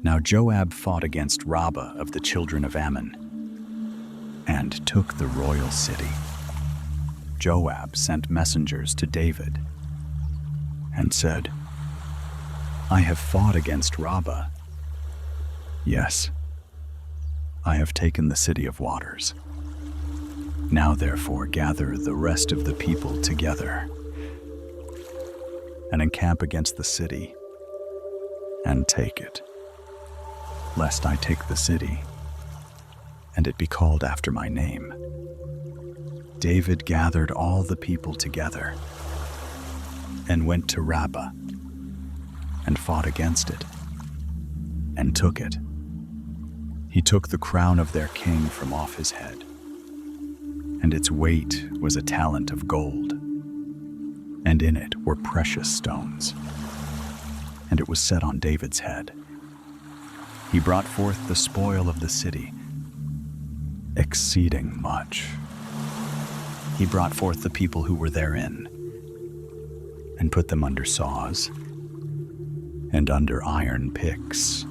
Now Joab fought against Rabbah of the children of Ammon, and took the royal city. Joab sent messengers to David, and said, "I have fought against Rabbah. Yes, I have taken the city of waters. Now therefore gather the rest of the people together, and encamp against the city, and take it, lest I take the city, and it be called after my name." David gathered all the people together, and went to Rabbah, and fought against it, and took it. He took the crown of their king from off his head, and its weight was a talent of gold, and in it were precious stones, and it was set on David's head. He brought forth the spoil of the city, exceeding much. He brought forth the people who were therein, and put them under saws, and under iron picks,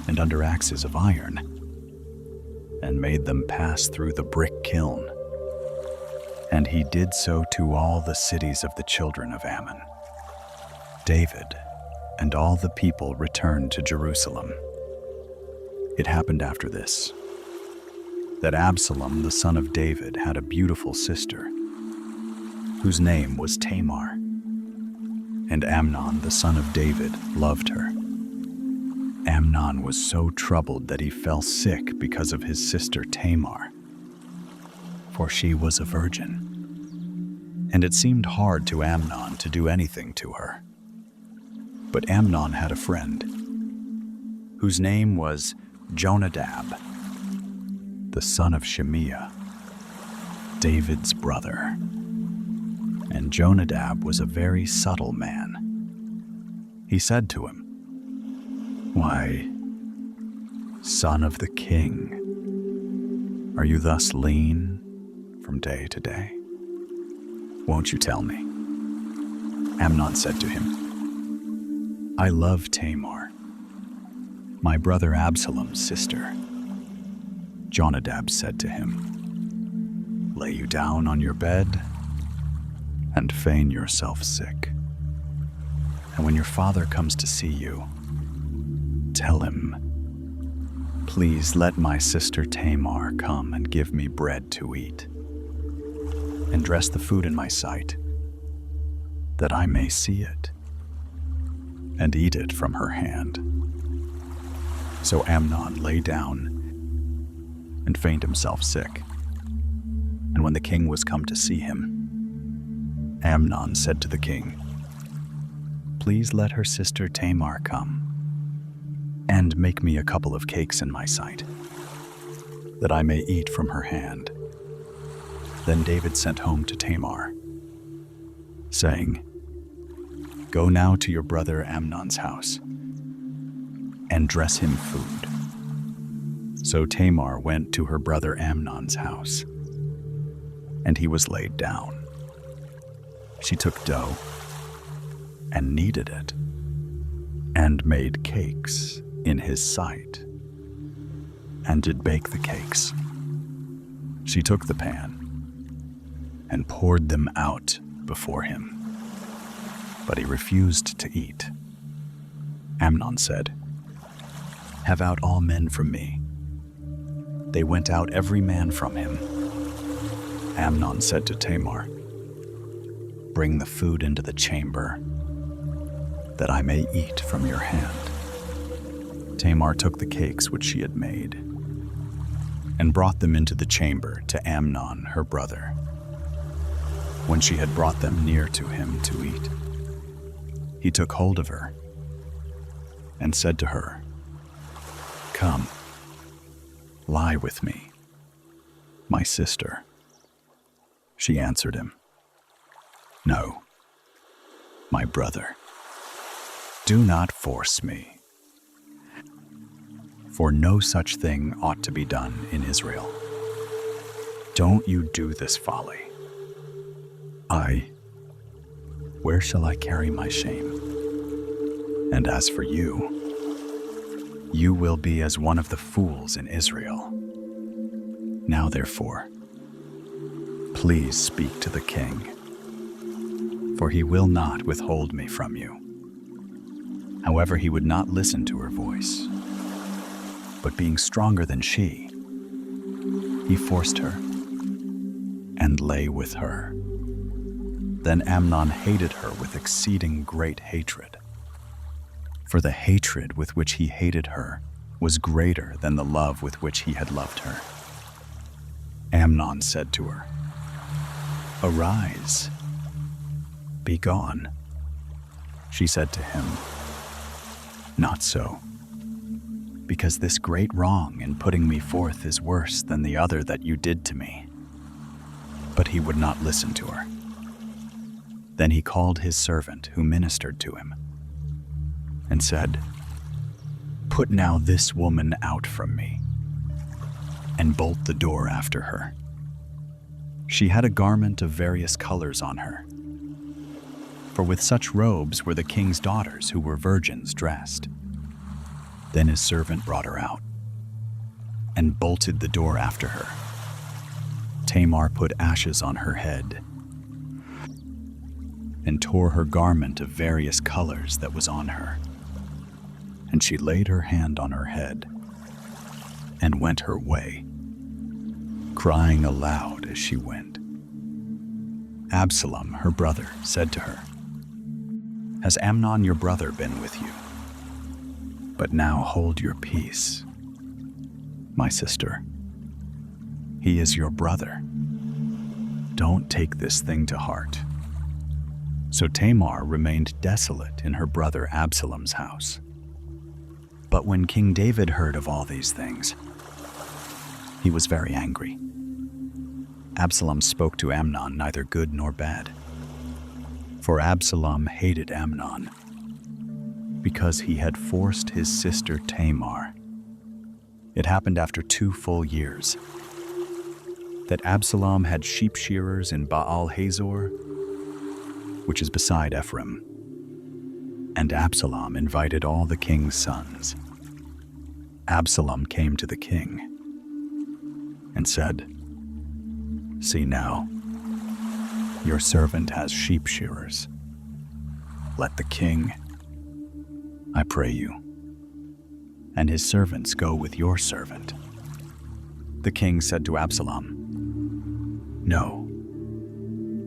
and under axes of iron, and made them pass through the brick kiln. And he did so to all the cities of the children of Ammon. David and all the people returned to Jerusalem. It happened after this, that Absalom, the son of David, had a beautiful sister, whose name was Tamar. And Amnon, the son of David, loved her. Amnon was so troubled that he fell sick because of his sister Tamar, for she was a virgin. And it seemed hard to Amnon to do anything to her. But Amnon had a friend, whose name was Jonadab, the son of Shimeah, David's brother. And Jonadab was a very subtle man. He said to him, "Why, son of the king, are you thus lean from day to day? Won't you tell me?" Amnon said to him, "I love Tamar, my brother Absalom's sister." Jonadab said to him, "Lay you down on your bed and feign yourself sick. And when your father comes to see you, tell him, 'Please let my sister Tamar come and give me bread to eat, and dress the food in my sight, that I may see it, and eat it from her hand.'" So Amnon lay down and feigned himself sick. And when the king was come to see him, Amnon said to the king, "Please let her sister Tamar come, and make me a couple of cakes in my sight, that I may eat from her hand." Then David sent home to Tamar, saying, "Go now to your brother Amnon's house, and dress him food." So Tamar went to her brother Amnon's house, and he was laid down. She took dough, and kneaded it, and made cakes in his sight, and did bake the cakes. She took the pan and poured them out before him, but he refused to eat. Amnon said, "Have out all men from me." They went out every man from him. Amnon said to Tamar, "Bring the food into the chamber, that I may eat from your hand." Tamar took the cakes which she had made and brought them into the chamber to Amnon, her brother. When she had brought them near to him to eat, he took hold of her and said to her, "Come, lie with me, my sister." She answered him, "No, my brother, do not force me, for no such thing ought to be done in Israel. Don't you do this folly. Where shall I carry my shame? And as for you, you will be as one of the fools in Israel. Now therefore, please speak to the king, for he will not withhold me from you." However, he would not listen to her voice, but being stronger than she, he forced her and lay with her. Then Amnon hated her with exceeding great hatred, for the hatred with which he hated her was greater than the love with which he had loved her. Amnon said to her, "Arise, be gone." She said to him, "Not so, because this great wrong in putting me forth is worse than the other that you did to me." But he would not listen to her. Then he called his servant who ministered to him and said, "Put now this woman out from me, and bolt the door after her." She had a garment of various colors on her, for with such robes were the king's daughters who were virgins dressed. Then his servant brought her out and bolted the door after her. Tamar put ashes on her head and tore her garment of various colors that was on her. And she laid her hand on her head and went her way, crying aloud as she went. Absalom, her brother, said to her, "Has Amnon your brother been with you? But now hold your peace, my sister. He is your brother. Don't take this thing to heart." So Tamar remained desolate in her brother Absalom's house. But when King David heard of all these things, he was very angry. Absalom spoke to Amnon neither good nor bad. For Absalom hated Amnon, because he had forced his sister Tamar. It happened after 2 full years that Absalom had sheep shearers in Baal-Hazor, which is beside Ephraim. And Absalom invited all the king's sons. Absalom came to the king and said, "See now, your servant has sheep shearers. Let the king, I pray you, and his servants go with your servant." The king said to Absalom, "No,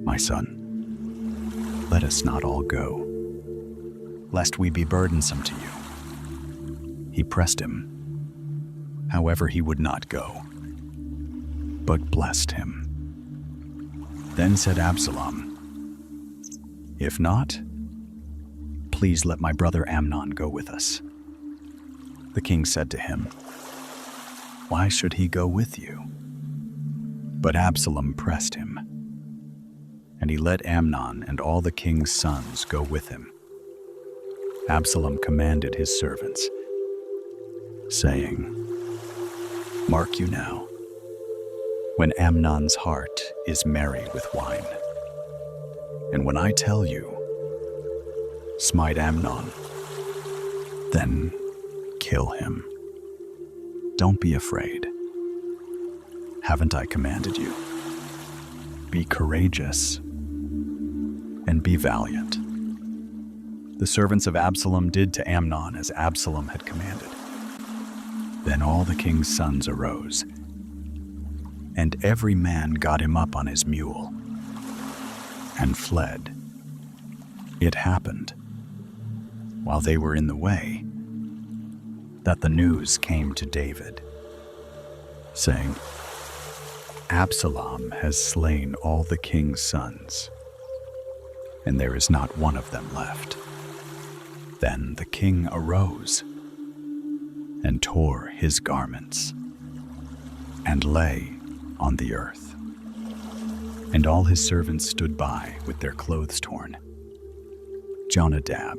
my son, let us not all go, lest we be burdensome to you." He pressed him. However, he would not go, but blessed him. Then said Absalom, "If not, please let my brother Amnon go with us." The king said to him, "Why should he go with you?" But Absalom pressed him, and he let Amnon and all the king's sons go with him. Absalom commanded his servants, saying, "Mark you now, when Amnon's heart is merry with wine. And when I tell you, Smite Amnon, then kill him. Don't be afraid. Haven't I commanded you? Be courageous and be valiant." The servants of Absalom did to Amnon as Absalom had commanded. Then all the king's sons arose, and every man got him up on his mule and fled. It happened, while they were in the way, that the news came to David, saying, "Absalom has slain all the king's sons, and there is not one of them left." Then the king arose and tore his garments and lay on the earth. And all his servants stood by with their clothes torn. Jonadab,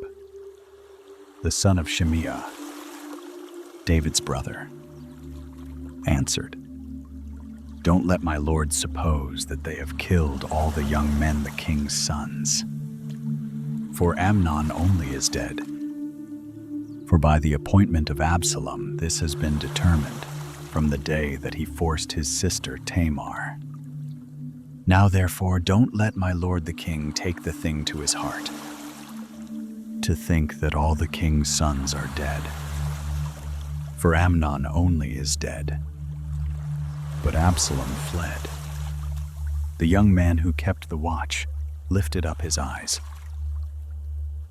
the son of Shimeah, David's brother, answered, "Don't let my lord suppose that they have killed all the young men, the king's sons. For Amnon only is dead. For by the appointment of Absalom this has been determined from the day that he forced his sister Tamar. Now therefore don't let my lord the king take the thing to his heart, to think that all the king's sons are dead. For Amnon only is dead, but Absalom fled." The young man who kept the watch lifted up his eyes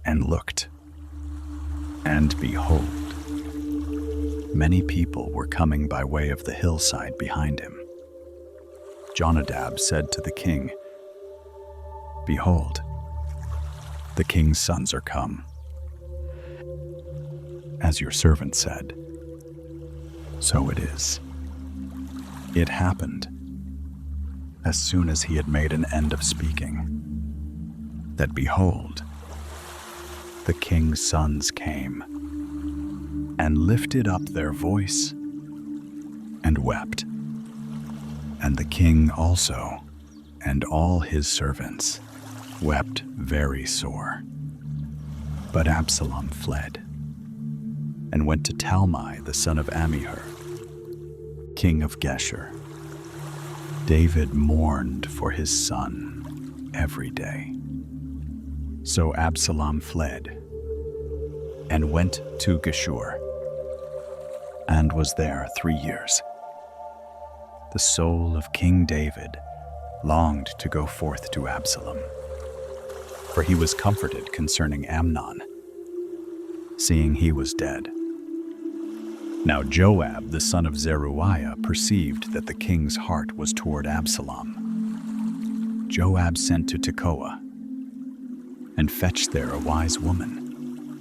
and looked, and behold, many people were coming by way of the hillside behind him. Jonadab said to the king, "Behold, the king's sons are come, as your servant said." So it is. It happened, as soon as he had made an end of speaking, that behold, the king's sons came and lifted up their voice and wept. And the king also and all his servants wept very sore. But Absalom fled and went to Talmai, the son of Ammihur, king of Geshur. David mourned for his son every day. So Absalom fled and went to Geshur and was there 3 years. The soul of King David longed to go forth to Absalom, for he was comforted concerning Amnon, seeing he was dead. Now Joab, the son of Zeruiah, perceived that the king's heart was toward Absalom. Joab sent to Tekoa and fetched there a wise woman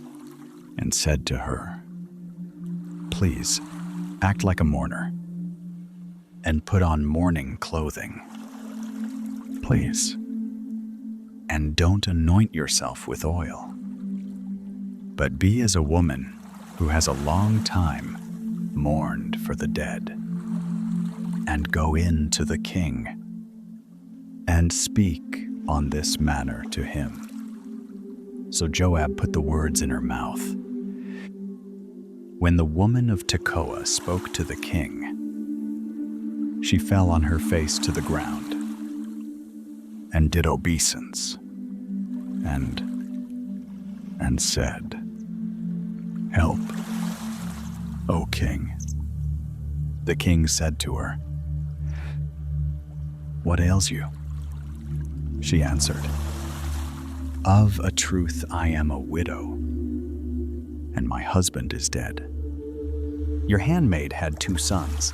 and said to her, "Please, act like a mourner and put on mourning clothing. Please, and don't anoint yourself with oil, but be as a woman who has a long time mourned for the dead, and go in to the king and speak on this manner to him." So Joab put the words in her mouth. When the woman of Tekoa spoke to the king, she fell on her face to the ground and did obeisance and said, "Help, O king." The king said to her, "What ails you?" She answered, "Of a truth I am a widow, and my husband is dead. Your handmaid had 2 sons,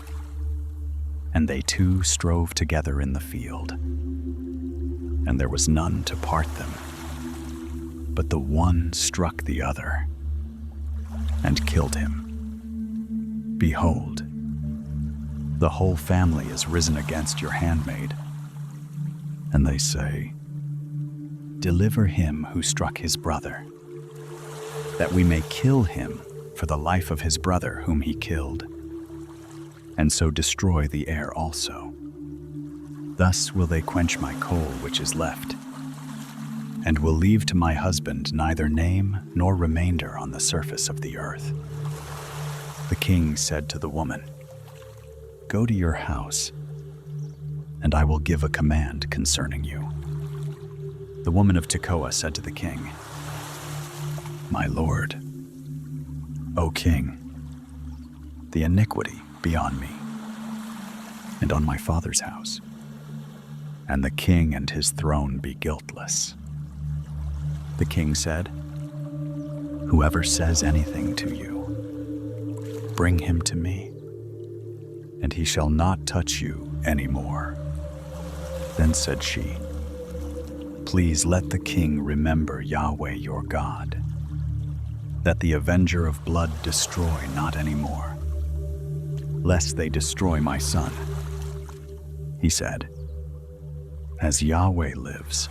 and they 2 strove together in the field, and there was none to part them. But the one struck the other and killed him. Behold, the whole family is risen against your handmaid, and they say, 'Deliver him who struck his brother, that we may kill him for the life of his brother whom he killed, and so destroy the heir also. Thus will they quench my coal which is left, and will leave to my husband neither name nor remainder on the surface of the earth." The king said to the woman, "Go to your house, and I will give a command concerning you." The woman of Tekoa said to the king, "My lord, O king, the iniquity be on me and on my father's house, and the king and his throne be guiltless." The king said, "Whoever says anything to you, bring him to me, and he shall not touch you any more." Then said she, "Please let the king remember Yahweh your God, that the avenger of blood destroy not any more, lest they destroy my son." He said, "As Yahweh lives,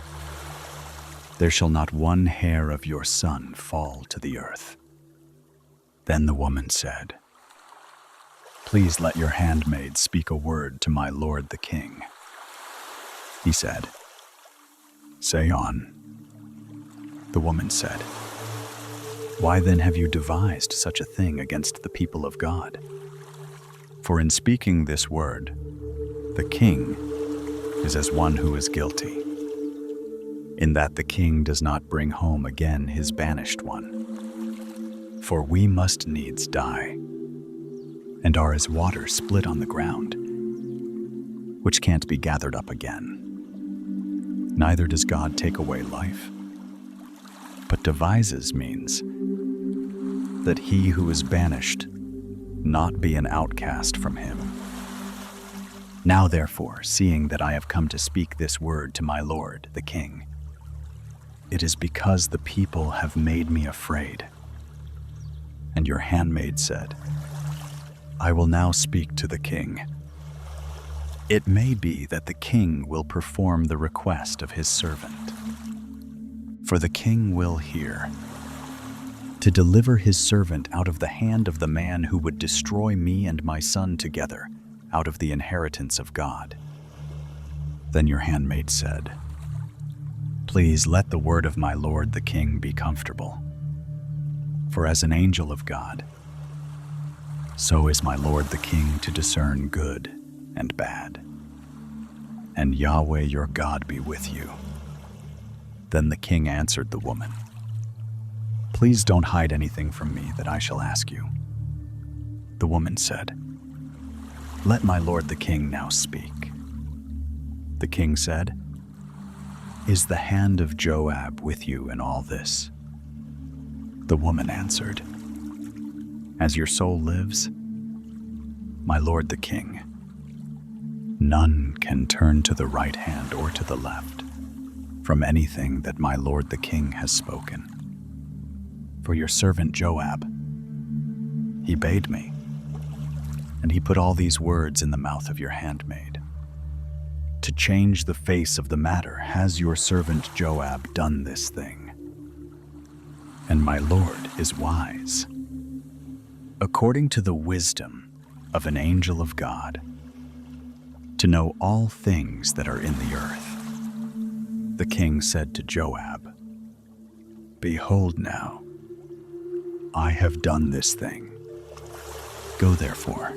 there shall not one hair of your son fall to the earth." Then the woman said, "Please let your handmaid speak a word to my lord the king." He said, "Say on." The woman said, "Why then have you devised such a thing against the people of God? For in speaking this word, the king is as one who is guilty, in that the king does not bring home again his banished one. For we must needs die, and are as water split on the ground, which can't be gathered up again. Neither does God take away life, but devises means that he who is banished not be an outcast from him. Now therefore, seeing that I have come to speak this word to my lord the king, it is because the people have made me afraid." And your handmaid said, "I will now speak to the king. It may be that the king will perform the request of his servant. For the king will hear, to deliver his servant out of the hand of the man who would destroy me and my son together out of the inheritance of God." Then your handmaid said, "Please let the word of my lord the king be comfortable. For as an angel of God, so is my lord the king to discern good and bad. And Yahweh your God be with you." Then the king answered the woman, "Please don't hide anything from me that I shall ask you." The woman said, "Let my lord the king now speak." The king said, "Is the hand of Joab with you in all this?" The woman answered, "As your soul lives, my lord the king, none can turn to the right hand or to the left from anything that my lord the king has spoken. For your servant Joab, he bade me, and he put all these words in the mouth of your handmaid. To change the face of the matter has your servant Joab done this thing. And my lord is wise, according to the wisdom of an angel of God, to know all things that are in the earth." The king said to Joab, "Behold now, I have done this thing. Go therefore,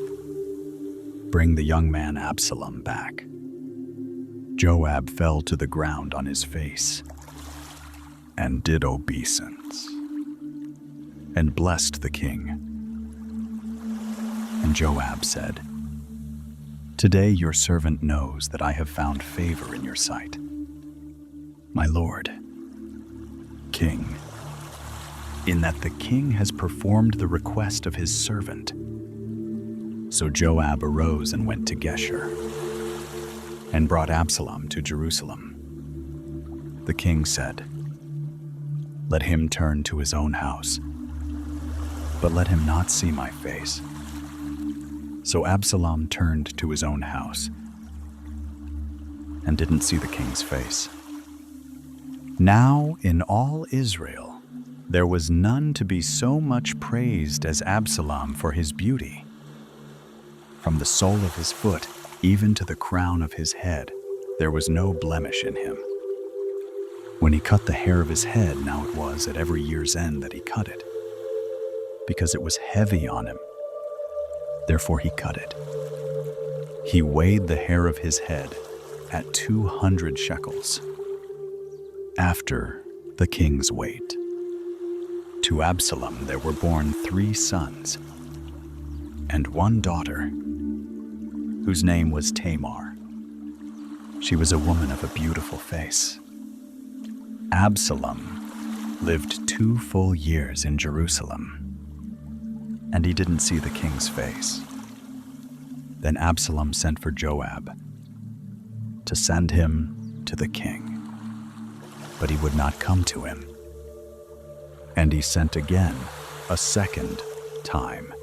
bring the young man Absalom back." Joab fell to the ground on his face and did obeisance and blessed the king. And Joab said, "Today your servant knows that I have found favor in your sight, my lord, king, in that the king has performed the request of his servant." So Joab arose and went to Geshur, and brought Absalom to Jerusalem. The king said, "Let him turn to his own house, but let him not see my face." So Absalom turned to his own house and didn't see the king's face. Now in all Israel there was none to be so much praised as Absalom for his beauty. From the sole of his foot even to the crown of his head, there was no blemish in him. When he cut the hair of his head, now it was at every year's end that he cut it, because it was heavy on him. Therefore he cut it. He weighed the hair of his head at 200 shekels, after the king's weight. To Absalom there were born 3 sons and 1 daughter, whose name was Tamar. She was a woman of a beautiful face. Absalom lived 2 full years in Jerusalem, and he didn't see the king's face. Then Absalom sent for Joab to send him to the king, but he would not come to him. And he sent again a second time,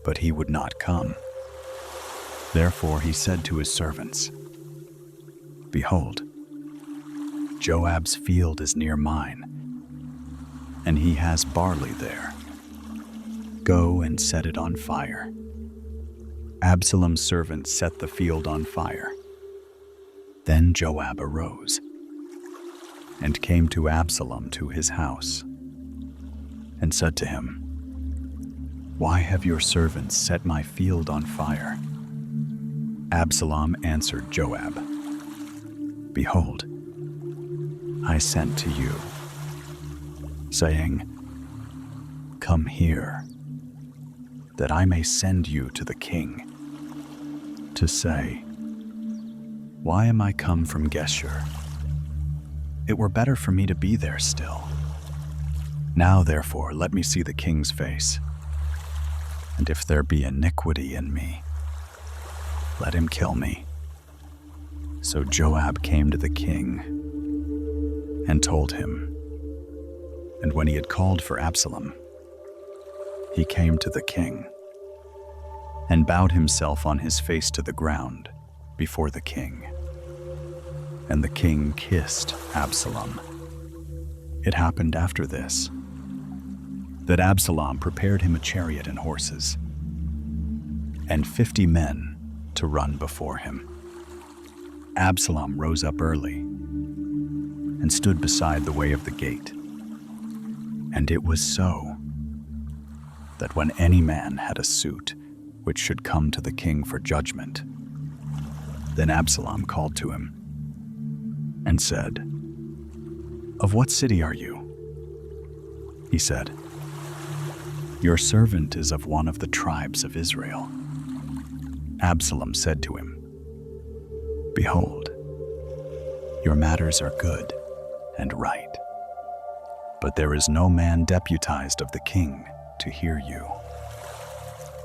but he would not come. Therefore he said to his servants, "Behold, Joab's field is near mine, and he has barley there. Go and set it on fire." Absalom's servants set the field on fire. Then Joab arose and came to Absalom to his house, and said to him, "Why have your servants set my field on fire?" Absalom answered Joab, "Behold, I sent to you, saying, 'Come here, that I may send you to the king, to say, why am I come from Geshur? It were better for me to be there still. Now therefore let me see the king's face, and if there be iniquity in me, let him kill me.' So Joab came to the king and told him. And when he had called for Absalom, he came to the king and bowed himself on his face to the ground before the king. And the king kissed Absalom. It happened after this, that Absalom prepared him a chariot and horses, and 50 men to run before him. Absalom rose up early and stood beside the way of the gate. And it was so that when any man had a suit which should come to the king for judgment, then Absalom called to him and said, "Of what city are you?" He said, "Your servant is of one of the tribes of Israel." Absalom said to him, "Behold, your matters are good and right, but there is no man deputized of the king to hear you."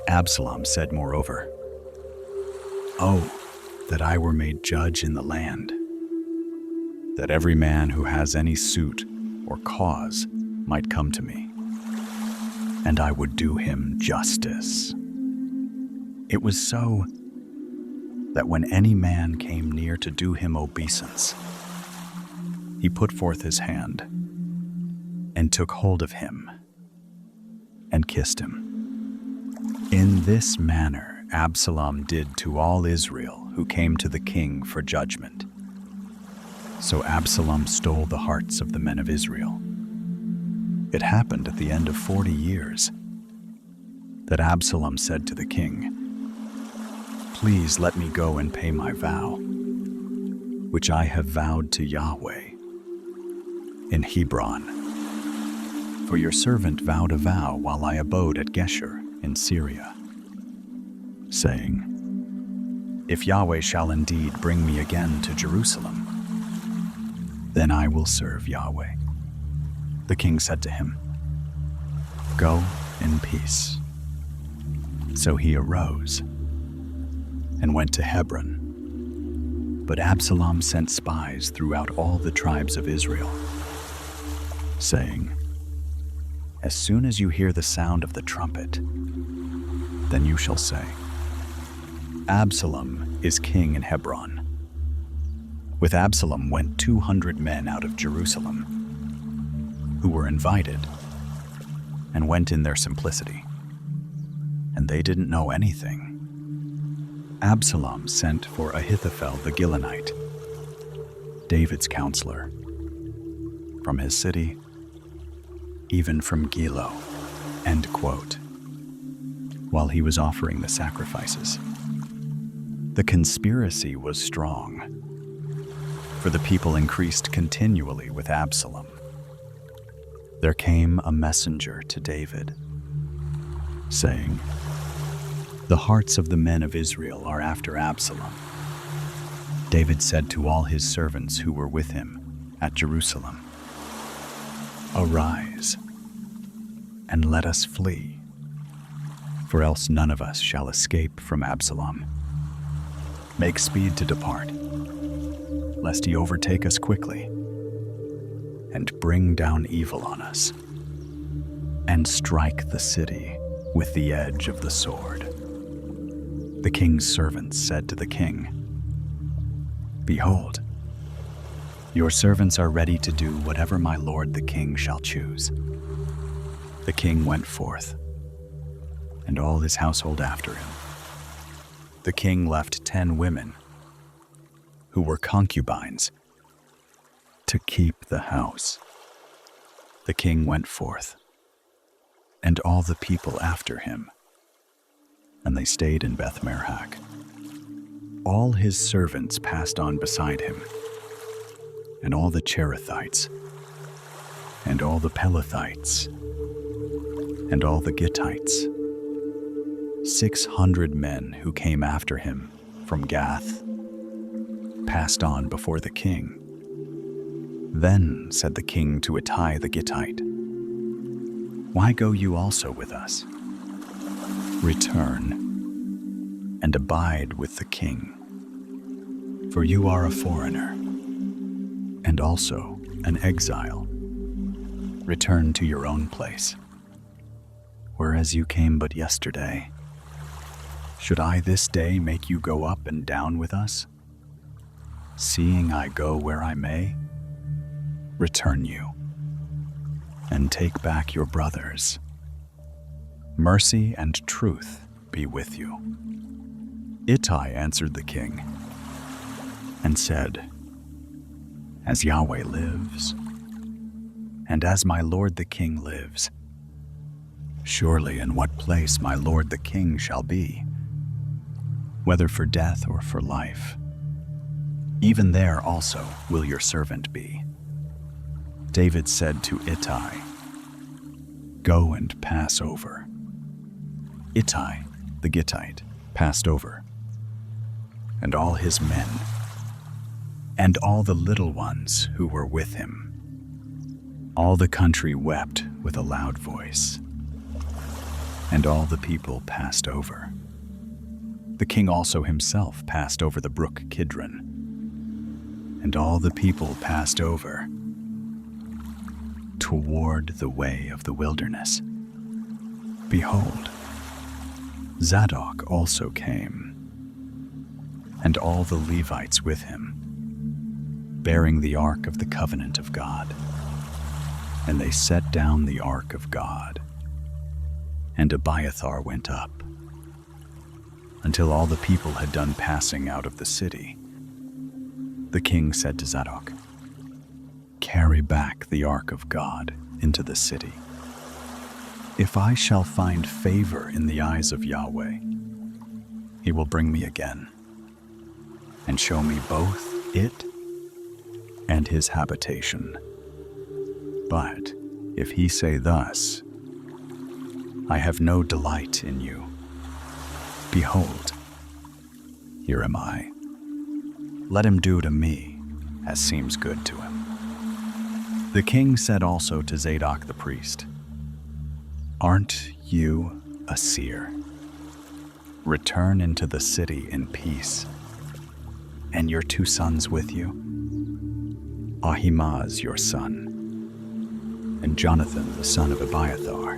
Absalom said moreover, "Oh, that I were made judge in the land, that every man who has any suit or cause might come to me, and I would do him justice." It was so that when any man came near to do him obeisance, he put forth his hand and took hold of him and kissed him. In this manner Absalom did to all Israel who came to the king for judgment. So Absalom stole the hearts of the men of Israel. It happened at the end of 40 years that Absalom said to the king, "Please let me go and pay my vow, which I have vowed to Yahweh in Hebron. For your servant vowed a vow while I abode at Geshur in Syria, saying, 'If Yahweh shall indeed bring me again to Jerusalem, then I will serve Yahweh.' The king said to him, 'Go in peace.' So he arose and went to Hebron. But Absalom sent spies throughout all the tribes of Israel, saying, 'As soon as you hear the sound of the trumpet, then you shall say, Absalom is king in Hebron.' With Absalom went 200 men out of Jerusalem, who were invited, and went in their simplicity, and they didn't know anything. Absalom sent for Ahithophel the Gilonite, David's counselor, from his city, even from Gilboa." End quote. While he was offering the sacrifices. The conspiracy was strong, for the people increased continually with Absalom. There came a messenger to David, saying, "The hearts of the men of Israel are after Absalom." David said to all his servants who were with him at Jerusalem, "Arise, and let us flee, for else none of us shall escape from Absalom. Make speed to depart, lest he overtake us quickly, and bring down evil on us, and strike the city with the edge of the sword." The king's servants said to the king, "Behold, your servants are ready to do whatever my lord the king shall choose." The king went forth, and all his household after him. The king left 10 women, who were concubines, to keep the house. The king went forth, and all the people after him, and they stayed in Beth-merhak. All his servants passed on beside him, and all the Cherethites, and all the Pelethites, and all the Gittites, 600 men who came after him from Gath, passed on before the king. Then said the king to Ittai the Gittite, "Why go you also with us? Return and abide with the king, for you are a foreigner, and also an exile. Return to your own place, whereas you came but yesterday. Should I this day make you go up and down with us? Seeing I go where I may, return you, and take back your brothers. Mercy and truth be with you." Ittai answered the king and said, "As Yahweh lives, and as my lord the king lives, surely in what place my lord the king shall be, whether for death or for life, even there also will your servant be." David said to Ittai, "Go and pass over." Ittai the Gittite passed over, and all his men, and all the little ones who were with him. All the country wept with a loud voice, and all the people passed over. The king also himself passed over the brook Kidron, and all the people passed over toward the way of the wilderness. Behold, Zadok also came, and all the Levites with him, bearing the ark of the covenant of God. And they set down the ark of God, and Abiathar went up, until all the people had done passing out of the city. The king said to Zadok, "Carry back the ark of God into the city. If I shall find favor in the eyes of Yahweh, he will bring me again, and show me both it and his habitation. But if he say thus, I have no delight in you, behold, here am I. Let him do to me as seems good to him." The king said also to Zadok the priest, "Aren't you a seer? Return into the city in peace, and your 2 sons with you, Ahimaaz your son, and Jonathan the son of Abiathar.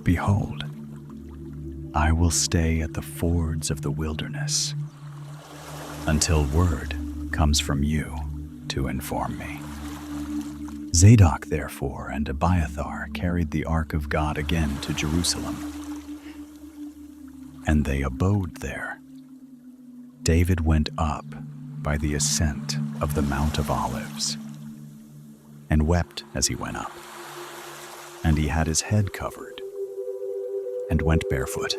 Behold, I will stay at the fords of the wilderness until word comes from you to inform me." Zadok, therefore, and Abiathar carried the ark of God again to Jerusalem, and they abode there. David went up by the ascent of the Mount of Olives, and wept as he went up. And he had his head covered, and went barefoot.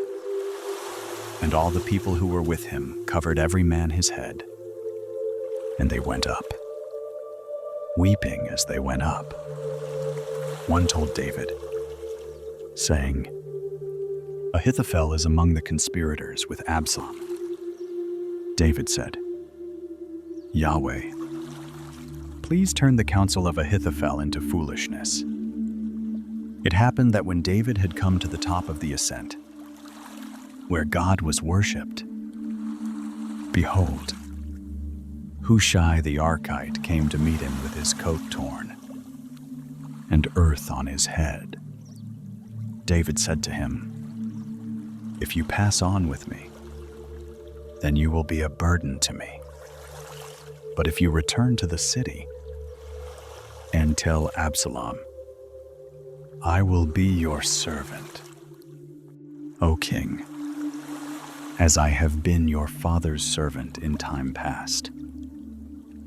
And all the people who were with him covered every man his head, and they went up, weeping as they went up. One told David, saying, Ahithophel is among the conspirators with Absalom. David said, Yahweh, please turn the counsel of Ahithophel into foolishness. It happened that when David had come to the top of the ascent, where God was worshipped, behold, Hushai the Archite came to meet him with his coat torn and earth on his head. David said to him, If you pass on with me, then you will be a burden to me. But if you return to the city and tell Absalom, I will be your servant, O king, as I have been your father's servant in time past,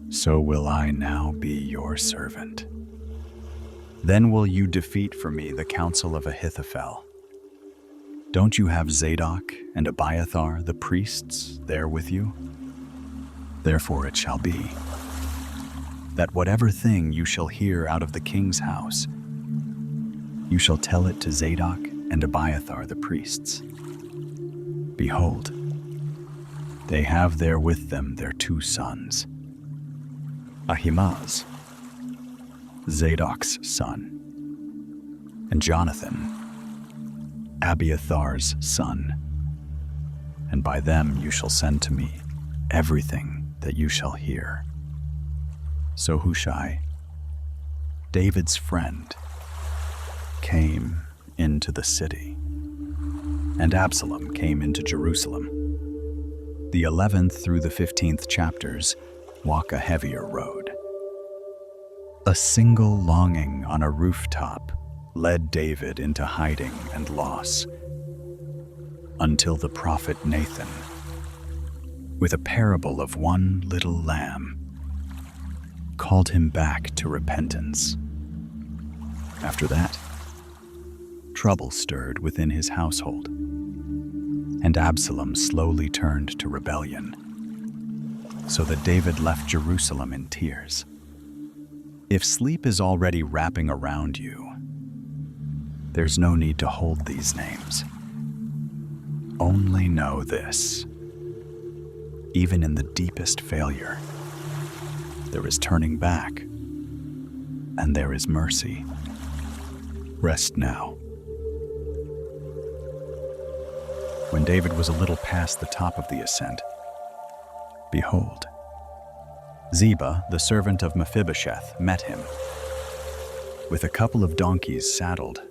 so will I now be your servant. Then will you defeat for me the counsel of Ahithophel. Don't you have Zadok and Abiathar, the priests, there with you? Therefore it shall be, that whatever thing you shall hear out of the king's house, you shall tell it to Zadok and Abiathar, the priests. Behold, they have there with them their 2 sons, Ahimaaz, Zadok's son, and Jonathan, Abiathar's son, and by them you shall send to me everything that you shall hear. So Hushai, David's friend, came into the city, and Absalom came into Jerusalem. The 11th through the 15th chapters walk a heavier road. A single longing on a rooftop led David into hiding and loss, until the prophet Nathan, with a parable of one little lamb, called him back to repentance. After that, trouble stirred within his household, and Absalom slowly turned to rebellion, so that David left Jerusalem in tears. If sleep is already wrapping around you, there's no need to hold these names. Only know this: even in the deepest failure, there is turning back, and there is mercy. Rest now. When David was a little past the top of the ascent, behold, Ziba, the servant of Mephibosheth, met him, with a couple of donkeys saddled,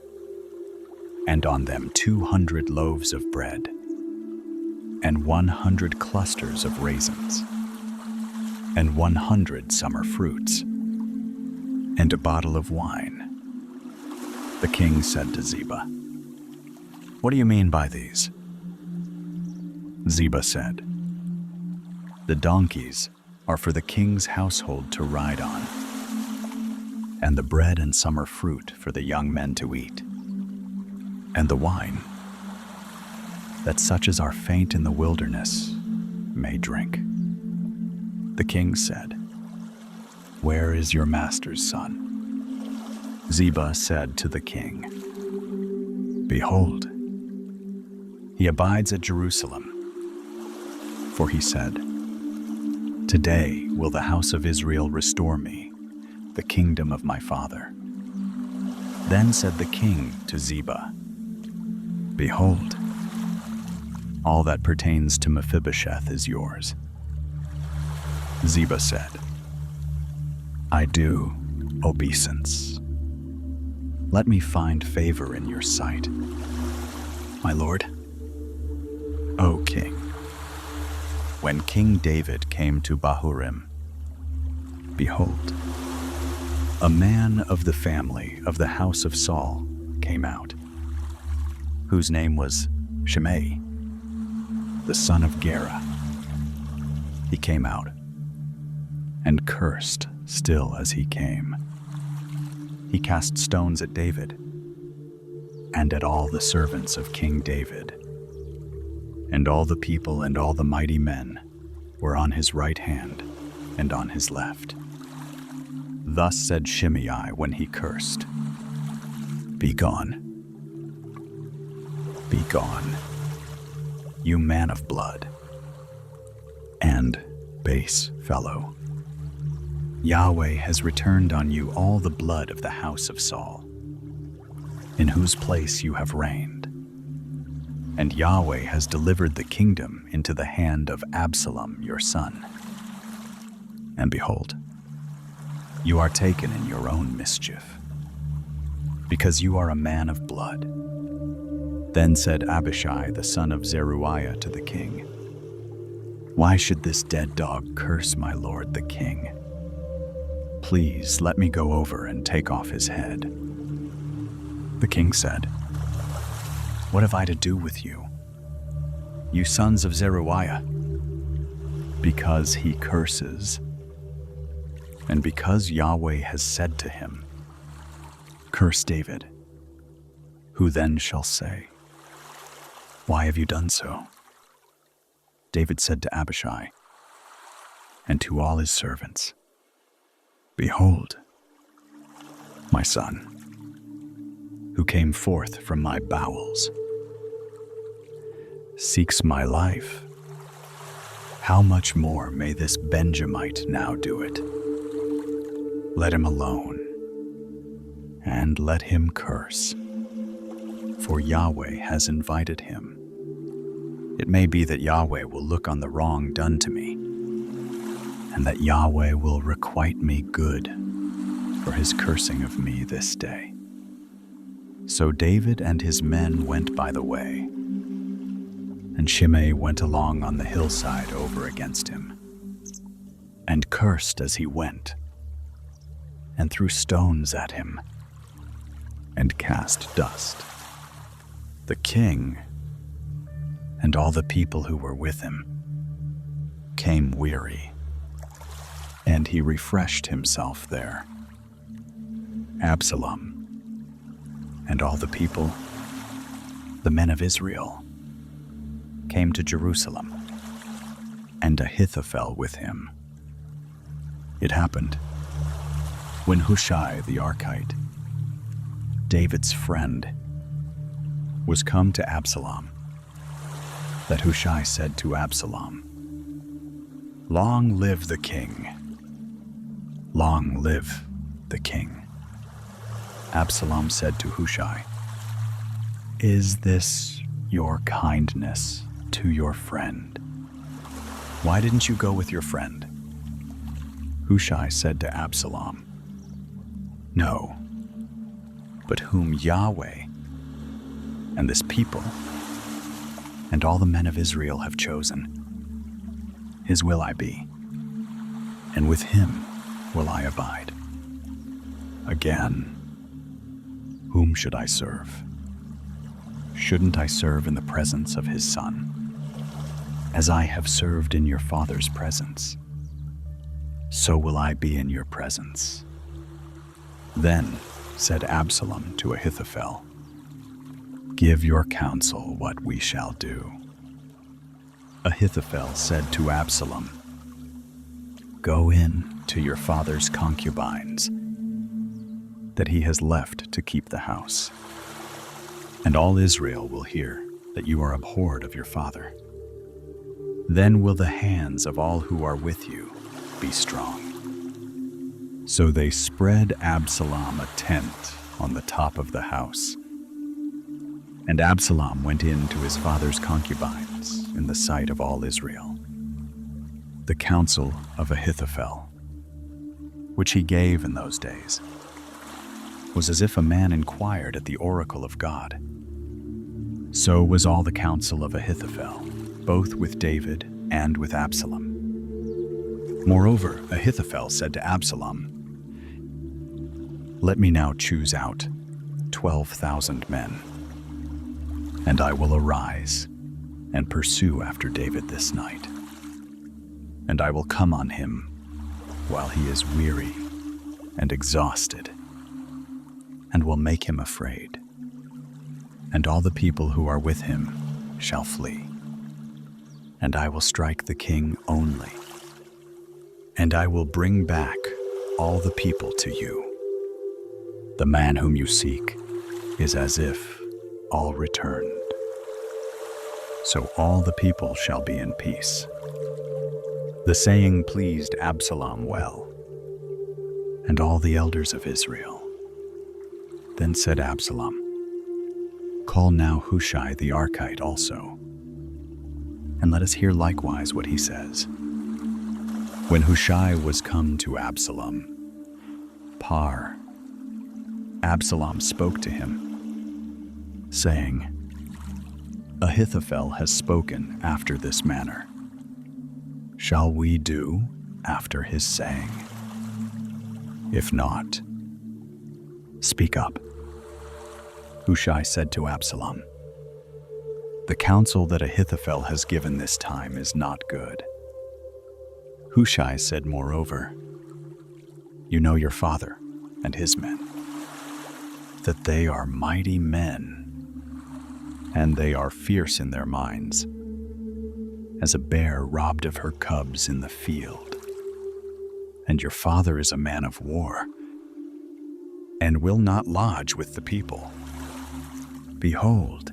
and on them 200 loaves of bread, and 100 clusters of raisins, and 100 summer fruits, and a bottle of wine. The king said to Ziba, What do you mean by these? Ziba said, The donkeys are for the king's household to ride on, and the bread and summer fruit for the young men to eat, and the wine, that such as are faint in the wilderness may drink. The king said, Where is your master's son? Ziba said to the king, Behold, he abides at Jerusalem. For he said, Today will the house of Israel restore me the kingdom of my father. Then said the king to Ziba, Behold, all that pertains to Mephibosheth is yours. Ziba said, I do obeisance. Let me find favor in your sight, my lord. O king. When King David came to Bahurim, behold, a man of the family of the house of Saul came out, whose name was Shimei, the son of Gera. He came out and cursed still as he came, he cast stones at David and at all the servants of King David. And all the people and all the mighty men were on his right hand and on his left. Thus said Shimei when he cursed, "Begone, begone, you man of blood and base fellow. Yahweh has returned on you all the blood of the house of Saul, in whose place you have reigned. And Yahweh has delivered the kingdom into the hand of Absalom your son. And behold, you are taken in your own mischief, because you are a man of blood." Then said Abishai the son of Zeruiah to the king, "Why should this dead dog curse my lord the king? Please let me go over and take off his head." The king said, "What have I to do with you, you sons of Zeruiah? Because he curses, and because Yahweh has said to him, 'Curse David,' who then shall say, 'Why have you done so?'" David said to Abishai and to all his servants, "Behold, my son, who came forth from my bowels, seeks my life. How much more may this Benjamite now do it? Let him alone, and let him curse, for Yahweh has invited him. It may be that Yahweh will look on the wrong done to me, and that Yahweh will requite me good for his cursing of me this day." So David and his men went by the way, and Shimei went along on the hillside over against him, and cursed as he went, and threw stones at him, and cast dust. The king and all the people who were with him came weary, and he refreshed himself there. Absalom and all the people, the men of Israel, came to Jerusalem, and Ahithophel with him. It happened, when Hushai the Archite, David's friend, was come to Absalom, that Hushai said to Absalom, "Long live the king! Long live the king!" Absalom said to Hushai, "Is this your kindness to your friend? Why didn't you go with your friend?" Hushai said to Absalom, "No, but whom Yahweh and this people and all the men of Israel have chosen, his will I be, and with him will I abide. Again, whom should I serve? Shouldn't I serve in the presence of his son? As I have served in your father's presence, so will I be in your presence." Then said Absalom to Ahithophel, "Give your counsel what we shall do." Ahithophel said to Absalom, "Go in to your father's concubines, that he has left to keep the house, and all Israel will hear that you are abhorred of your father. Then will the hands of all who are with you be strong." So they spread Absalom a tent on the top of the house, and Absalom went in to his father's concubines in the sight of all Israel. The counsel of Ahithophel, which he gave in those days, was as if a man inquired at the oracle of God. So was all the counsel of Ahithophel, both with David and with Absalom. Moreover, Ahithophel said to Absalom, "Let me now choose out 12,000 men, and I will arise and pursue after David this night. And I will come on him while he is weary and exhausted, and will make him afraid. And all the people who are with him shall flee. And I will strike the king only. And I will bring back all the people to you. The man whom you seek is as if all returned. So all the people shall be in peace. The saying pleased Absalom well, and all the elders of Israel. Then said Absalom, "Call now Hushai the Archite also, and let us hear likewise what he says." When Hushai was come to Absalom, Absalom spoke to him, saying, "Ahithophel has spoken after this manner. Shall we do after his saying? If not, speak up." Hushai said to Absalom, "The counsel that Ahithophel has given this time is not good." Hushai said moreover, "You know your father and his men, that they are mighty men, and they are fierce in their minds, as a bear robbed of her cubs in the field. And your father is a man of war, and will not lodge with the people. Behold,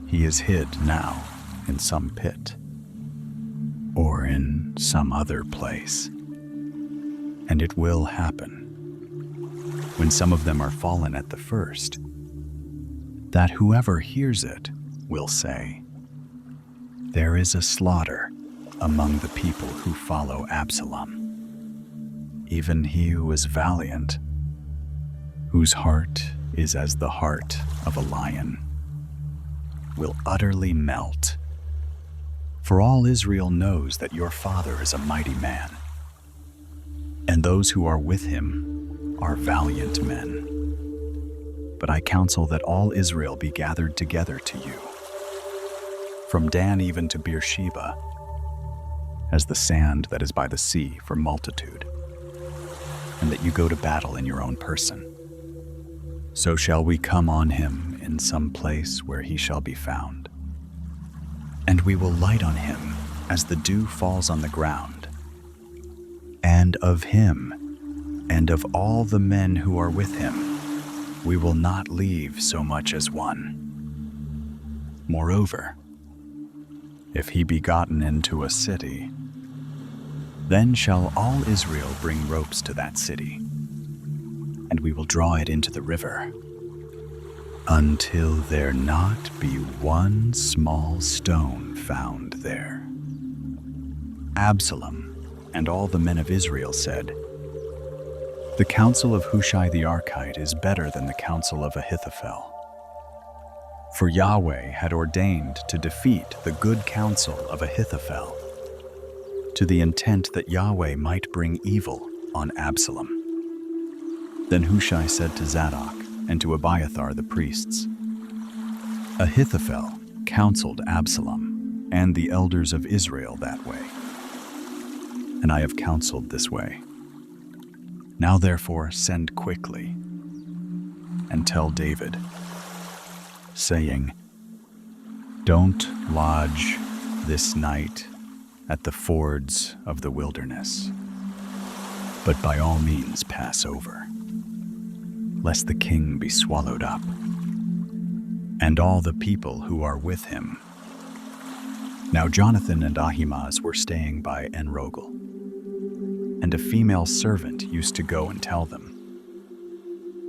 he is hid now in some pit, or in some other place. And it will happen, when some of them are fallen at the first, that whoever hears it will say, 'There is a slaughter among the people who follow Absalom. Even he who is valiant, whose heart is as the heart of a lion, will utterly melt. For all Israel knows that your father is a mighty man, and those who are with him are valiant men. But I counsel that all Israel be gathered together to you, from Dan even to Beersheba, as the sand that is by the sea for multitude, and that you go to battle in your own person. So shall we come on him in some place where he shall be found. And we will light on him as the dew falls on the ground. And of him, and of all the men who are with him, we will not leave so much as one. Moreover, if he be gotten into a city, then shall all Israel bring ropes to that city, and we will draw it into the river, until there not be one small stone found there." Absalom and all the men of Israel said, "The counsel of Hushai the Archite is better than the counsel of Ahithophel." For Yahweh had ordained to defeat the good counsel of Ahithophel, to the intent that Yahweh might bring evil on Absalom. Then Hushai said to Zadok and to Abiathar the priests, "Ahithophel counseled Absalom and the elders of Israel that way, and I have counseled this way. Now therefore send quickly and tell David, saying, 'Don't lodge this night at the fords of the wilderness, but by all means pass over, lest the king be swallowed up, and all the people who are with him.'" Now Jonathan and Ahimaaz were staying by Enrogel, and a female servant used to go and tell them.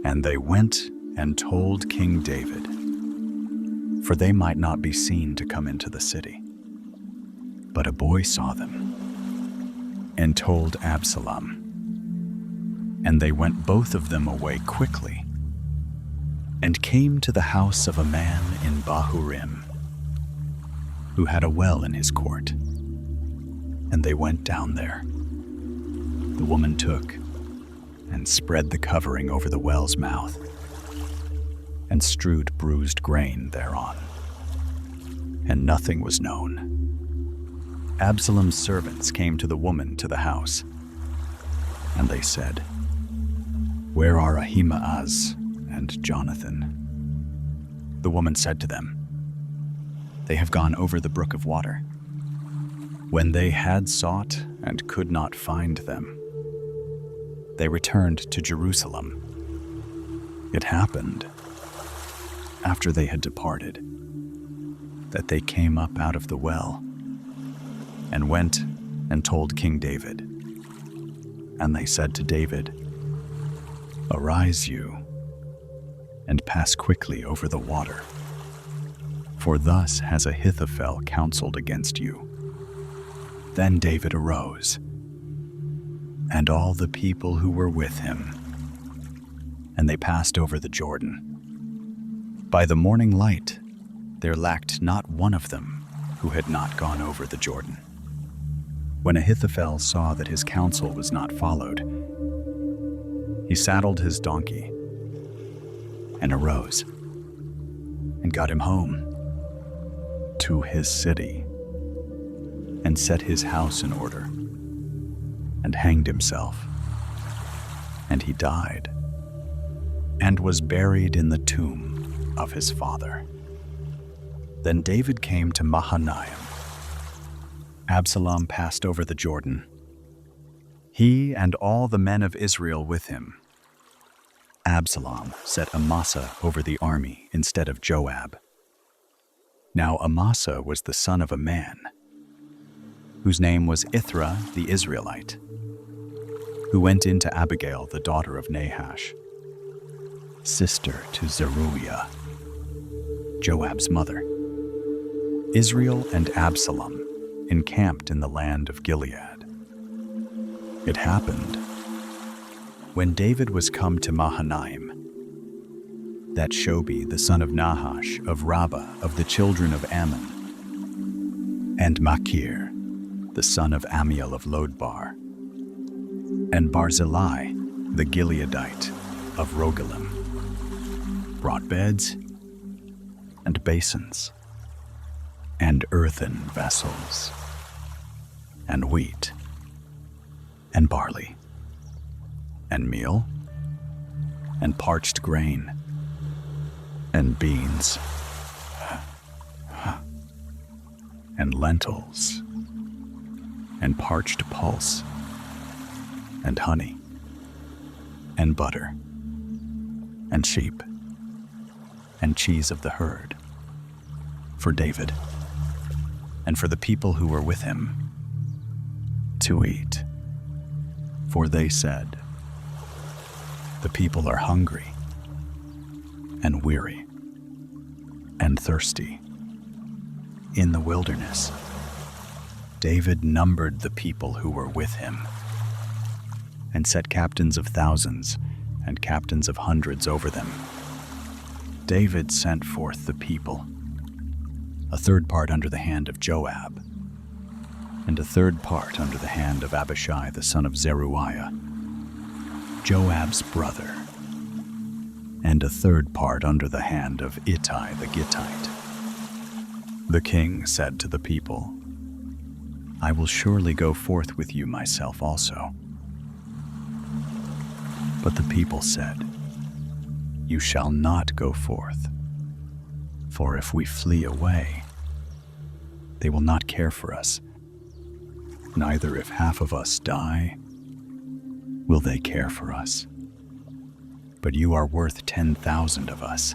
And they went and told King David, for they might not be seen to come into the city. But a boy saw them, and told Absalom. And they went both of them away quickly, and came to the house of a man in Bahurim, who had a well in his court. And they went down there. The woman took and spread the covering over the well's mouth, and strewed bruised grain thereon, and nothing was known. Absalom's servants came to the woman to the house, and they said, "Where are Ahimaaz and Jonathan?" The woman said to them, "They have gone over the brook of water." When they had sought and could not find them, they returned to Jerusalem. It happened, after they had departed, that they came up out of the well and went and told King David. And they said to David, "Arise you, and pass quickly over the water, for thus has Ahithophel counseled against you." Then David arose, and all the people who were with him, and they passed over the Jordan. By the morning light, there lacked not one of them who had not gone over the Jordan. When Ahithophel saw that his counsel was not followed, he saddled his donkey and arose and got him home to his city and set his house in order and hanged himself. And he died and was buried in the tomb of his father. Then David came to Mahanaim. Absalom passed over the Jordan, he and all the men of Israel with him. Absalom set Amasa over the army instead of Joab. Now Amasa was the son of a man whose name was Ithra the Israelite, who went in to Abigail, the daughter of Nahash, sister to Zeruiah, Joab's mother. Israel and Absalom encamped in the land of Gilead. It happened, when David was come to Mahanaim, that Shobi, the son of Nahash of Rabbah of the children of Ammon, and Machir, the son of Amiel of Lodbar, and Barzillai, the Gileadite of Rogelim, brought beds and basins and earthen vessels and wheat and barley and meal and parched grain and beans and lentils and parched pulse and honey and butter and sheep and cheese of the herd for David and for the people who were with him to eat. For they said, "The people are hungry and weary and thirsty in the wilderness." David numbered the people who were with him and set captains of thousands and captains of hundreds over them. David sent forth the people, a third part under the hand of Joab, and a third part under the hand of Abishai the son of Zeruiah, Joab's brother, and a third part under the hand of Ittai the Gittite. The king said to the people, "I will surely go forth with you myself also." But the people said, "You shall not go forth, for if we flee away, they will not care for us. Neither if half of us die, will they care for us. But you are worth 10,000 of us.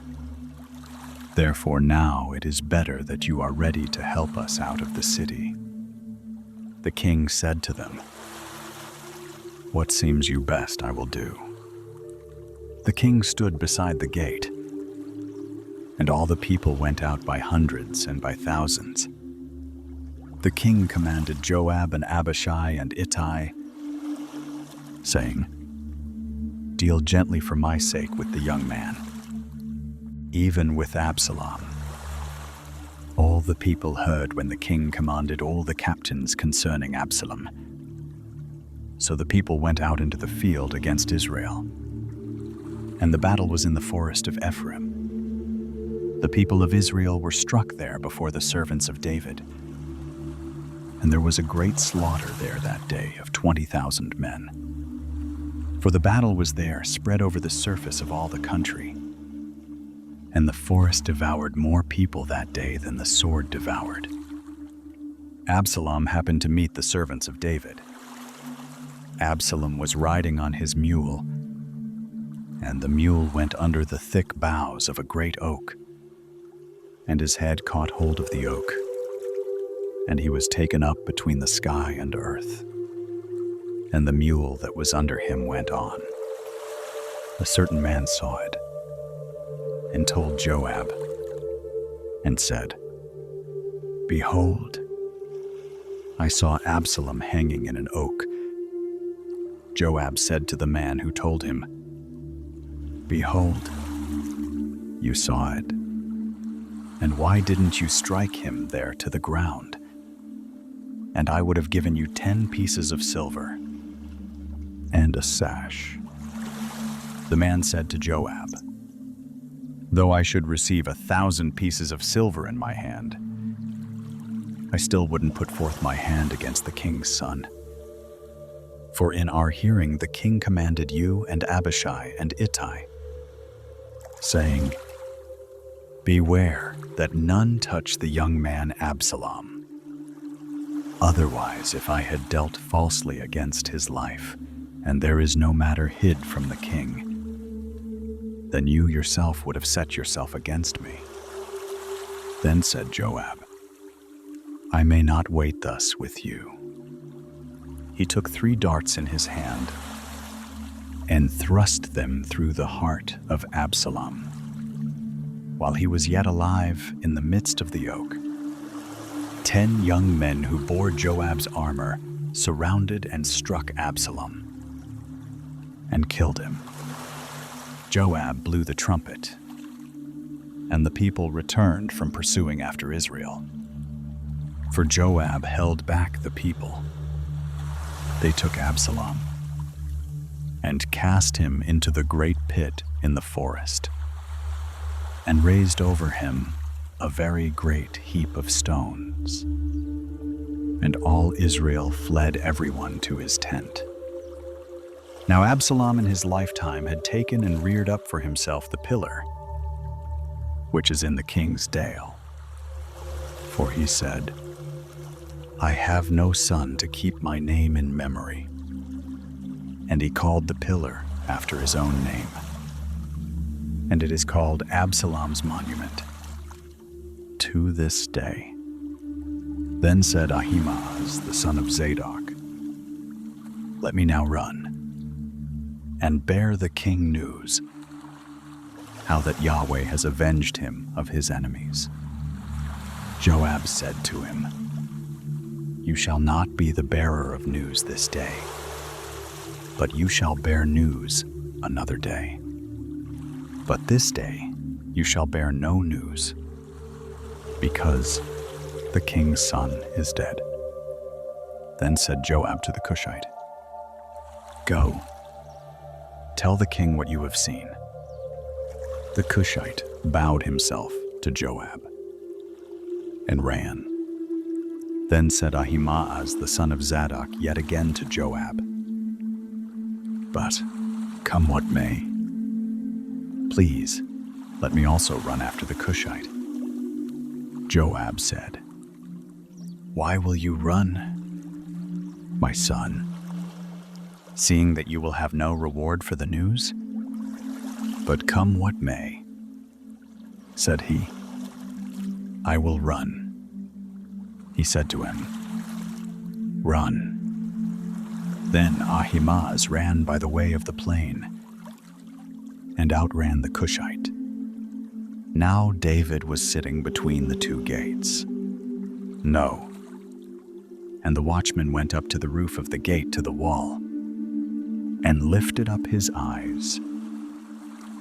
Therefore now it is better that you are ready to help us out of the city." The king said to them, "What seems you best I will do." The king stood beside the gate, and all the people went out by hundreds and by thousands. The king commanded Joab and Abishai and Ittai, saying, "Deal gently for my sake with the young man, even with Absalom." All the people heard when the king commanded all the captains concerning Absalom. So the people went out into the field against Israel, and the battle was in the forest of Ephraim. The people of Israel were struck there before the servants of David, and there was a great slaughter there that day of 20,000 men. For the battle was there, spread over the surface of all the country. And the forest devoured more people that day than the sword devoured. Absalom happened to meet the servants of David. Absalom was riding on his mule, and the mule went under the thick boughs of a great oak, and his head caught hold of the oak, and he was taken up between the sky and earth, and the mule that was under him went on. A certain man saw it, and told Joab, and said, "Behold, I saw Absalom hanging in an oak." Joab said to the man who told him, "Behold, you saw it, and why didn't you strike him there to the ground? And I would have given you 10 pieces of silver and a sash." The man said to Joab, "Though I should receive 1,000 pieces of silver in my hand, I still wouldn't put forth my hand against the king's son. For in our hearing the king commanded you and Abishai and Ittai, saying, 'Beware that none touch the young man Absalom. Otherwise, if I had dealt falsely against his life, and there is no matter hid from the king, then you yourself would have set yourself against me.' Then said Joab, 'I may not wait thus with you.' He took 3 darts in his hand and thrust them through the heart of Absalom. While he was yet alive in the midst of the oak, 10 young men who bore Joab's armor surrounded and struck Absalom and killed him. Joab blew the trumpet, and the people returned from pursuing after Israel. For Joab held back the people. They took Absalom and cast him into the great pit in the forest, and raised over him a very great heap of stones. And all Israel fled everyone to his tent. Now Absalom in his lifetime had taken and reared up for himself the pillar, which is in the king's dale. For he said, 'I have no son to keep my name in memory.' And he called the pillar after his own name. And it is called Absalom's monument to this day. Then said Ahimaaz, the son of Zadok, 'Let me now run and bear the king news, how that Yahweh has avenged him of his enemies.' Joab said to him, 'You shall not be the bearer of news this day, but you shall bear news another day. But this day you shall bear no news, because the king's son is dead.' Then said Joab to the Cushite, 'Go, tell the king what you have seen.' The Cushite bowed himself to Joab and ran. Then said Ahimaaz, the son of Zadok, yet again to Joab, 'But come what may, please let me also run after the Cushite.' Joab said, 'Why will you run, my son, seeing that you will have no reward for the news? But come what may,' said he, 'I will run.' He said to him, 'Run.' Then Ahimaaz ran by the way of the plain and outran the Cushite. Now David was sitting between the 2 gates. No. And the watchman went up to the roof of the gate to the wall and lifted up his eyes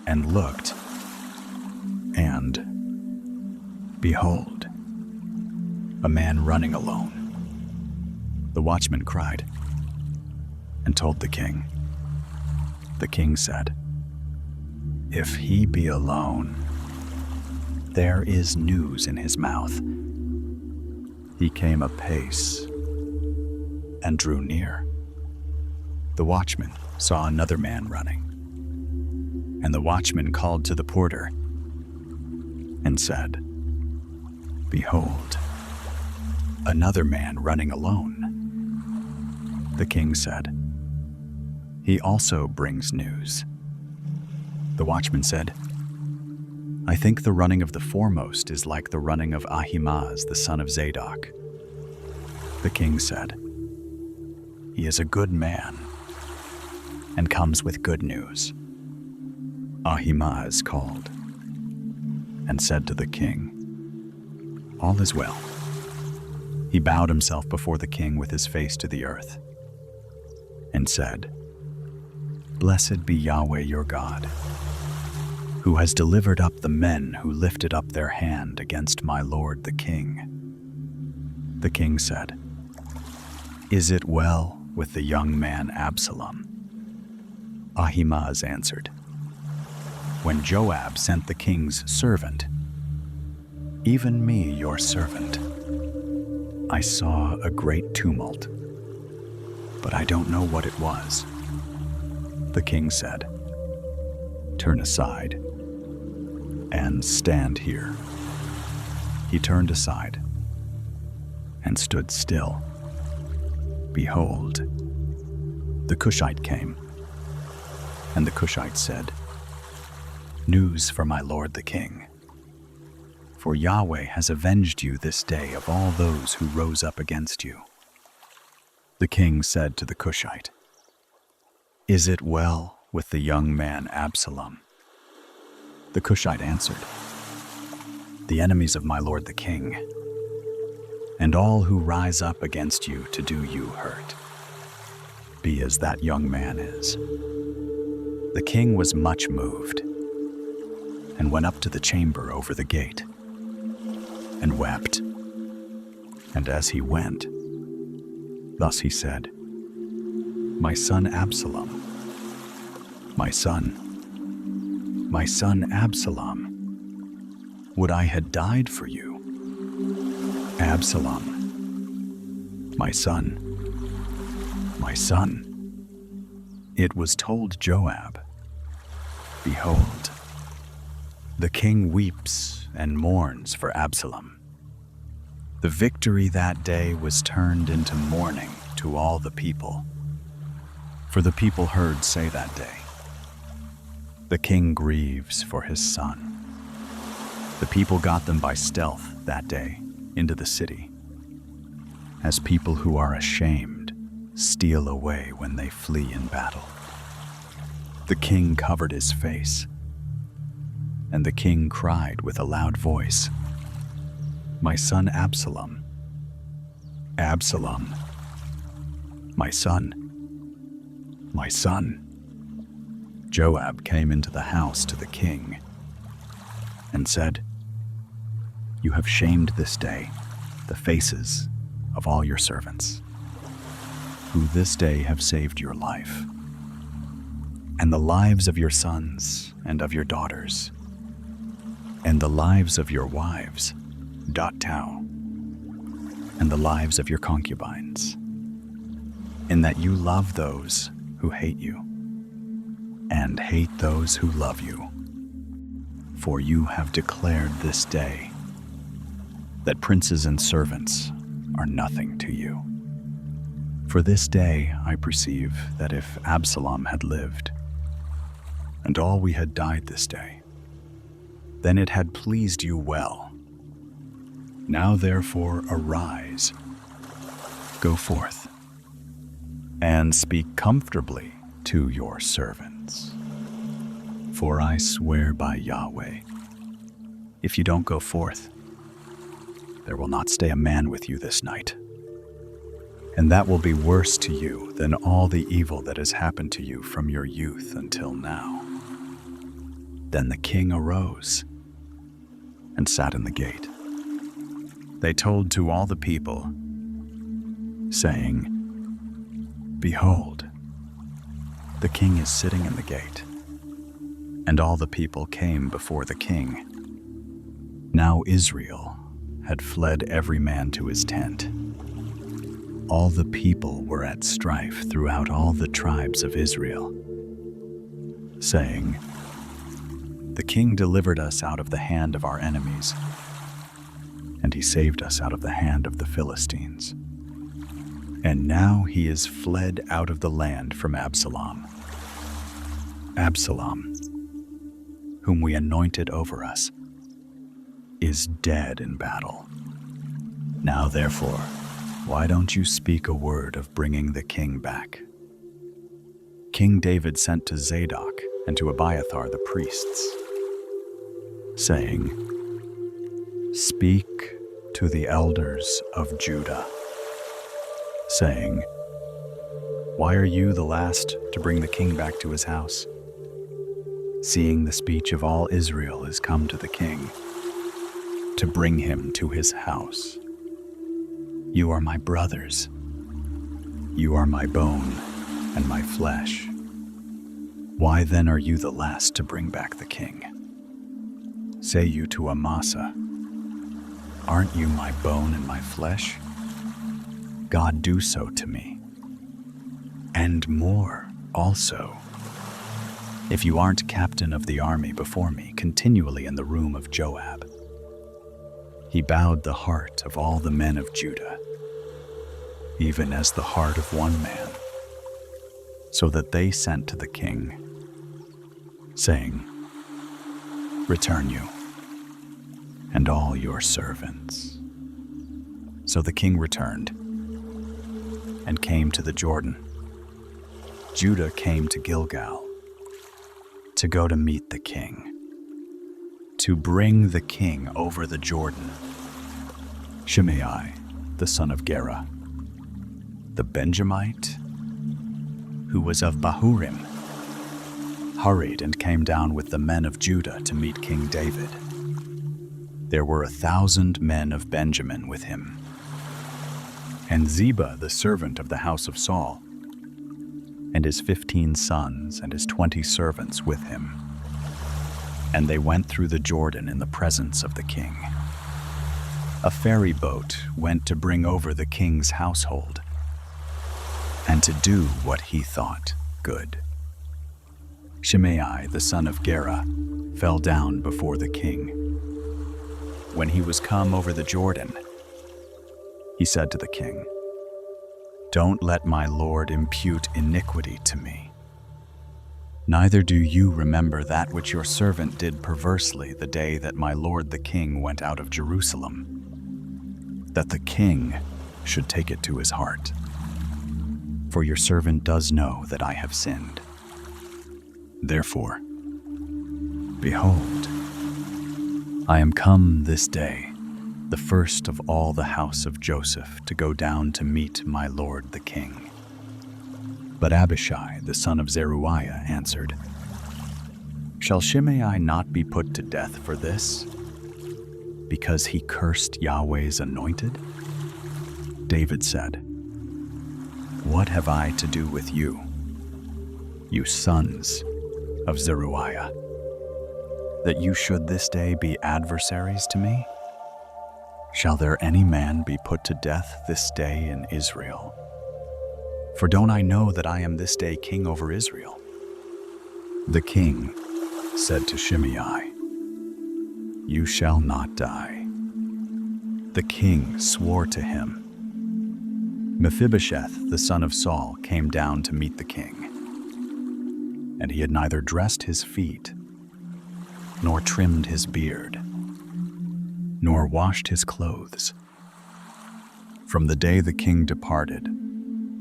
and looked, and behold, a man running alone. The watchman cried and told the king. The king said, 'If he be alone, there is news in his mouth.' He came apace and drew near the watchman saw another man running. And the watchman called to the porter and said, "Behold, another man running alone." The king said, "He also brings news." The watchman said, "I think the running of the foremost is like the running of Ahimaaz, the son of Zadok." The king said, "He is a good man and comes with good news." Ahimaaz called and said to the king, "All is well." He bowed himself before the king with his face to the earth and said, "Blessed be Yahweh your God, who has delivered up the men who lifted up their hand against my lord the king." The king said, "Is it well with the young man Absalom?" Ahimaaz answered, "When Joab sent the king's servant, even me, your servant, I saw a great tumult, but I don't know what it was." The king said, "Turn aside and stand here." He turned aside and stood still. Behold, the Cushite came, and the Cushite said, "News for my lord the king. For Yahweh has avenged you this day of all those who rose up against you." The king said to the Cushite, "Is it well with the young man Absalom?" The Cushite answered, "The enemies of my lord the king, and all who rise up against you to do you hurt, be as that young man is." The king was much moved, and went up to the chamber over the gate, and wept. And as he went, thus he said, "My son Absalom, my son Absalom, would I had died for you. Absalom, my son, it was told Joab, behold, the king weeps and mourns for Absalom." The victory that day was turned into mourning to all the people, for the people heard say that day, "The king grieves for his son." The people got them by stealth that day into the city, as people who are ashamed steal away when they flee in battle. The king covered his face, and the king cried with a loud voice, "My son Absalom, Absalom, my son." Joab came into the house to the king and said, "You have shamed this day the faces of all your servants, who this day have saved your life, and the lives of your sons and of your daughters, and the lives of your wives, Tau, and the lives of your concubines, in that you love those who hate you, and hate those who love you. For you have declared this day that princes and servants are nothing to you. For this day I perceive that if Absalom had lived, and all we had died this day, then it had pleased you well. Now therefore arise, go forth, and speak comfortably to your servants. For I swear by Yahweh, if you don't go forth, there will not stay a man with you this night. And that will be worse to you than all the evil that has happened to you from your youth until now." Then the king arose and sat in the gate. They told to all the people, saying, "Behold, the king is sitting in the gate." And all the people came before the king. Now Israel had fled every man to his tent. All the people were at strife throughout all the tribes of Israel, saying, "The king delivered us out of the hand of our enemies, and he saved us out of the hand of the Philistines. And now he is fled out of the land from Absalom. Absalom, whom we anointed over us, is dead in battle. Now therefore, why don't you speak a word of bringing the king back?" King David sent to Zadok and to Abiathar the priests, saying, "Speak to the elders of Judah, saying, why are you the last to bring the king back to his house? Seeing the speech of all Israel is come to the king, to bring him to his house. You are my brothers. You are my bone and my flesh. Why then are you the last to bring back the king? Say you to Amasa, aren't you my bone and my flesh? God, do so to me, and more also, if you aren't captain of the army before me continually in the room of Joab." He bowed the heart of all the men of Judah, even as the heart of one man, so that they sent to the king, saying, "Return you, and all your servants." So the king returned, and came to the Jordan. Judah came to Gilgal, to go to meet the king, to bring the king over the Jordan. Shimei, the son of Gera, the Benjamite, who was of Bahurim, hurried and came down with the men of Judah to meet King David. There were 1,000 men of Benjamin with him, and Ziba, the servant of the house of Saul, and his 15 sons and his 20 servants with him. And they went through the Jordan in the presence of the king. A ferry boat went to bring over the king's household, and to do what he thought good. Shimei, the son of Gera, fell down before the king. When he was come over the Jordan, he said to the king, "Don't let my lord impute iniquity to me. Neither do you remember that which your servant did perversely the day that my lord the king went out of Jerusalem, that the king should take it to his heart. For your servant does know that I have sinned. Therefore, behold, I am come this day, the first of all the house of Joseph, to go down to meet my lord the king." But Abishai, the son of Zeruiah, answered, "Shall Shimei not be put to death for this, because he cursed Yahweh's anointed?" David said, "What have I to do with you, you sons of Zeruiah, that you should this day be adversaries to me? Shall there any man be put to death this day in Israel? For don't I know that I am this day king over Israel?" The king said to Shimei, "You shall not die." The king swore to him. Mephibosheth, the son of Saul, came down to meet the king, and he had neither dressed his feet, nor trimmed his beard, nor washed his clothes, from the day the king departed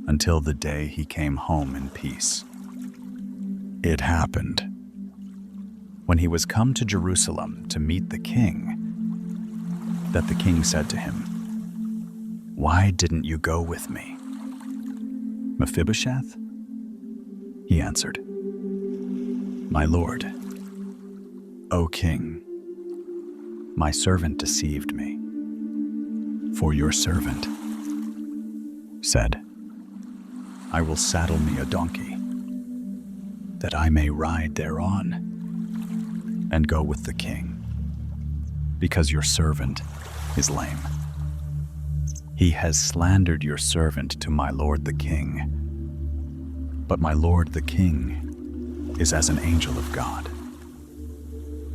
until the day he came home in peace. It happened, when he was come to Jerusalem to meet the king, that the king said to him, "Why didn't you go with me, Mephibosheth?" He answered, "My lord, O king, my servant deceived me. For your servant said, I will saddle me a donkey, that I may ride thereon, and go with the king, because your servant is lame." He has slandered your servant to my lord the king. But my lord the king is as an angel of God.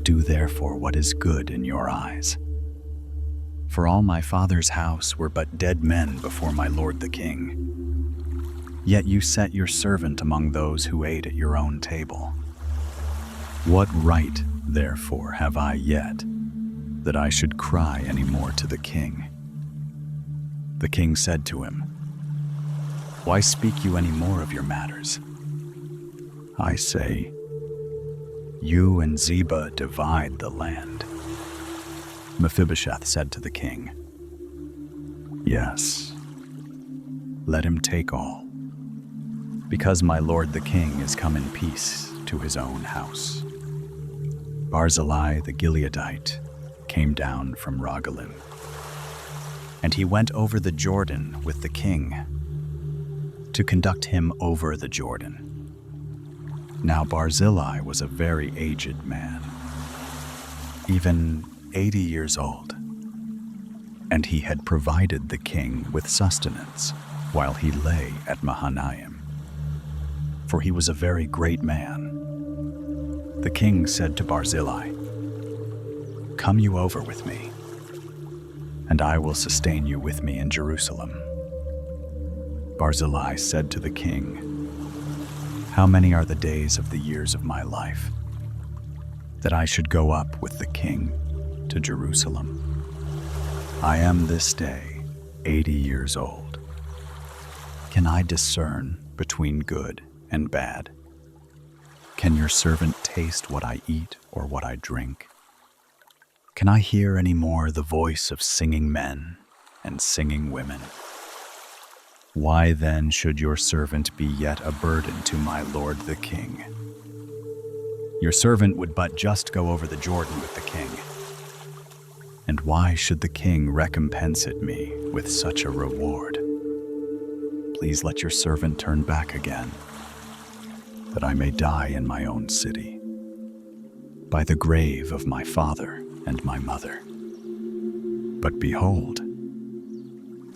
Do therefore what is good in your eyes. For all my father's house were but dead men before my lord the king. Yet you set your servant among those who ate at your own table. What right, therefore, have I yet, that I should cry any more to the king? The king said to him, Why speak you any more of your matters? I say, You and Ziba divide the land. Mephibosheth said to the king, Yes, let him take all, because my lord the king is come in peace to his own house. Barzillai the Gileadite came down from Rogelim, and he went over the Jordan with the king to conduct him over the Jordan. Now Barzillai was a very aged man, even 80 years old, and he had provided the king with sustenance while he lay at Mahanaim, for he was a very great man. The king said to Barzillai, Come you over with me, and I will sustain you with me in Jerusalem. Barzillai said to the king, How many are the days of the years of my life, that I should go up with the king to Jerusalem? I am this day 80 years old. Can I discern between good and bad? Can your servant taste what I eat or what I drink? Can I hear any more the voice of singing men and singing women? Why then should your servant be yet a burden to my lord the king? Your servant would but just go over the Jordan with the king. And why should the king recompense it me with such a reward? Please let your servant turn back again, that I may die in my own city, by the grave of my father and my mother. But behold,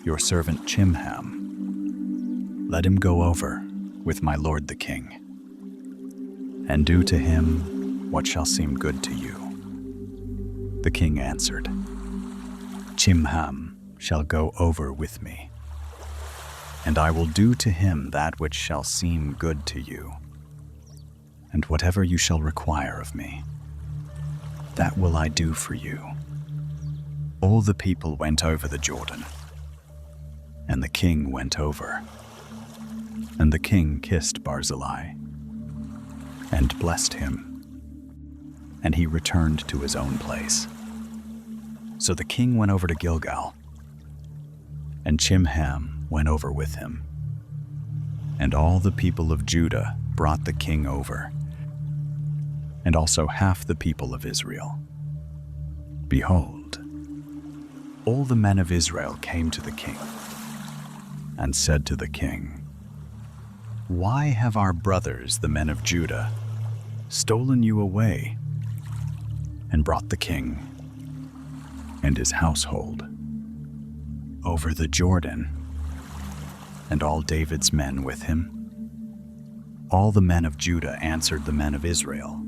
your servant Chimham, let him go over with my lord the king, and do to him what shall seem good to you. The king answered, Chimham shall go over with me, and I will do to him that which shall seem good to you, and whatever you shall require of me, that will I do for you. All the people went over the Jordan, and the king went over. And the king kissed Barzillai, and blessed him, and he returned to his own place. So the king went over to Gilgal, and Chimham went over with him. And all the people of Judah brought the king over, and also half the people of Israel. Behold, all the men of Israel came to the king, and said to the king, Why have our brothers, the men of Judah, stolen you away, and brought the king and his household over the Jordan, and all David's men with him? All the men of Judah answered the men of Israel,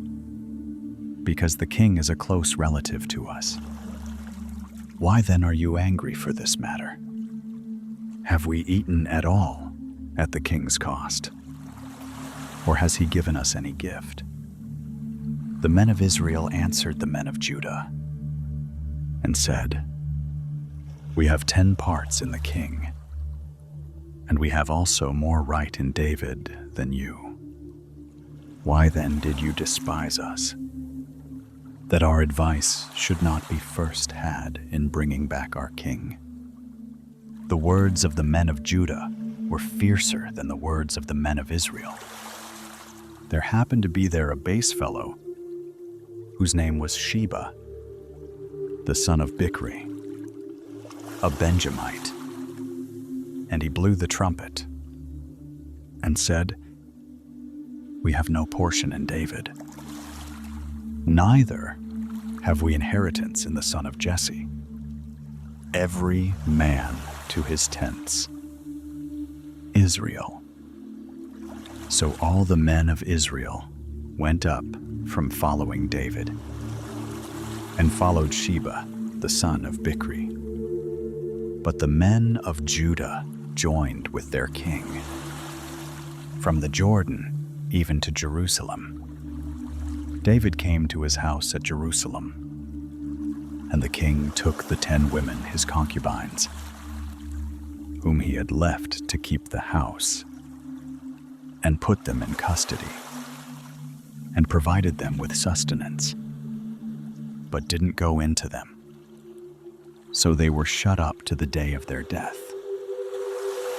Because the king is a close relative to us. Why then are you angry for this matter? Have we eaten at all at the king's cost? Or has he given us any gift? The men of Israel answered the men of Judah, and said, We have 10 parts in the king, and we have also more right in David than you. Why then did you despise us, that our advice should not be first had in bringing back our king? The words of the men of Judah were fiercer than the words of the men of Israel. There happened to be there a base fellow, whose name was Sheba, the son of Bichri, a Benjamite. And he blew the trumpet, and said, We have no portion in David, neither have we inheritance in the son of Jesse. Every man to his tents. Israel. So all the men of Israel went up from following David, and followed Sheba, the son of Bichri. But the men of Judah joined with their king, from the Jordan even to Jerusalem. David came to his house at Jerusalem, and the king took the 10 women, his concubines, whom he had left to keep the house, and put them in custody, and provided them with sustenance, but didn't go into them. So they were shut up to the day of their death,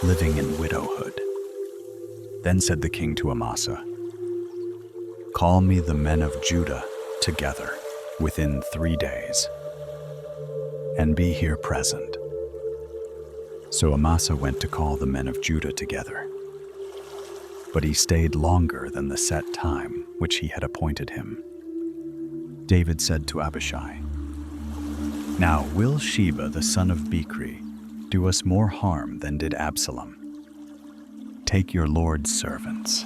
living in widowhood. Then said the king to Amasa, "Call me the men of Judah together within 3 days, and be here present." So Amasa went to call the men of Judah together, but he stayed longer than the set time which he had appointed him. David said to Abishai, "Now will Sheba the son of Bichri do us more harm than did Absalom? Take your Lord's servants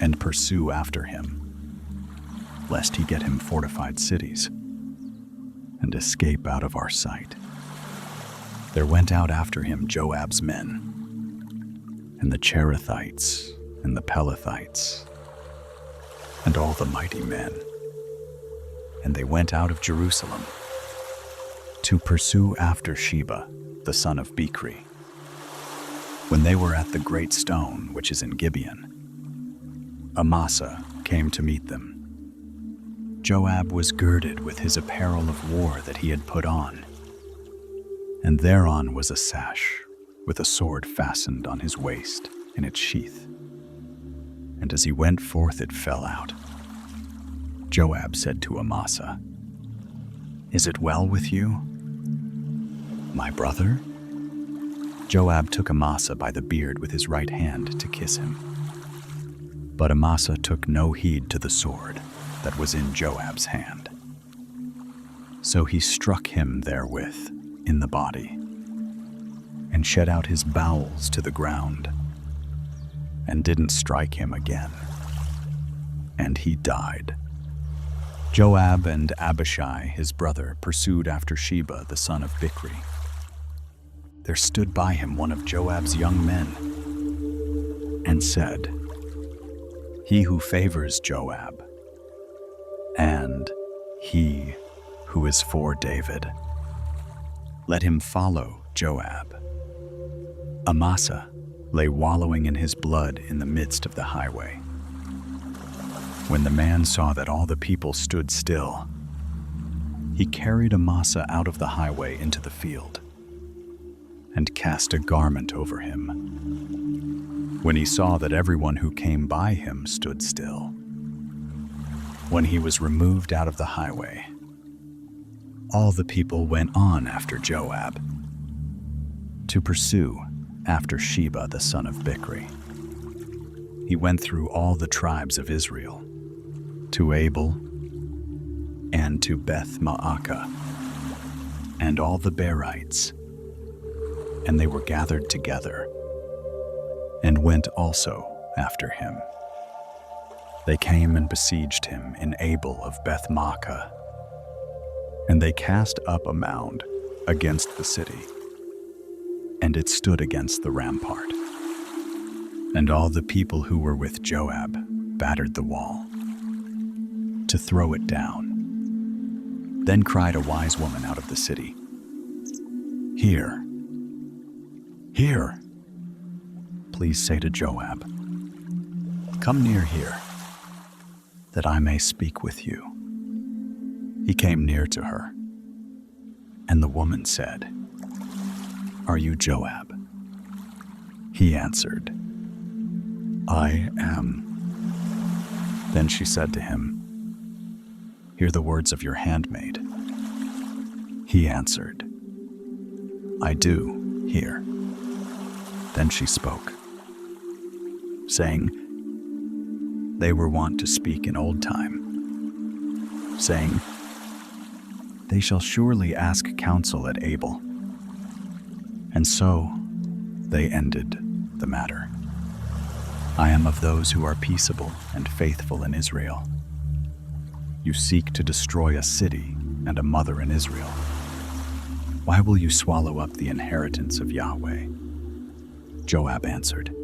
and pursue after him, lest he get him fortified cities and escape out of our sight." There went out after him Joab's men, and the Cherethites and the Pelethites, and all the mighty men. And they went out of Jerusalem to pursue after Sheba, the son of Bichri. When they were at the great stone which is in Gibeon, Amasa came to meet them. Joab was girded with his apparel of war that he had put on, and thereon was a sash with a sword fastened on his waist in its sheath. And as he went forth, it fell out. Joab said to Amasa, "Is it well with you, my brother?" Joab took Amasa by the beard with his right hand to kiss him. But Amasa took no heed to the sword that was in Joab's hand. So he struck him therewith in the body, and shed out his bowels to the ground, and didn't strike him again, and he died. Joab and Abishai his brother pursued after Sheba the son of Bichri. There stood by him one of Joab's young men, and said, "He who favors Joab, and he who is for David, let him follow Joab." Amasa lay wallowing in his blood in the midst of the highway. When the man saw that all the people stood still, he carried Amasa out of the highway into the field, and cast a garment over him. When he saw that everyone who came by him stood still, when he was removed out of the highway, all the people went on after Joab to pursue after Sheba the son of Bichri. He went through all the tribes of Israel, to Abel and to Beth Maacah, and all the Berites, and they were gathered together, and went also after him. They came and besieged him in Abel of Beth Maacah, and they cast up a mound against the city, and it stood against the rampart. And all the people who were with Joab battered the wall to throw it down. Then cried a wise woman out of the city, "Here, here, please say to Joab, 'Come near here, that I may speak with you.' He came near to her, and the woman said, 'Are you Joab?' He answered, 'I am.' Then she said to him, 'Hear the words of your handmaid.' He answered, 'I do hear.' Then she spoke, saying, 'They were wont to speak in old time, saying, They shall surely ask counsel at Abel. And so they ended the matter. I am of those who are peaceable and faithful in Israel. You seek to destroy a city and a mother in Israel. Why will you swallow up the inheritance of Yahweh? Joab answered,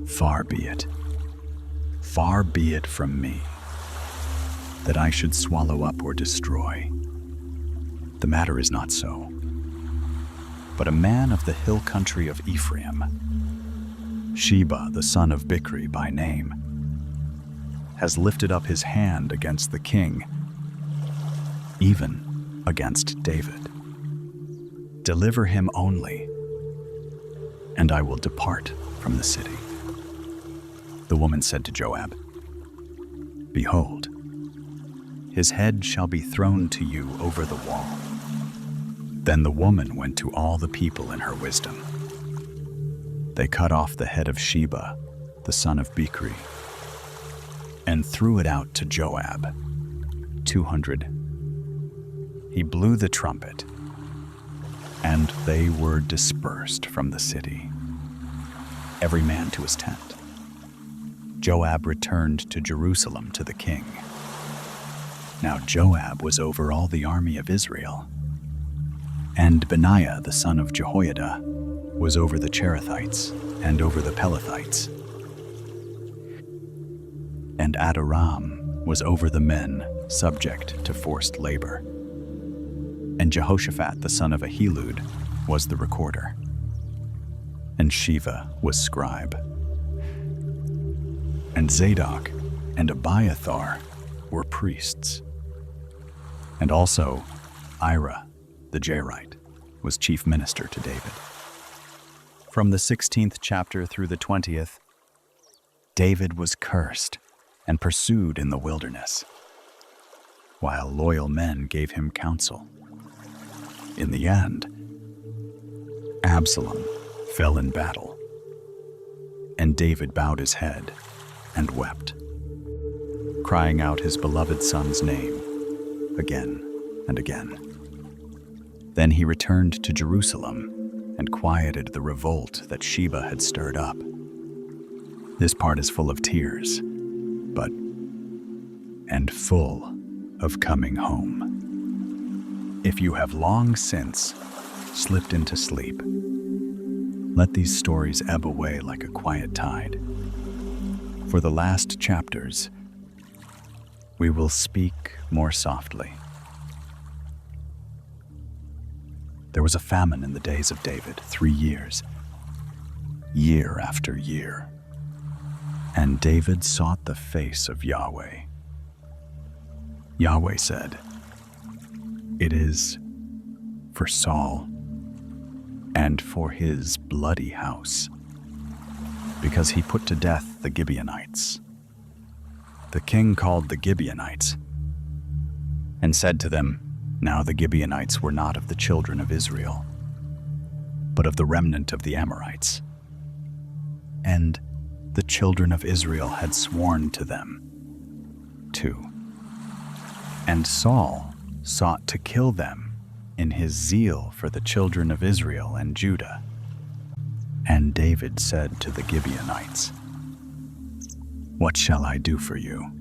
Far be it from me, that I should swallow up or destroy. The matter is not so. But a man of the hill country of Ephraim, Sheba the son of Bichri by name, has lifted up his hand against the king, even against David. Deliver him only, and I will depart from the city. The woman said to Joab, Behold, his head shall be thrown to you over the wall. Then the woman went to all the people in her wisdom. They cut off the head of Sheba, the son of Bichri, and threw it out to Joab, 200. He blew the trumpet, and they were dispersed from the city, every man to his tent. Joab returned to Jerusalem to the king. Now Joab was over all the army of Israel, and Benaiah the son of Jehoiada was over the Cherethites and over the Pelethites. And Adoram was over the men subject to forced labor. And Jehoshaphat the son of Ahilud was the recorder. And Sheva was scribe. And Zadok and Abiathar were priests. And also Ira the Jairite was chief minister to David. From the 16th chapter through the 20th, David was cursed and pursued in the wilderness, while loyal men gave him counsel. In the end, Absalom fell in battle, and David bowed his head and wept, crying out his beloved son's name again and again. Then he returned to Jerusalem and quieted the revolt that Sheba had stirred up. This part is full of tears, and full of coming home. If you have long since slipped into sleep, let these stories ebb away like a quiet tide. For the last chapters, we will speak more softly. There was a famine in the days of David, 3 years, year after year. And David sought the face of Yahweh. Yahweh said, It is for Saul and for his bloody house, because he put to death the Gibeonites. The king called the Gibeonites and said to them, Now the Gibeonites were not of the children of Israel, but of the remnant of the Amorites. And the children of Israel had sworn to them, too. And Saul sought to kill them in his zeal for the children of Israel and Judah. And David said to the Gibeonites, What shall I do for you?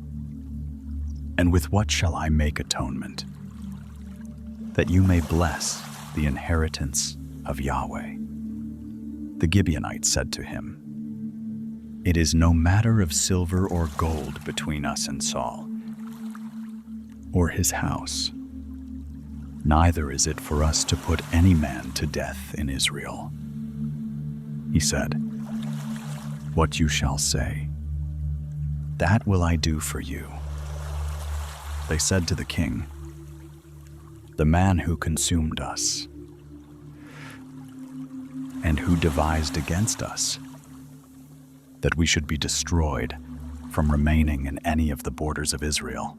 And with what shall I make atonement? That you may bless the inheritance of Yahweh. The Gibeonites said to him, It is no matter of silver or gold between us and Saul, or his house. Neither is it for us to put any man to death in Israel. He said, What you shall say, that will I do for you. They said to the king, The man who consumed us, and who devised against us, that we should be destroyed from remaining in any of the borders of Israel.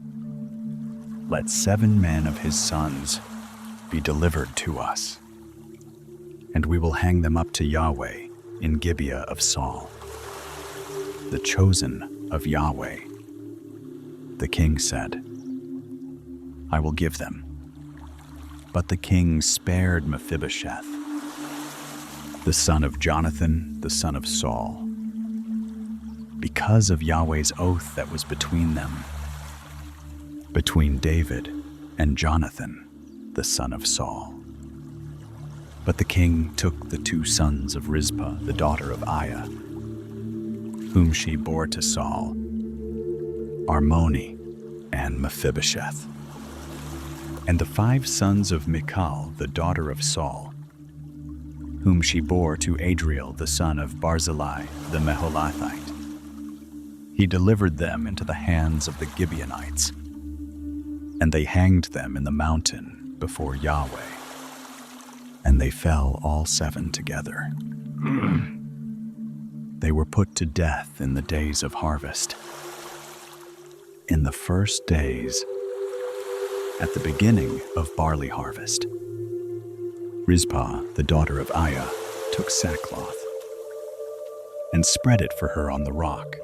Let 7 men of his sons be delivered to us, and we will hang them up to Yahweh in Gibeah of Saul, the chosen of Yahweh. The king said, I will give them. But the king spared Mephibosheth, the son of Jonathan, the son of Saul, because of Yahweh's oath that was between them, between David and Jonathan, the son of Saul. But the king took the 2 sons of Rizpah, the daughter of Aiah, whom she bore to Saul, Armoni and Mephibosheth, and the 5 sons of Michal, the daughter of Saul, whom she bore to Adriel, the son of Barzillai, the Meholathite. He delivered them into the hands of the Gibeonites, and they hanged them in the mountain before Yahweh, and they fell all 7 together. They were put to death in the days of harvest. In the first days, at the beginning of barley harvest, Rizpah, the daughter of Aiah, took sackcloth and spread it for her on the rock,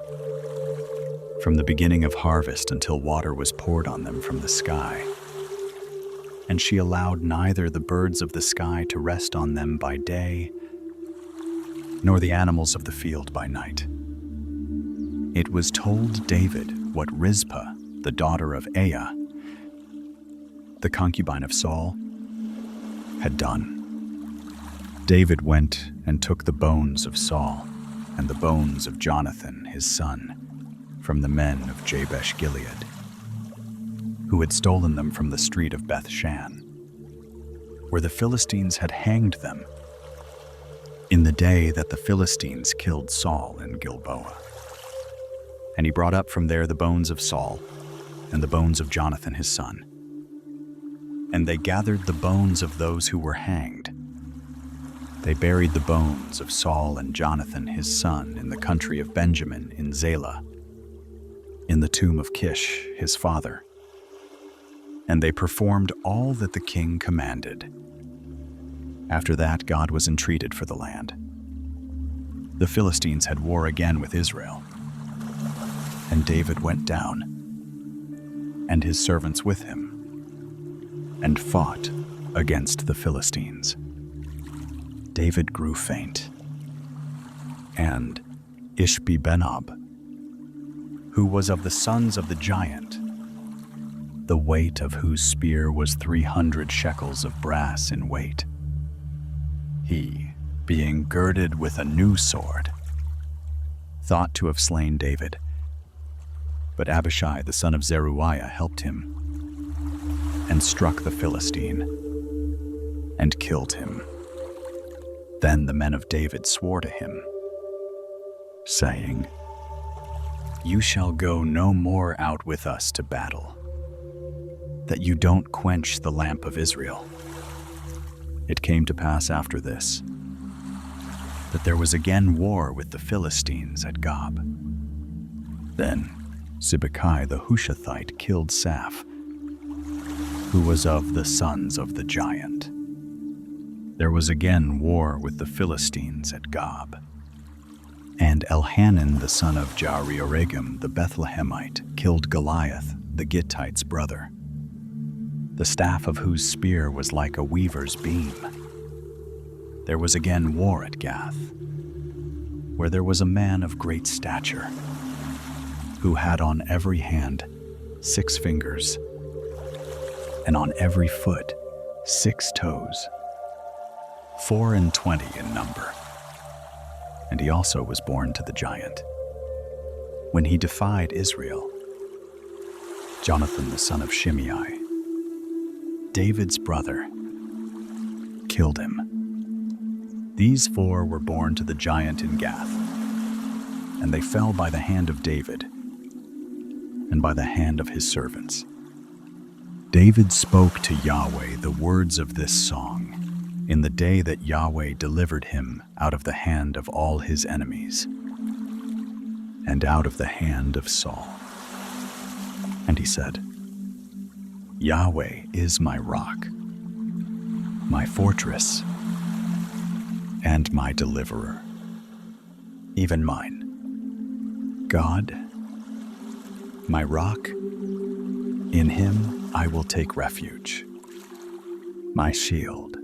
from the beginning of harvest until water was poured on them from the sky. And she allowed neither the birds of the sky to rest on them by day, nor the animals of the field by night. It was told David what Rizpah, the daughter of Aiah, the concubine of Saul, had done. David went and took the bones of Saul and the bones of Jonathan, his son, from the men of Jabesh Gilead, who had stolen them from the street of Bethshan, where the Philistines had hanged them in the day that the Philistines killed Saul in Gilboa. And he brought up from there the bones of Saul and the bones of Jonathan his son. And they gathered the bones of those who were hanged. They buried the bones of Saul and Jonathan his son in the country of Benjamin in Zelah, in the tomb of Kish his father. And they performed all that the king commanded. After that, God was entreated for the land. The Philistines had war again with Israel, and David went down, and his servants with him, and fought against the Philistines. David grew faint, and Ishbi-Benob, who was of the sons of the giant, the weight of whose spear was 300 shekels of brass in weight, he, being girded with a new sword, thought to have slain David. But Abishai, the son of Zeruiah, helped him, and struck the Philistine, and killed him. Then the men of David swore to him, saying, "You shall go no more out with us to battle, that you don't quench the lamp of Israel." It came to pass after this, that there was again war with the Philistines at Gob. Then Sibbecai the Hushathite killed Saph, who was of the sons of the giant. There was again war with the Philistines at Gob. And Elhanan the son of Jaareoregim the Bethlehemite killed Goliath, the Gittite's brother, the staff of whose spear was like a weaver's beam. There was again war at Gath, where there was a man of great stature, who had on every hand 6 fingers, and on every foot 6 toes, 24 in number. And he also was born to the giant. When he defied Israel, Jonathan the son of Shimei, David's brother, killed him. These 4 were born to the giant in Gath, and they fell by the hand of David and by the hand of his servants. David spoke to Yahweh the words of this song in the day that Yahweh delivered him out of the hand of all his enemies and out of the hand of Saul. And he said, "Yahweh is my rock, my fortress, and my deliverer, even mine. God, my rock, in him I will take refuge, my shield,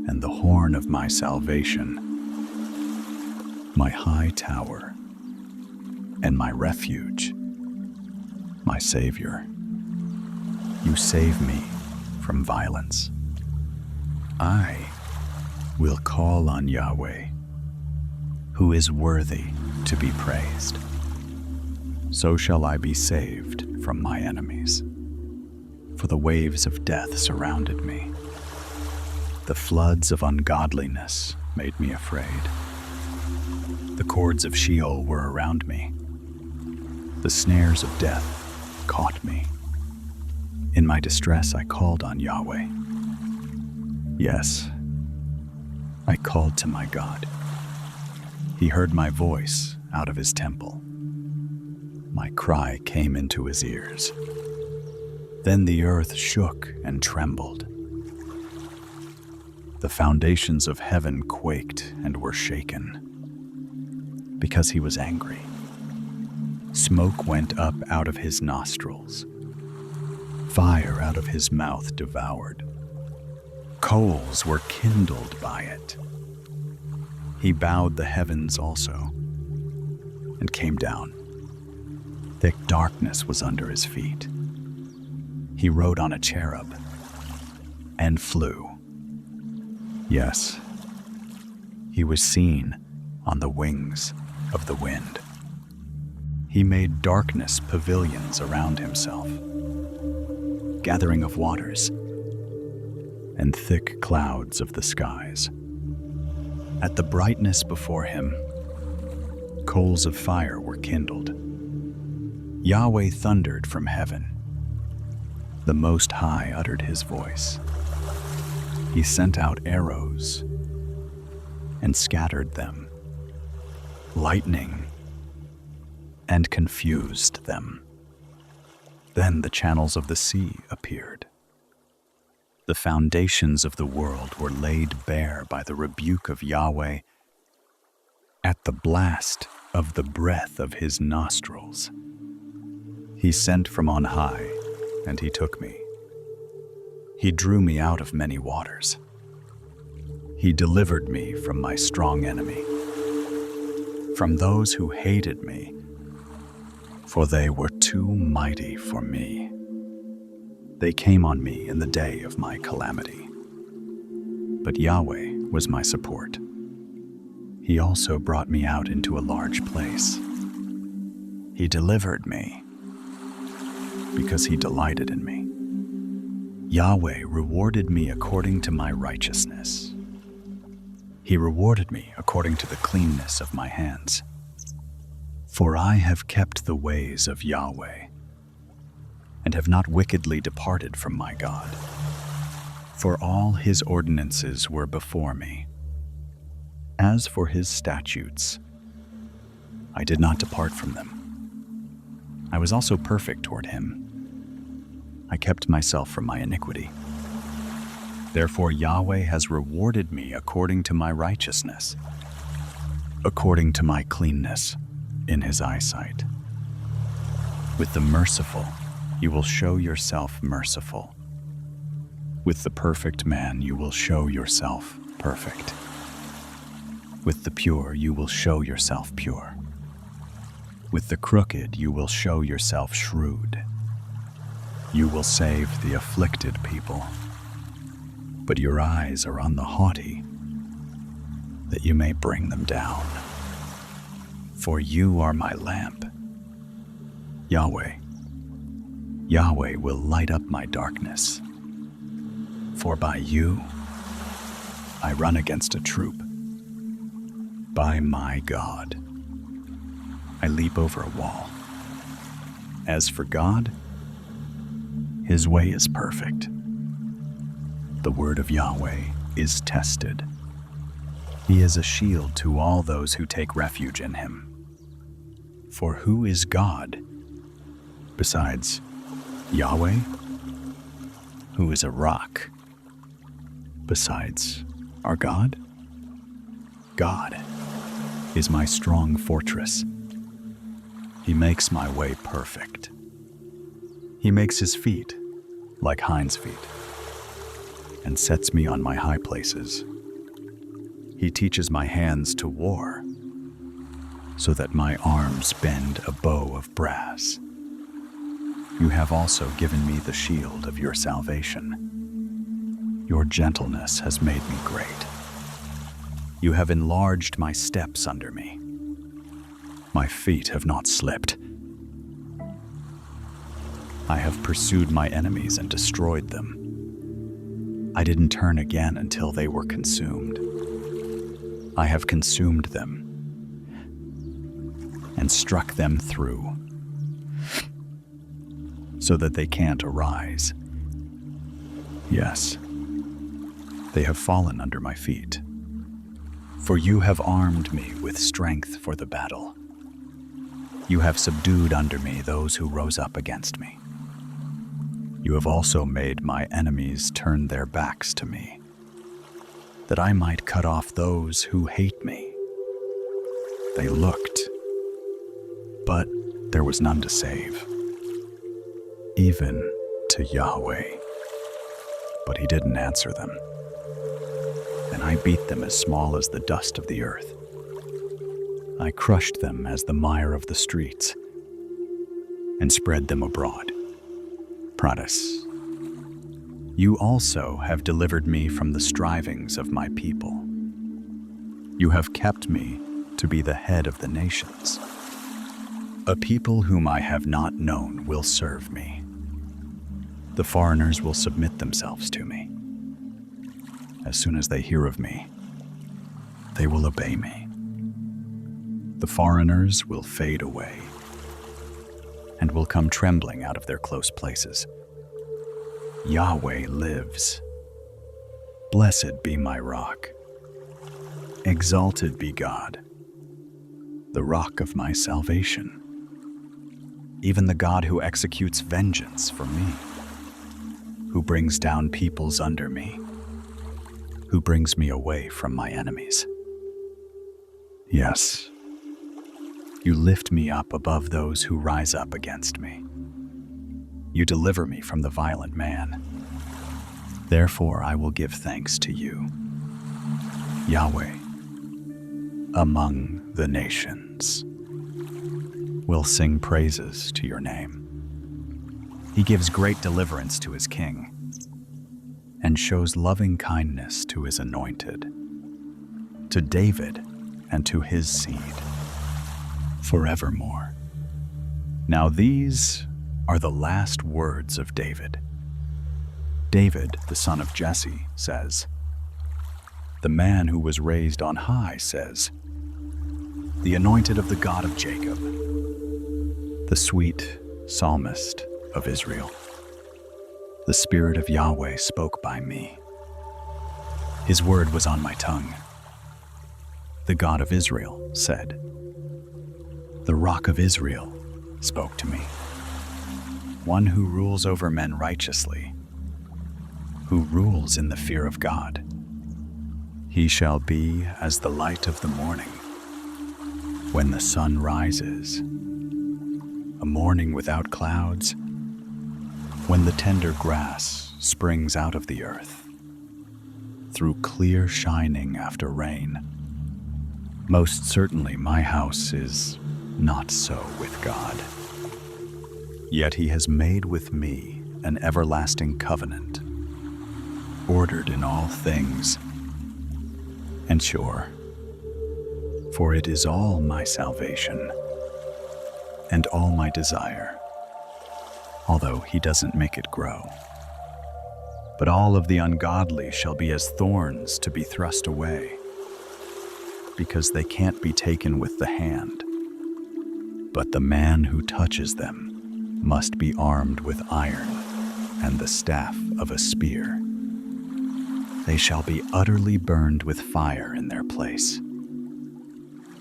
and the horn of my salvation, my high tower and my refuge, my Savior. You save me from violence. I will call on Yahweh, who is worthy to be praised. So shall I be saved from my enemies. For the waves of death surrounded me. The floods of ungodliness made me afraid. The cords of Sheol were around me. The snares of death caught me. In my distress, I called on Yahweh. Yes, I called to my God. He heard my voice out of his temple. My cry came into his ears. Then the earth shook and trembled. The foundations of heaven quaked and were shaken, because he was angry. Smoke went up out of his nostrils. Fire out of his mouth devoured. Coals were kindled by it. He bowed the heavens also and came down. Thick darkness was under his feet. He rode on a cherub and flew. Yes, he was seen on the wings of the wind. He made darkness pavilions around himself, gathering of waters and thick clouds of the skies. At the brightness before him, coals of fire were kindled. Yahweh thundered from heaven. The Most High uttered his voice. He sent out arrows and scattered them, lightning and confused them. Then the channels of the sea appeared. The foundations of the world were laid bare by the rebuke of Yahweh at the blast of the breath of his nostrils. He sent from on high, and he took me. He drew me out of many waters. He delivered me from my strong enemy, from those who hated me, for they were too mighty for me. They came on me in the day of my calamity. But Yahweh was my support. He also brought me out into a large place. He delivered me because he delighted in me. Yahweh rewarded me according to my righteousness. He rewarded me according to the cleanness of my hands. For I have kept the ways of Yahweh, and have not wickedly departed from my God. For all his ordinances were before me. As for his statutes, I did not depart from them. I was also perfect toward him. I kept myself from my iniquity. Therefore Yahweh has rewarded me according to my righteousness, according to my cleanness in his eyesight. With the merciful, you will show yourself merciful. With the perfect man, you will show yourself perfect. With the pure, you will show yourself pure. With the crooked, you will show yourself shrewd. You will save the afflicted people, but your eyes are on the haughty, that you may bring them down. For you are my lamp. Yahweh will light up my darkness. For by you I run against a troop. By my God I leap over a wall. As for God, his way is perfect. The word of Yahweh is tested. He is a shield to all those who take refuge in him. For who is God besides Yahweh? Who is a rock besides our God? God is my strong fortress. He makes my way perfect. He makes his feet like hinds' feet and sets me on my high places. He teaches my hands to war, so that my arms bend a bow of brass. You have also given me the shield of your salvation. Your gentleness has made me great. You have enlarged my steps under me. My feet have not slipped. I have pursued my enemies and destroyed them. I didn't turn again until they were consumed. I have consumed them and struck them through, so that they can't arise. Yes, they have fallen under my feet. For you have armed me with strength for the battle. You have subdued under me those who rose up against me. You have also made my enemies turn their backs to me, that I might cut off those who hate me. They looked, but there was none to save, even to Yahweh. But he didn't answer them. And I beat them as small as the dust of the earth. I crushed them as the mire of the streets, and spread them abroad. Pratis, you also have delivered me from the strivings of my people. You have kept me to be the head of the nations. A people whom I have not known will serve me. The foreigners will submit themselves to me. As soon as they hear of me, they will obey me. The foreigners will fade away and will come trembling out of their close places. Yahweh lives. Blessed be my rock. Exalted be God, the rock of my salvation, even the God who executes vengeance for me, who brings down peoples under me, who brings me away from my enemies. Yes, you lift me up above those who rise up against me. You deliver me from the violent man. Therefore I will give thanks to you, Yahweh, among the nations. Will sing praises to your name. He gives great deliverance to his king, and shows loving kindness to his anointed, to David and to his seed, forevermore. Now these are the last words of David. David, the son of Jesse, says, the man who was raised on high says, the anointed of the God of Jacob, the sweet psalmist of Israel. The Spirit of Yahweh spoke by me. His word was on my tongue. The God of Israel said, the Rock of Israel spoke to me. One who rules over men righteously, who rules in the fear of God. He shall be as the light of the morning, when the sun rises, a morning without clouds, when the tender grass springs out of the earth, through clear shining after rain. Most certainly my house is not so with God. Yet he has made with me an everlasting covenant, ordered in all things, and sure, for it is all my salvation and all my desire, although he doesn't make it grow. But all of the ungodly shall be as thorns to be thrust away, because they can't be taken with the hand. But the man who touches them must be armed with iron and the staff of a spear. They shall be utterly burned with fire in their place.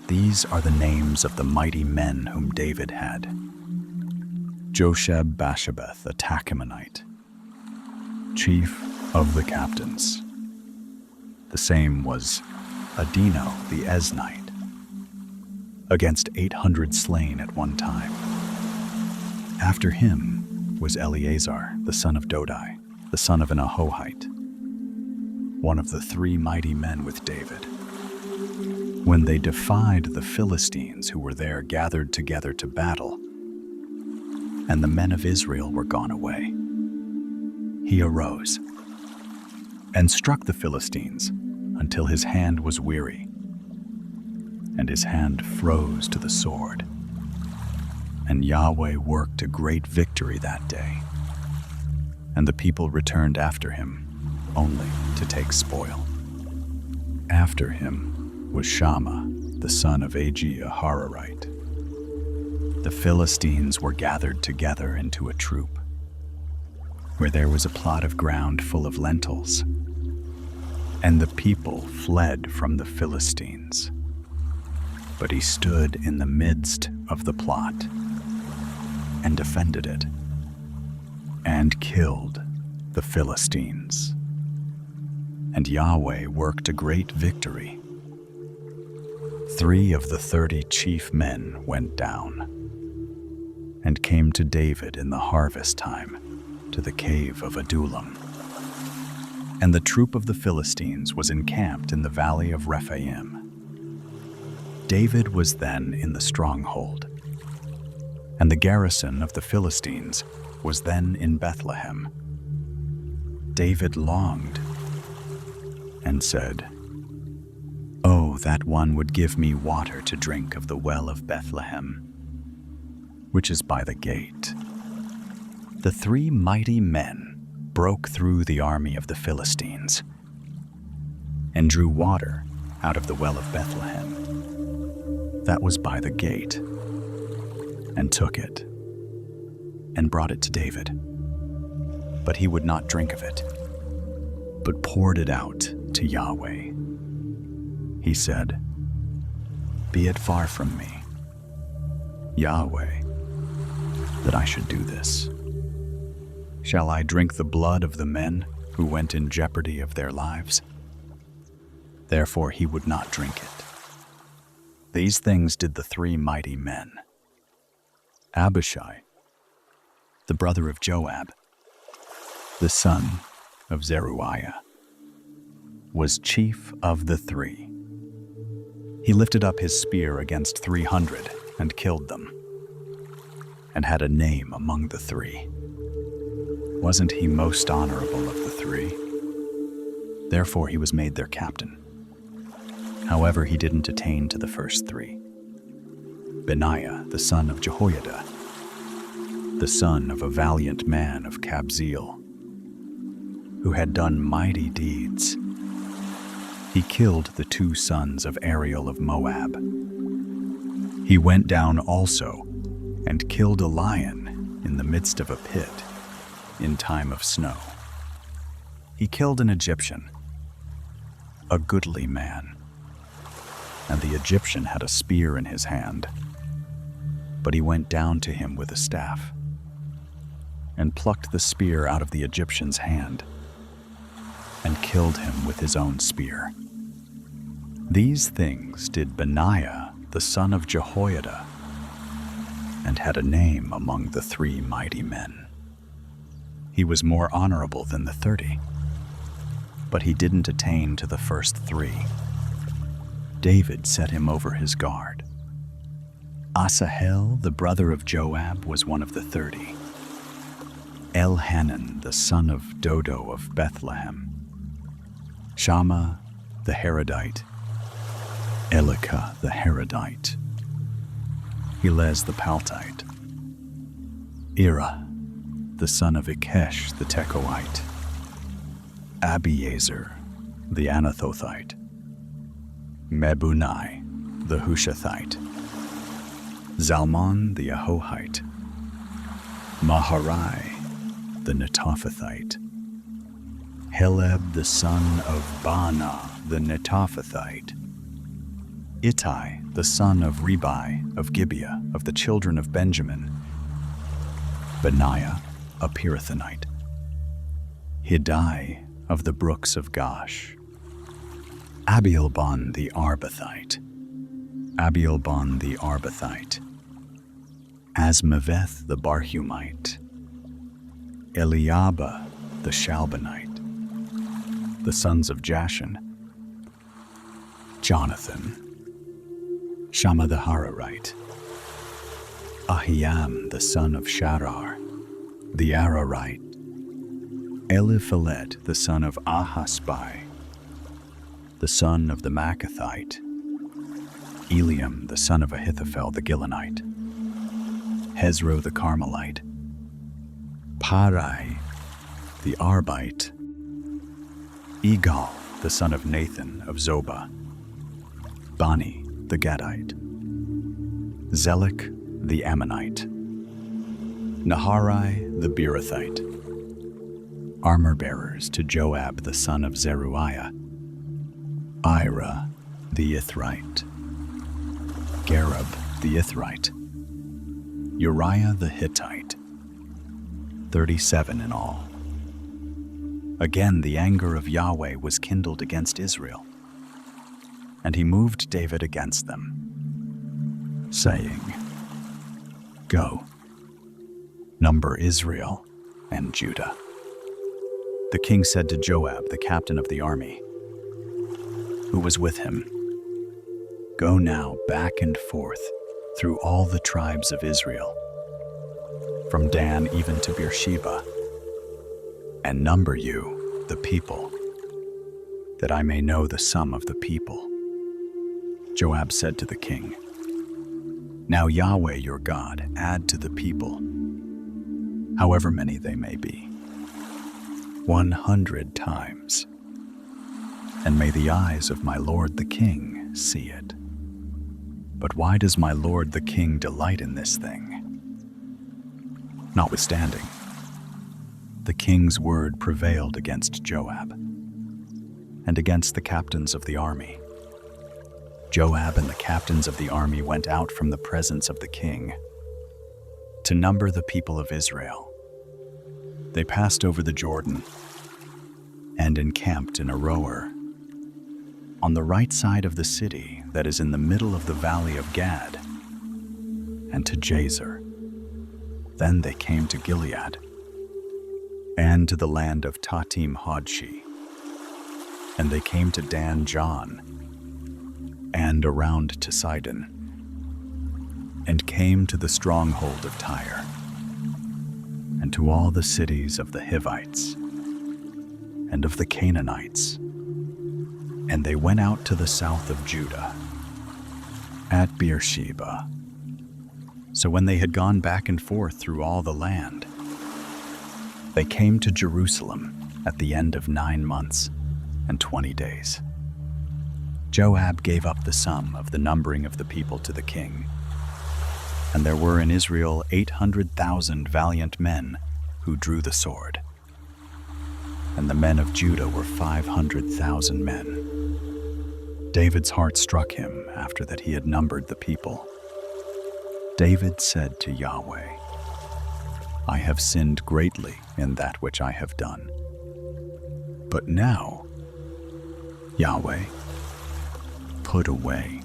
These are the names of the mighty men whom David had: Josheb-Basshebeth, a Tachemonite, chief of the captains. The same was Adino the Eznite, against 800 slain at one time. After him was Eleazar, the son of Dodai, the son of an Ahohite, one of the three mighty men with David. When they defied the Philistines who were there gathered together to battle, and the men of Israel were gone away, he arose and struck the Philistines until his hand was weary, and his hand froze to the sword. And Yahweh worked a great victory that day, and the people returned after him, only to take spoil. After him was Shammah, the son of Abigail, a Hararite. The Philistines were gathered together into a troop, where there was a plot of ground full of lentils, and the people fled from the Philistines. But he stood in the midst of the plot and defended it, and killed the Philistines. And Yahweh worked a great victory. 3 of the 30 chief men went down and came to David in the harvest time to the cave of Adullam. And the troop of the Philistines was encamped in the valley of Rephaim. David was then in the stronghold, and the garrison of the Philistines was then in Bethlehem. David longed and said, "Oh, that one would give me water to drink of the well of Bethlehem, which is by the gate." The 3 mighty men broke through the army of the Philistines and drew water out of the well of Bethlehem that was by the gate, and took it and brought it to David. But he would not drink of it, but poured it out to Yahweh. He said, "Be it far from me, Yahweh, that I should do this. Shall I drink the blood of the men who went in jeopardy of their lives?" Therefore he would not drink it. These things did the 3 mighty men. Abishai, the brother of Joab, the son of Zeruiah, was chief of the 3. He lifted up his spear against 300 and killed them, and had a name among the 3. Wasn't he most honorable of the 3? Therefore he was made their captain. However, he didn't attain to the first 3. Benaiah, the son of Jehoiada, the son of a valiant man of Kabzeel, who had done mighty deeds. He killed the 2 sons of Ariel of Moab. He went down also and killed a lion in the midst of a pit in time of snow. He killed an Egyptian, a goodly man, and the Egyptian had a spear in his hand. But he went down to him with a staff and plucked the spear out of the Egyptian's hand and killed him with his own spear. These things did Benaiah, the son of Jehoiada, and had a name among the 3 mighty men. He was more honorable than the 30, but he didn't attain to the first 3. David set him over his guard. Asahel, the brother of Joab, was one of the 30. Elhanan, the son of Dodo of Bethlehem. Shammah, the Harodite. Elika, the Harodite. Helez, the Paltite. Ira, the son of Ikesh, the Tekoite. Abiezer, the Anathothite. Mebunai, the Hushathite. Zalmon, the Ahohite. Maharai, the Netophathite. Heleb, the son of Baanah, the Netophathite. Ittai, the son of Ribai of Gibeah of the children of Benjamin. Benaiah, a Pirathonite. Hiddai, of the brooks of Gosh. Abielbon the Arbathite. Abielbon the Arbathite. Asmaveth the Barhumite. Eliaba the Shalbanite. The sons of Jashan. Jonathan, Shammah the Hararite, Ahiam the son of Sharar, the Ararite, Eliphalet the son of Ahasbai, the son of the Maacathite, Eliam the son of Ahithophel the Gilonite, Hezro the Carmelite, Parai the Arbite, Egal the son of Nathan of Zobah, Bani the Gadite, Zelek the Ammonite, Naharai the Beerothite, armor-bearers to Joab the son of Zeruiah, Ira the Ithrite, Gareb the Ithrite, Uriah the Hittite, 37 in all. Again the anger of Yahweh was kindled against Israel, and he moved David against them, saying, "Go, number Israel and Judah." The king said to Joab, the captain of the army, who was with him, "Go now back and forth through all the tribes of Israel, from Dan even to Beersheba, and number you, the people, that I may know the sum of the people." Joab said to the king, "Now Yahweh your God add to the people, however many they may be, 100 times, and may the eyes of my lord the king see it. But why does my lord the king delight in this thing?" Notwithstanding, the king's word prevailed against Joab and against the captains of the army. Joab and the captains of the army went out from the presence of the king to number the people of Israel. They passed over the Jordan and encamped in Aroer, on the right side of the city that is in the middle of the valley of Gad, and to Jazer. Then they came to Gilead, and to the land of Tatim Hodshi, and they came to Dan John, and around to Sidon, and came to the stronghold of Tyre, and to all the cities of the Hivites, and of the Canaanites. And they went out to the south of Judah, at Beersheba. So when they had gone back and forth through all the land, they came to Jerusalem at the end of 9 months and 20 days. Joab gave up the sum of the numbering of the people to the king, and there were in Israel 800,000 valiant men who drew the sword, and the men of Judah were 500,000 men. David's heart struck him after that he had numbered the people. David said to Yahweh, "I have sinned greatly in that which I have done. But now, Yahweh, put away,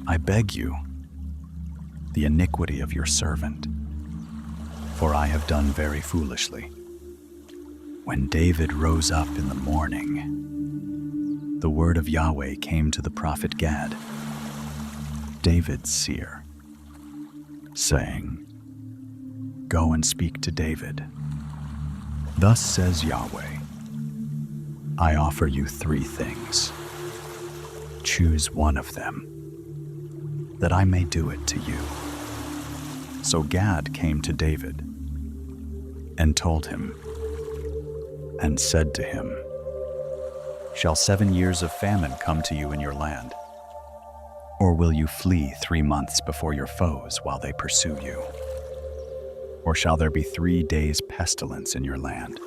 I beg you, the iniquity of your servant, for I have done very foolishly." When David rose up in the morning, the word of Yahweh came to the prophet Gad, David's seer, saying, "Go and speak to David. Thus says Yahweh, I offer you 3 things. Choose one of them, that I may do it to you." So Gad came to David and told him, and said to him, "Shall 7 years of famine come to you in your land? Or will you flee 3 months before your foes while they pursue you? Or shall there be 3 days' pestilence in your land?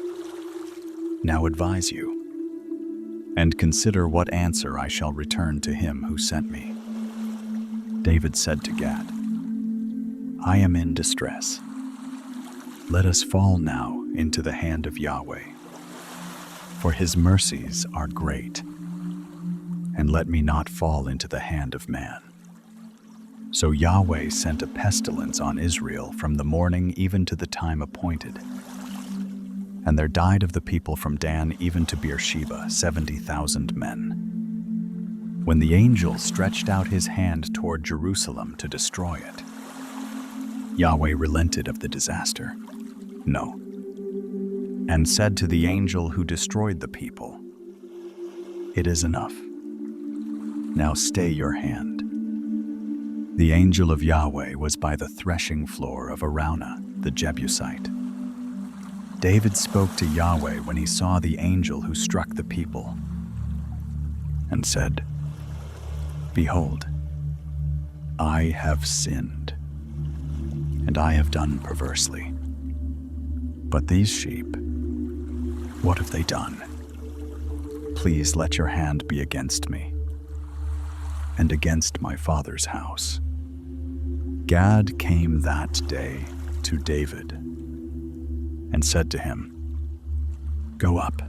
Now advise you, and consider what answer I shall return to him who sent me." David said to Gad, "I am in distress. Let us fall now into the hand of Yahweh, for his mercies are great, and let me not fall into the hand of man." So Yahweh sent a pestilence on Israel from the morning even to the time appointed. And there died of the people from Dan even to Beersheba 70,000 men. when the angel stretched out his hand toward Jerusalem to destroy it, Yahweh relented of the disaster. No. And said to the angel who destroyed the people, "It is enough. Now stay your hand." The angel of Yahweh was by the threshing floor of Araunah, the Jebusite. David spoke to Yahweh when he saw the angel who struck the people, and said, "Behold, I have sinned, and I have done perversely. But these sheep, what have they done? Please let your hand be against me, and against my father's house." Gad came that day to David, and said to him, "Go up,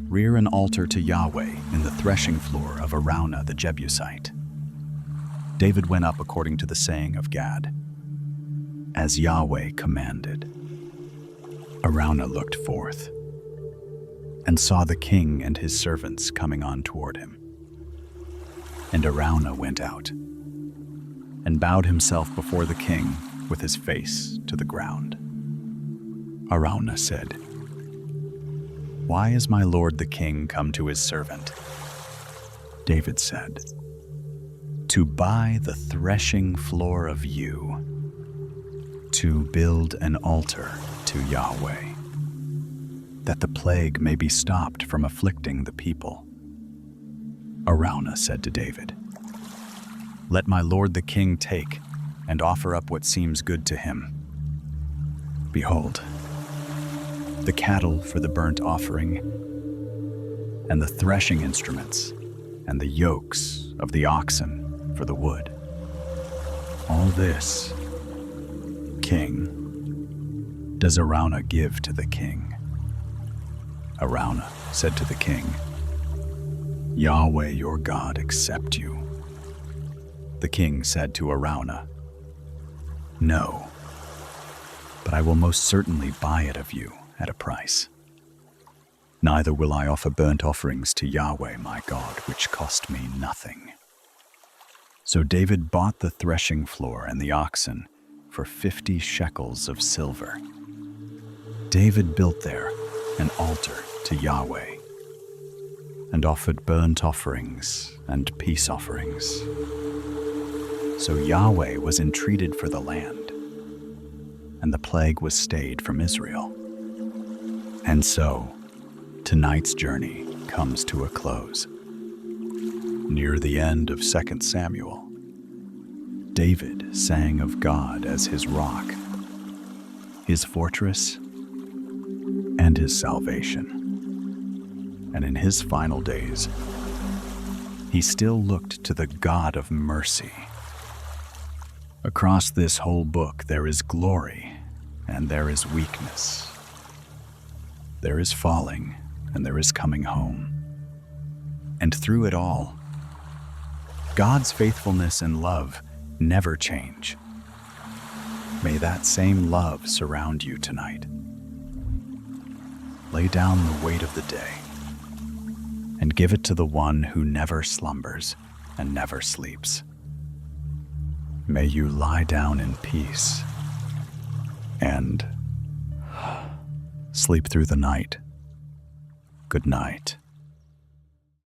rear an altar to Yahweh in the threshing floor of Araunah the Jebusite." David went up according to the saying of Gad, as Yahweh commanded. Araunah looked forth, and saw the king and his servants coming on toward him. And Araunah went out, and bowed himself before the king with his face to the ground. Araunah said, "Why is my lord the king come to his servant?" David said, "To buy the threshing floor of you, to build an altar to Yahweh, that the plague may be stopped from afflicting the people." Araunah said to David, "Let my lord the king take and offer up what seems good to him. Behold, the cattle for the burnt offering, and the threshing instruments, and the yokes of the oxen for the wood. All this, king, does Araunah give to the king." Araunah said to the king, "Yahweh your God accept you." The king said to Araunah, "No, but I will most certainly buy it of you at a price. Neither will I offer burnt offerings to Yahweh my God, which cost me nothing." So David bought the threshing floor and the oxen for 50 shekels of silver. David built there an altar to Yahweh, and offered burnt offerings and peace offerings. So Yahweh was entreated for the land, and the plague was stayed from Israel. And so, tonight's journey comes to a close. Near the end of 2 Samuel, David sang of God as his rock, his fortress, and his salvation. And in his final days, he still looked to the God of mercy. Across this whole book there is glory and there is weakness. There is falling and there is coming home. And through it all, God's faithfulness and love never change. May that same love surround you tonight. Lay down the weight of the day and give it to the one who never slumbers and never sleeps. May you lie down in peace and sleep through the night. Good night.